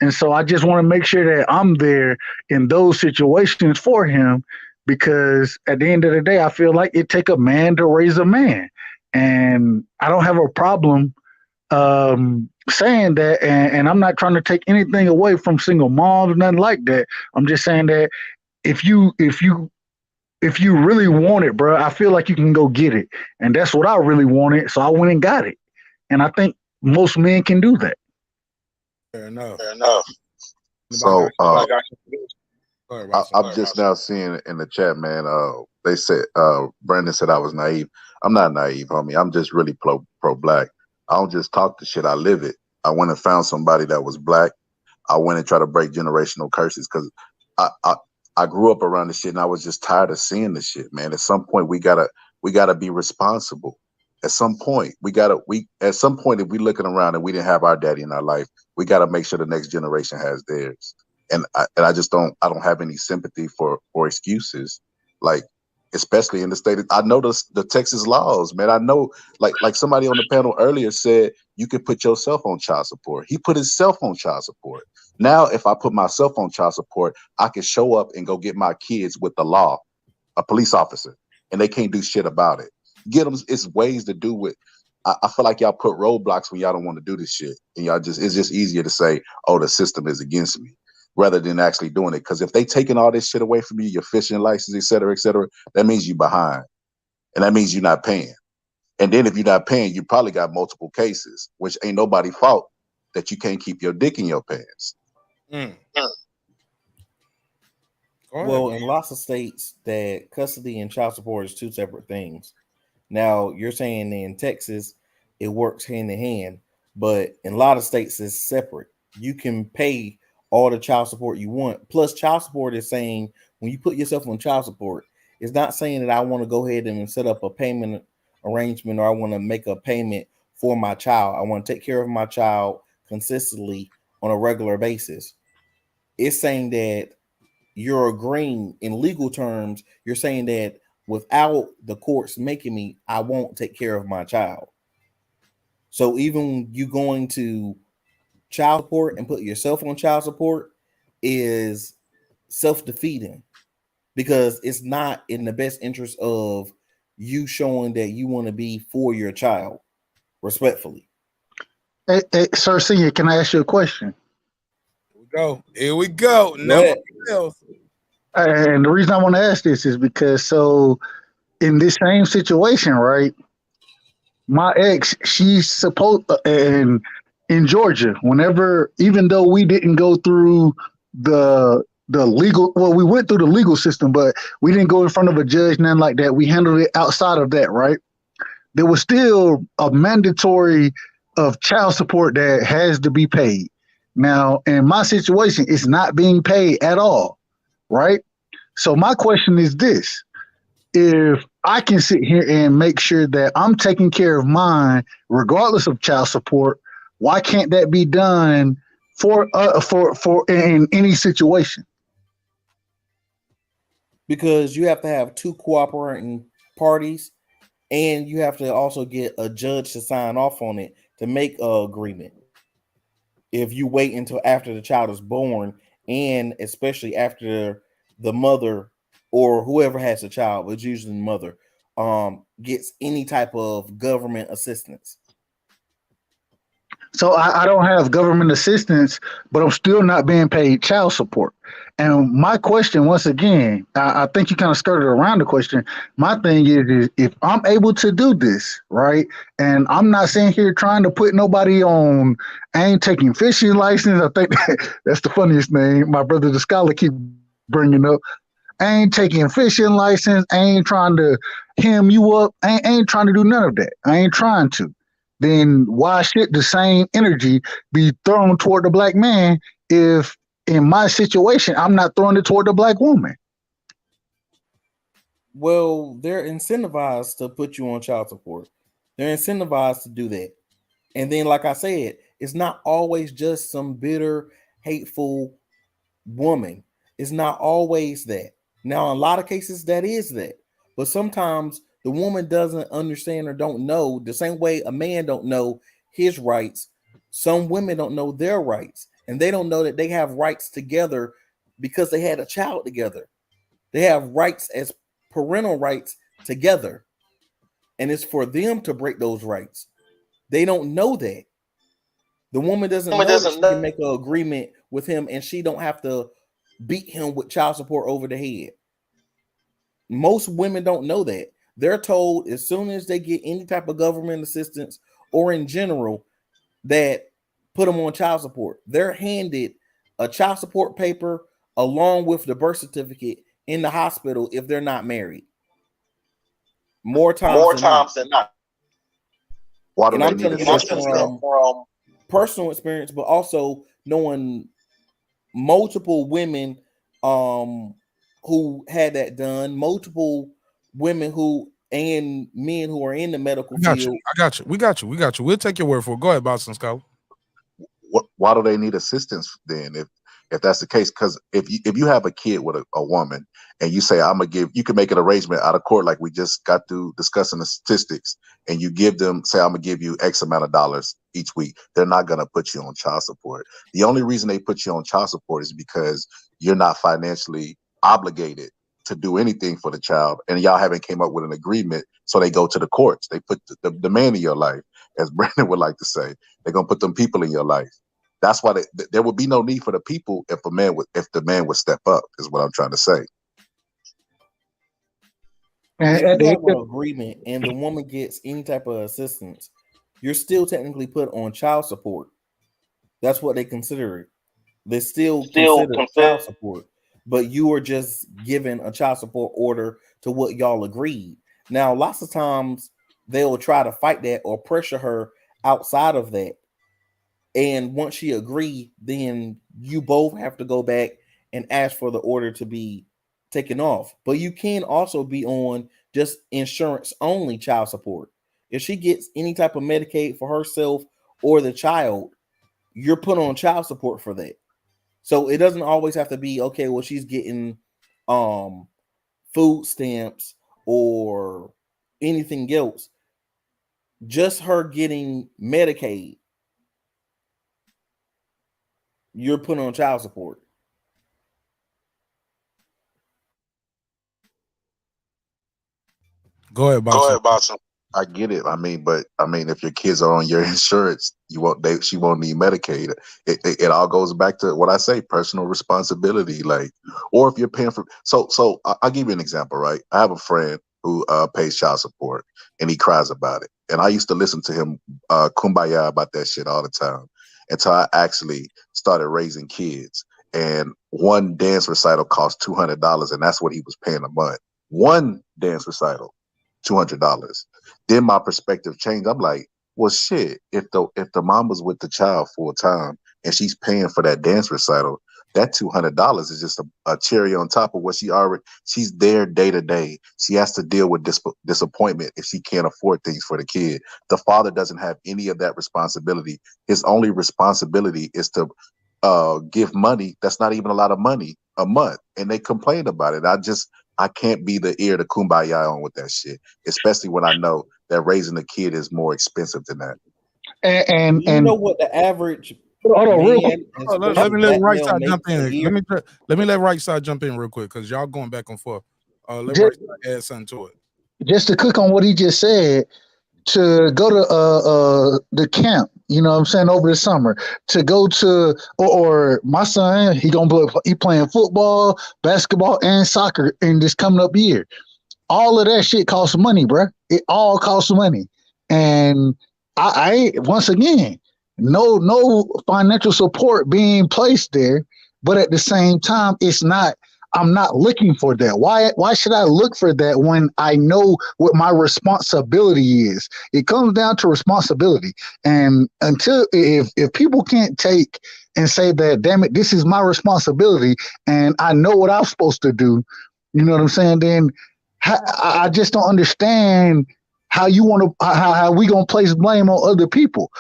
And so I just want to make sure that I'm there in those situations for him, because at the end of the day, I feel like it take a man to raise a man, and I don't have a problem saying that. And I'm not trying to take anything away from single moms, nothing like that. I'm just saying that if you really want it, bro, I feel like you can go get it. And that's what I really wanted. So I went and got it. And I think most men can do that. Fair enough. So I'm just now seeing in the chat, man. They said Brandon said I was naive. I'm not naive, homie. I'm just really pro-black. I don't just talk the shit. I live it. I went and found somebody that was black. I went and tried to break generational curses, because I grew up around this shit, and I was just tired of seeing this shit, man. At some point, we gotta be responsible. At some point, if we looking around and we didn't have our daddy in our life, we gotta make sure the next generation has theirs. And I just don't have any sympathy for excuses, like, especially in the state. I know the Texas laws, man. I know, like somebody on the panel earlier said, you can put yourself on child support. He put himself on child support. Now, if I put myself on child support, I can show up and go get my kids with the law, a police officer, and they can't do shit about it. Get them. It's ways to do it. I feel like y'all put roadblocks when y'all don't want to do this shit, and it's just easier to say, "Oh, the system is against me," rather than actually doing it. Because if they taking all this shit away from you, your fishing license, et cetera, that means you behind, and that means you're not paying. And then if you're not paying, you probably got multiple cases, which ain't nobody fault that you can't keep your dick in your pants. Well, in lots of states, that custody and child support is two separate things. Now, you're saying in Texas, it works hand in hand, but in a lot of states, it's separate. You can pay all the child support you want. Plus, child support is saying, when you put yourself on child support, it's not saying that I want to go ahead and set up a payment arrangement, or I want to make a payment for my child. I want to take care of my child consistently on a regular basis. It's saying that you're agreeing in legal terms, you're saying that without the courts making me, I won't take care of my child. So even you going to child support and put yourself on child support is self-defeating, because it's not in the best interest of you showing that you want to be for your child, respectfully. Hey, Sir Senior, can I ask you a question? Here we go. No else. And the reason I want to ask this is because, so in this same situation, right? My ex, she's supposed, and in Georgia, whenever, even though we didn't go through the legal, well, we went through the legal system, but we didn't go in front of a judge, nothing like that. We handled it outside of that, right? there was still a mandatory of child support that has to be paid. Now, in my situation, it's not being paid at all, right? So my question is this: if I can sit here and make sure that I'm taking care of mine, regardless of child support, why can't that be done for in any situation? Because you have to have two cooperating parties, and you have to also get a judge to sign off on it to make a agreement. If you wait until after the child is born, and especially after the mother or whoever has a child, but it's usually the mother, gets any type of government assistance. So I don't have government assistance, but I'm still not being paid child support. And my question, once again, I think you kind of skirted around the question. My thing is if I'm able to do this, right, and I'm not sitting here trying to put nobody on, I ain't taking fishing license. I think that's the funniest thing. My brother, the scholar, keep bringing up. I ain't taking fishing license. I ain't trying to hem you up. I ain't trying to do none of that. I ain't trying to. Then why should the same energy be thrown toward the black man if in my situation I'm not throwing it toward the black woman? Well, they're incentivized to put you on child support. They're incentivized to do that. And then, like I said, it's not always just some bitter, hateful woman. It's not always that. Now, in a lot of cases, that is that. But sometimes the woman doesn't understand or don't know the same way a man don't know his rights. Some women don't know their rights, and they don't know that they have rights together because they had a child together. They have rights as parental rights together, and it's for them to break those rights. They don't know that. The woman doesn't know that she can make an agreement with him and she don't have to beat him with child support over the head. Most women don't know that. They're told as soon as they get any type of government assistance or in general that put them on child support, they're handed a child support paper along with the birth certificate in the hospital if they're not married. More times than not. Why do And they I'm need telling you this assistance from though? personal experience, but also knowing multiple women who had that done, multiple women who and men who are in the medical I got you. field. I got you. We got you. We got you. We'll take your word for it. Go ahead, Boston Scholar. Why do they need assistance then if that's the case? Because if you have a kid with a woman and you say I'm gonna give, you can make an arrangement out of court like we just got through discussing the statistics, and you give them, say I'm gonna give you X amount of dollars each week. They're not gonna put you on child support. The only reason they put you on child support is because you're not financially obligated to do anything for the child, and y'all haven't came up with an agreement. So they go to the courts. They put the man in your life, as Brandon would like to say. They're gonna put them people in your life. That's why there would be no need for the people if the man would step up, is what I'm trying to say. If you have an agreement and the woman gets any type of assistance, you're still technically put on child support. That's what they consider it. They still consider child support, but you are just given a child support order to what y'all agreed. Now, lots of times they'll try to fight that or pressure her outside of that. And once she agree, then you both have to go back and ask for the order to be taken off. But you can also be on just insurance only child support. If she gets any type of Medicaid for herself or the child, you're put on child support for that. So it doesn't always have to be, okay, well, she's getting food stamps or anything else. Just her getting Medicaid, you're put on child support. Go ahead, Boston. I get it. I mean, if your kids are on your insurance, she won't need Medicaid. It all goes back to what I say, personal responsibility. Like, or if you're paying for, so I'll give you an example, right? I have a friend who pays child support and he cries about it. And I used to listen to him kumbaya about that shit all the time until I actually started raising kids. And one dance recital cost $200, and that's what he was paying a month. One dance recital. $200. Then my perspective changed. I'm like, well, shit. If the mama's with the child full time and she's paying for that dance recital, that $200 is just a cherry on top of what she's there day to day. She has to deal with disappointment if she can't afford things for the kid. The father doesn't have any of that responsibility. His only responsibility is to give money. That's not even a lot of money a month, and they complain about it. I can't be the ear to kumbaya on with that shit, especially when I know that raising a kid is more expensive than that. And You know what the average hold on, real quick. man, Let me let black right male side jump makes a in. year? Let me let right side jump in real quick because y'all going back and forth. Let Just, right side add something to it. just to cook on what he just said, to go to the camp, you know what I'm saying, over the summer, to go to or my son, he playing football, basketball, and soccer in this coming up year. All of that shit costs money, bruh. It all costs money. And I once again, no financial support being placed there, but at the same time, I'm not looking for that. Why should I look for that when I know what my responsibility is? It comes down to responsibility. And if people can't take and say that, damn it, this is my responsibility and I know what I'm supposed to do, you know what I'm saying? Then I just don't understand how you want to how we gonna place blame on other people.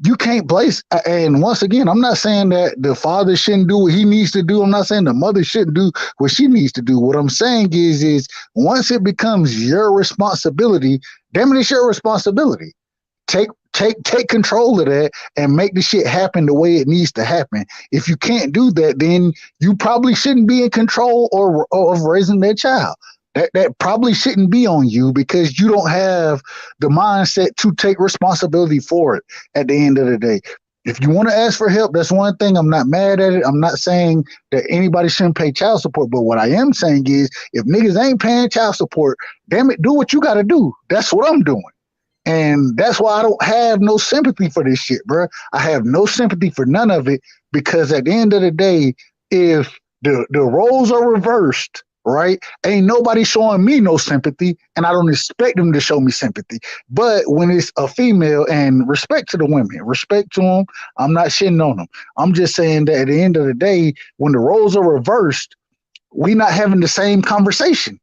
You can't place. And once again, I'm not saying that the father shouldn't do what he needs to do. I'm not saying the mother shouldn't do what she needs to do. What I'm saying is once it becomes your responsibility, damn it, it's your responsibility. Take control of that and make the shit happen the way it needs to happen. If you can't do that, then you probably shouldn't be in control or of raising that child. That probably shouldn't be on you because you don't have the mindset to take responsibility for it at the end of the day. If you want to ask for help, that's one thing. I'm not mad at it. I'm not saying that anybody shouldn't pay child support. But what I am saying is if niggas ain't paying child support, damn it, do what you got to do. That's what I'm doing. And that's why I don't have no sympathy for this shit, bro. I have no sympathy for none of it because at the end of the day, if the roles are reversed, right, ain't nobody showing me no sympathy, and I don't expect them to show me sympathy. But when it's a female, and respect to the women, respect to them, I'm not shitting on them. I'm just saying that at the end of the day, when the roles are reversed, we not having the same conversation.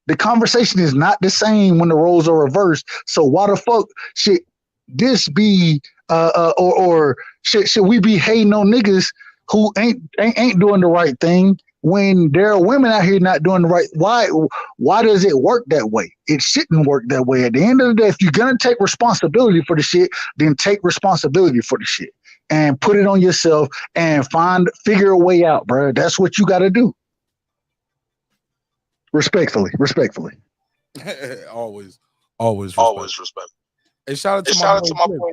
The conversation is not the same when the roles are reversed. So why the fuck should this be or should we be hating on niggas who ain't doing the right thing when there are women out here not doing the right? Why does it work that way? It shouldn't work that way. At the end of the day, if you're gonna take responsibility for the shit, then take responsibility for the shit and put it on yourself and figure a way out, bro. That's what you got to do. Respectfully. always respect. Hey, shout out to my boy.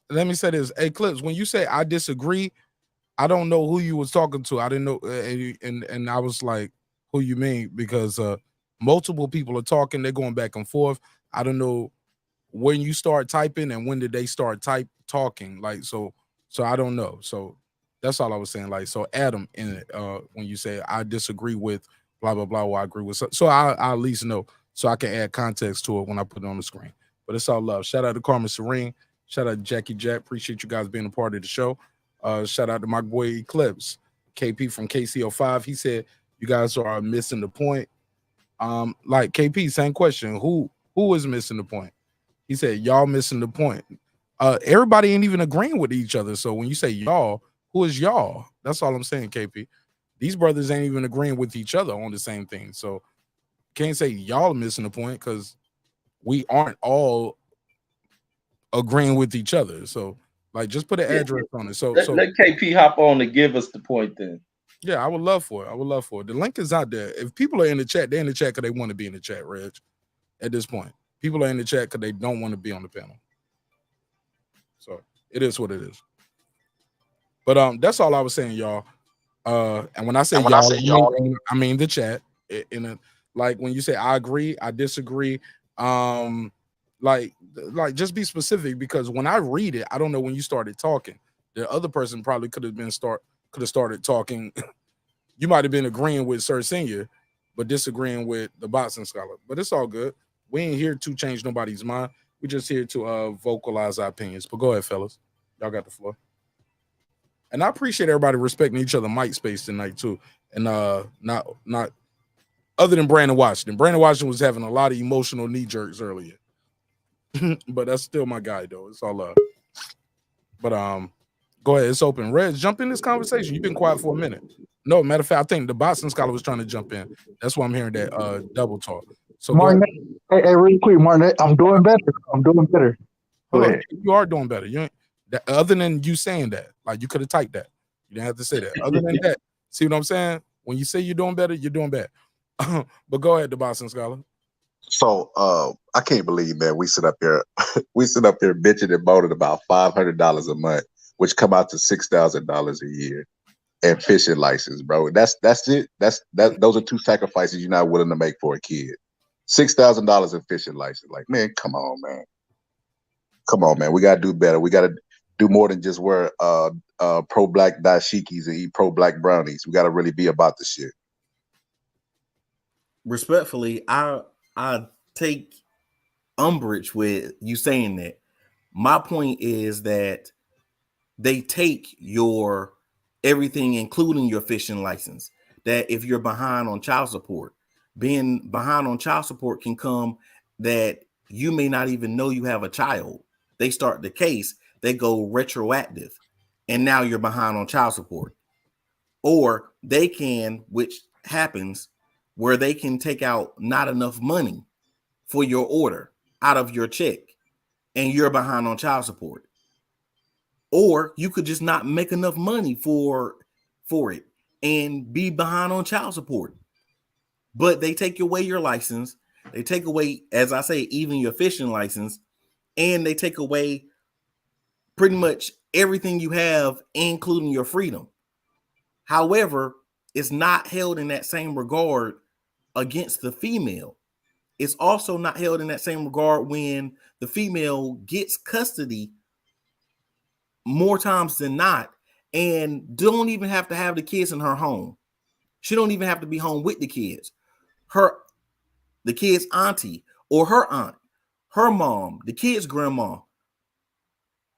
Let me say this. Hey, Clips, when you say I disagree, I don't know who you was talking to. I didn't know, and I was like, who you mean? Because multiple people are talking. They're going back and forth. I don't know when you start typing and when did they start talking. Like so I don't know. So that's all I was saying. Like so, Adam, in it, when you say I disagree with blah blah blah, well, I agree with. So I at least know so I can add context to it when I put it on the screen. But it's all love. Shout out to Carmen Serene. Shout out to Jackie Jack. Appreciate you guys being a part of the show. Shout out to my boy Eclipse, KP from KCO5. He said you guys are missing the point. Like KP, same question. Who is missing the point? He said y'all missing the point. Everybody ain't even agreeing with each other. So when you say y'all, who is y'all? That's all I'm saying, KP. These brothers ain't even agreeing with each other on the same thing. So can't say y'all missing the point because we aren't all agreeing with each other. So like just put an address on it. So let KP hop on to give us the point then. Yeah, I would love for it. The link is out there. If people are in the chat, they're in the chat because they want to be in the chat, Reg. At this point, people are in the chat because they don't want to be on the panel. So it is what it is. But that's all I was saying, y'all. And when I say y'all, I mean the chat. Like when you say I agree, I disagree. Like just be specific because when I read it, I don't know when you started talking. The other person probably could have started talking. You might have been agreeing with Sir Senior, but disagreeing with the boxing scholar. But it's all good. We ain't here to change nobody's mind. We're just here to vocalize our opinions. But go ahead, fellas. Y'all got the floor. And I appreciate everybody respecting each other mic space tonight too. And not other than Brandon Washington. Brandon Washington was having a lot of emotional knee jerks earlier. But that's still my guy though. It's all love. But go ahead, it's open. Reg, jump in this conversation. You've been quiet for a minute. No, matter of fact, I think the Boston scholar was trying to jump in. That's why I'm hearing that double talk. So Martin, hey, real quick, Martin, I'm doing better. Go ahead. You are doing better. You ain't that, other than you saying that, like you could have typed that. You didn't have to say that. Other than that, see what I'm saying? When you say you're doing better, you're doing bad. But go ahead, the Boston scholar. So I can't believe, man, we sit up here bitching and moaning about $500 a month, which come out to $6,000 a year, and fishing license, bro. That's it. Those are two sacrifices you're not willing to make for a kid. $6,000 in fishing license. Like, man, come on, man. Come on, man. We gotta do better. We gotta do more than just wear pro-black dashikis and eat pro-black brownies. We gotta really be about the shit. Respectfully, I take umbrage with you saying that. My point is that they take your everything, including your fishing license. That if you're behind on child support, being behind on child support can come that you may not even know you have a child. They start the case, they go retroactive, and now you're behind on child support. Or they can, which happens, where they can take out not enough money for your order out of your check, and you're behind on child support. Or you could just not make enough money for it and be behind on child support. But they take away your license. They take away, as I say, even your fishing license, and they take away pretty much everything you have, including your freedom. However, it's not held in that same regard against the female. It's also not held in that same regard when the female gets custody more times than not, and don't even have to have the kids in her home. She don't even have to be home with the kids. The kid's auntie or her aunt, her mom, the kid's grandma,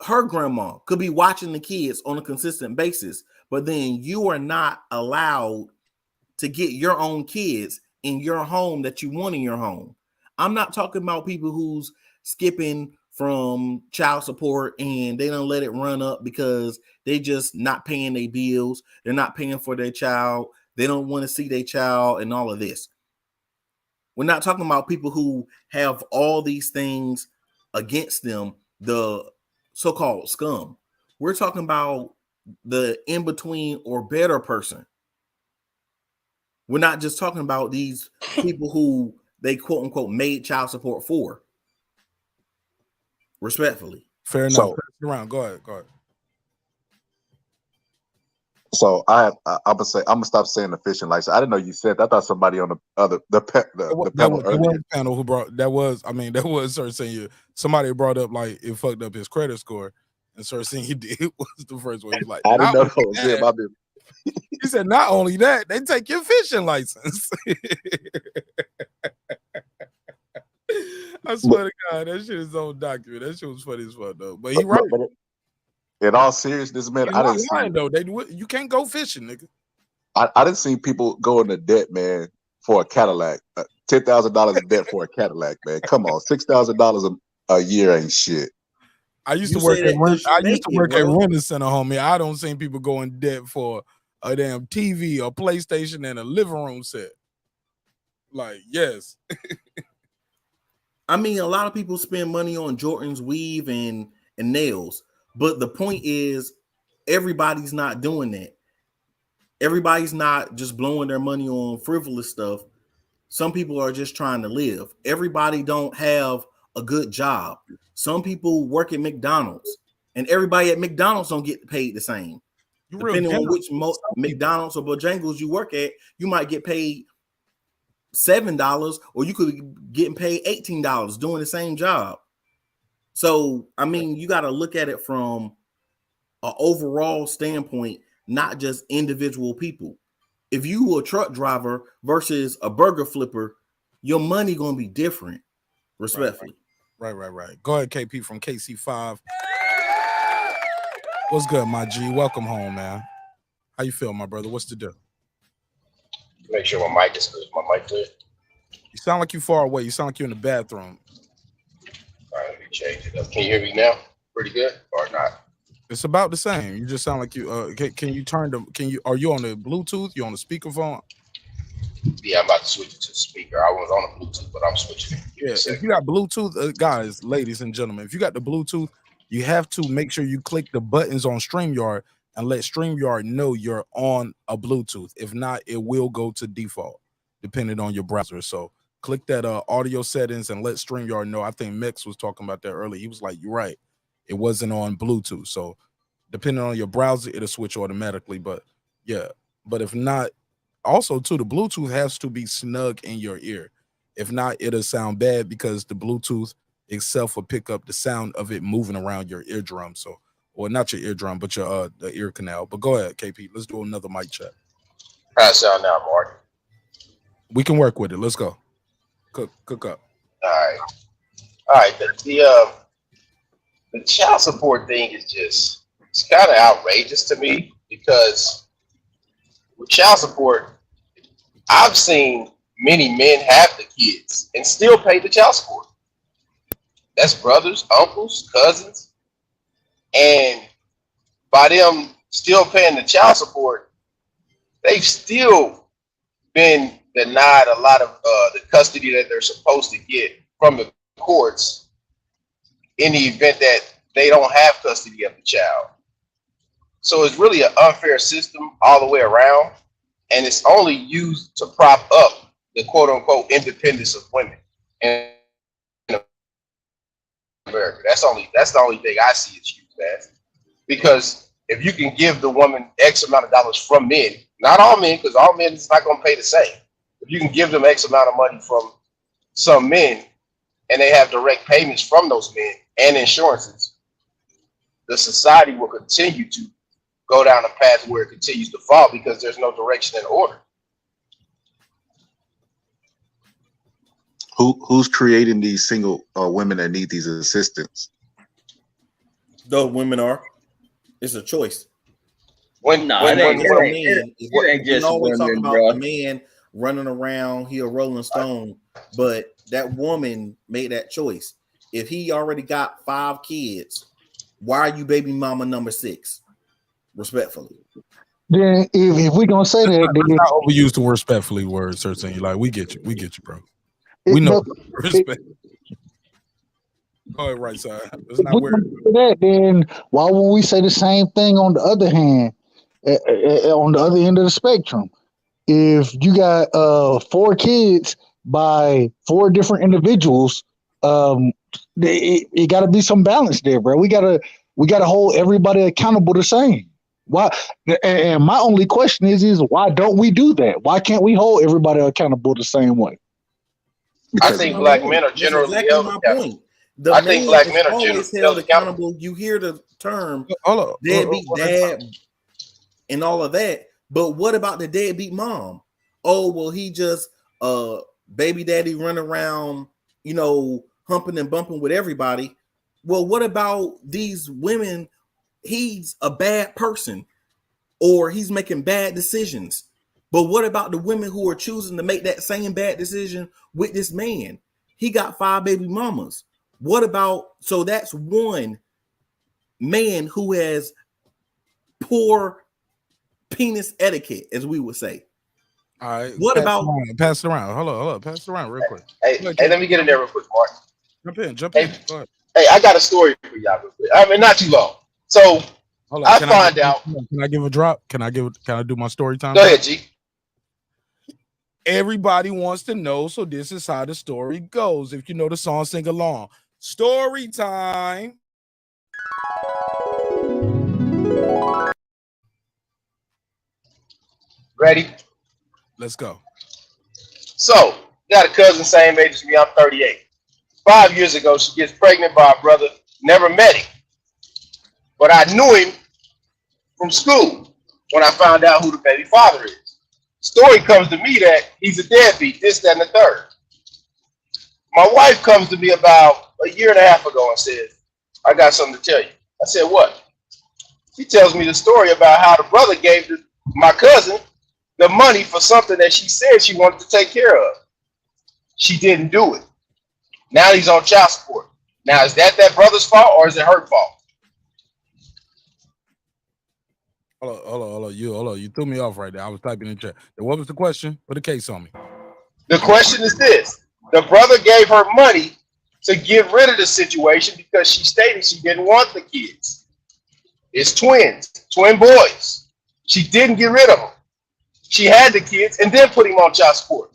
her grandma could be watching the kids on a consistent basis, but then you are not allowed to get your own kids in your home that you want in your home. I'm not talking about people who's skipping from child support and they don't let it run up because they just not paying their bills. They're not paying for their child. They don't want to see their child and all of this. We're not talking about people who have all these things against them, the so-called scum. We're talking about the in-between or better person. We're not just talking about these people who they quote unquote made child support for. Respectfully. Fair enough. So, around. Go ahead. So I'm gonna stop saying the fishing license. I didn't know you said that. I thought somebody on the panel earlier. Panel who brought that was Sir Senior. Somebody brought up like it fucked up his credit score, and Sir Senior did was the first one. He was like, I didn't know that was it. My business. He said, not only that, they take your fishing license. I swear to God, that shit is on document. That shit was funny as fuck though. But he right. In all seriousness, man, I didn't see though. You can't go fishing, nigga. I didn't see people go into debt, man, for a Cadillac. $10,000 in debt for a Cadillac, man. Come on, $6,000 a year ain't shit. I used to work at Rent Center, homie. I don't see people go in debt for a damn TV, a PlayStation, and a living room set. Like, yes. I mean, a lot of people spend money on Jordan's weave and nails, but the point is everybody's not doing that. Everybody's not just blowing their money on frivolous stuff. Some people are just trying to live. Everybody don't have a good job. Some people work at McDonald's, and everybody at McDonald's don't get paid the same. Depending on which McDonald's or Bojangles you work at, you might get paid $7, or you could be getting paid $18 doing the same job. So, I mean, you got to look at it from an overall standpoint, not just individual people. If you a truck driver versus a burger flipper, your money going to be different. respectfully. Right. Go ahead, KP from KC5. What's good, my G? Welcome home, man. How you feel, my brother? What's the deal? Make sure my mic is good. My mic clear. You sound like you far away. You sound like you're in the bathroom. All right, let me change it up. Can you hear me now? Pretty good or not? It's about the same. You just sound like you. Can you turn the? Are you on the Bluetooth? You on the speakerphone? Yeah, I'm about to switch it to speaker. I was on the Bluetooth, but I'm switching it. Yeah, if you got Bluetooth, guys, ladies and gentlemen, if you got the Bluetooth, you have to make sure you click the buttons on StreamYard and let StreamYard know you're on a Bluetooth. If not, it will go to default, depending on your browser. So click that audio settings and let StreamYard know. I think Mix was talking about that earlier. He was like, you're right. It wasn't on Bluetooth. So depending on your browser, it'll switch automatically. But yeah, but if not, also too, the Bluetooth has to be snug in your ear. If not, it'll sound bad because the Bluetooth itself will pick up the sound of it moving around your eardrum. So, or not your eardrum, but your the ear canal. But go ahead, KP. Let's do another mic check. How's it sound now, Mark? We can work with it. Let's go. Cook up. All right. The child support thing is it's kind of outrageous to me because with child support, I've seen many men have the kids and still pay the child support. That's brothers, uncles, cousins. And by them still paying the child support, they've still been denied a lot of the custody that they're supposed to get from the courts in the event that they don't have custody of the child. So it's really an unfair system all the way around, and it's only used to prop up the quote unquote independence of women in America. That's the only thing I see it's used as. Because if you can give the woman X amount of dollars from men, not all men, because all men is not going to pay the same. If you can give them X amount of money from some men and they have direct payments from those men and insurances, the society will continue to go down a path where it continues to fall because there's no direction and order. Who's creating these single women that need these assistants? Those women are. It's a choice. It ain't just always talk women, about bro. a man running around, he a Rolling Stone, but that woman made that choice. If he already got 5 kids, why are you baby mama number 6? Respectfully. Then if we're gonna say that, let's not overuse the word respectfully word, certainly. Like we get you, bro. We know respect. Go ahead, right side. Let's If not we wear gonna say that, then why won't we say the same thing on the other hand, on the other end of the spectrum? If you got 4 kids by 4 different individuals, it got to be some balance there, bro. We gotta hold everybody accountable the same. Why? And my only question is why don't we do that? Why can't we hold everybody accountable the same way? I think black men are generally held accountable. The I think man black is men are always generally held held accountable. You hear the term hold deadbeat on. dad and all of that, but what about the deadbeat mom? Oh, well, he just baby daddy run around, humping and bumping with everybody. Well, what about these women? He's a bad person or he's making bad decisions. But what about the women who are choosing to make that same bad decision with this man? He got 5 baby mamas. What about, so that's one man who has poor penis etiquette, as we would say. All right. What about pass it around? Hold on. Pass it around real quick. Hey, let me get in there real quick, Mark. Jump in. Go ahead. Hey, I got a story for y'all real quick. I mean, not too long. So Hold on. I Can I give a drop? Can I do my story time? Go ahead, G. Everybody wants to know, so this is how the story goes. If you know the song, sing along. Story time. Ready? Let's go. So, got a cousin same age as me. I'm 38. 5 years ago, she gets pregnant by a brother. Never met him, but I knew him from school when I found out who the baby father is. Story comes to me that he's a deadbeat, this, that, and the third. My wife comes to me about a year and a half ago and says, I got something to tell you. I said, what? She tells me the story about how the brother gave my cousin the money for something that she said she wanted to take care of. She didn't do it. Now he's on child support. Now, is that brother's fault or is it her fault? Hold on. You threw me off right there. I was typing in chat. What was the question? Put a case on me. The question is this. The brother gave her money to get rid of the situation because she stated she didn't want the kids. It's twin boys. She didn't get rid of them. She had the kids and then put him on child support.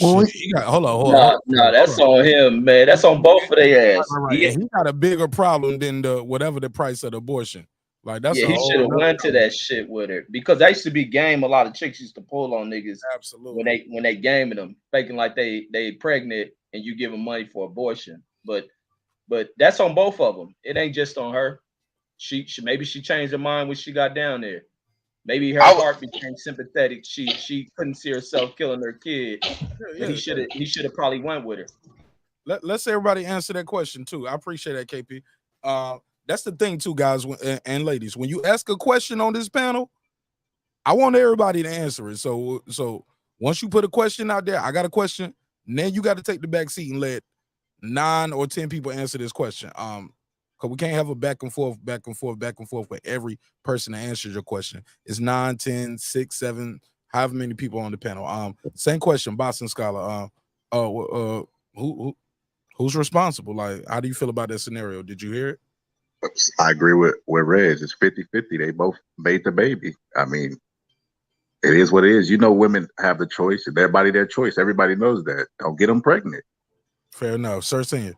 Shit, he got, hold on. Nah, that's on him, man. That's on both of their ass. Right. And he got a bigger problem than the whatever the price of the abortion. Like that's He should have went to that shit with her because that used to be game. A lot of chicks used to pull on niggas absolutely when they gaming them, faking like they pregnant and you give them money for abortion. But that's on both of them. It ain't just on her. She maybe she changed her mind when she got down there. Maybe her heart became sympathetic. She couldn't see herself killing her kid. But he should have probably went with her. Let's everybody answer that question too. I appreciate that, KP. That's the thing too, guys and ladies. When you ask a question on this panel, I want everybody to answer it. So once you put a question out there, I got a question. Then you got to take the back seat and let 9 or 10 people answer this question. Because we can't have a back and forth with every person that answers your question. It's 9, 10, 6, 7, however many people on the panel. Same question, Boston Scholar. Who's responsible? Like, how do you feel about that scenario? Did you hear it? I agree with Reg. It's 50-50. They both made the baby. I mean, it is what it is. You know, women have the choice. And everybody their choice. Everybody knows that. Don't get them pregnant. Fair enough. Sir Senior.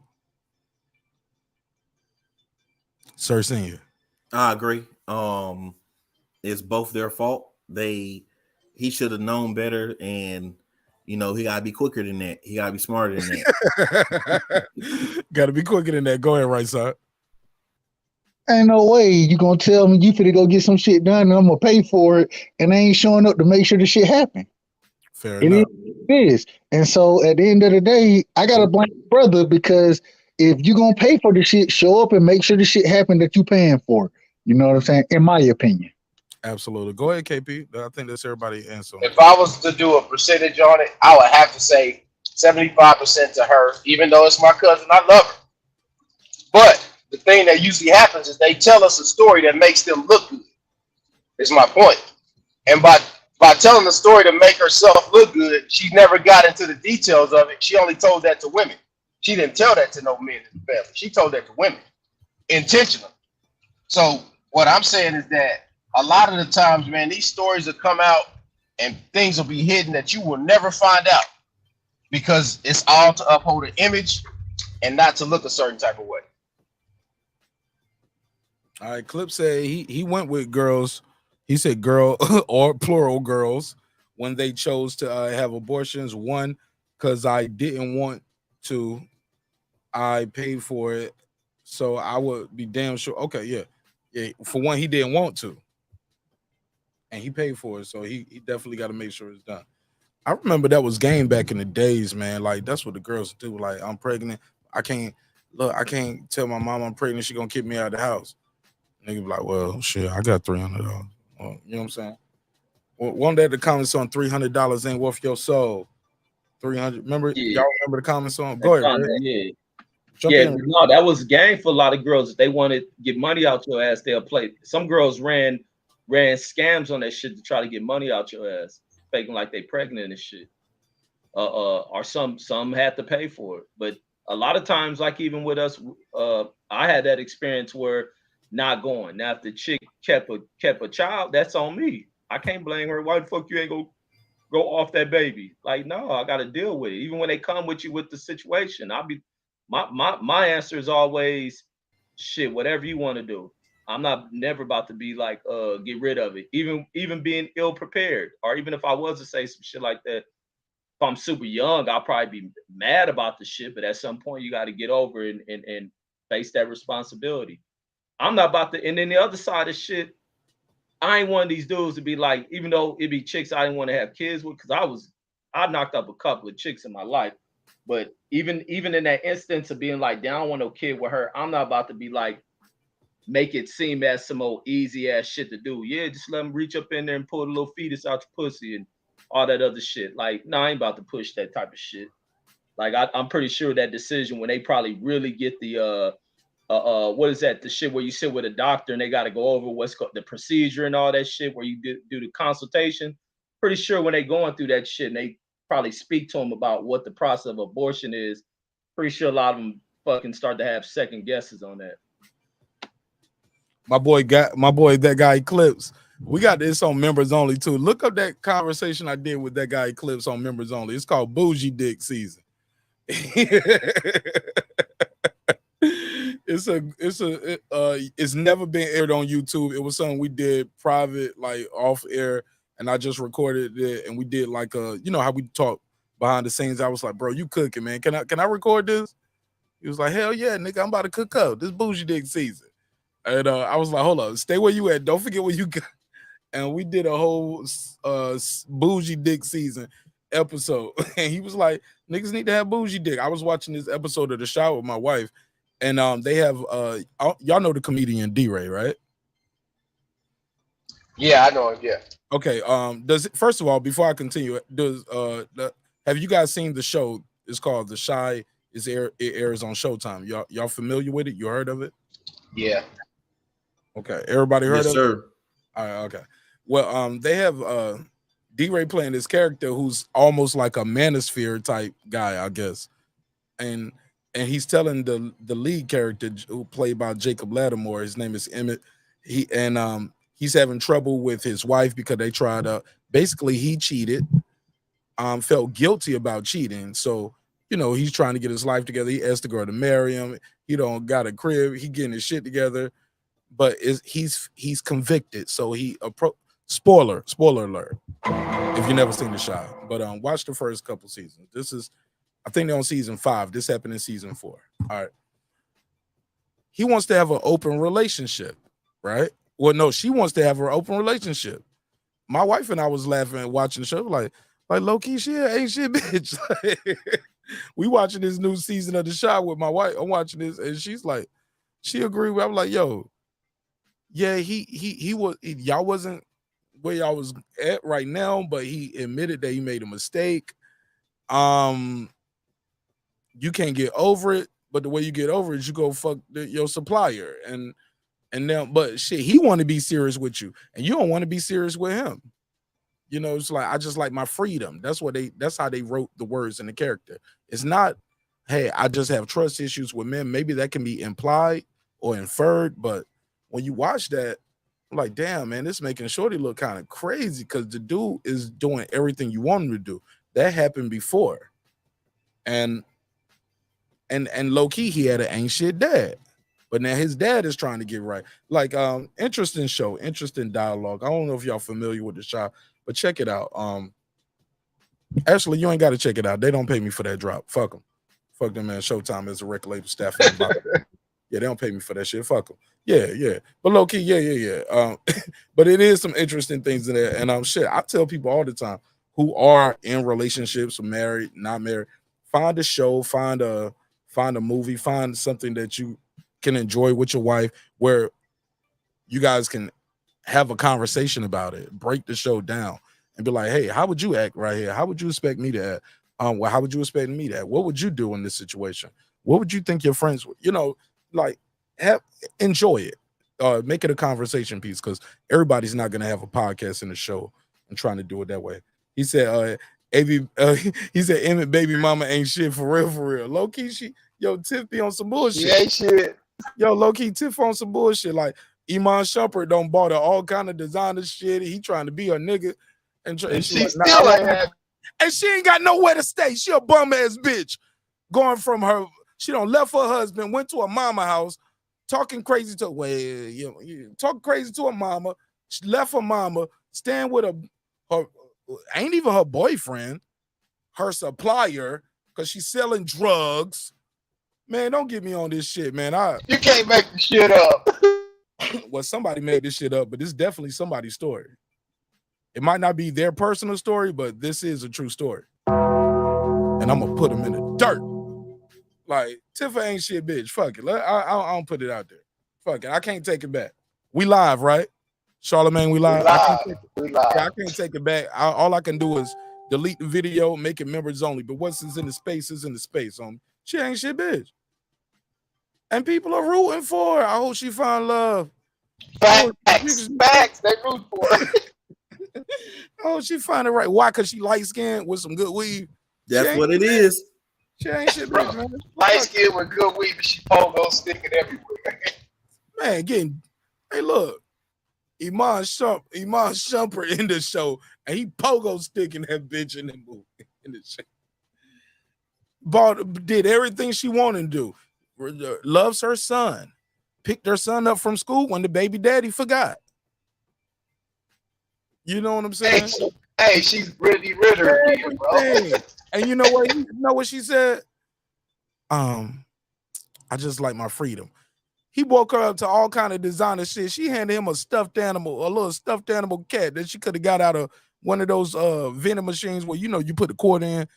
I agree. It's both their fault. He should have known better, and he gotta be quicker than that. He gotta be smarter than that. Gotta be quicker than that. Go ahead, right side. Ain't no way you gonna tell me you finna go get some shit done and I'm gonna pay for it and I ain't showing up to make sure the shit happen. Fair enough. It is. And so at the end of the day, I gotta blame the brother because if you gonna pay for the shit, show up and make sure the shit happen that you paying for. You know what I'm saying? In my opinion. Absolutely. Go ahead, KP. I think that's everybody answer. If I was to do a percentage on it, I would have to say 75% to her, even though it's my cousin. I love her. But the thing that usually happens is they tell us a story that makes them look good. Is my point. And by telling the story to make herself look good, she never got into the details of it. She only told that to women. She didn't tell that to no men in the family. She told that to women intentionally. So what I'm saying is that a lot of the times, man, these stories will come out and things will be hidden that you will never find out because it's all to uphold an image and not to look a certain type of way. All right, Clip said he went with girls. He said girl or plural girls when they chose to have abortions. One, because I didn't want to. I paid for it, so I would be damn sure. Okay, yeah. For one, he didn't want to, and he paid for it, so he definitely got to make sure it's done. I remember that was game back in the days, man. Like that's what the girls do. Like I'm pregnant. I can't tell my mom I'm pregnant. She gonna kick me out of the house. Nigga be like, well, shit, I got $300. Well, you know what I'm saying? Well, one day the comments on $300 ain't worth your soul. 300. Remember, y'all remember the comments on? Go ahead. Yeah. Jump in. No, that was game for a lot of girls. If they wanted to get money out your ass, they'll play. Some girls ran scams on that shit to try to get money out your ass, faking like they pregnant and shit. Or some had to pay for it. But a lot of times, like even with us, I had that experience where not going. Now, if the chick kept a child, that's on me. I can't blame her. Why the fuck you ain't go off that baby? Like, no, I got to deal with it. Even when they come with you with the situation, my answer is always shit. Whatever you want to do. I'm never about to be like get rid of it. Even being ill prepared, or even if I was to say some shit like that, if I'm super young, I'll probably be mad about the shit. But at some point, you got to get over it and face that responsibility. I'm not about to. And then the other side of shit, I ain't one of these dudes to be like, even though it be chicks I didn't want to have kids with, because I knocked up a couple of chicks in my life, but even in that instance of being like, "Damn, I don't want no kid with her," I'm not about to be like, make it seem as some old easy ass shit to do. Yeah, just let them reach up in there and pull the little fetus out your pussy and all that other shit. Like, no, I ain't about to push that type of shit. Like, I'm pretty sure that decision when they probably really get the what is that? The shit where you sit with a doctor and they got to go over what's the procedure and all that shit where you do the consultation. Pretty sure when they going through that shit and they probably speak to them about what the process of abortion is. Pretty sure a lot of them fucking start to have second guesses on that. My boy, that guy Eclipse. We got this on members only too. Look up that conversation I did with that guy Eclipse on members only. It's called Bougie Dick Season. It's never been aired on YouTube. It was something we did private, like off air, and I just recorded it. And we did like you know how we talk behind the scenes. I was like, bro, you cooking, man? Can I record this? He was like, hell yeah, nigga, I'm about to cook up. This Bougie Dick Season. And I was like, hold up, stay where you at. Don't forget where you got. And we did a whole Bougie Dick Season episode. And he was like, niggas need to have bougie dick. I was watching this episode of The Shot with my wife. And they have, y'all know the comedian D-Ray, right? Yeah, I know him, yeah. Okay, first of all, before I continue, have you guys seen the show? It's called The Shy. It airs on Showtime. Y'all familiar with it? You heard of it? Yeah. Okay, everybody heard Yes, of sir. it? All right, okay. Well, they have D-Ray playing this character who's almost like a Manosphere type guy, I guess. And he's telling the lead character who played by Jacob Lattimore, his name is Emmett. He's having trouble with his wife because they tried to basically he cheated, felt guilty about cheating. So, you know, he's trying to get his life together. He asked the girl to marry him. He don't got a crib. He getting his shit together, but he's convicted. So he spoiler alert if you never seen The Shy, but watch the first couple seasons. This is, I think they're on season 5. This happened in season 4. All right. He wants to have an open relationship, right? Well, no, she wants to have her open relationship. My wife and I was laughing watching the show, like low key, she ain't shit, bitch. We watching this new season of The Shot with my wife. I'm watching this, and she's like, she agreed with. I'm like, yo, yeah, he was. Y'all wasn't where y'all was at right now, but he admitted that he made a mistake. You can't get over it, but the way you get over it is you go fuck your supplier, and now, but shit, he want to be serious with you, and you don't want to be serious with him. You know, it's like I just like my freedom. That's how they wrote the words in the character. It's not, hey, I just have trust issues with men. Maybe that can be implied or inferred, but when you watch that, I'm like, damn, man, this making Shorty look kind of crazy because the dude is doing everything you want him to do. That happened before, and low key, he had an ain't shit dad, but now his dad is trying to get right. Like, interesting show, interesting dialogue. I don't know if y'all familiar with The Shot, but check it out. Actually, you ain't got to check it out. They don't pay me for that drop. Fuck them. Fuck them, man. Showtime is a record label staff. Yeah, they don't pay me for that shit. Fuck them. Yeah. But low key, yeah. But it is some interesting things in there. And shit, I tell people all the time who are in relationships, or married, not married, find a show, find a movie, find something that you can enjoy with your wife where you guys can have a conversation about it, break the show down and be like, hey, how would you act right here? How would you expect me to act? Well, how would you expect me to act? What would you do in this situation? What would you think your friends would, you know, like enjoy it. Make it a conversation piece, because everybody's not going to have a podcast in the show and trying to do it that way. He said, he said, Emmett baby mama ain't shit for real. Low key, Tiff be on some bullshit. Yeah, shit. Yo, low key, Tiff on some bullshit. Like, Iman Shumpert don't bought her all kind of designer shit. He trying to be a nigga, and she like, still ain't happy. And she ain't got nowhere to stay. She a bum ass bitch, going from her. She don't left her husband, went to her mama house, talking crazy to talking crazy to her mama. She left her mama, staying with her ain't even her boyfriend, her supplier, because she's selling drugs. Man, don't get me on this shit, man. You can't make the shit up. Well, somebody made this shit up, but it's definitely somebody's story. It might not be their personal story, but this is a true story. and I'm gonna put them in the dirt. Like Tifa ain't shit, bitch. Fuck it. I don't put it out there. Fuck it. I can't take it back. We live, right? Charlemagne, we live. I can't take it. Yeah, I can't take it back. All I can do is delete the video, make it members only. But what's in the space is in the space. She ain't shit, bitch. And people are rooting for her. I hope she find love. Facts. They root for her. Oh, she find it right. Why? Because she light skinned with some good weave. That's what it is. She ain't shit, bitch, man. Light skin with good weave, and she pogo sticking everywhere. Man, hey, look. Iman Shumpert in the show, and he pogo sticking that bitch in the movie. In the show. Did everything she wanted to do. Loves her son. Picked her son up from school when the baby daddy forgot. You know what I'm saying? Hey, she's Brittany Ritter again, bro. And you know what? You know what she said? I just like my freedom. He woke her up to all kind of designer shit. She handed him a stuffed animal, a little stuffed animal cat that she could have got out of one of those vending machines where you put the cord in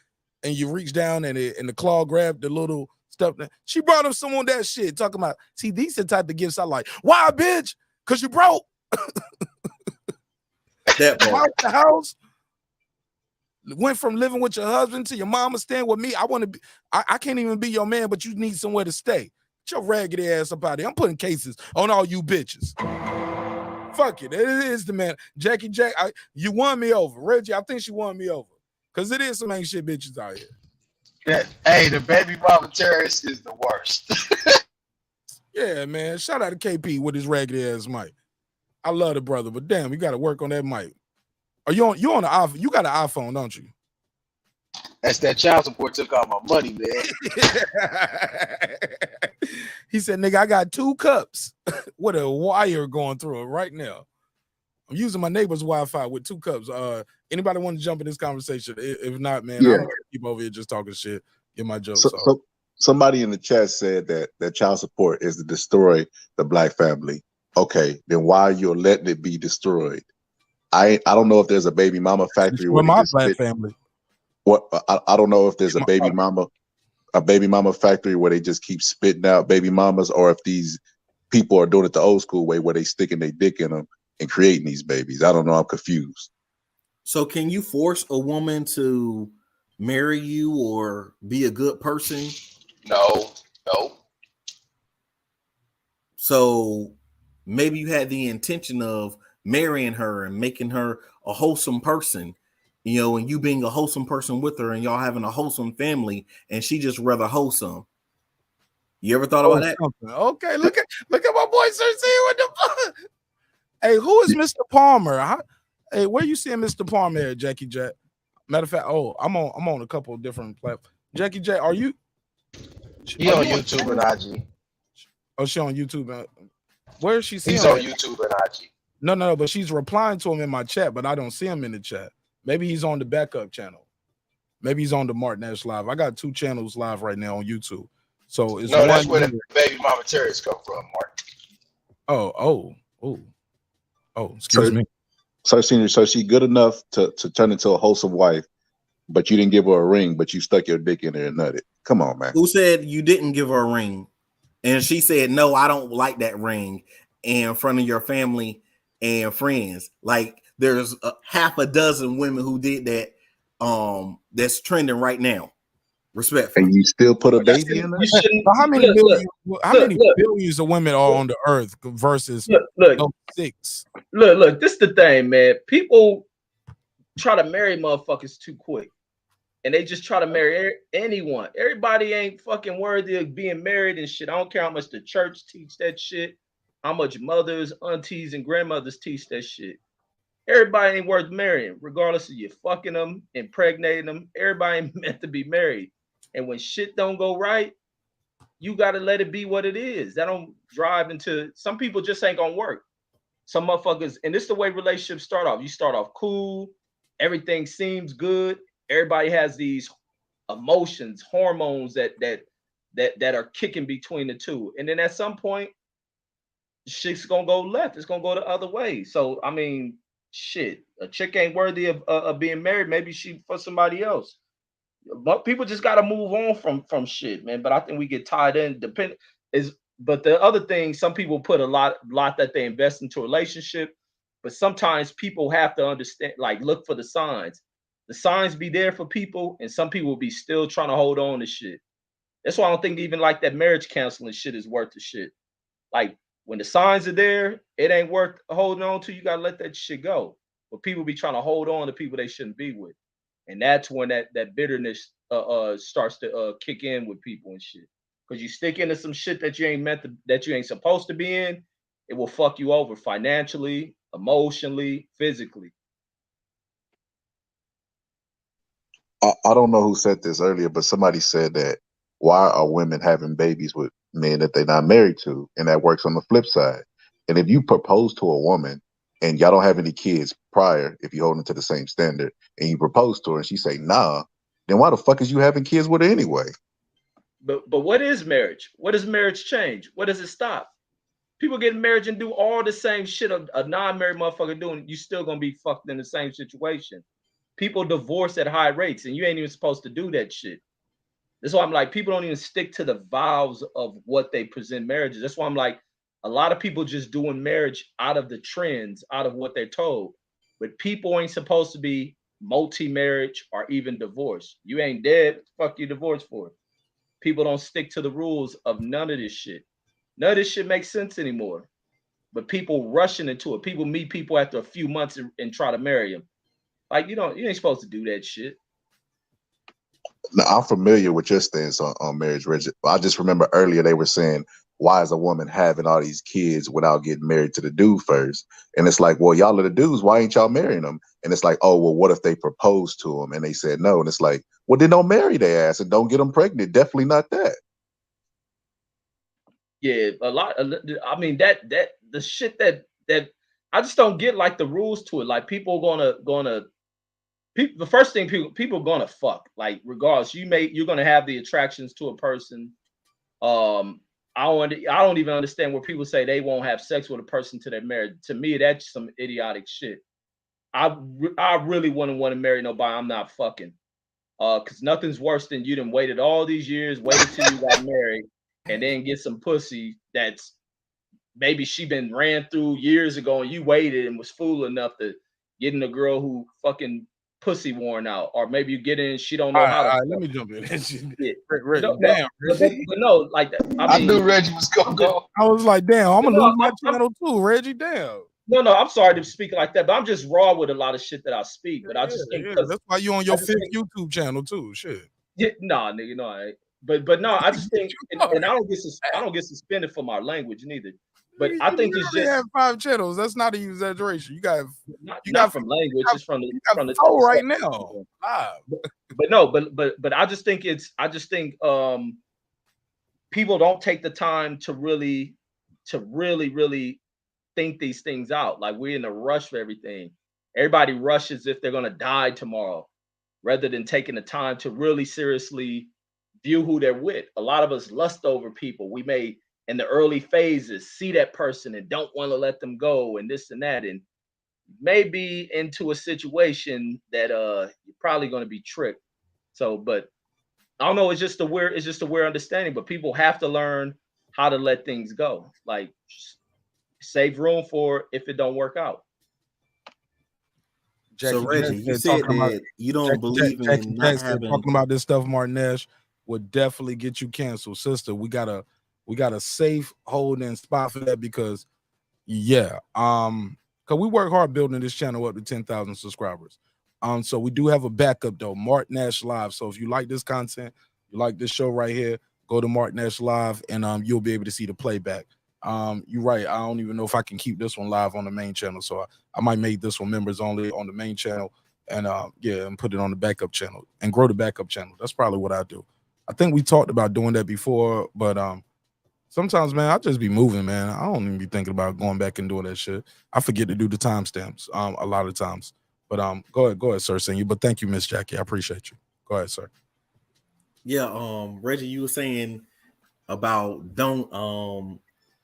and you reach down and the claw grabbed the little stuff. She brought him some of that shit. Talking about, see, these are the type of gifts I like. Why, bitch? Because you broke. That part. Out the house. Went from living with your husband to your mama staying with me. I can't even be your man, but you need somewhere to stay. Get your raggedy ass up out here. I'm putting cases on all you bitches. Fuck it. It is the man. Jackie Jack, you won me over. Reggie, I think she won me over. Because it is some ain't shit bitches out here. Hey, the baby mama terrorist is the worst. Yeah, man. Shout out to KP with his raggedy ass mic. I love the brother, but damn, you got to work on that mic. Are you on the iPhone? You got an iPhone, don't you? That's that child support took all my money, man. He said, nigga, I got 2 cups with a wire going through it right now. I'm using my neighbor's Wi-Fi with 2 cups. Anybody want to jump in this conversation? If not, man, I'm gonna keep over here just talking shit. Get my jokes off. So somebody in the chat said that child support is to destroy the black family. Okay, then why you're letting it be destroyed? I don't know if there's a baby mama factory where my black family. What I don't know if there's a baby mama factory where they just keep spitting out baby mamas, or if these people are doing it the old school way where they sticking their dick in them and creating these babies. I don't know. I'm confused. So can you force a woman to marry you or be a good person? No. So maybe you had the intention of marrying her and making her a wholesome person, and you being a wholesome person with her and y'all having a wholesome family, and she just rather wholesome. You ever thought about that? Okay, look at my boy Sir C with the fuck. Hey, who is Mr. Palmer? Hey, where you seeing Mr. Palmer at, Jackie Jack? Matter of fact, I'm on a couple of different platforms. Jackie Jack, are you? She on YouTube and IG. Oh, she on YouTube. Where is she seeing? He's on YouTube and IG. No, but she's replying to him in my chat, but I don't see him in the chat. Maybe he's on the backup channel. Maybe he's on the Marq Nash live. I got 2 channels live right now on YouTube. So it's that's where the baby mama terrorists come from, Mark. Oh, excuse me. So senior, so she good enough to turn into a wholesome wife, but you didn't give her a ring, but you stuck your dick in there and nutted. Come on, man. Who said you didn't give her a ring? And she said, no, I don't like that ring in front of your family and friends. Like there's half a dozen women who did that. That's trending right now. Respectfully. And you still put a baby in there? How many billions of women are on the earth versus 6? Look, this is the thing, man. People try to marry motherfuckers too quick. And they just try to marry anyone. Everybody ain't fucking worthy of being married and shit. I don't care how much the church teach that shit, how much mothers, aunties, and grandmothers teach that shit. Everybody ain't worth marrying, regardless of you fucking them, impregnating them. Everybody ain't meant to be married. And when shit don't go right, you got to let it be what it is. That don't drive into, some people just ain't gonna work. Some motherfuckers, and this is the way relationships start off. You start off cool, everything seems good. Everybody has these emotions, hormones that are kicking between the two. And then at some point, shit's gonna go left. It's gonna go the other way. So I mean, shit, a chick ain't worthy of being married. Maybe she for somebody else. But people just got to move on from shit, man. But I think we get tied in. But the other thing, some people put a lot that they invest into a relationship, but sometimes people have to understand, like look for the signs. The signs be there for people, and some people will be still trying to hold on to shit. That's why I don't think even like that marriage counseling shit is worth the shit. Like when the signs are there, it ain't worth holding on to. You gotta let that shit go. But people be trying to hold on to people they shouldn't be with, and that's when that bitterness starts to kick in with people and shit. Because you stick into some shit that you ain't that you ain't supposed to be in, it will fuck you over financially, emotionally, physically. I don't know who said this earlier, but somebody said that why are women having babies with men that they're not married to? And that works on the flip side. And if you propose to a woman and y'all don't have any kids prior, if you hold them to the same standard, and you propose to her and she say nah, then why the fuck is you having kids with her anyway? But what is marriage? What does marriage change? What does it stop? People get married and do all the same shit a non-married motherfucker doing. You still gonna be fucked in the same situation. People divorce at high rates, and you ain't even supposed to do that shit. That's why I'm like, people don't even stick to the vows of what they present marriages. That's why I'm like, a lot of people just doing marriage out of the trends, out of what they're told. But people ain't supposed to be multi-marriage or even divorced. You ain't dead. Fuck you divorced for. People don't stick to the rules of none of this shit. None of this shit makes sense anymore. But people rushing into it. People meet people after a few months and try to marry them. Like you ain't supposed to do that shit. Now, I'm familiar with your stance on marriage, Reggie. I just remember earlier they were saying, why is a woman having all these kids without getting married to the dude first? And it's like, well, y'all are the dudes. Why ain't y'all marrying them? And it's like, oh, well, what if they proposed to them and they said no? And it's like, well, then don't marry their ass and don't get them pregnant. Definitely not that. Yeah, a lot. I mean, that the shit that I just don't get like the rules to it. Like people gonna people. The first thing people gonna fuck. Like regardless, you're gonna have the attractions to a person. I don't even understand where people say they won't have sex with a person till they're married. To me, that's some idiotic shit. I really wouldn't want to marry nobody I'm not fucking. Because nothing's worse than you done waited all these years, waited till you got married, and then get some pussy that's maybe she been ran through years ago, and you waited and was fool enough to get in a girl who fucking pussy worn out, or maybe you get in, she don't know how to. All right, let me jump in. Yeah. Damn, But no, like that. I mean, knew Reggie was gonna go. I was like, damn, I'm gonna No, lose my channel too, Reggie. Damn. No, I'm sorry to speak like that, but I'm just raw with a lot of shit that I speak. But I just think That's why you on your fifth YouTube channel too. Shit. Yeah, nah, nigga, no, I ain't. But no, I just think, and I don't get suspended for my language neither. But I think it's You just have 5 channels. That's not an exaggeration. You got not from language, it's from the 4 right now. Live. But no, but I just think people don't take the time to really think these things out. Like we're in a rush for everything. Everybody rushes if they're gonna die tomorrow, rather than taking the time to really seriously view who they're with. A lot of us lust over people. We may in the early phases see that person and don't want to let them go and this and that, and maybe into a situation that you're probably going to be tricked. So, but I don't know, it's just a weird understanding, but people have to learn how to let things go. Like save room for if it don't work out. So Reggie, you said that you don't believe in not having. Talking about this stuff, Marq Nash would definitely get you canceled, sister. We got a safe holding spot for that because, yeah, because we work hard building this channel up to 10,000 subscribers. So we do have a backup though, Marq Nash Live. So if you like this content, you like this show right here, go to Marq Nash Live and you'll be able to see the playback. You're right. I don't even know if I can keep this one live on the main channel. So I might make this one members only on the main channel and and put it on the backup channel and grow the backup channel. That's probably what I do. I think we talked about doing that before, but sometimes, man, I just be moving, man. I don't even be thinking about going back and doing that shit. I forget to do the timestamps a lot of times. But go ahead, sir, senior. But thank you, Miss Jackie. I appreciate you. Go ahead, sir. Yeah, Reggie, you were saying about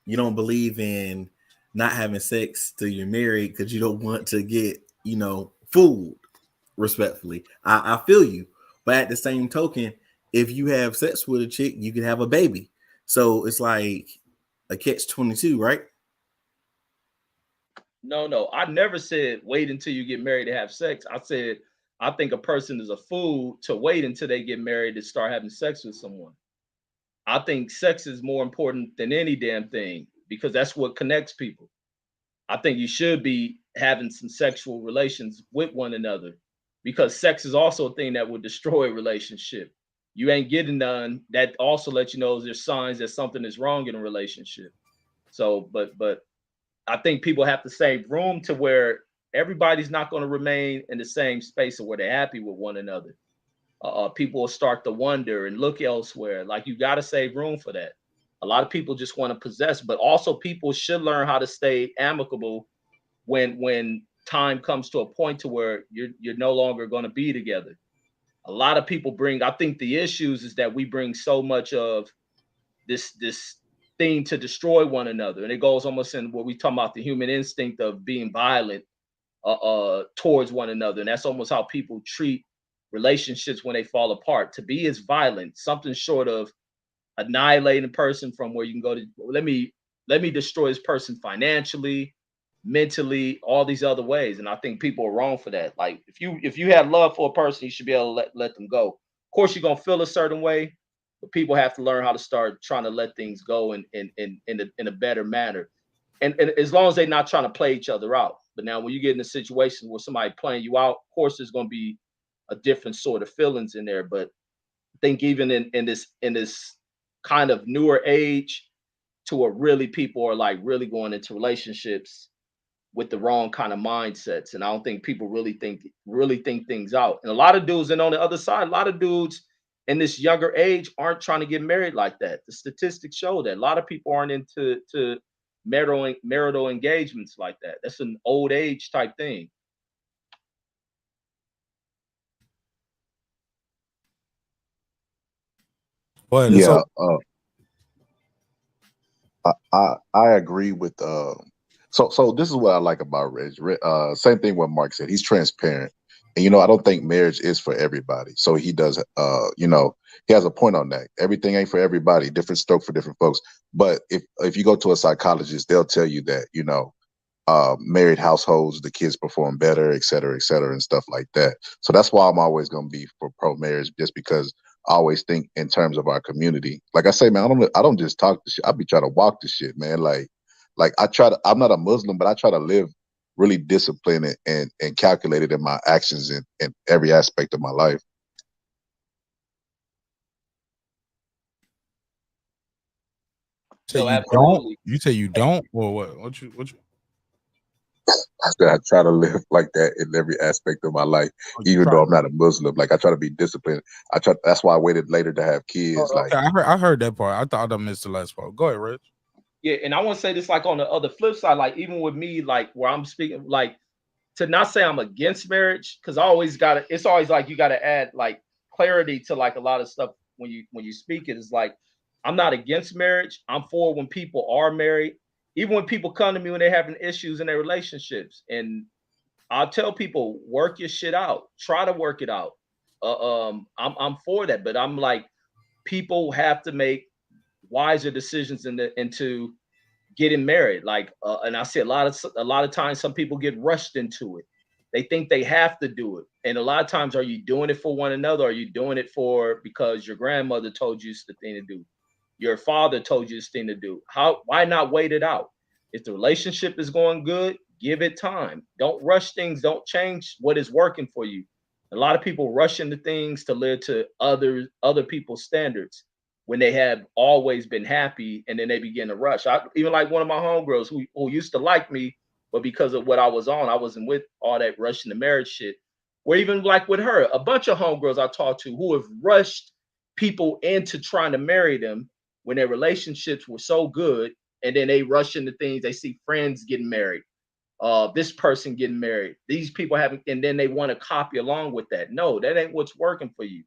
you don't believe in not having sex till you're married because you don't want to get, fooled, respectfully. I feel you. But at the same token, if you have sex with a chick, you can have a baby. So it's like a catch-22, right? No, I never said wait until you get married to have sex. I said I think a person is a fool to wait until they get married to start having sex with someone. I think sex is more important than any damn thing because that's what connects people. I think you should be having some sexual relations with one another because sex is also a thing that would destroy a relationship. You ain't getting none. That also lets you know there's signs that something is wrong in a relationship. So, but I think people have to save room to where everybody's not going to remain in the same space of where they're happy with one another. People will start to wonder and look elsewhere. Like you got to save room for that. A lot of people just want to possess, but also people should learn how to stay amicable when time comes to a point to where you're no longer going to be together. A lot of people bring. I think the issues is that we bring so much of this thing to destroy one another, and it goes almost in what we talk about the human instinct of being violent towards one another, and that's almost how people treat relationships when they fall apart. To be is violent, something short of annihilating a person from where you can go to let me destroy this person financially, mentally, all these other ways. And I think people are wrong for that. Like if you have love for a person, you should be able to let them go. Of course, you're gonna feel a certain way, but people have to learn how to start trying to let things go in a better manner. And as long as they're not trying to play each other out. But now when you get in a situation where somebody playing you out, of course there's gonna be a different sort of feelings in there. But I think even in this kind of newer age to where really people are like really going into relationships with the wrong kind of mindsets. And I don't think people really think things out. And a lot of dudes, and on the other side, a lot of dudes in this younger age aren't trying to get married like that. The statistics show that a lot of people aren't into marital engagements like that. That's an old age type thing. But Yeah, I agree with so this is what I like about Reg. Same thing what Mark said. He's transparent. And I don't think marriage is for everybody. So he does he has a point on that. Everything ain't for everybody, different stroke for different folks. But if you go to a psychologist, they'll tell you that, married households, the kids perform better, et cetera, and stuff like that. So that's why I'm always gonna be for pro marriage, just because I always think in terms of our community. Like I say, man, I don't just talk the shit. I be trying to walk the shit, man. Like I'm not a Muslim, but I try to live really disciplined and calculated in my actions in every aspect of my life. Say No, you don't? absolutely. You say you don't? Or what? What you I try to live like that in every aspect of my life, even though I'm not a Muslim. Like I try to be disciplined. That's why I waited later to have kids. okay, I heard that part. I thought I missed the last part. Go ahead, Rich. Yeah, and I want to say this like on the other flip side, like even with me, like where I'm speaking, like to not say I'm against marriage, because I always gotta, it's always like you gotta add like clarity to like a lot of stuff when you speak it. It's like I'm not against marriage. I'm for when people are married, even when people come to me when they're having issues in their relationships. And I'll tell people, work your shit out. Try to work it out. I'm for that, but I'm like, people have to make wiser decisions into getting married. Like, and I see a lot of times some people get rushed into it. They think they have to do it, and a lot of times, are you doing it for one another? Or are you doing it for because your grandmother told you it's the thing to do? Your father told you this thing to do. Why not wait it out? If the relationship is going good, give it time. Don't rush things. Don't change what is working for you. A lot of people rush into things to live to other people's standards when they have always been happy, and then they begin to rush. Even like one of my homegirls who used to like me, but because of what I was on, I wasn't with all that rushing the marriage shit. Or even like with her, a bunch of homegirls I talked to who have rushed people into trying to marry them when their relationships were so good, and then they rush into things. They see friends getting married, this person getting married, these people having, and then they want to copy along with that. No, that ain't what's working for you.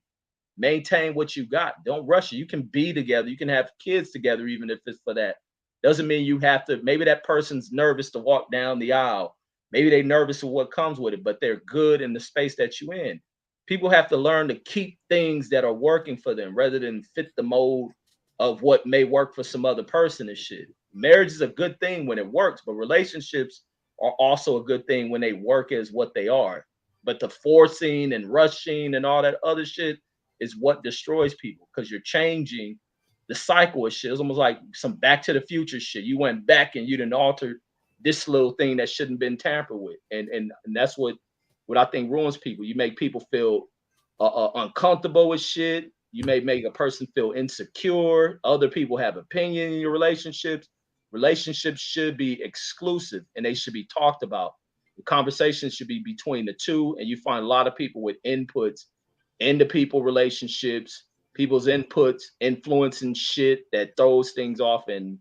Maintain what you got. Don't rush it. You can be together. You can have kids together, even if it's for that. Doesn't mean you have to. Maybe that person's nervous to walk down the aisle. Maybe they're nervous with what comes with it, but they're good in the space that you in. People have to learn to keep things that are working for them rather than fit the mold of what may work for some other person and shit. Marriage is a good thing when it works, but relationships are also a good thing when they work as what they are. But the forcing and rushing and all that other shit is what destroys people, because you're changing the cycle of shit. It's almost like some Back to the Future shit. You went back and you didn't alter this little thing that shouldn't been tampered with, and that's what I think ruins people. You make people feel uncomfortable with shit. You may make a person feel insecure. Other people have opinion in your relationships. Relationships should be exclusive and they should be talked about. The conversation should be between the two, and you find a lot of people with inputs into people relationships, people's inputs influencing shit that throws things off, and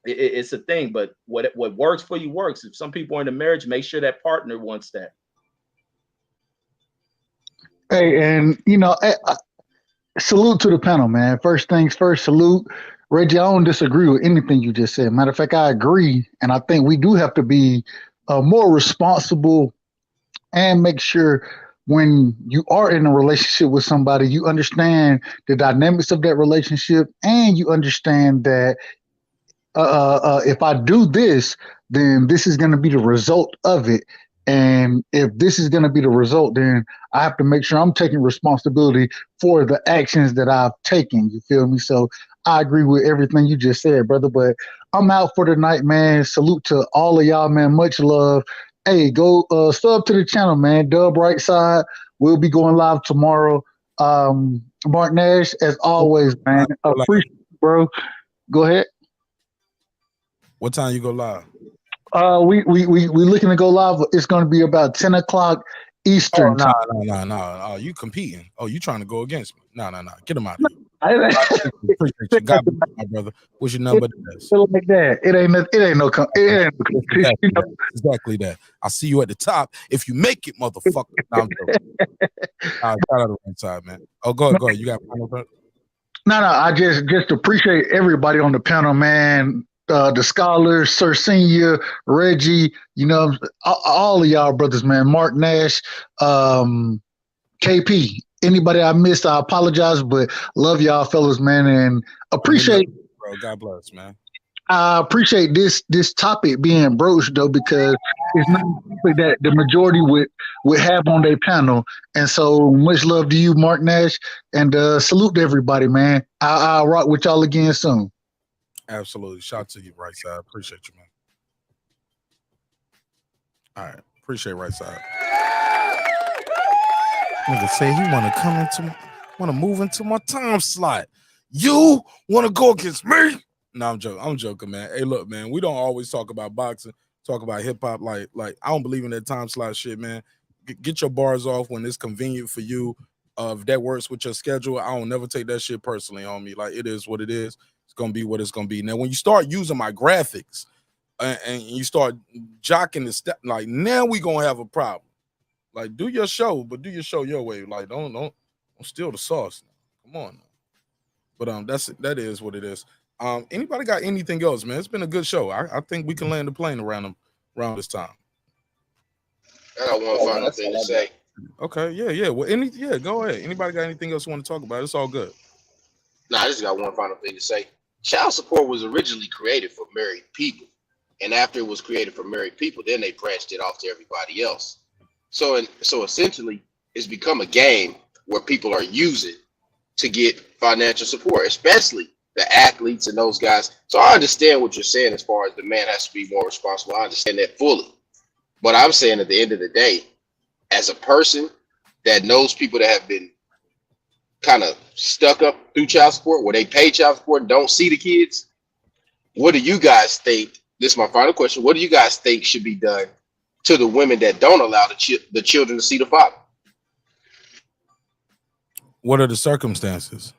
it's a thing. But what works for you works. If some people are in a marriage, make sure that partner wants that. Hey, and salute to the panel, man. First things first, salute. Reggie, I don't disagree with anything you just said. Matter of fact, I agree. And I think we do have to be more responsible and make sure when you are in a relationship with somebody, you understand the dynamics of that relationship, and you understand that if I do this, then this is going to be the result of it. And if this is going to be the result, then I have to make sure I'm taking responsibility for the actions that I've taken. You feel me? So I agree with everything you just said, brother. But I'm out for tonight, man. Salute to all of y'all, man. Much love. Hey, go sub to the channel, man. Dub Right Side. We'll be going live tomorrow. Marq Nash, as always, man. Appreciate it, bro. Go ahead. What time you go live? We looking to go live. It's going to be about 10 o'clock Eastern time. No. You competing? Oh, you trying to go against me? No. Get him out of here. Appreciate you. God bless my brother. What's your number? Like that. It ain't no. Exactly that. I'll see you at the top if you make it, motherfucker. No, I'm joking. Shout out to the right side, man. Oh, go ahead. You got final thought? No. I just appreciate everybody on the panel, man. The scholars, Sir Senior, Reggie, all of y'all brothers, man. Marq Nash, KP. Anybody I missed, I apologize, but love y'all fellas, man, and appreciate. Bro, God bless, man. I appreciate this topic being broached though, because it's not something that the majority would have on their panel. And so much love to you, Marq Nash, and salute to everybody, man. I'll rock with y'all again soon. Absolutely. Shout to you, right side. Appreciate you, man. All right. Appreciate right side. Nigga say he want to move into my time slot. You want to go against me? No, I'm joking, man. Hey, look, man, we don't always talk about boxing, talk about hip hop. Like I don't believe in that time slot shit, man. Get your bars off when it's convenient for you. If that works with your schedule, I don't never take that shit personally on me. Like, it is what it is. It's gonna be what it's gonna be. Now, when you start using my graphics and you start jocking the step, like, now we gonna have a problem. Like, do your show, but do your show your way. Like, don't steal the sauce. Come on. But that is what it is. Anybody got anything else, man? It's been a good show. I think we can land the plane around this time. I got one final thing to say. Okay, yeah. Well, go ahead. Anybody got anything else you want to talk about? It's all good. Nah, I just got one final thing to say. Child support was originally created for married people. And after it was created for married people, then they branched it off to everybody else. So essentially, it's become a game where people are using to get financial support, especially the athletes and those guys. So I understand what you're saying as far as the man has to be more responsible. I understand that fully. But I'm saying at the end of the day, as a person that knows people that have been kind of stuck up through child support, where they pay child support and don't see the kids, what do you guys think? This is my final question. What do you guys think should be done to the women that don't allow the children to see the father? What are the circumstances?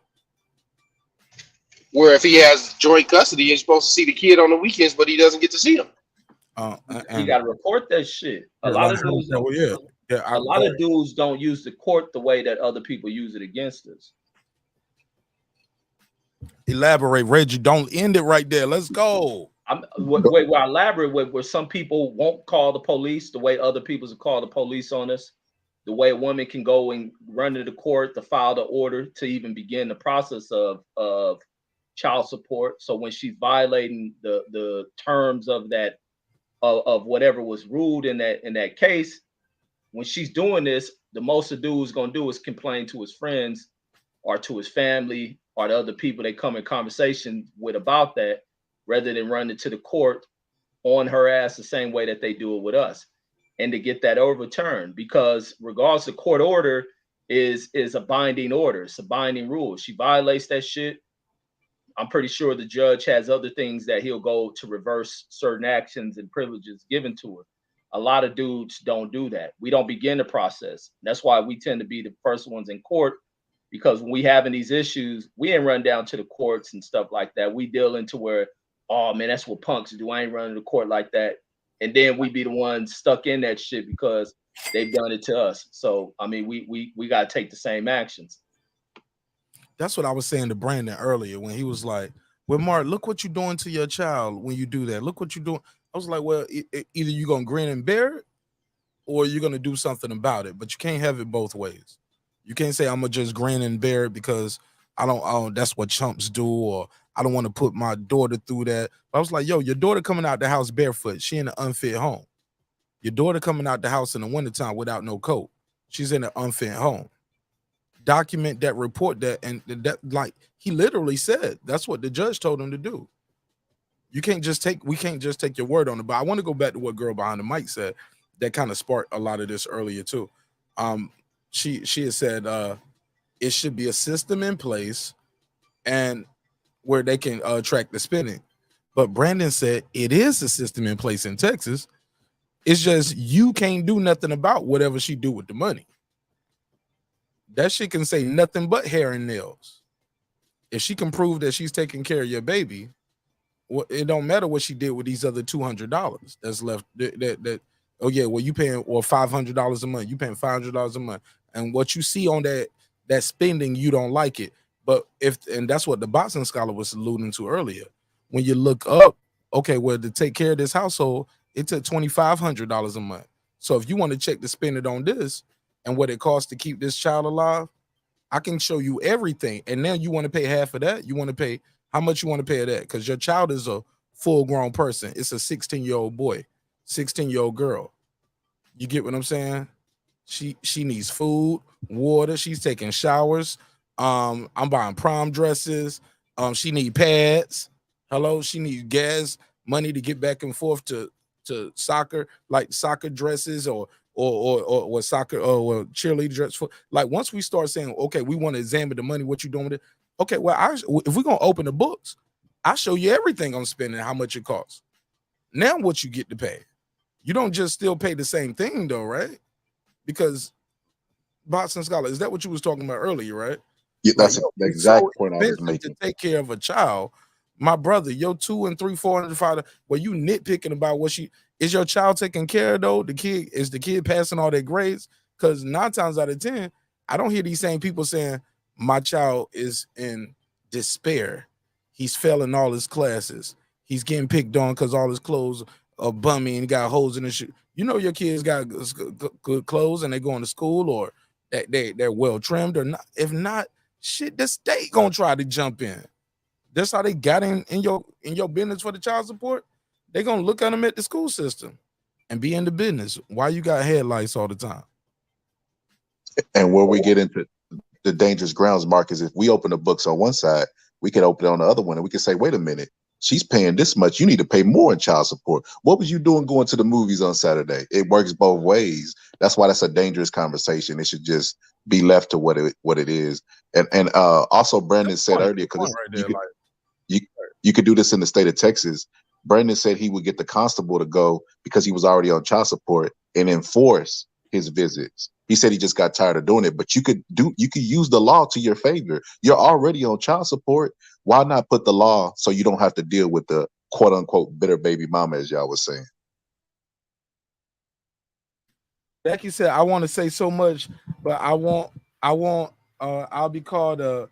Where if he has joint custody, he's supposed to see the kid on the weekends, but he doesn't get to see him. You got to report that shit. A lot of dudes don't use the court the way that other people use it against us. Elaborate, Reggie. Don't end it right there. Let's go. Wait, elaborate where some people won't call the police the way other people call the police on us. the way a woman can go and run to the court to file the order to even begin the process of child support. So when she's violating the terms of that of whatever was ruled in that case, when she's doing this, the most a dude's gonna do is complain to his friends or to his family or the other people they come in conversation with about that, rather than running to the court on her ass the same way that they do it with us, and to get that overturned. Because regardless, the court order is a binding order, it's a binding rule. She violates that shit, I'm pretty sure the judge has other things that he'll go to reverse certain actions and privileges given to her. A lot of dudes don't do that. We don't begin the process. That's why we tend to be the first ones in court, because when we having these issues, we ain't run down to the courts and stuff like that. We deal into where, oh man, that's what punks do. I ain't running to court like that. And then we be the ones stuck in that shit because they've done it to us. So I mean, we gotta take the same actions. That's what I was saying to Brandon earlier when he was like, well, Mark, look what you're doing to your child when you do that. Look what you're doing. I was like, well, either you're going to grin and bear it or you're going to do something about it. But you can't have it both ways. You can't say, I'm going to just grin and bear it because I don't that's what chumps do, or I don't want to put my daughter through that. But I was like, yo, your daughter coming out the house barefoot. She in an unfit home. Your daughter coming out the house in the wintertime without no coat. She's in an unfit home. Document that, report that, and that, like he literally said, that's what the judge told him to do. We can't just take your word on it. But I want to go back to what Girl Behind the Mic said. That kind of sparked a lot of this earlier too. She had said it should be a system in place and where they can track the spending. But Brandon said it is a system in place in Texas. It's just you can't do nothing about whatever she do with the money. That shit can say nothing but hair and nails. If she can prove that she's taking care of your baby, it don't matter what she did with these other $200 that's left. That oh yeah, well you paying or $500 a month. You paying $500 a month, and what you see on that spending, you don't like it. But and that's what the boxing scholar was alluding to earlier. When you look up, okay, well to take care of this household, it took $2,500 a month. So if you want to check the spending on this and what it costs to keep this child alive, I can show you everything. And now you want to pay half of that? You want to pay how much you want to pay of that? Because your child is a full-grown person. It's a 16-year-old boy, 16-year-old girl. You get what I'm saying? She needs food, water. She's taking showers. I'm buying prom dresses. She need pads. Hello, she needs gas money to get back and forth to soccer, like soccer dresses or soccer or cheerleader dress. For like once we start saying, okay, we want to examine the money, what you doing with it? Okay, well, if we're gonna open the books, I show you everything I'm spending, how much it costs. Now, what you get to pay? You don't just still pay the same thing though, right? Because Boston Scholar, is that what you was talking about earlier, right? Yeah, that's like, the exact point I was expensive making. to take care of a child. My brother, your $200 and $300, $400, well, you nitpicking about what is your child taking care of though? Is the kid passing all their grades? Because 9 times out of 10, I don't hear these same people saying my child is in despair. He's failing all his classes. He's getting picked on because all his clothes are bummy and got holes in his shoe. You know your kids got good clothes and they going to school, or that they're well trimmed or not. If not, shit, the state gonna try to jump in. That's how they got in your business for the child support. They're gonna look at them at the school system and be in the business. Why you got headlights all the time? And where we get into the dangerous grounds, Mark, is if we open the books on one side, we can open it on the other one, and we can say, wait a minute, she's paying this much. You need to pay more in child support. What was you doing going to the movies on Saturday? It works both ways. That's why that's a dangerous conversation. It should just be left to what it is. And also, Brandon said earlier, because you could do this in the state of Texas. Brandon said he would get the constable to go because he was already on child support and enforce his visits. He said he just got tired of doing it, but you could use the law to your favor. You're already on child support. Why not put the law so you don't have to deal with the quote unquote bitter baby mama, as y'all was saying? Becky said, I want to say so much, but I'll be called a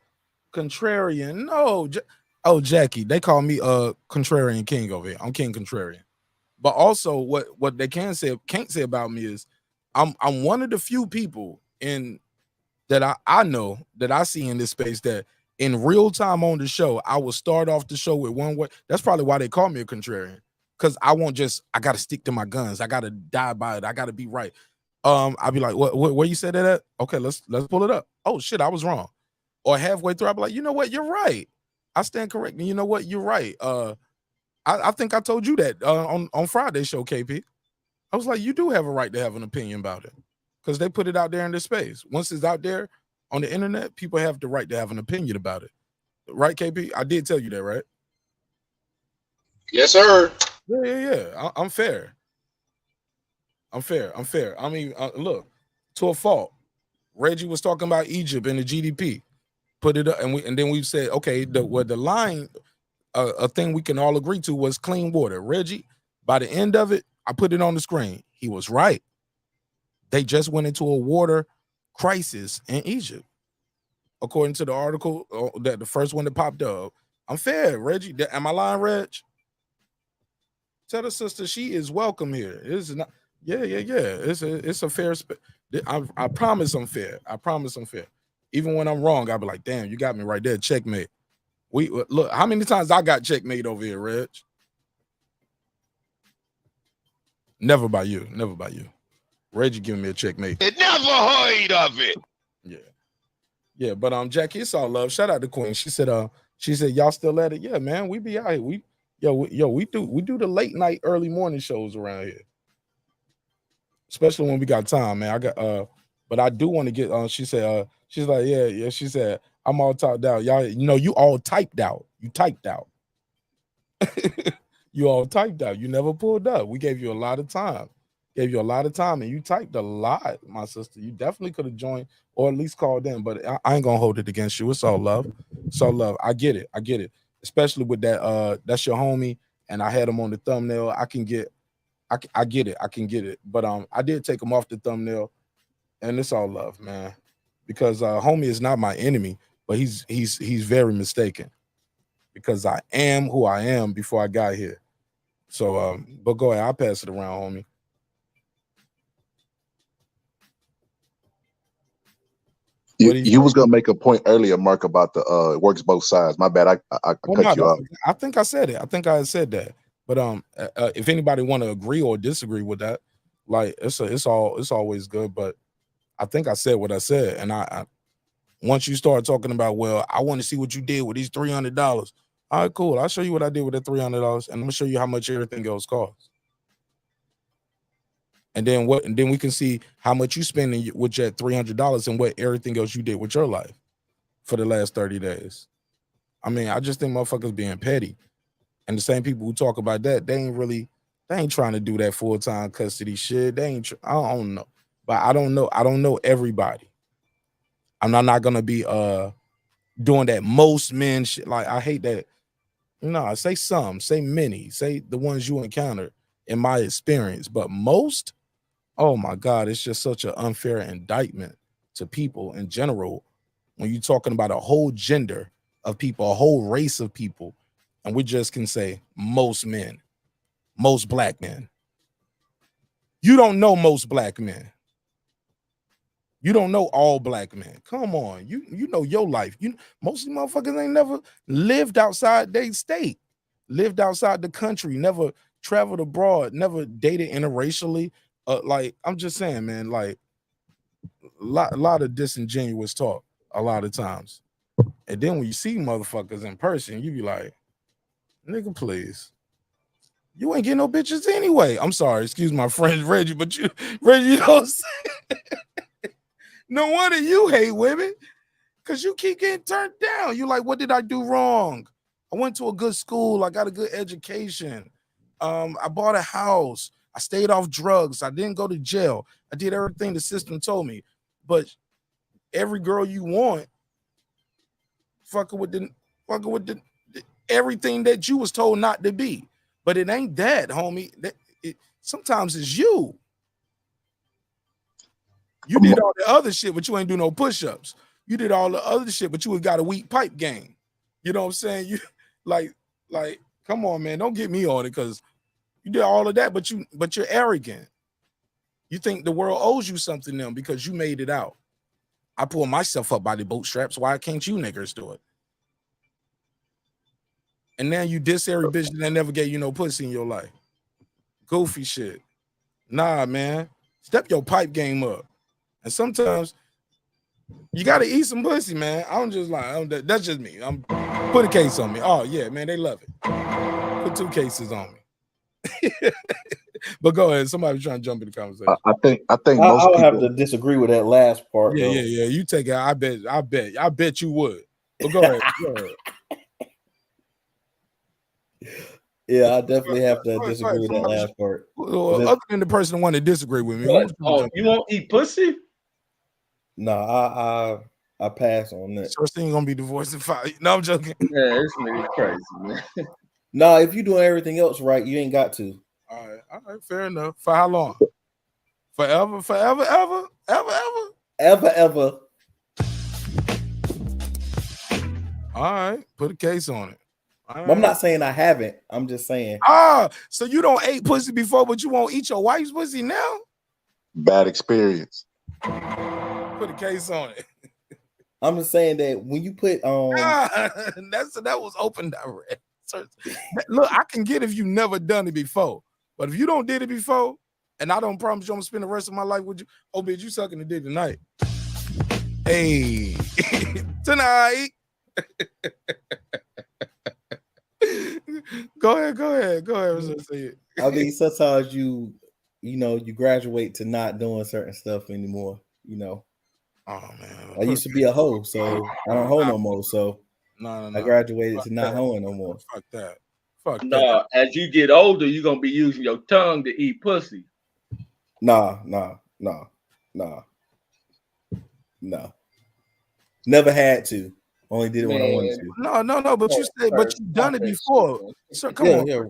contrarian. No, Jackie, they call me a contrarian king over here. I'm King Contrarian. But also what they can't say about me is I'm one of the few people in that I know that I see in this space that in real time on the show, I will start off the show with one word. That's probably why they call me a contrarian. Because I gotta stick to my guns. I gotta die by it. I gotta be right. I'll be like, what where you said that at? Okay, let's pull it up. Oh shit, I was wrong. Or halfway through, I'll be like, you know what, you're right. I stand corrected. You know what, you're right. I think I told you that on Friday's show, KP. I was like, you do have a right to have an opinion about it. Because they put it out there in this space. Once it's out there on the internet, people have the right to have an opinion about it. Right, KP? I did tell you that, right? Yes, sir. Yeah. I'm fair. I'm fair. I mean, look, to a fault. Reggie was talking about Egypt and the GDP. Put it up, and then we said, okay, the line, a thing we can all agree to was clean water. Reggie, by the end of it, I put it on the screen. He was right. They just went into a water crisis in Egypt, according to the article that the first one that popped up. I'm fair, Reggie. Am I lying, Reg? Tell the sister she is welcome here. It's not. Yeah. It's a fair. I promise I'm fair. I promise I'm fair. Even when I'm wrong, I'll be like, damn, you got me right there. Checkmate. We look. How many times I got checkmate over here, Reg? Never by you. Never by you. Reggie giving me a checkmate. It never heard of it. Yeah, but Jackie, it's all love. Shout out to Queen. She said y'all still at it. Yeah, man, we be out here. We do the late night, early morning shows around here, especially when we got time, man. I got but I do want to get she said she's like, yeah. She said, I'm all typed out. Y'all, you all typed out. You typed out. You all typed out. You never pulled up. We gave you a lot of time. And you typed a lot, my sister. You definitely could have joined or at least called in, but I ain't gonna hold it against you. It's all love. It's all love. I get it. Especially with that, that's your homie, and I had him on the thumbnail. I get it. But I did take him off the thumbnail, and it's all love, man. Because homie is not my enemy, but he's very mistaken. Because I am who I am before I got here. So but go ahead, I'll pass it around, homie. You was gonna make a point earlier, Mark, about the it works both sides. My bad, I cut you off. I think I said it. I think I said that. But if anybody want to agree or disagree with that, like it's always good. But I think I said what I said, and I once you start talking about, well, I want to see what you did with these $300. All right, cool. I'll show you what I did with that $300, and I'm gonna show you how much everything else costs. And then we can see how much you spending with your $300 and what everything else you did with your life for the last 30 days. I mean, I just think motherfuckers being petty. And the same people who talk about that, they ain't trying to do that full-time custody shit. I don't know. But I don't know everybody. I'm not gonna be doing that most men shit. Like, I hate that. No, say some, say many, say the ones you encounter in my experience. But most, oh my God, it's just such an unfair indictment to people in general when you're talking about a whole gender of people, a whole race of people, and we just can say most men, most black men. You don't know most black men. You don't know all black men. Come on, you know your life. Most of you motherfuckers ain't never lived outside their state, lived outside the country, never traveled abroad, never dated interracially. Like, I'm just saying, man, like a lot of disingenuous talk a lot of times. And then when you see motherfuckers in person, you be like, nigga, please. You ain't getting no bitches anyway. I'm sorry, excuse my friend Reggie, but Reggie, you know what I'm saying? No wonder you hate women, because you keep getting turned down. You like, what did I do wrong? I went to a good school. I got a good education. I bought a house. I stayed off drugs. I didn't go to jail. I did everything the system told me. But every girl you want, fucking with the everything that you was told not to be. But it ain't that, homie. Sometimes it's you. You did all the other shit, but you ain't do no push-ups. You did all the other shit, but you got a weak pipe game. You know what I'm saying? You like, come on, man. Don't get me on it, because you did all of that, but you're arrogant. You think the world owes you something now because you made it out. I pull myself up by the bootstraps. Why can't you niggers do it? And now you diss every bitch that never gave you no pussy in your life. Goofy shit. Nah, man. Step your pipe game up. And sometimes you gotta eat some pussy, man. I'm just like, that's just me. I'm put a case on me. Oh yeah, man, they love it. Put 2 cases on me. But go ahead. Somebody trying to jump in the conversation. I think I most would have people. to disagree with that last part, Yeah, though. yeah. You take it. I bet you would. But go ahead. Go ahead. Yeah, I definitely have to disagree with that last part. Other than the person that want to disagree with me. What? Oh, you won't eat pussy? No, I pass on that. First thing gonna be divorced in 5. No, I'm joking. Yeah, this nigga crazy, man. No, if you doing everything else right, you ain't got to. All right, fair enough. For how long? Forever, ever. All right, put a case on it. I'm not saying I haven't. I'm just saying. So you don't ate pussy before, but you won't eat your wife's pussy now? Bad experience. Put a case on it. I'm just saying that when you put that was open direct. Look, I can get if you never done it before, but if you don't did it before, and I don't promise you I'm gonna spend the rest of my life with you. Oh, bitch, you sucking the dick tonight. Hey, tonight. Go ahead. I mean, sometimes you graduate to not doing certain stuff anymore. Oh man, I used to be a hoe, so I don't hoe no more. So no. I graduated to not hoeing no more. Fuck that. No, as you get older, you're gonna be using your tongue to eat pussy. Nah. Never had to. Only did it when I wanted to. No. But you said, but you done it before. So come on. Yeah.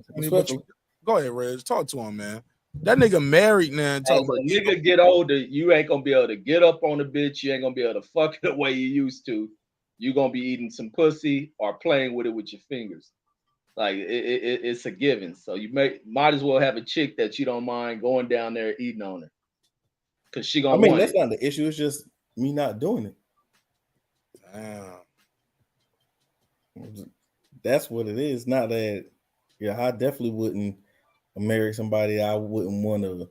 Go ahead, Reg. Talk to him, man. That nigga married now. As a nigga get older, you ain't gonna be able to get up on the bitch. You ain't gonna be able to fuck it the way you used to. You gonna be eating some pussy or playing with it with your fingers. Like it's a given. So you might as well have a chick that you don't mind going down there eating on her, because she gonna. I mean, that's not the issue. It's just me not doing it. Damn. That's what it is. Not that. Yeah, I definitely wouldn't marry somebody I wouldn't want to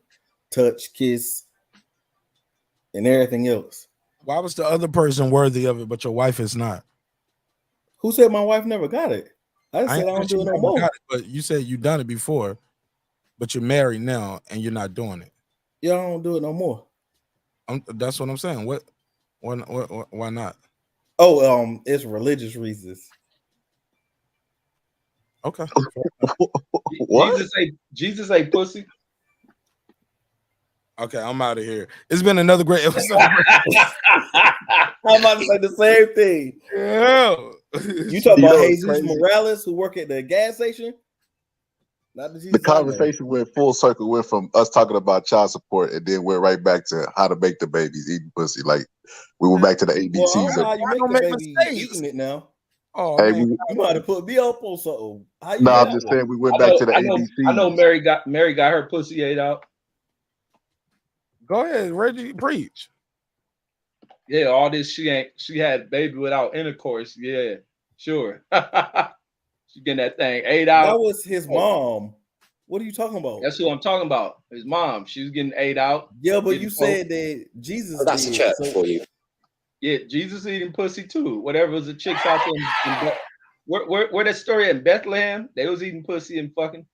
touch, kiss, and everything else. Why was the other person worthy of it, but your wife is not? Who said my wife never got it? I just said I don't do it no more. But you said you done it before, but you're married now and you're not doing it. Yeah, I don't do it no more. That's what I'm saying. What? Why not? Oh, it's religious reasons. Okay. What? Jesus ate pussy. Okay, I'm out of here. It's been another great episode. I'm about to say the same thing. Yeah. You talking about Jesus Morales, who work at the gas station? Not the Jesus. The conversation went full circle. Went from us talking about child support, and then went right back to how to make the babies eating pussy. Like we went back to the ABCs. Well, I don't know how you make the baby eating it now. Oh, hey, man. You might have put me up on something. No, I'm just saying we went back to the ABCs. I know Mary got her pussy ate out. Go ahead, Reggie, preach. Yeah, all this she had baby without intercourse. Yeah, sure. She getting that thing ate out. That was his mom. What are you talking about? That's who I'm talking about. His mom. She was getting ate out. Yeah, but you said that Jesus. That's a chat for you. Yeah, Jesus eating pussy too. Whatever was the chicks out there. Where that story in Bethlehem? They was eating pussy and fucking.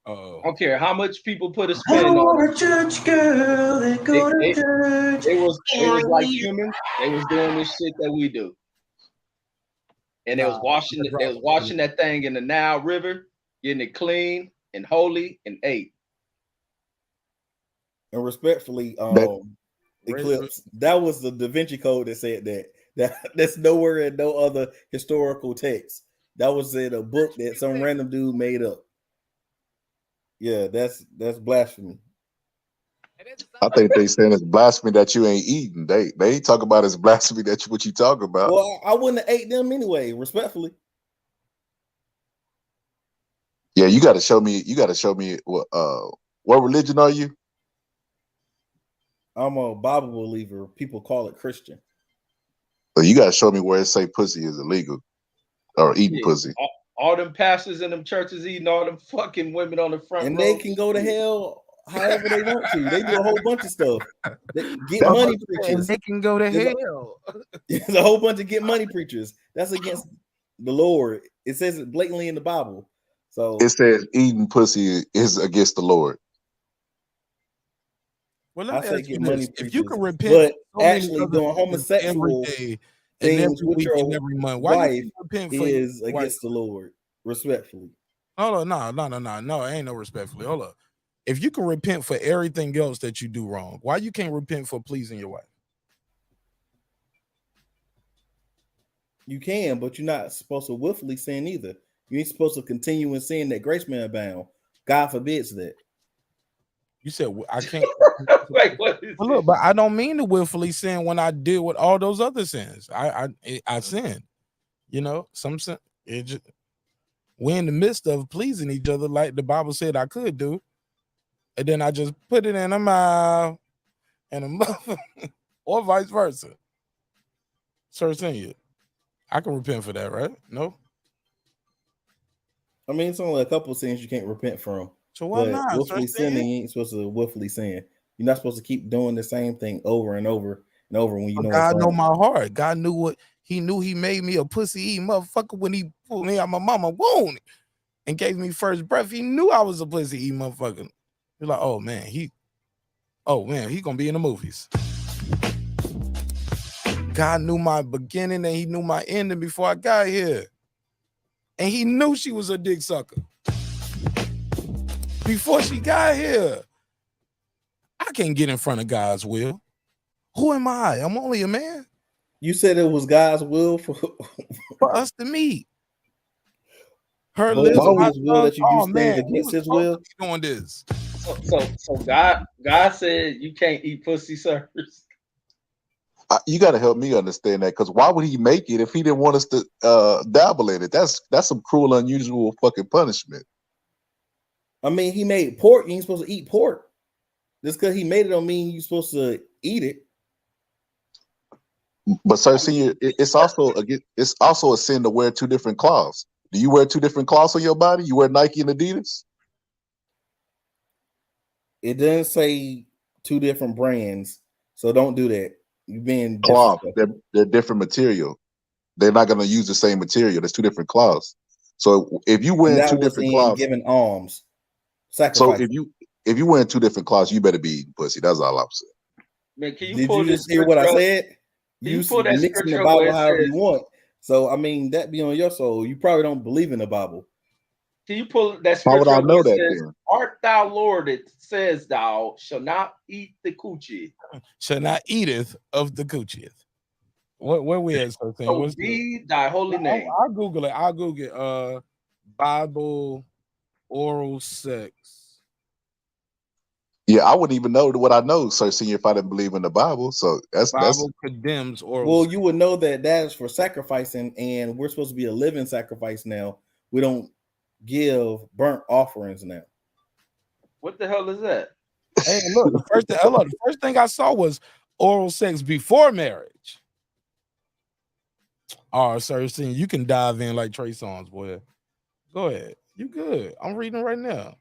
Oh. I don't care how much people put a spin on it. Church girl, they go to church. It was like humans. They was doing this shit that we do. And they was washing that thing in the Nile River, getting it clean and holy and ate. And respectfully, Eclipse, that was the Da Vinci Code that said that. That's nowhere in no other historical text. That was in a book that some random dude made up. Yeah, that's blasphemy. I think they saying it's blasphemy that you ain't eating. They ain't talk about it's blasphemy that what you talking about. Well, I wouldn't have ate them anyway, respectfully. Yeah, you got to show me. You got to show me what religion are you? I'm a Bible believer. People call it Christian. But you gotta show me where it say pussy is illegal or eating Yeah, pussy. all them pastors in them churches eating all them fucking women on the front And row. they can go to hell however they want to. They do a whole bunch of stuff. They get That's money what I'm saying, preachers. they can go to There's hell. There's a whole bunch of get money preachers. That's against the Lord. It says it blatantly in the Bible. So It says eating pussy is against the Lord. Well, I let me say ask you get money this: if you preachers, can repent but for so many actually other doing things every homosexual day and things every with week and your every month, why you wife can't repent for is your wife? against the Lord, respectfully. Hold on, no, ain't no respectfully. Hold up. If you can repent for everything else that you do wrong, why you can't repent for pleasing your wife? You can, but you're not supposed to willfully sin either. You ain't supposed to continue in sin that grace may abound. God forbids that. You said I can't. Wait, what is Well, look, but I don't mean to willfully sin when I deal with all those other sins. I sin. You know, some sin. It just, we're in the midst of pleasing each other, like the Bible said I could do, and then I just put it in a mouth and a mother, or vice versa. Sir, Senior, I can repent for that, right? No. I mean, it's only a couple of sins you can't repent from. So why But not, Sir willfully sinning, Senior? you ain't supposed to willfully sin. You're not supposed to keep doing the same thing over and over and over when you But know it's God know wrong. my heart. God knew what he knew. He made me a pussy eating motherfucker when he pulled me out my mama womb and gave me first breath. He knew I was a pussy eating motherfucker. He's like, oh man, he gonna be in the movies. God knew my beginning and he knew my ending before I got here. And he knew she was a dick sucker before she got here. I can't get in front of God's will. Who am I? I'm only a man. You said it was God's will for us to meet. Her But lips, was it my his will tongue. that you do Oh things man, he against was his supposed will? to be doing this. So God said you can't eat pussy, sir. You got to help me understand that, because why would he make it if he didn't want us to dabble in it? That's some cruel, unusual fucking punishment. I mean, he made pork. You ain't supposed to eat pork. Just because he made it don't mean you're supposed to eat it. But Sir Senior, it's also a sin to wear two different cloths. Do you wear two different cloths on your body? You wear Nike and Adidas? It doesn't say two different brands, so don't do that. You're being Cloth. disrespectful. They're different material. They're not going to use the same material. There's two different cloths. So if you And wear that two was different in cloths, giving alms, so sacrifice. if you wearing two different cloths, you better be eating pussy. That's all I'm saying. Man, can you Did pull you this just hear what I scripture up? said? Can You you pull that mixing the scripture up where Bible it however says, you want. So I mean, that be on your soul. You probably don't believe in the Bible. can you pull that How would scripture I up where know it that says, then? Art thou Lord, it says thou shall not eat the coochie. Shall not eateth of the coochieth. Where we at, Sir Senior? So What's the? be thy holy name. I'll Google it. I'll Google it. Bible oral sex. Yeah, I wouldn't even know what I know, Sir Senior, if I didn't believe in the Bible. So that's Bible condemns oral Well, sex. you would know that that is for sacrificing, and we're supposed to be a living sacrifice now. We don't give burnt offerings now. What the hell is that? Hey, look, the first thing I saw was oral sex before marriage. Oh, Sir Senior, you can dive in like Trey Songz, boy. Go ahead. You good. I'm reading right now.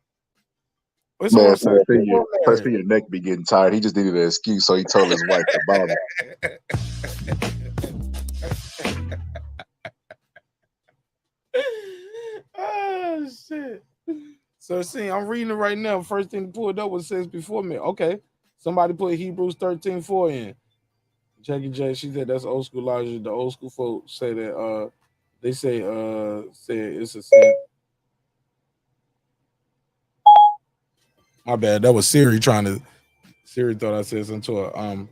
It's man. oral sex before Sir marriage. Senior neck be getting tired. He just needed an excuse, so he told his wife to bother. Oh shit. So see, I'm reading it right now. First thing pulled up was says before me. Okay. Somebody put Hebrews 13:4 in. Jackie J, she said that's old school logic. The old school folks say that they say it's a sin. My bad. That was Siri Siri thought I said something to her.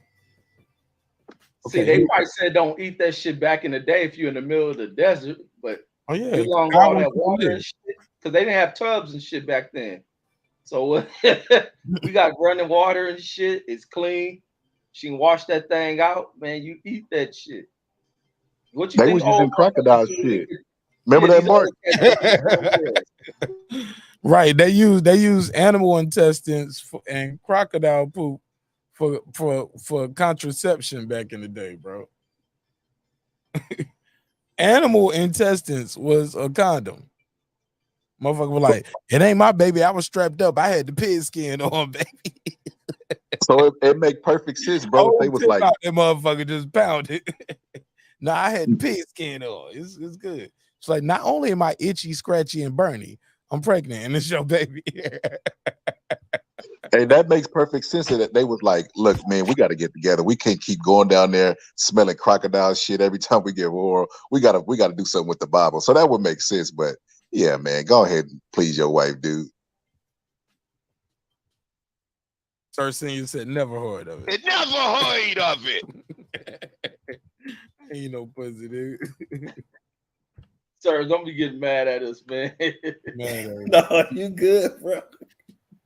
See, Okay. they probably said don't eat that shit back in the day if you're in the middle of the desert, but Oh yeah, you along God all wants that you to water live. and shit, because they didn't have tubs and shit back then. So we got running water and shit. It's clean. She can wash that thing out, man. You eat that shit. What you They think was old using crocodile motherfuckers do when they shit. get Remember that, these Mark? old cats they eat cornbread. Right. They use animal intestines and crocodile poop for contraception back in the day, bro. Animal intestines was a condom. Motherfucker was like, it ain't my baby. I was strapped up. I had the pig skin on, baby. So it make perfect sense, bro. If they was like, that motherfucker just pounded. No, I had the pig skin on. It's good. It's like, not only am I itchy, scratchy, and burny, I'm pregnant, and it's your baby. hey, that makes perfect sense. That they was like, look, man, we got to get together. We can't keep going down there smelling crocodile shit every time we get oral. We gotta do something with the Bible. So that would make sense. But yeah, man, go ahead and please your wife, dude. Sir Senior said, never heard of it. Never heard of it. Ain't no pussy, dude. Sir, don't be getting mad at us, man. No, you good, bro.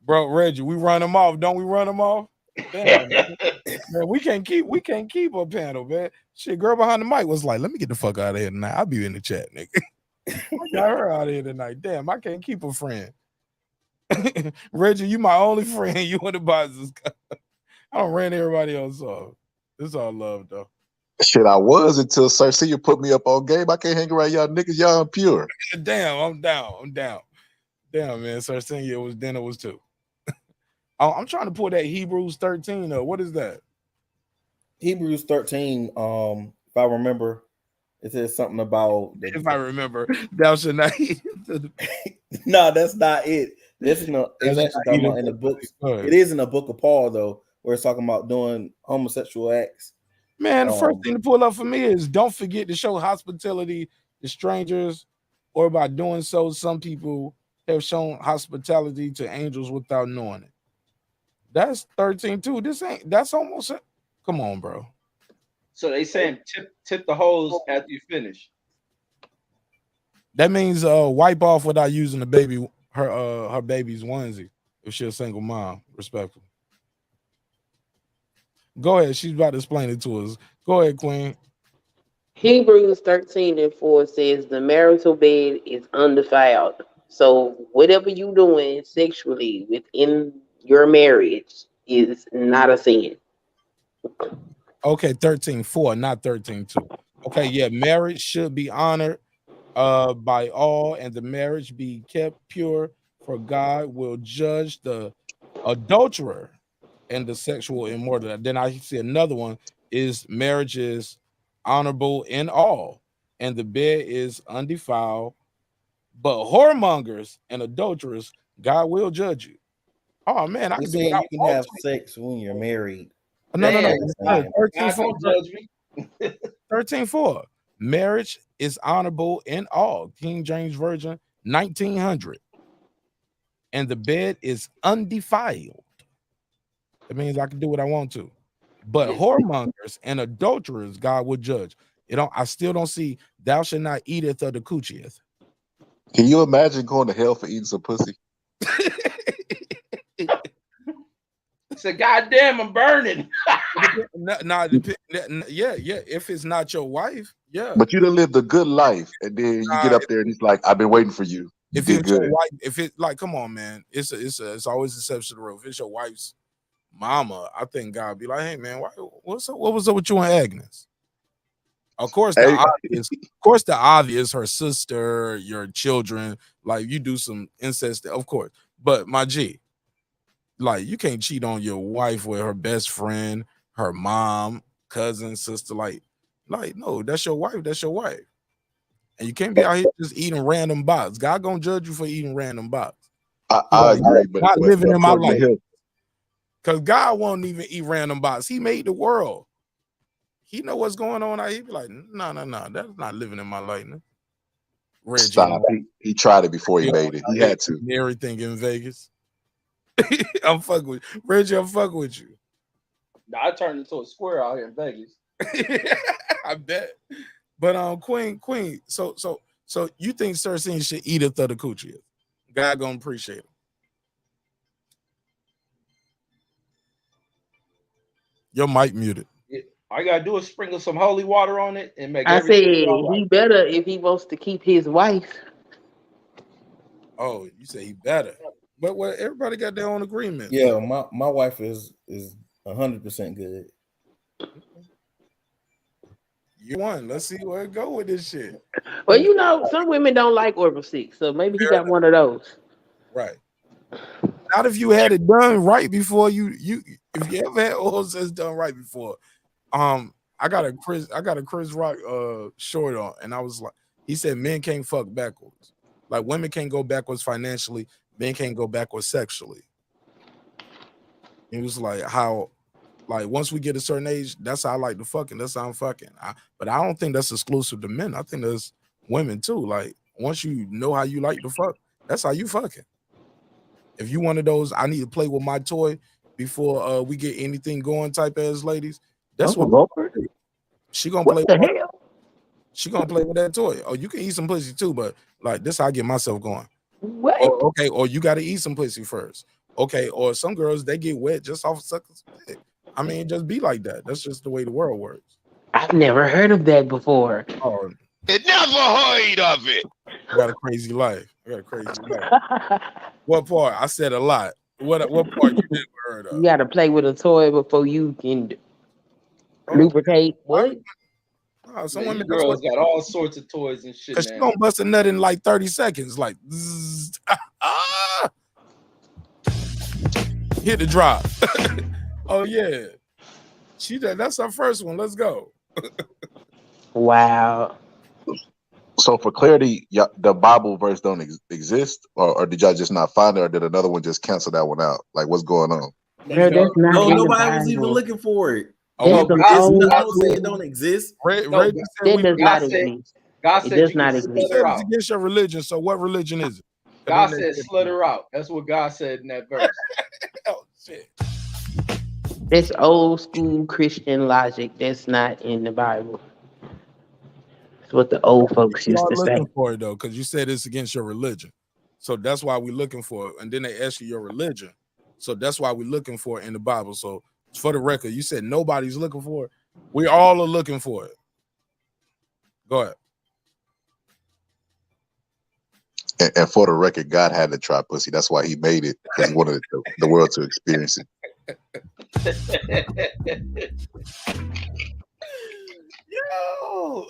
Bro, Reggie, we run them off. Don't we run them off? Damn, man, we can't keep a panel, man. Shit, girl behind the mic was like, let me get the fuck out of here tonight. I'll be in the chat, nigga. I got her out of here tonight. Damn, I can't keep a friend. Reggie, you my only friend. You want to buy this? I don't ran everybody else off. It's all love, though. Shit, I was until Sir Senior put me up on game. I can't hang around y'all niggas. Y'all impure. Damn, I'm down. Damn, man. Sir Senior was dinner was too. I'm trying to pull that Hebrews 13 up. What is that? Hebrews 13. If I remember, it says something about if I remember, thou shalt not eat. No, that's not it. This is not. It's actually talking about in the book. It is in the book of Paul though, where it's talking about doing homosexual acts. Man, the first thing to pull up for me is don't forget to show hospitality to strangers, or by doing so, some people have shown hospitality to angels without knowing it. That's 13 too. That's almost it. Come on, bro. So they saying tip the hose after you finish. That means wipe off without using the baby her baby's onesie if she's a single mom, respectfully. Go ahead. She's about to explain it to us. Go ahead, Queen. Hebrews 13:4 says the marital bed is undefiled. So whatever you doing sexually within your marriage is not a sin. Okay, 13:4, not 13:2. Okay, yeah, marriage should be honored by all, and the marriage be kept pure, for God will judge the adulterer and the sexual immortal. Then I see another one is marriage is honorable in all, and the bed is undefiled, but whoremongers and adulterers, God will judge you. Oh man, I You're can do saying it. you can have sex when you're married. No. Damn. 13:4. Marriage is honorable in all. King James Version 1900. And the bed is undefiled. That means I can do what I want to. But whoremongers and adulterers, God will judge. I still don't see thou shalt not eateth of the coochieth. Can you imagine going to hell for eating some pussy? Say, goddamn, I'm burning. Yeah. If it's not your wife, yeah. But you done lived a good life, and then you get up there and he's like, "I've been waiting for you." If it's your wife, if it like, come on, man, it's always exception to the rule. If it's your wife's mama, I think God be like, hey, man, what was up with you and Agnes? Of course, the obvious, her sister, your children, like you do some incest, of course. But my G, like you can't cheat on your wife with her best friend, her mom, cousin, sister. Like no, that's your wife. That's your wife. And you can't be out here just eating random box. God gonna judge you for eating random box. I agree, but not living in my life. Him. Because God won't even eat random box. He made the world. He know what's going on out here. He be like, no, that's not living in my likeness. Reggie, stop. He tried it before he made it. He had to. Everything in Vegas. I'm fucking with you. Reggie, I'm fucking with you. I turned into a square out here in Vegas. I bet. But Queen, so you think Cersei should eat a third of coochie? God gonna appreciate it. Your mic muted. All you gotta do is sprinkle some holy water on it and make. I said right. he better if he wants to keep his wife. Oh, you say he better. But everybody got their own agreement. Yeah, my wife is 100% good. You won. Let's see where it go with this shit. Well, you know, some women don't like oral sex, so maybe he got one of those. Right. Not if you had it done right before you if you ever had oral sex done right before. I got a Chris Rock short on, and I was like, he said men can't fuck backwards. Like women can't go backwards financially, men can't go backwards sexually. He was like, how, like once we get a certain age, that's how I like to fucking. That's how I'm fucking. But I don't think that's exclusive to men. I think there's women too. Like once you know how you like to fuck, that's how you fucking. If you one of those, I need to play with my toy before we get anything going type ass ladies. That's what she gonna play. What the hell? She gonna play with that toy. Oh, you can eat some pussy too, but like this, how I get myself going. What? Okay, or you got to eat some pussy first. Okay, or some girls they get wet just off sucking some dick. I mean, just be like that. That's just the way the world works. I've never heard of that before. Oh, It never heard of it. I got a crazy life. I got a crazy life. What part? I said a lot. What part you never heard of? You got to play with a toy before you can lubricate. What? Oh, some Man, women you girls got all sorts of toys and shit Cause she now. gonna bust a nut in like 30 seconds. Like hit the drop. Oh yeah. That's our first one. Let's go. Wow. So for clarity, the Bible verse don't exist, or did y'all just not find it, or did another one just cancel that one out? Like what's going on? Bro, that's not No, in the nobody was even Bible. looking for it. That's some old I don't say school. it don't exist. That does not exist. God It said does you not can exist. slut her It's out. against your religion. So what religion is it? God said slut her out. That's what God said in that verse. Oh shit. That's old school Christian logic. That's not in the Bible. That's what the old folks You used are to say. looking for it though, because you said it's against your religion. So that's why we're looking for it. And then they ask you your religion. So that's why we're looking for it in the Bible. So for the record, you said nobody's looking for it. We all are looking for it. Go ahead. And for the record, God had to try pussy. That's why He made it, because He wanted the world to experience it. Yo.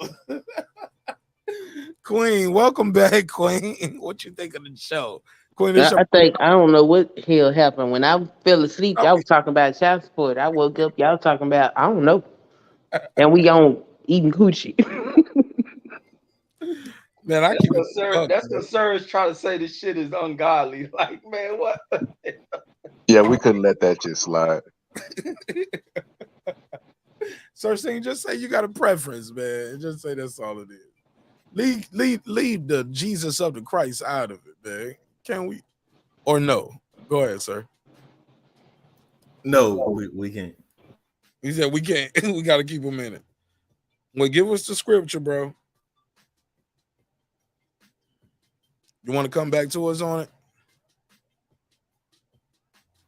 Queen, welcome back, Queen. What you think of the show? Queen, it's I think I don't know what hell happened when I fell asleep. Y'all was talking about child support. I woke up. Y'all talking about I don't know, and we on eating coochie. Man, I keep That's concerns trying to say this shit is ungodly. Like, man, what? Yeah, we couldn't let that just slide. Sir Singh, just say you got a preference, man. Just say that's all it is. Leave the Jesus of the Christ out of it, man. Can we? Or no? Go ahead, sir. No, we can't. He said we can't. We got to keep him in it. Well, give us the scripture, bro. You want to come back to us on it?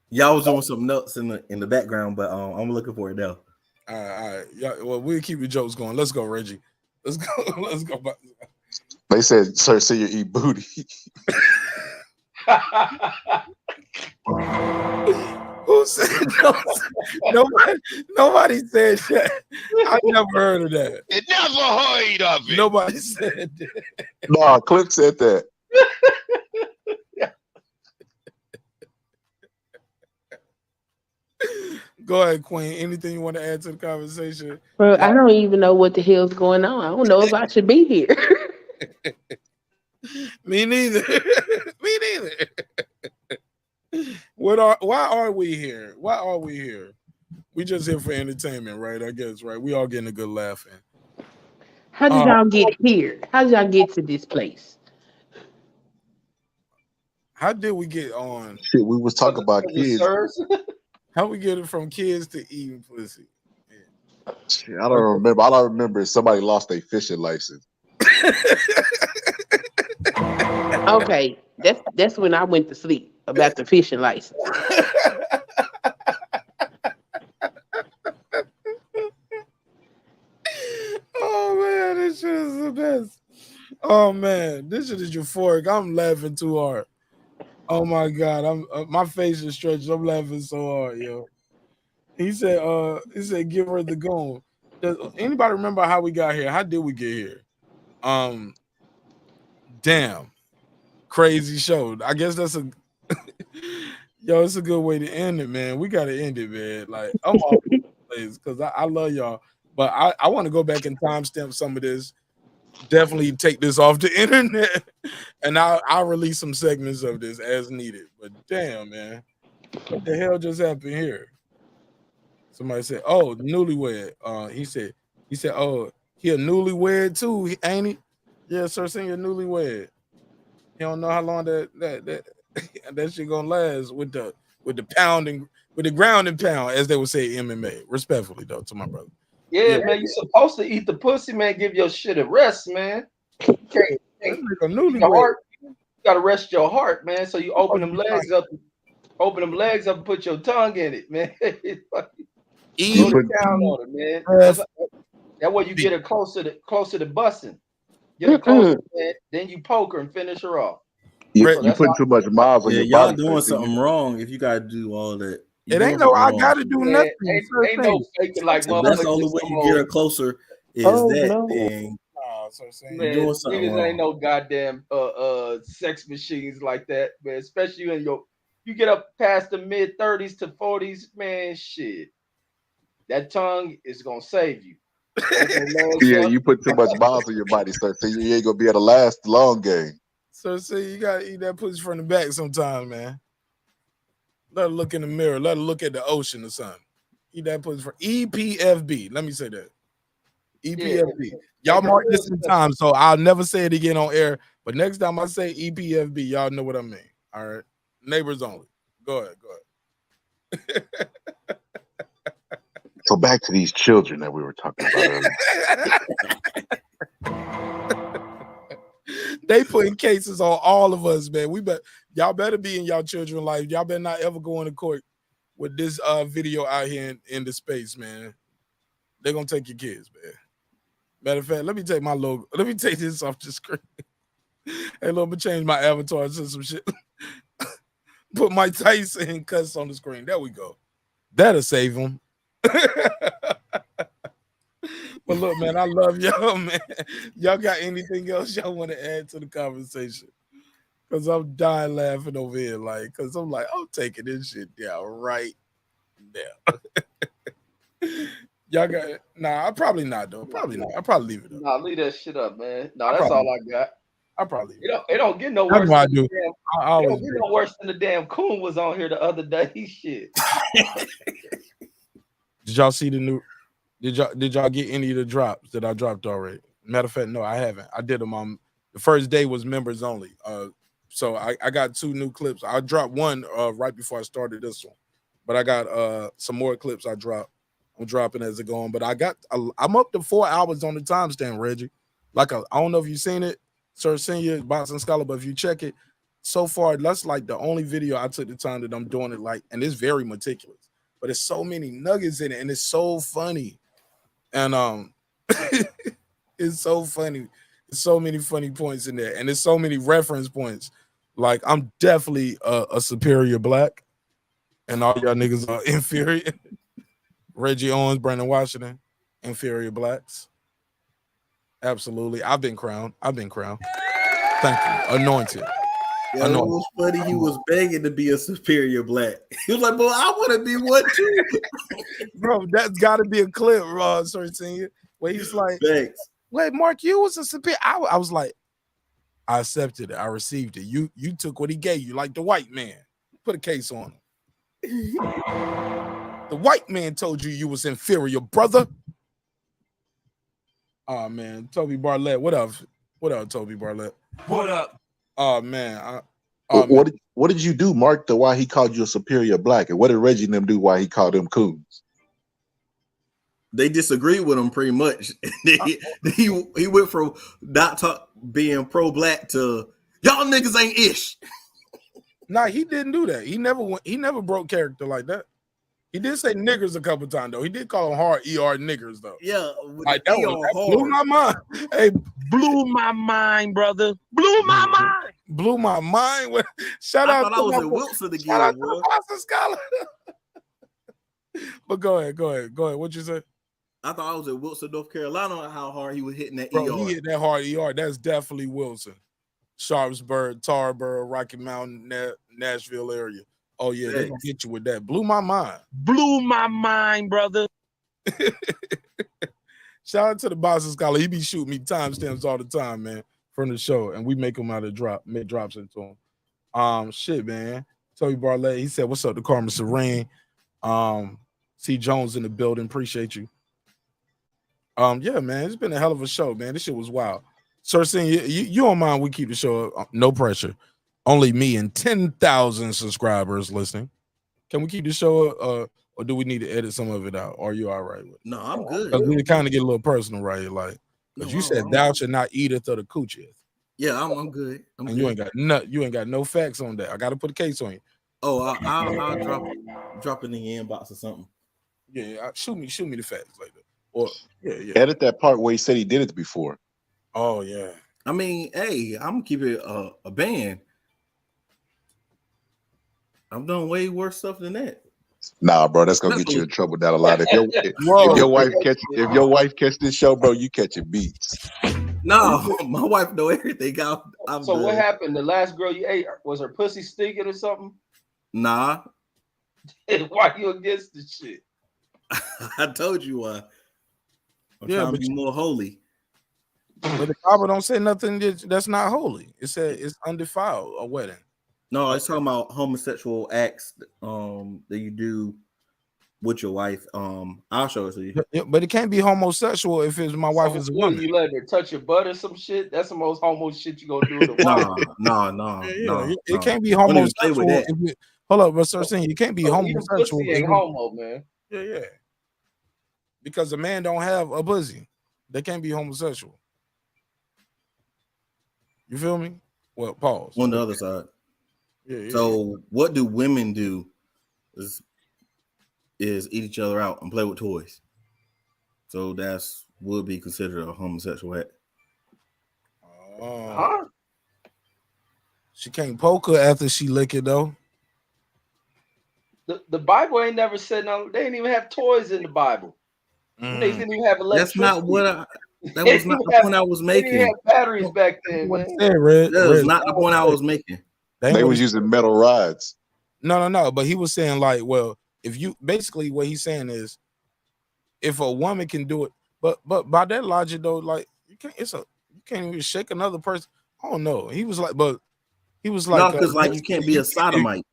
Y'all was doing some notes in the background, but I'm looking for it now. All right. Yeah, well, we'll keep your jokes going. Let's go, Reggie. Let's go. Let's go. They said, "Sir, see you eat booty." Who said nobody said that. I never heard of that. It never heard of it. Nobody said that. No, Clip said that. Go ahead, Queen. Anything you want to add to the conversation? Bro, I don't even know what the hell's going on. I don't know if I should be here. Me neither. Me neither. Why are we here? Why are we here? We just here for entertainment, right? I guess, right? We all getting a good laugh in. How did y'all get here? How did y'all get to this place? How did we get on? Shit, we was talking about kids. How we get it from kids to eating pussy? Shit, I don't remember. All I remember is somebody lost their fishing license. Okay, that's when I went to sleep about the fishing license. Oh man, this shit is the best. Oh man, this shit is euphoric. I'm laughing too hard. Oh my god, I'm my face is stretched. I'm laughing so hard, yo. He said, give her the goon. Does anybody remember how we got here? How did we get here? Damn. Crazy show. I guess that's a it's a good way to end it, man. We gotta end it, man. Like I'm all plays because I love y'all, but I want to go back and timestamp some of this. Definitely take this off the internet, and I'll release some segments of this as needed. But damn, man, what the hell just happened here? Somebody said, "Oh, newlywed." He said, "Oh, he a newlywed too, ain't he?" Yeah, sir, saying you're newlywed. You don't know how long that shit gonna last with the pounding, with the ground and pound, as they would say MMA. Respectfully, though, to my brother. Yeah, man, you supposed to eat the pussy, man. Give your shit a rest, man. You gotta rest your heart, man. So you open them legs up, and put your tongue in it, man. Go to town on it, man. That way you get her closer to busting. Get her closer, man. Then you poke her and finish her off. You put too much miles on your y'all body. doing something wrong if you gotta do all that. It ain't no I gotta do nothing. Ain't no faking like motherfuckers. That's the only way you get her closer is that. Man, You're doing something niggas wrong. ain't no goddamn sex machines like that, man. Especially you get up past the mid-30s to 40s, man. Shit, that tongue is gonna save you. Yeah, you put too much miles on your body, sir. So you ain't gonna be able to last the long game. So see, you gotta eat that pussy from the back sometime, man. Let her look in the mirror. Let her look at the ocean or something. Eat that pussy from EPFB. Let me say that. EPFB. Y'all mark this in time, so I'll never say it again on air. But next time I say EPFB, y'all know what I mean. All right. Neighbors only. Go ahead. So back to these children that we were talking about earlier. They putting cases on all of us, man. Y'all better be in y'all children's life. Y'all better not ever go into court with this video out here in the space, man. They're gonna take your kids, man. Matter of fact, let me take my logo. Let me take this off the screen. Hey, let me change my avatar to some shit. Put Mike Tyson and cuss on the screen. There we go. That'll save him. But look, man, I love y'all, man. Y'all got anything else y'all want to add to the conversation? Because I'm dying laughing over here, like, because I'm like, I'm taking this shit down right now. Y'all got it? Nah, I probably not, though. Probably not. I'll probably leave it up. Nah, leave that shit up, man. No, that's all I got. I probably. It don't get no That's worse. what I Than do. it don't get no worse than the damn coon was on here the other day. Shit. Did y'all see the new? Did y'all get any of the drops that I dropped already? Matter of fact, no, I haven't. I did them on the first day was members only. So I got 2 new clips. I dropped one right before I started this one, but I got some more clips I dropped. I'm dropping as it going, but I'm up to 4 hours on the timestamp, Reggie. Like I don't know if you've seen it, Sir Senior, Boxing Scholar, but if you check it, so far that's like the only video I took the time that I'm doing it like, and it's very meticulous. But there's so many nuggets in it, and it's so funny, and it's so funny. There's so many funny points in there, and there's so many reference points. Like I'm definitely a superior black, and all y'all niggas are inferior. Reggie Owens, Brandon Washington, inferior blacks. Absolutely. I've been crowned. Thank you. Anointed. Yeah, it was funny. He was begging to be a superior black. He was like, "Boy, I want to be one too." Bro, that's got to be a clip, Sir Senior, where he's like, "Thanks. Wait, Mark, you was a superior." I was like, I accepted it. I received it. You took what he gave you, like the white man. Put a case on him. The white man told you was inferior, brother. Oh man, Toby Bartlett. What up? What up, Toby Bartlett? What up? Oh man. What did you do, Mark, to why he called you a superior black? And what did Reggie and them do why he called them coons? They disagreed with him pretty much. he went from not being pro-black to y'all niggas ain't ish. Nah, he didn't do that. He never broke character like that. He did say niggers a couple times though. He did call them hard ER niggers though. Yeah, like that blew my mind. Hey, blew my mind, brother. Blew my mind. Blew my mind. Shout out to I was in Wilson again, shout out to the Boston Scholar. But go ahead. What you say? I thought I was at Wilson, North Carolina. How hard he was hitting that Bro, ER. he hit that hard ER. That's definitely Wilson. Sharpsburg, Tarboro, Rocky Mountain, Nashville area. Oh yeah, they gonna get you with that. Blew my mind. Blew my mind, brother. Shout out to the Boston Scholar. He be shooting me timestamps all the time, man, from the show, and we make them out of make drops into him. Shit, man. Toby Barlett, he said, "What's up to Carmen Serene?" C. Jones in the building. Appreciate you. Yeah, man, it's been a hell of a show, man. This shit was wild. Sir, you don't mind we keep the show up? No pressure. Only me and 10,000 subscribers listening. Can we keep the show up, or do we need to edit some of it out? Are you all right with it? No, I'm good. Because we kind of get a little personal, right? Like, because you said thou should not eateth of the coocheth. Yeah, I'm good. And you ain't got no facts on that. I got to put a case on you. Oh, I'll drop it in the inbox or something. Yeah, shoot me the facts like that. Or yeah. Edit that part where he said he did it before. Oh yeah. I mean, hey, I'm gonna keep it a band. I've done way worse stuff than that. Nah, bro, that's gonna get you in trouble down a lot. If your wife catch this show, bro, you catching beats. No, my wife know everything. So what happened? The last girl you ate, was her pussy stinking or something? Nah. Why you against this shit? I told you why. I'm trying to be more holy. But the Bible don't say nothing that's not holy. It said it's undefiled, a wedding. No, it's talking about homosexual acts that you do with your wife. I'll show it to you. Yeah, but it can't be homosexual if it's my wife is a woman. You let her touch your butt or some shit? That's the most homo shit you gonna do with a wife. No. It can't be homosexual. Hold up, but start saying you can't be homosexual. Pussy ain't homo, man. Yeah. Because a man don't have a pussy. They can't be homosexual. You feel me? Well, pause. On the other side. Yeah. So what do women do is eat each other out and play with toys. So that's would be considered a homosexual act. Huh? She can't poke her after she lick it though. The Bible ain't never said no. They didn't even have toys in the Bible. They didn't even have electricity. That's not what that was not the point I was making. They didn't have batteries back then, man. That was not the point I was making. They was using metal rods. No. But he was saying like, well, if you basically what he's saying is, if a woman can do it, but by that logic though, like you can't even shake another person. I don't know. He was like, no, because like you can't be a sodomite.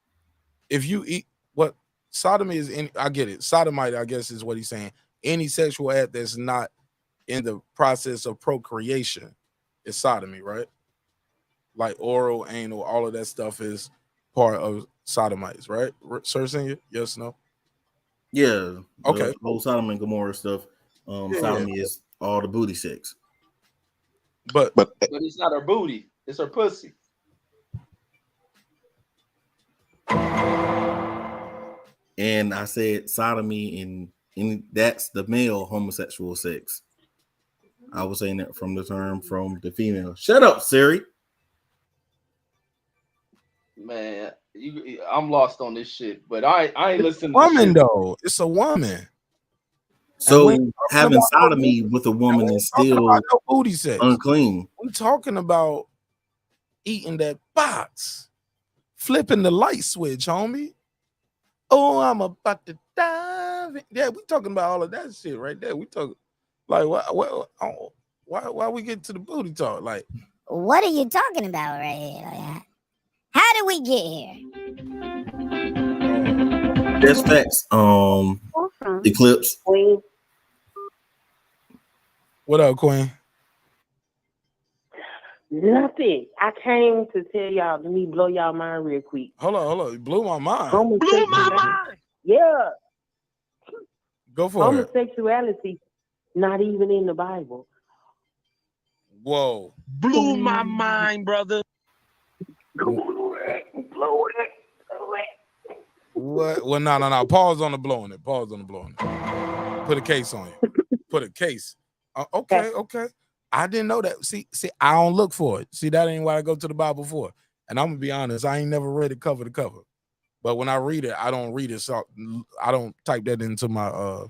If you eat what sodomy is in, I get it. Sodomite, I guess, is what he's saying. Any sexual act that's not in the process of procreation is sodomy, right? Like oral, anal, all of that stuff is part of sodomites, right? Sir Senior? Yes, no? Yeah. Okay. The whole Sodom and Gomorrah stuff. Sodomy is all the booty sex. But it's not her booty, it's her pussy. And I said sodomy and that's the male homosexual sex. I was saying that from the term from the female. Shut up, Siri. Man, I'm lost on this shit, but I ain't listening. Woman though, it's a woman. So having sodomy with a woman is still no booty sex. Unclean. We're talking about eating that box, flipping the light switch, homie. Oh, I'm about to dive in. Yeah, we talking about all of that shit right there. We talking like why we get to the booty talk? Like, what are you talking about right here? Like, how did we get here? That's facts. Eclipse. What up, Queen? Nothing. I came to tell y'all, let me blow y'all mind real quick. Hold on. You blew my mind. Blew my mind. Yeah. Go for it. Homosexuality, not even in the Bible. Whoa. Blew my mind, brother. Blow it. What? Well, no. Pause on the blowing it. Put a case on you. Put a case. Okay. I didn't know that. See, I don't look for it. See, that ain't what I go to the Bible for. And I'm gonna be honest, I ain't never read it cover to cover. But when I read it, I don't read it. So I don't type that into my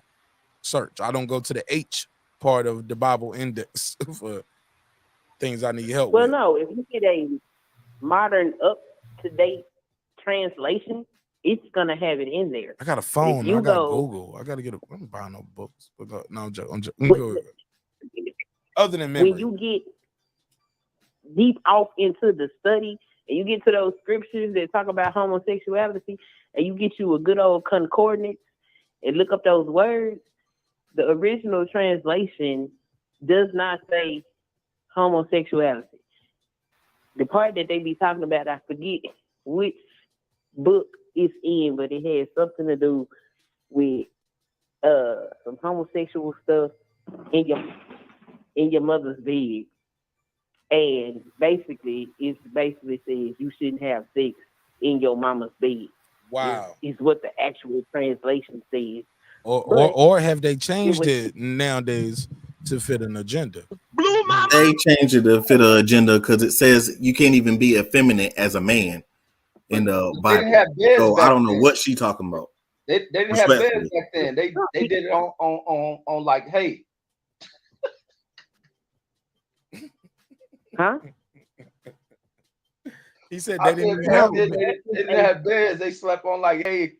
search. I don't go to the H part of the Bible index for things I need help Well, with. no, if you get a modern, up-to-date translation, it's gonna have it in there. I got a If phone. you I got go, Google. I got to get. I'm buying no books. But no, I'm joking. Go ahead. Other than when memory, you get deep off into the study and you get to those scriptures that talk about homosexuality, and you get you a good old concordance and look up those words, the original translation does not say homosexuality. The part that they be talking about, I forget which book it's in, but it has something to do with some homosexual stuff in your mother's bed. And basically it says you shouldn't have sex in your mama's bed. wow. Is what the actual translation says. Or have they changed it nowadays to fit an agenda? They changed it to fit an agenda because it says you can't even be effeminate as a man in the They didn't Bible. have beds So I back don't know then. what she talking about. They didn't have beds Respectfully. back then. They did it on like, hey. Huh? He said I they said didn't have they didn't have beds. They slept on like, hey,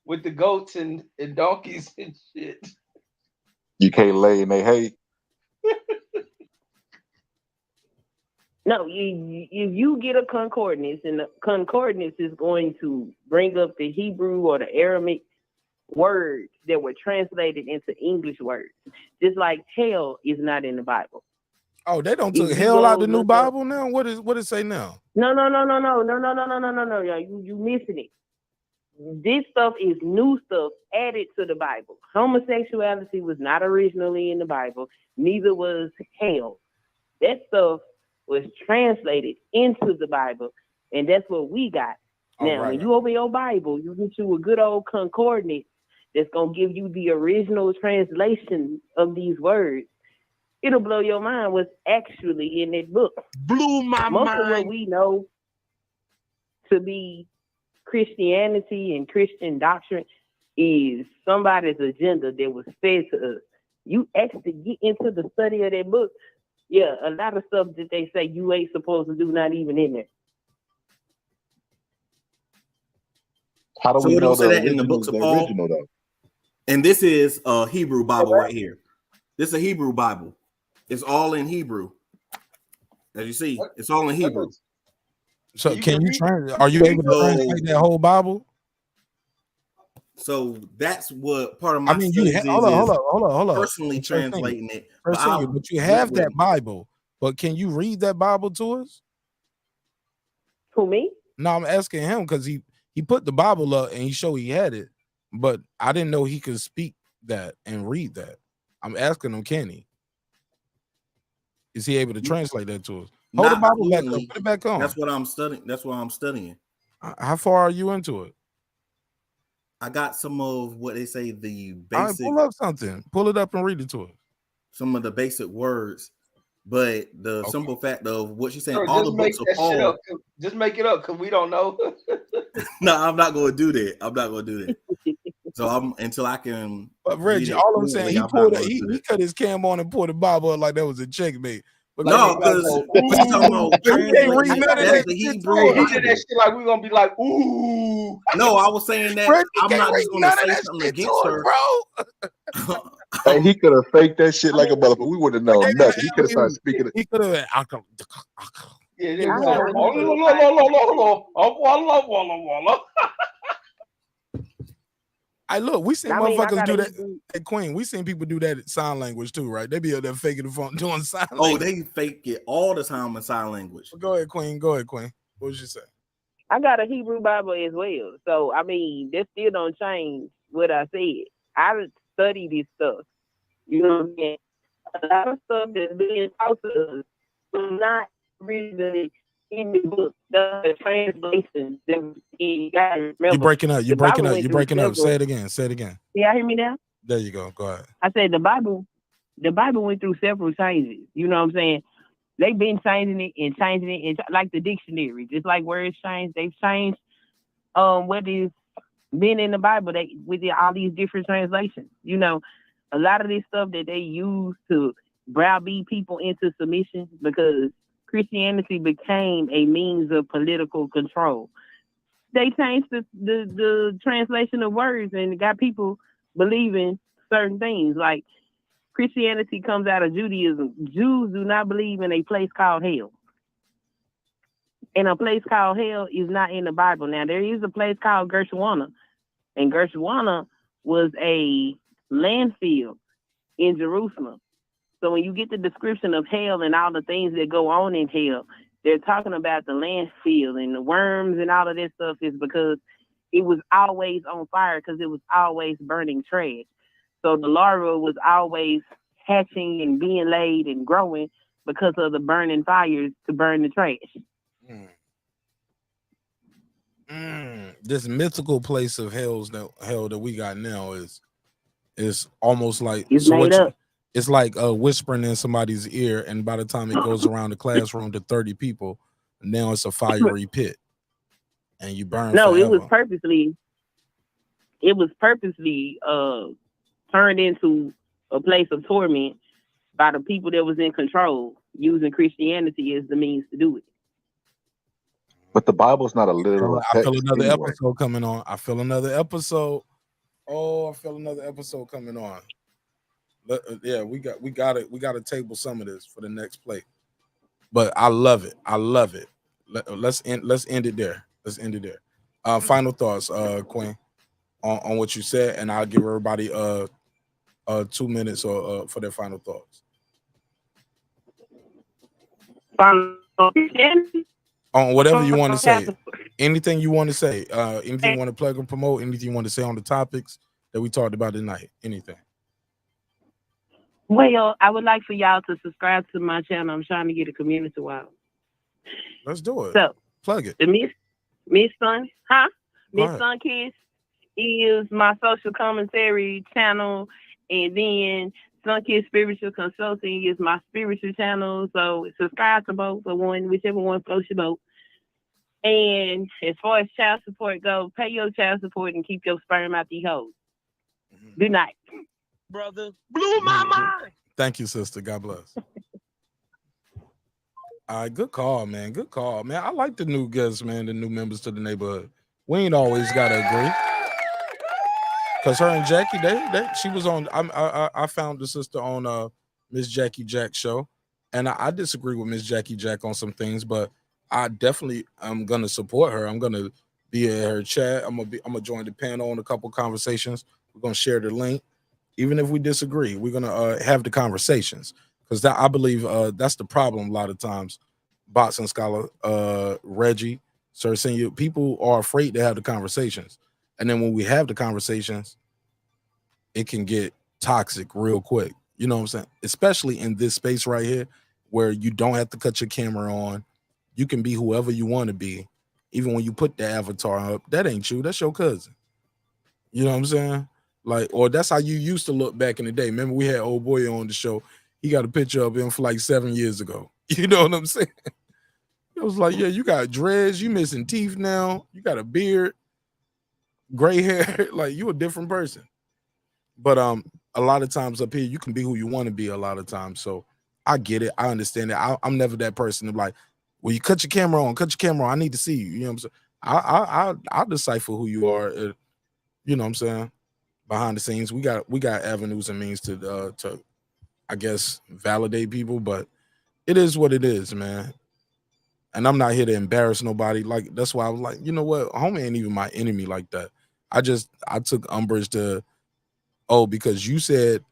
with the goats and donkeys and shit. You can't lay in they hay. No, you get a concordance, and the concordance is going to bring up the Hebrew or the Aramaic words that were translated into English words. Just like hell is not in the Bible. Oh, they don't If took you hell go out the new look up- Bible now. What it say now? No. You missing it. This stuff is new stuff added to the Bible. Homosexuality was not originally in the Bible. Neither was hell. That stuff was translated into the Bible, and that's what we got. Now, when you open your Bible, you get you a good old concordance that's gonna give you the original translation of these words. It'll blow your mind what's actually in that book. Blew my Most mind. of what we know to be Christianity and Christian doctrine is somebody's agenda that was fed to us. You actually get into the study of that book, yeah, a lot of stuff that they say you ain't supposed to do, not even in there. How do So we it know don't say the that in the original books is of the Paul? original though? And this is a Hebrew Bible right here. This is a Hebrew Bible. It's all in Hebrew. As you see, it's all in Hebrew. So can you are you able to translate that whole Bible? So that's what part of my I mean, you studies hold on. personally translating it. But you have that Bible. But can you read that Bible to us? Who, me? No, I'm asking him because he put the Bible up and he showed he had it, but I didn't know he could speak that and read that. I'm asking him, can he? Is he able to translate that to us? Hold the Not Bible back up, fluently. put it back on. That's what I'm studying. That's what I'm studying. How far are you into it? I got some of what they say the All right, basic. pull up something. Pull it up and read it to us. Some of the basic words, but the simple fact of what she's saying, Bro, all just the make books of that shit Paul. up. Just make it up because we don't know. No, I'm not going to do that. I'm not going to do that. So until I can. But Reggie, all I'm saying, he cut his cam on and pulled the Bible up like that was a checkmate. But no, because he's talking about translating. That's the Hebrew. He did that shit like we're gonna be like, ooh. No, I was saying that Reggie I'm not just going to say something against her, bro. Hey, he could have faked that shit like a motherfucker. We wouldn't have known nothing. He could have started speaking. He could have. Yeah, I look, we seen I mean, I motherfuckers do gotta that. Hey, Queen, we seen people do that sign language too, right? They be out there faking the phone, doing sign Oh, language. they fake it all the time in sign language. Go ahead, Queen. Go ahead, Queen. What was you saying? I got a Hebrew Bible as well. So, I mean, that still don't change what I said. I study this stuff. You know what I'm saying? A lot of stuff that's being taught to us was not really in the book. The translation that you gotta remember. You breaking up. You the breaking Bible up. went You through breaking up. several- Say it again. Say it again. Y'all hear me now? There you go. Go ahead. I said the Bible went through several changes. You know what I'm saying? They've been changing it, and like the dictionary, just like words change, they've changed. what is been in the Bible with all these different translations. You know, a lot of this stuff that they use to browbeat people into submission because Christianity became a means of political control. They changed the translation of words and got people believing certain things. Like Christianity comes out of Judaism. Jews do not believe in a place called hell. And a place called hell is not in the Bible. Now, there is a place called Gershwana, and Gershwana was a landfill in Jerusalem. So when you get the description of hell and all the things that go on in hell, they're talking about the landfill and the worms and all of that stuff is because it was always on fire because it was always burning trash. So the larva was always hatching and being laid and growing because of the burning fires to burn the trash. This mythical place of hell that we got now is almost like it's so made up. It's like whispering in somebody's ear, and by the time it goes around the classroom to 30 people, now it's a fiery pit, and you burn. No, forever. it was purposely turned into a place of torment by the people that was in control, using Christianity as the means to do it. But the Bible's not a literal I feel text another anyway. episode coming on. I feel another episode. Oh, I feel another episode coming on. Yeah, we got to table some of this for the next play. But I love it. Let's end it there. Final thoughts, Queen, on what you said, and I'll give everybody 2 minutes or for their final thoughts. On whatever you want to say. Anything you want to say. Anything you want to plug or promote, anything you want to say on the topics that we talked about tonight. Anything. Well, I would like for y'all to subscribe to my channel. I'm trying to get a community out. Let's do it. So plug it. The Miss Sun, Miss Sun Kids is my social commentary channel, and then Sun Kids Spiritual Consulting is my spiritual channel. So subscribe to both, or whichever one floats your boat. And as far as child support goes, pay your child support and keep your sperm out the hoes. Good night. Brother, blew my mind. Thank you, sister. God bless. All right, good call, man. Good call, man. I like the new guests, man. The new members to the neighborhood. We ain't always gotta agree, cause her and Jackie, she was on. I found the sister on Miss Jackie Jack show, and I disagree with Miss Jackie Jack on some things, but I definitely am gonna support her. I'm gonna be in her chat. I'm gonna join the panel on a couple conversations. We're gonna share the link. Even if we disagree, we're gonna have the conversations, because I believe that's the problem a lot of times. Bots and Scholar, Reggie, Sir Senior, people are afraid to have the conversations, and then when we have the conversations, it can get toxic real quick. You know what I'm saying? Especially in this space right here, where you don't have to cut your camera on. You can be whoever you want to be, even when you put the avatar up. That ain't you. That's your cousin. You know what I'm saying? Like, or that's how you used to look back in the day. Remember, we had old boy on the show. He got a picture of him for like 7 years ago. You know what I'm saying? It was like, yeah, you got dreads, you missing teeth now, you got a beard, gray hair, like you a different person. But a lot of times up here, you can be who you want to be a lot of times. So I get it. I understand it. I'm never that person to like, well, you cut your camera on, I need to see you. You know what I'm saying? I'll decipher who you are. You know what I'm saying? Behind the scenes, we got avenues and means to I guess validate people, but it is what it is, man. And I'm not here to embarrass nobody. Like, that's why I was like, you know what, homie ain't even my enemy like that. I took umbrage to, because you said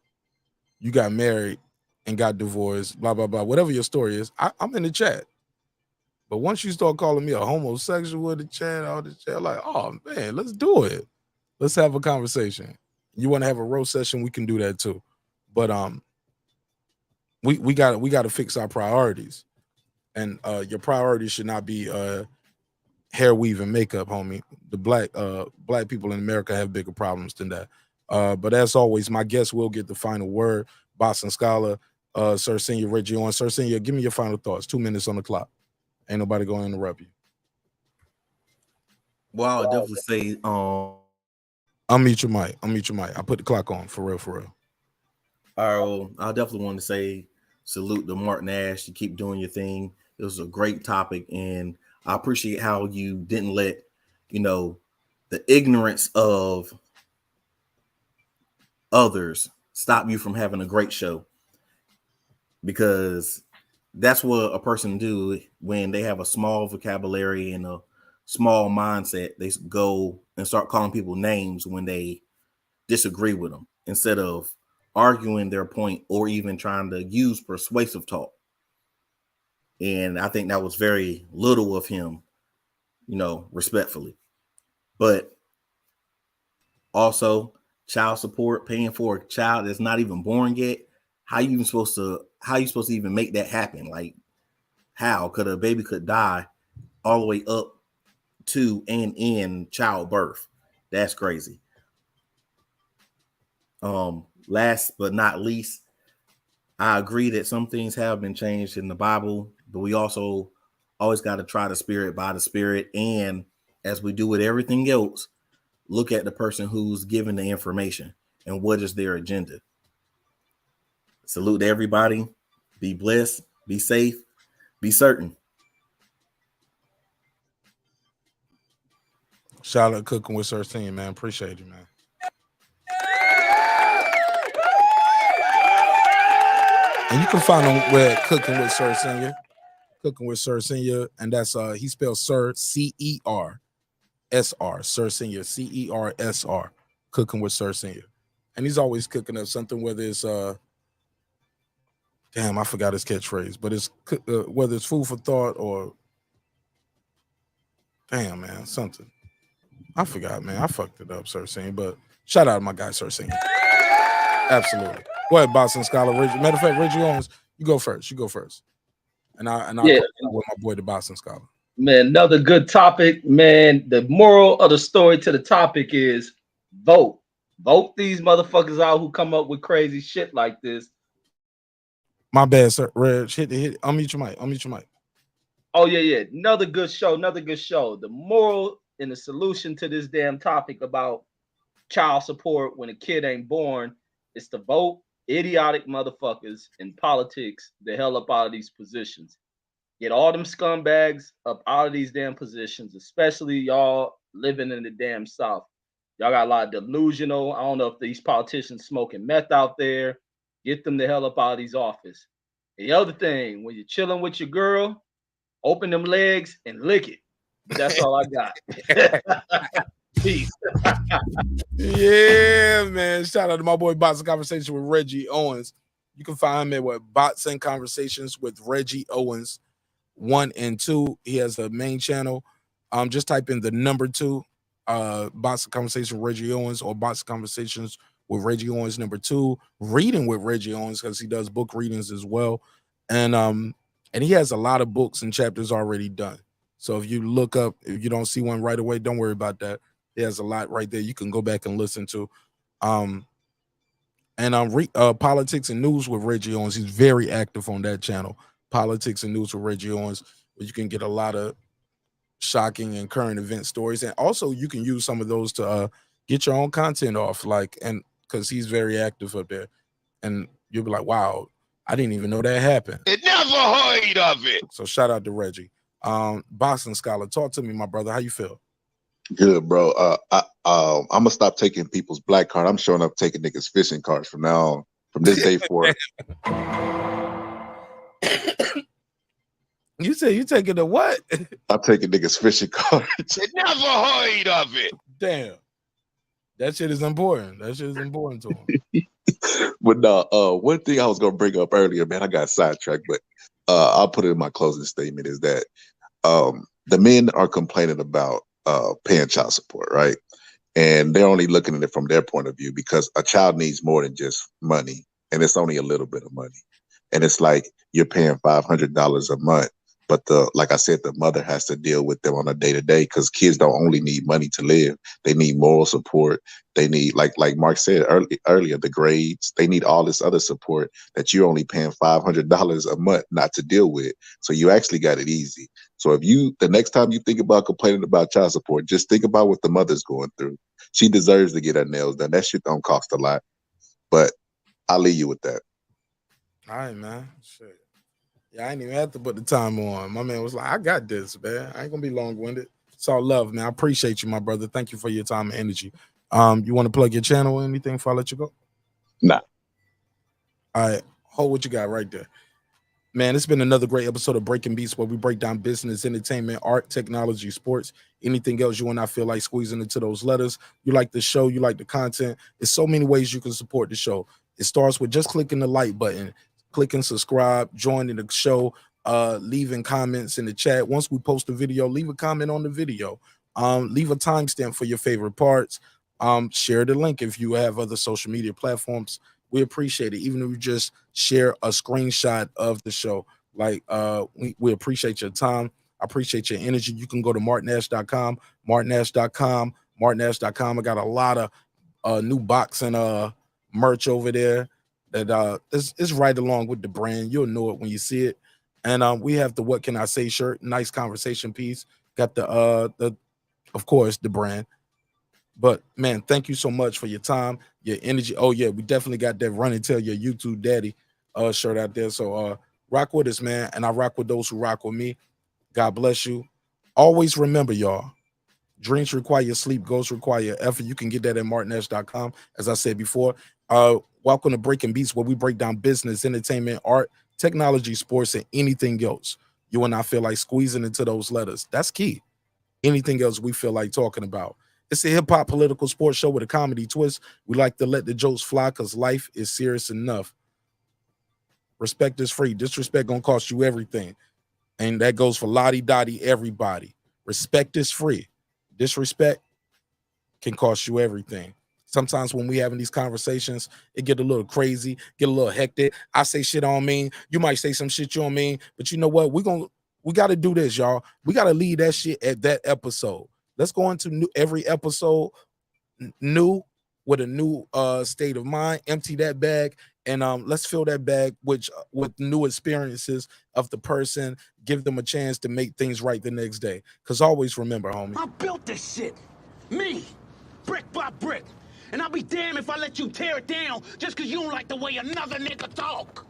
you got married and got divorced, blah blah blah, whatever your story is. I'm in the chat, but once you start calling me a homosexual in the chat, all the chat, like, oh man, let's do it. Let's have a conversation. You want to have a roast session, we can do that too. But we got to fix our priorities, and your priorities should not be hair weave and makeup, homie. The black people in America have bigger problems than that. But as always, my guest will get the final word. Boston Scholar, Sir Senior Reggie on. Sir Senior, give me your final thoughts. 2 minutes on the clock. Ain't nobody going to interrupt you. Well, I would definitely say, unmute your mic. Unmute your mic. I put the clock on for real, for real. I definitely want to say salute to Marq Nash. You keep doing your thing. It was a great topic, and I appreciate how you didn't let, the ignorance of others stop you from having a great show, because that's what a person do when they have a small vocabulary and a small mindset. They go and start calling people names when they disagree with them, instead of arguing their point or even trying to use persuasive talk. And I think that was very little of him, respectfully. But also, child support, paying for a child that's not even born yet. How you supposed to even make that happen? Like, how could a baby could die all the way up to and in childbirth? That's crazy. Last but not least, I agree that some things have been changed in the Bible, but we also always got to try the spirit by the spirit. And as we do with everything else, look at the person who's giving the information and what is their agenda. Salute to everybody. Be blessed. Be safe. Be certain. Shout out Cooking with Sir Team, man. Appreciate you, man. And you can find him with Cooking with Sir Senior. Cooking with Sir Senior. And that's he spells Sir CERSR. Sir Senior. CERSR. Cooking with Sir Senior. And he's always cooking up something, whether it's damn, I forgot his catchphrase, but it's whether it's food for thought or damn, man, something. I forgot, man. I fucked it up, Sir Senior. But shout out to my guy, Sir Senior. Absolutely. Go ahead, Boston Scholar. Matter of fact, Reggie Owens, you go first. And I'll yeah, with my boy, the Boston Scholar. Man, another good topic, man. The moral of the story to the topic is vote. Vote these motherfuckers out who come up with crazy shit like this. My bad, sir. Reg, hit. Unmute your mic. Oh, yeah. Another good show. The moral and the solution to this damn topic about child support when a kid ain't born is to vote idiotic motherfuckers in politics the hell up out of these positions. Get all them scumbags up out of these damn positions, especially y'all living in the damn South. Y'all got a lot of delusional. I don't know if these politicians smoking meth out there. Get them the hell up out of these offices. And the other thing, when you're chilling with your girl, open them legs and lick it. That's all I got. Peace. Yeah, man. Shout out to my boy Bots in Conversation with Reggie Owens. You can find him at Bots in Conversations with Reggie Owens 1 and 2. He has a main channel. Just type in the number 2, Bots in Conversation with Reggie Owens, or Bots in Conversations with Reggie Owens number 2, Reading with Reggie Owens, because he does book readings as well. And he has a lot of books and chapters already done. So if you look up, if you don't see one right away, don't worry about that. He has a lot right there you can go back and listen to. Politics and News with Reggie Owens. He's very active on that channel. Politics and News with Reggie Owens, where you can get a lot of shocking and current event stories. And also you can use some of those to get your own content off, and because he's very active up there. And you'll be like, wow, I didn't even know that happened. It never heard of it. So shout out to Reggie. Boston Scholar, talk to me, my brother. How you feel? Good, bro. I'm gonna stop taking people's black card. I'm showing up taking niggas fishing cards from now on. From this day forward. You say you taking the what? I'm taking niggas fishing cards. It never heard of it. Damn. That shit is important. That shit is important to him. But no, one thing I was gonna bring up earlier, man, I got sidetracked, but I'll put it in my closing statement, is that the men are complaining about paying child support, right? And they're only looking at it from their point of view, because a child needs more than just money, and it's only a little bit of money. And it's like you're paying $500 a month But like I said, the mother has to deal with them on a day-to-day, because kids don't only need money to live. They need moral support. They need, like Mark said earlier, the grades. They need all this other support that you're only paying $500 a month not to deal with. So you actually got it easy. So if the next time you think about complaining about child support, just think about what the mother's going through. She deserves to get her nails done. That shit don't cost a lot. But I'll leave you with that. All right, man. Shit. Yeah, I ain't even have to put the time on. My man was like, I got this, man. I ain't gonna be long-winded. It's all love, man. I appreciate you, my brother. Thank you for your time and energy. You want to plug your channel or anything before I let you go? Nah. All right. Hold what you got right there. Man, it's been another great episode of Breaking Beats, where we break down business, entertainment, art, technology, sports, anything else you and I feel like squeezing into those letters. You like the show, you like the content. There's so many ways you can support the show. It starts with just clicking the like button, clicking subscribe, joining the show, leaving comments in the chat. Once we post a video, leave a comment on the video. Leave a timestamp for your favorite parts. Share the link if you have other social media platforms. We appreciate it. Even if you just share a screenshot of the show, like we appreciate your time. I appreciate your energy. You can go to marqnash.com, marqnash.com, marqnash.com. I got a lot of new boxing merch over there that is right along with the brand. You'll know it when you see it. And we have the What Can I Say shirt, nice conversation piece. Got the of course the brand. But man, thank you so much for your time, your energy. Oh yeah, we definitely got that Run and Tell Your YouTube Daddy shirt out there. So rock with us, man. And I rock with those who rock with me. God bless you. Always remember, y'all, dreams require sleep, goals require effort. You can get that at marqnash.com. As I said before, welcome to Breaking Beats, where we break down business, entertainment, art, technology, sports, and anything else you and I feel like squeezing into those letters. That's key. Anything else we feel like talking about. It's a hip-hop political sports show with a comedy twist. We like to let the jokes fly because life is serious enough. Respect is free. Disrespect gonna cost you everything. And that goes for lottie-dottie, everybody. Respect is free. Disrespect can cost you everything. Sometimes when we having these conversations, it get a little crazy, get a little hectic. I say shit I don't mean. You might say some shit you don't mean. But you know what? We got to do this, y'all. We got to leave that shit at that episode. Let's go into every episode new with a new state of mind. Empty that bag and let's fill that bag with new experiences of the person. Give them a chance to make things right the next day. Because always remember, homie, I built this shit. Me. Brick by brick. And I'll be damned if I let you tear it down just because you don't like the way another nigga talk.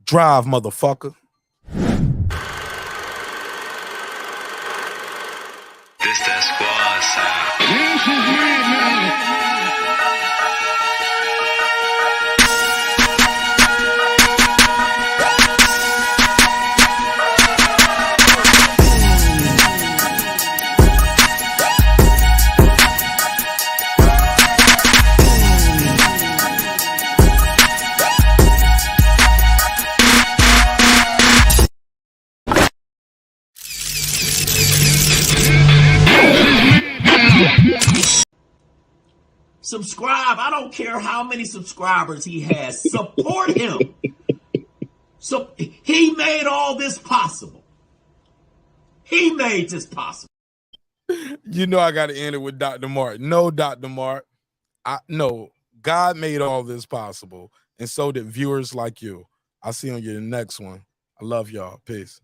drive, motherfucker. This that squad sound. Subscribe. I don't care how many subscribers he has. Support him. So he made all this possible. He made this possible. You know I got to end it with Dr. Marq. No, Dr. Marq. No, God made all this possible, and so did viewers like you. I'll see you on your next one. I love y'all. Peace.